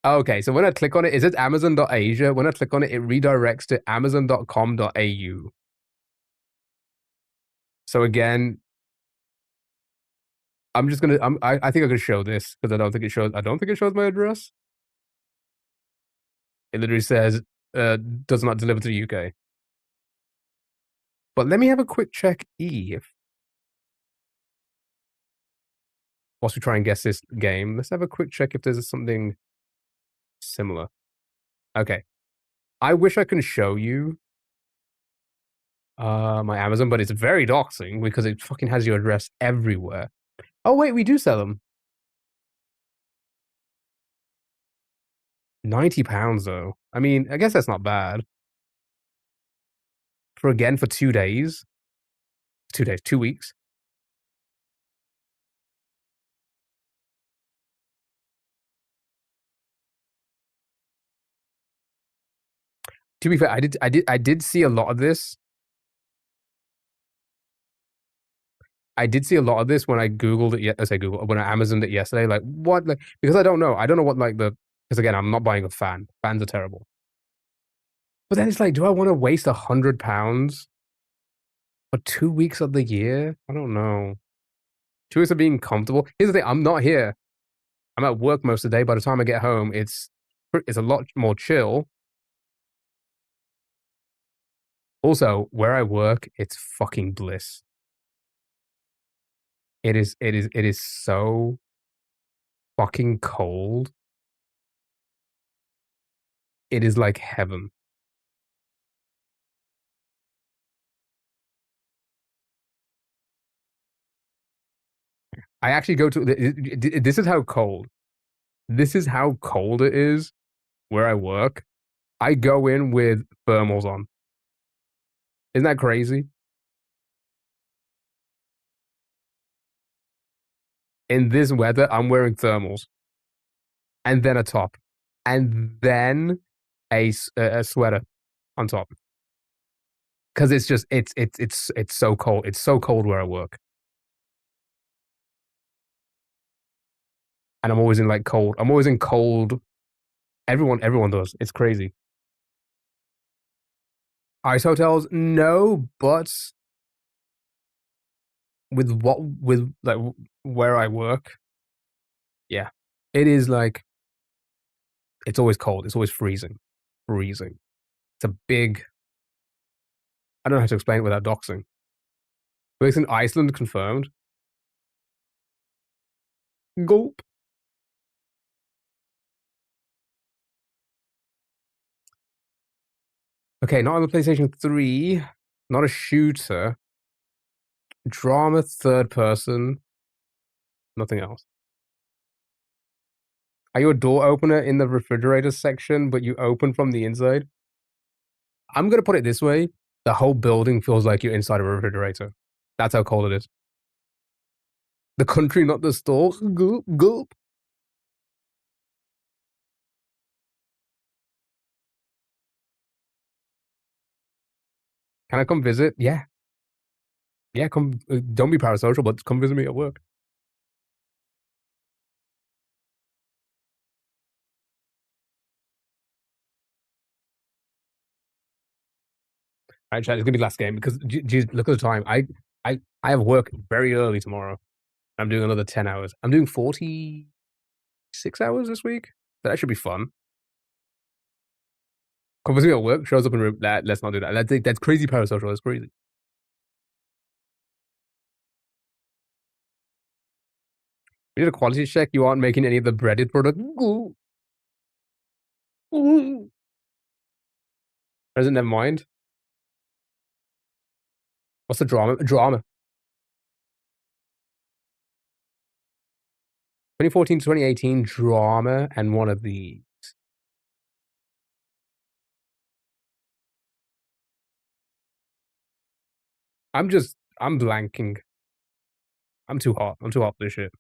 Okay, so when I click on it, is it Amazon.Asia? When I click on it, it redirects to Amazon.com.au. So again, I'm just gonna. I think I could show this because I don't think it shows. I don't think it shows my address. It literally says, "Does not deliver to the UK." But let me have a quick check. If whilst we try and guess this game, let's have a quick check if there's something similar. Okay, I wish I can show you my Amazon, but it's very doxing because it fucking has your address everywhere. Oh wait, we do sell them. £90 though. I mean, I guess that's not bad. For 2 days. 2 days, 2 weeks. To be fair, I did see a lot of this. I did see a lot of this when I Googled it. I say Google when I Amazoned it yesterday. Like what? Like because I don't know. I don't know what like the because again I'm not buying a fan. Fans are terrible. But then it's like, do I want to waste £100 for 2 weeks of the year? I don't know. 2 weeks of being comfortable. Here's the thing: I'm not here. I'm at work most of the day. By the time I get home, it's a lot more chill. Also, where I work, it's fucking bliss. It is so fucking cold. It is like heaven. I actually go to this is how cold. This is how cold it is where I work. I go in with thermals on. Isn't that crazy? In this weather, I'm wearing thermals and then a top and then a sweater on top because it's just it's so cold. It's so cold where I work, and I'm always in like cold. I'm always in cold. Everyone does. It's crazy. Ice hotels, no, but with like where I work, yeah, it is like it's always cold. It's always freezing, freezing. It's a big. I don't know how to explain it without doxing. But it's in Iceland confirmed. Gulp. Okay, not on the PlayStation 3. Not a shooter. Drama, third person. Nothing else. Are you a door opener in the refrigerator section, but you open from the inside? I'm gonna put it this way: the whole building feels like you're inside a refrigerator. That's how cold it is. The country, not the store. Gulp, gulp. Can I come visit? Yeah, yeah. Come. Don't be parasocial, but come visit me at work. All right, chat. It's gonna be last game because geez, look at the time. I have work very early tomorrow. I'm doing another 10 hours. I'm doing 46 hours this week. That should be fun. Come visit me at work. Shows up in room. Let's not do that. That's crazy parasocial. That's crazy. We did a quality check. You aren't making any of the breaded product. Ooh. Ooh. Doesn't never mind. What's the drama? Drama. 2014 to 2018 drama, and one of the. I'm blanking. I'm too hot. I'm too hot for this shit.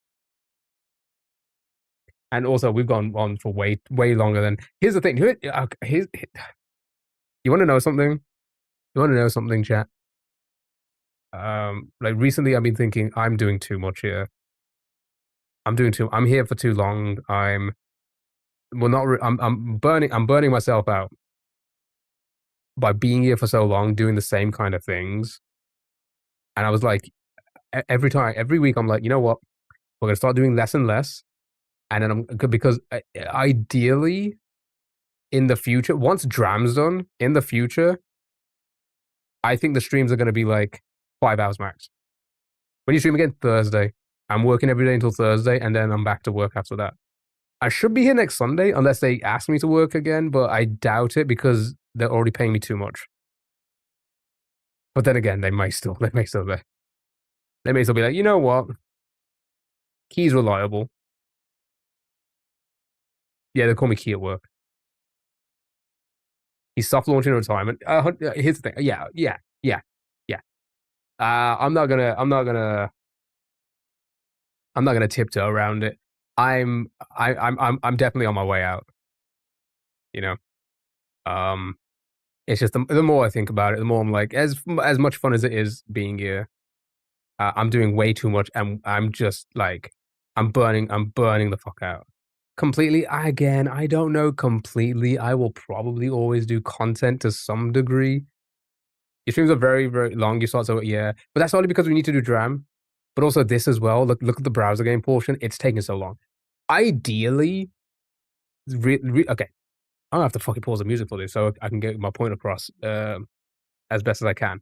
And also, we've gone on for way longer than. Here's the thing. You want to know something? You want to know something, chat? Like recently, I've been thinking I'm doing too much here. I'm here for too long. I'm burning myself out by being here for so long, doing the same kind of things. And I was like, every week, I'm like, you know what? We're gonna start doing less and less, and then because ideally in the future, once Dram's done, in the future, I think the streams are gonna be like 5 hours max. When you stream again Thursday, I'm working every day until Thursday, and then I'm back to work after that. I should be here next Sunday unless they ask me to work again, but I doubt it because they're already paying me too much. But then again, they may still be like, you know what? Key's reliable. Yeah, they call me Key at work. He's soft launching retirement. Here's the thing. Yeah. I'm not gonna, I'm not gonna tiptoe around it. I'm definitely on my way out. You know, um, it's just the more I think about it, the more I'm like, as much fun as it is being here, I'm doing way too much, and I'm just like, I'm burning the fuck out. Completely, again, I don't know completely. I will probably always do content to some degree. Your streams are very, very long. You start so yeah, but that's only because we need to do Dram, but also this as well. Look at the browser game portion. It's taking so long. Ideally, okay, I'm gonna have to fucking pause the music for this so I can get my point across as best as I can.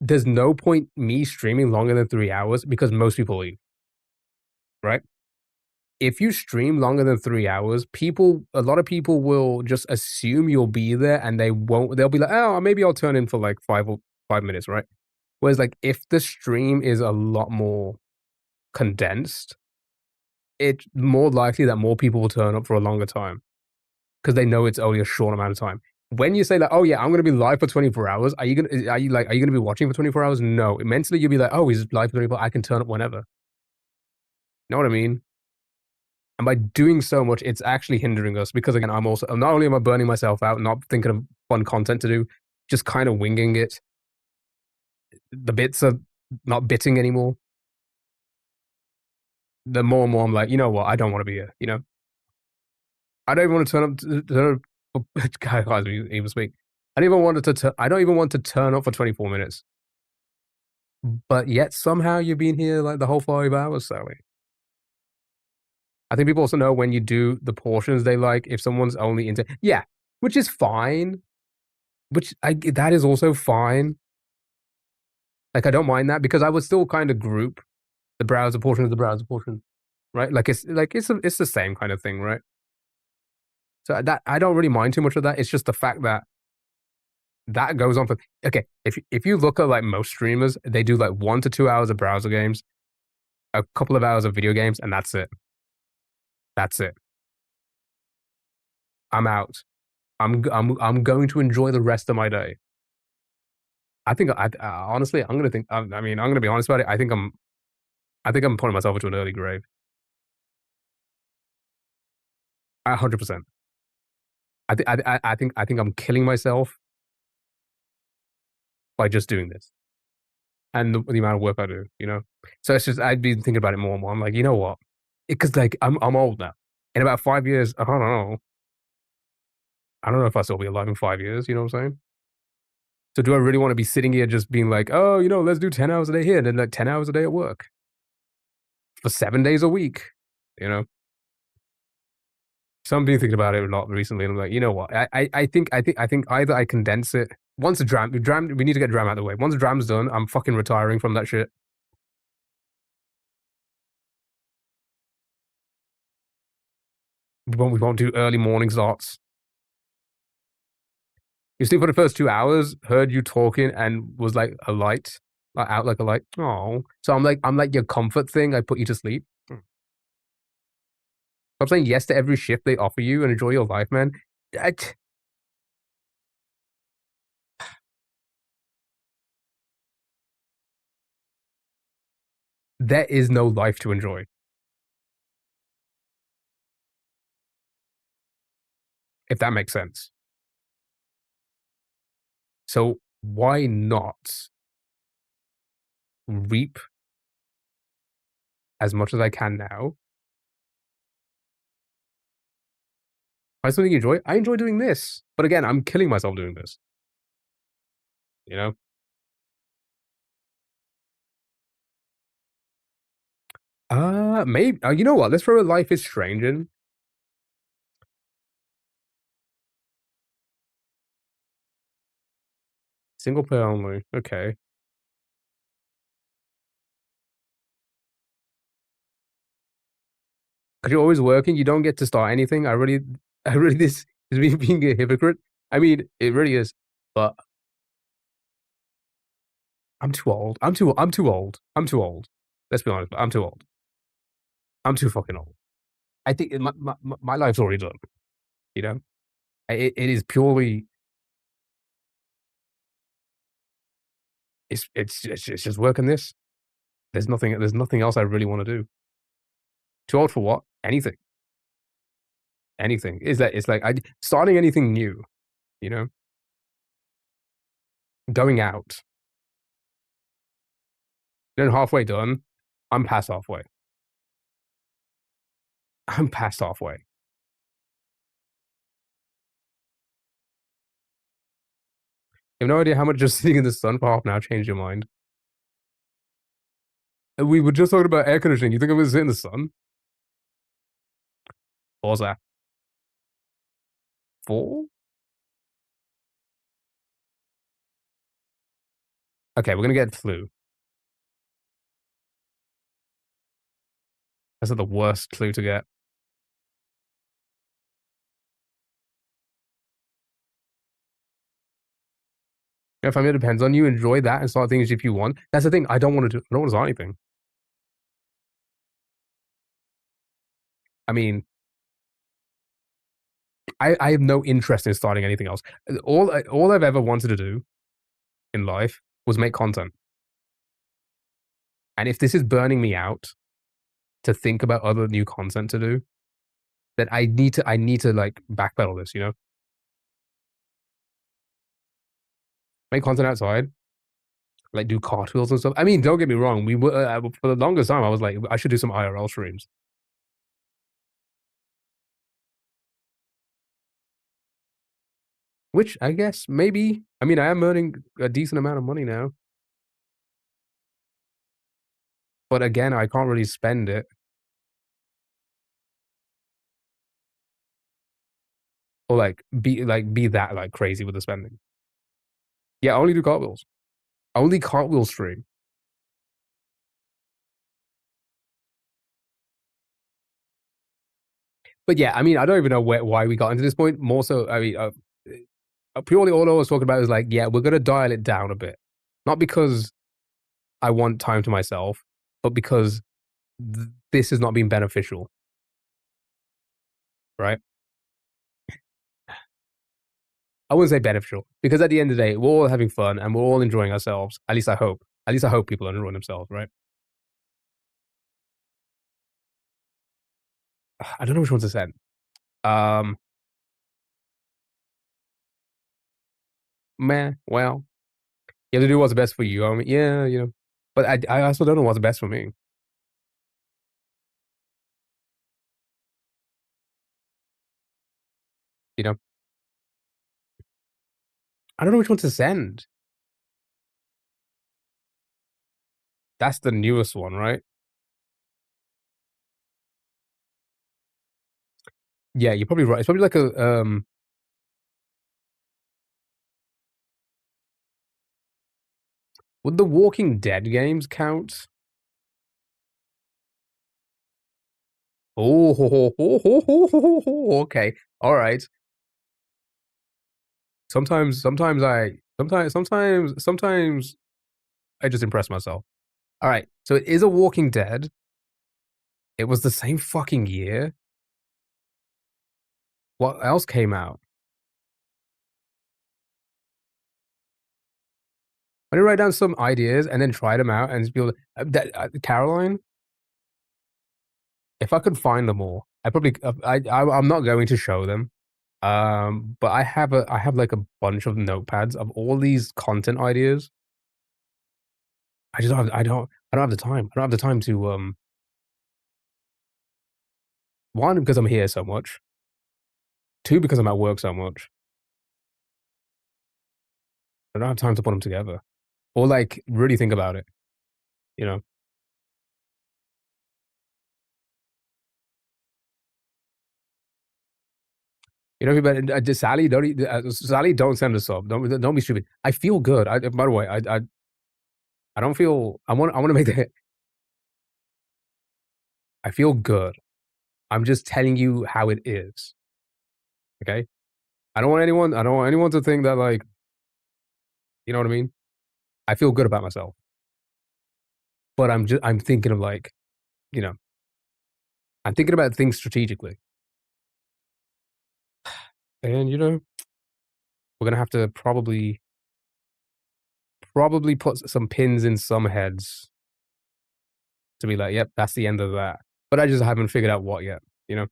There's no point me streaming longer than 3 hours because most people leave, right? If you stream longer than 3 hours, a lot of people will just assume you'll be there and they won't. They'll be like, oh, maybe I'll turn in for like 5 minutes, right? Whereas, like, if the stream is a lot more condensed, it's more likely that more people will turn up for a longer time because they know it's only a short amount of time. When you say like, "Oh yeah, I'm gonna be live for 24 hours," are you gonna be watching for 24 hours? No. Mentally, you'll be like, "Oh, he's live for 24. I can turn up whenever." You know what I mean? And by doing so much, it's actually hindering us because again, not only am I burning myself out, not thinking of fun content to do, just kind of winging it. The bits are not bitting anymore. The more and more I'm like, you know what? I don't want to be here. You know, I don't even want to turn up. God, I can't even speak. I don't even want to turn up for 24 minutes. But yet somehow you've been here like the whole 5 hours, Sally. I think people also know when you do the portions they like. If someone's only into which is fine. That is also fine. Like I don't mind that because I would still kind of group the browser portion of the browser portion, right? It's the same kind of thing, right? So that I don't really mind too much of that. It's just the fact that that goes on for okay. If you look at like most streamers, they do like 1 to 2 hours of browser games, a couple of hours of video games, and that's it. That's it. I'm out. I'm going to enjoy the rest of my day. I think honestly, I'm gonna think. I mean, I'm gonna be honest about it. I think I'm putting myself into an early grave. 100%. I think I'm killing myself by just doing this and the amount of work I do. You know, so it's just I'd be thinking about it more and more. I'm like, you know what? Because like I'm old now. In about 5 years, I don't know. I don't know if I'll still be alive in 5 years. You know what I'm saying? So do I really want to be sitting here just being like, oh, you know, let's do 10 hours a day here and then like 10 hours a day at work for 7 days a week? You know. So I've been thinking about it a lot recently, and I'm like, you know what? I think either I condense it once the dram, we need to get dram out of the way. Once the dram's done, I'm fucking retiring from that shit. We won't do early morning slots. You sleep for the first 2 hours, heard you talking, and was like a light, like out like a light. Oh, so I'm like your comfort thing. I put you to sleep. Stop saying yes to every shift they offer you and enjoy your life, man. There is no life to enjoy, if that makes sense. So why not reap as much as I can now? Find something you enjoy. I enjoy doing this, but again, I'm killing myself doing this. You know, Maybe. You know what? Let's throw a Life is Strange in. Single player only. Okay. Because you're always working, you don't get to start anything. I really, this is me being a hypocrite. I mean, it really is. But I'm too old. I'm too old. I'm too old. Let's be honest. I'm too old. I'm too fucking old. I think my life's already done. You know, it is purely. It's just working this. There's nothing else I really want to do. Too old for what? Anything. Anything. Is that it's like I starting anything new. You know, going out. Then halfway done. I'm past halfway. I'm past halfway. You have no idea how much just sitting in the sun for half an hour changed your mind. We were just talking about air conditioning. You think I'm gonna sit in the sun? What was that? 4? Okay, we're gonna get flu. That's not the worst clue to get. If I mean, it depends on you. Enjoy that and start things if you want. That's the thing. I don't want to do. I don't want to start anything. I mean, I have no interest in starting anything else. All I've ever wanted to do in life was make content. And if this is burning me out to think about other new content to do, then I need to like backpedal this. You know, make content outside, like do cartwheels and stuff. I mean, don't get me wrong. We were for the longest time. I was like, I should do some IRL streams. Which I guess maybe. I mean, I am earning a decent amount of money now, but again, I can't really spend it or be that like crazy with the spending. Yeah, I only do cartwheels. I only cartwheel stream. But yeah, I mean, I don't even know why we got into this point. More so, I mean, purely all I was talking about is like, yeah, we're gonna dial it down a bit, not because I want time to myself, but because this has not been beneficial, right? I wouldn't say beneficial because at the end of the day, we're all having fun and we're all enjoying ourselves. At least I hope. At least I hope people are enjoying themselves, right? I don't know which one to send. Um, meh. Well, you have to do what's best for you. I mean, yeah, you know, but I also don't know what's best for me. You know, I don't know which one to send. That's the newest one, right? Yeah, you're probably right. It's probably like a would the Walking Dead games count? Oh, okay, all right. Sometimes I just impress myself. All right, so it is a Walking Dead. It was the same fucking year. What else came out? I need to write down some ideas and then try them out and be able to, Caroline. If I could find them all, I probably I'm not going to show them. But I have like a bunch of notepads of all these content ideas. I don't have the time. I don't have the time to one because I'm here so much. Two because I'm at work so much. I don't have time to put them together or like really think about it. You know. You know, but just Sally, Sally, don't send us up. Don't be stupid. I feel good. By the way, I don't feel. I want to make the. I feel good. I'm just telling you how it is. Okay. I don't want anyone. I don't want anyone to think that like, you know what I mean. I feel good about myself, but I'm thinking of like, you know, I'm thinking about things strategically, and you know, we're gonna have to probably put some pins in some heads to be like, yep, that's the end of that. But I just haven't figured out what yet. You know.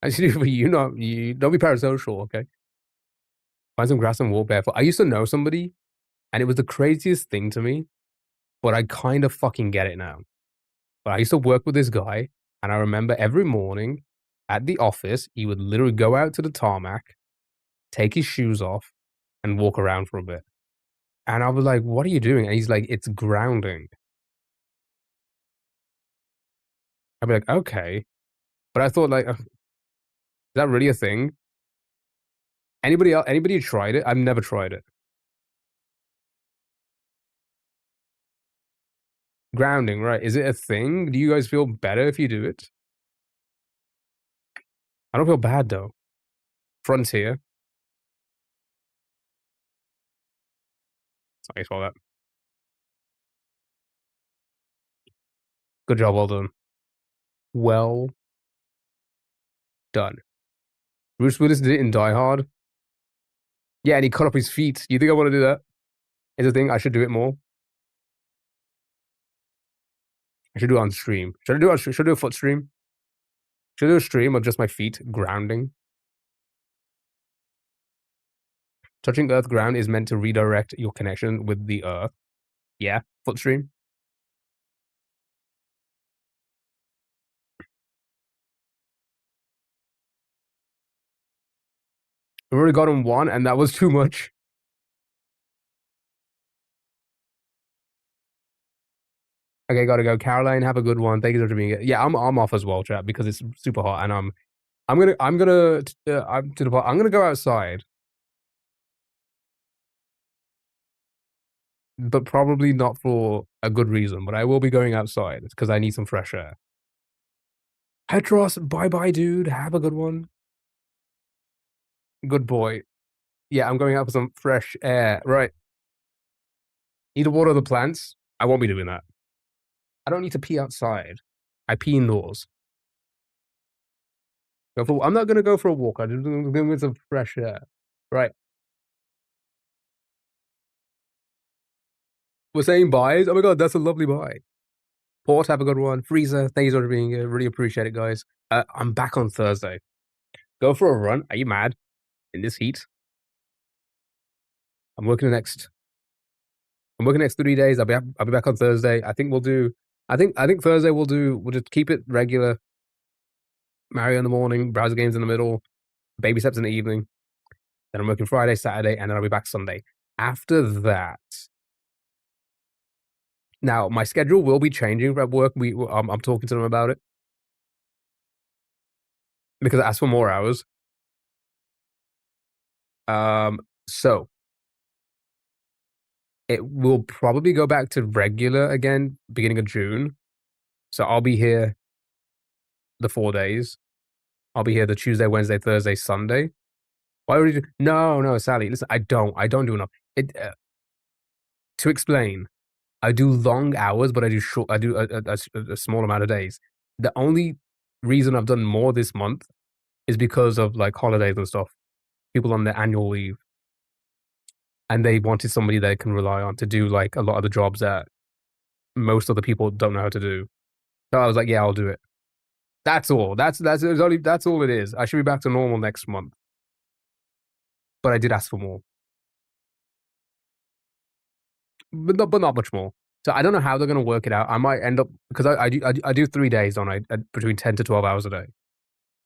Actually, for you don't be parasocial, okay? Find some grass and walk barefoot. I used to know somebody, and it was the craziest thing to me, but I kind of fucking get it now. But I used to work with this guy, and I remember every morning at the office, he would literally go out to the tarmac, take his shoes off, and walk around for a bit. And I was like, "What are you doing?" And he's like, "It's grounding." I'd be like, "Okay." But I thought like, is that really a thing? Anybody tried it? I've never tried it. Grounding, right? Is it a thing? Do you guys feel better if you do it? I don't feel bad though. Frontier. That's how you spell that. Good job, well done. Well done. Bruce Willis did it in Die Hard. Yeah, and he cut up his feet. You think I want to do that? Is a thing. I should do it more. I should do it on stream. Should I do a foot stream? Should I do a stream of just my feet grounding? Touching earth ground is meant to redirect your connection with the earth. Yeah, foot stream. I've already gotten one, and that was too much. Okay, gotta go. Caroline, have a good one. Thank you for being here. Yeah, I'm off as well, chat, because it's super hot, and I'm gonna go outside, but probably not for a good reason. But I will be going outside because I need some fresh air. Petros, bye bye, dude. Have a good one. Good boy. Yeah, I'm going out for some fresh air. Right. Need to water the plants. I won't be doing that. I don't need to pee outside. I pee indoors. I'm not gonna go for a walk. I'm just gonna get some fresh air. Right. We're saying buys. Oh my god, that's a lovely buy. Port, have a good one. Freezer, thank you for being here. Really appreciate it, guys. I'm back on Thursday. Go for a run. Are you mad? In this heat? I'm working the next 3 days. I'll be back on Thursday. I think we'll do I think Thursday we'll just keep it regular. Mario in the morning, browser games in the middle, baby steps in the evening. Then I'm working Friday, Saturday, and then I'll be back Sunday. After that, now my schedule will be changing at work. I'm talking to them about it because I asked for more hours. So it will probably go back to regular again, beginning of June. So I'll be here the 4 days. I'll be here the Tuesday, Wednesday, Thursday, Sunday. Why would you? No, Sally. Listen, I don't do enough. To explain, I do long hours, but I do short. I do a small amount of days. The only reason I've done more this month is because of like holidays and stuff. People on their annual leave, and they wanted somebody they can rely on to do like a lot of the jobs that most other people don't know how to do. So I was like, yeah, I'll do it. That's all. That's all it is. I should be back to normal next month. But I did ask for more. But not much more. So I don't know how they're going to work it out. I might end up because I do 3 days on between 10 to 12 hours a day.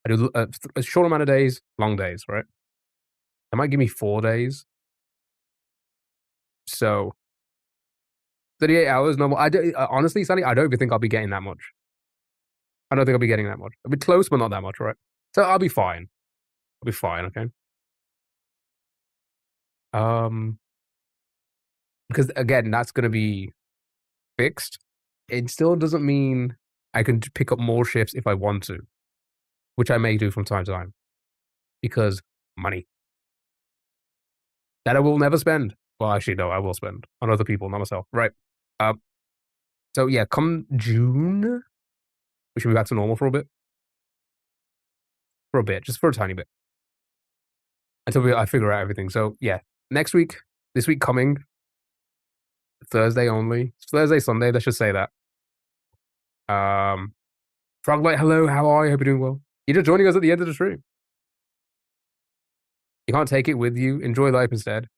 I do a short amount of days, long days, right? They might give me 4 days. So 38 hours normal. Honestly, Sonny, I don't even think I'll be getting that much. I don't think I'll be getting that much. I'll be close, but not that much, right? So I'll be fine. I'll be fine, okay? Um, because again, that's gonna be fixed. It still doesn't mean I can pick up more shifts if I want to, which I may do from time to time because money that I will never spend. Well, actually, no, I will spend on other people, not myself. Right. Um. So yeah, come June, we should be back to normal for a bit. For a bit, just for a tiny bit, until I figure out everything. So yeah, next week, this week coming, Thursday only. It's Thursday, Sunday. Let's just say that. Froglight, hello. How are you? Hope you're doing well. You're just joining us at the end of the stream. You can't take it with you. Enjoy life instead.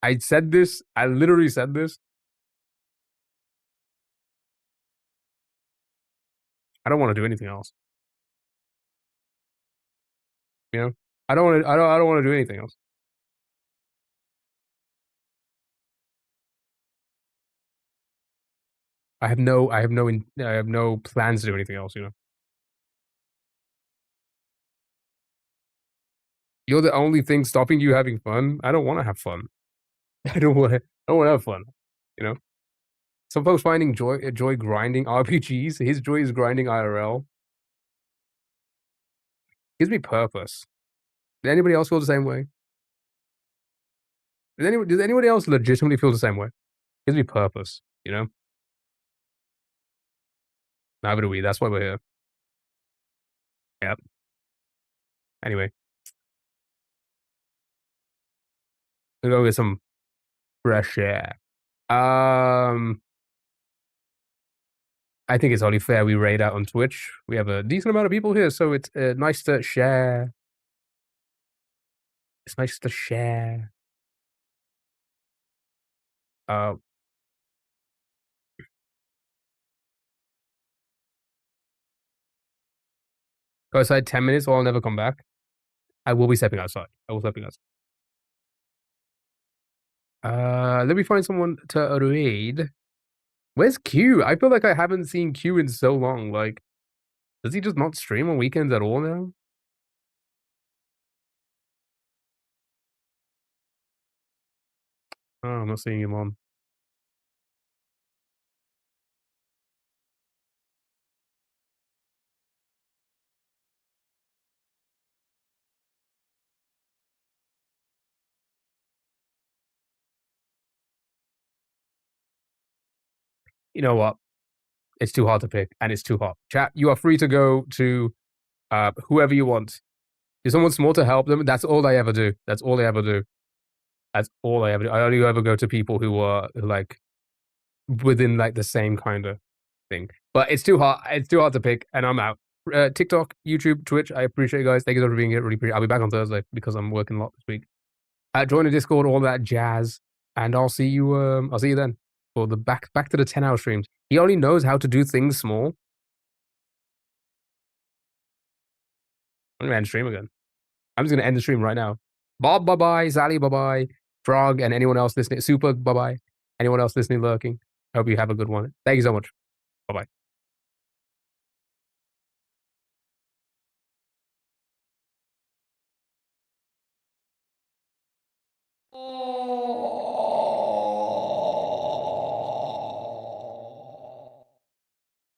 I said this. I literally said this. I don't want to do anything else. You know, I don't want to. I don't want to do anything else. I have no. I have no. I have no plans to do anything else. You know, you're the only thing stopping you having fun. I don't want to have fun. I don't want. I don't want to have fun. You know, some folks finding joy grinding RPGs. His joy is grinding IRL. Gives me purpose. Does anybody else feel the same way? Does anybody else legitimately feel the same way? Gives me purpose. You know. Neither do we. That's why we're here. Yep. Anyway, we're going to get some fresh air. I think it's only fair we raid out on Twitch. We have a decent amount of people here, so it's nice to share. It's nice to share. Go outside 10 minutes or I'll never come back. I will be stepping outside. I will stepping outside. Let me find someone to raid. Where's Q? I feel like I haven't seen Q in so long. Like, does he just not stream on weekends at all now? Oh, I'm not seeing him on. You know what? It's too hard to pick, and it's too hot. Chat, you are free to go to whoever you want. If someone small to help them, that's all I ever do. That's all I ever do. That's all I ever do. I only ever go to people who are like within like the same kind of thing. But it's too hard. It's too hard to pick, and I'm out. TikTok, YouTube, Twitch. I appreciate you guys. Thank you for being here. Really appreciate. I'll be back on Thursday because I'm working a lot this week. Join the Discord, all that jazz, and I'll see you. I'll see you then for the back to the 10-hour streams. He only knows how to do things small. I'm gonna end stream again. I'm just gonna end the stream right now. Bob, bye bye. Sally, bye bye. Frog, and anyone else listening. Super, bye bye. Anyone else listening, lurking. I hope you have a good one. Thank you so much. Bye bye. Oh.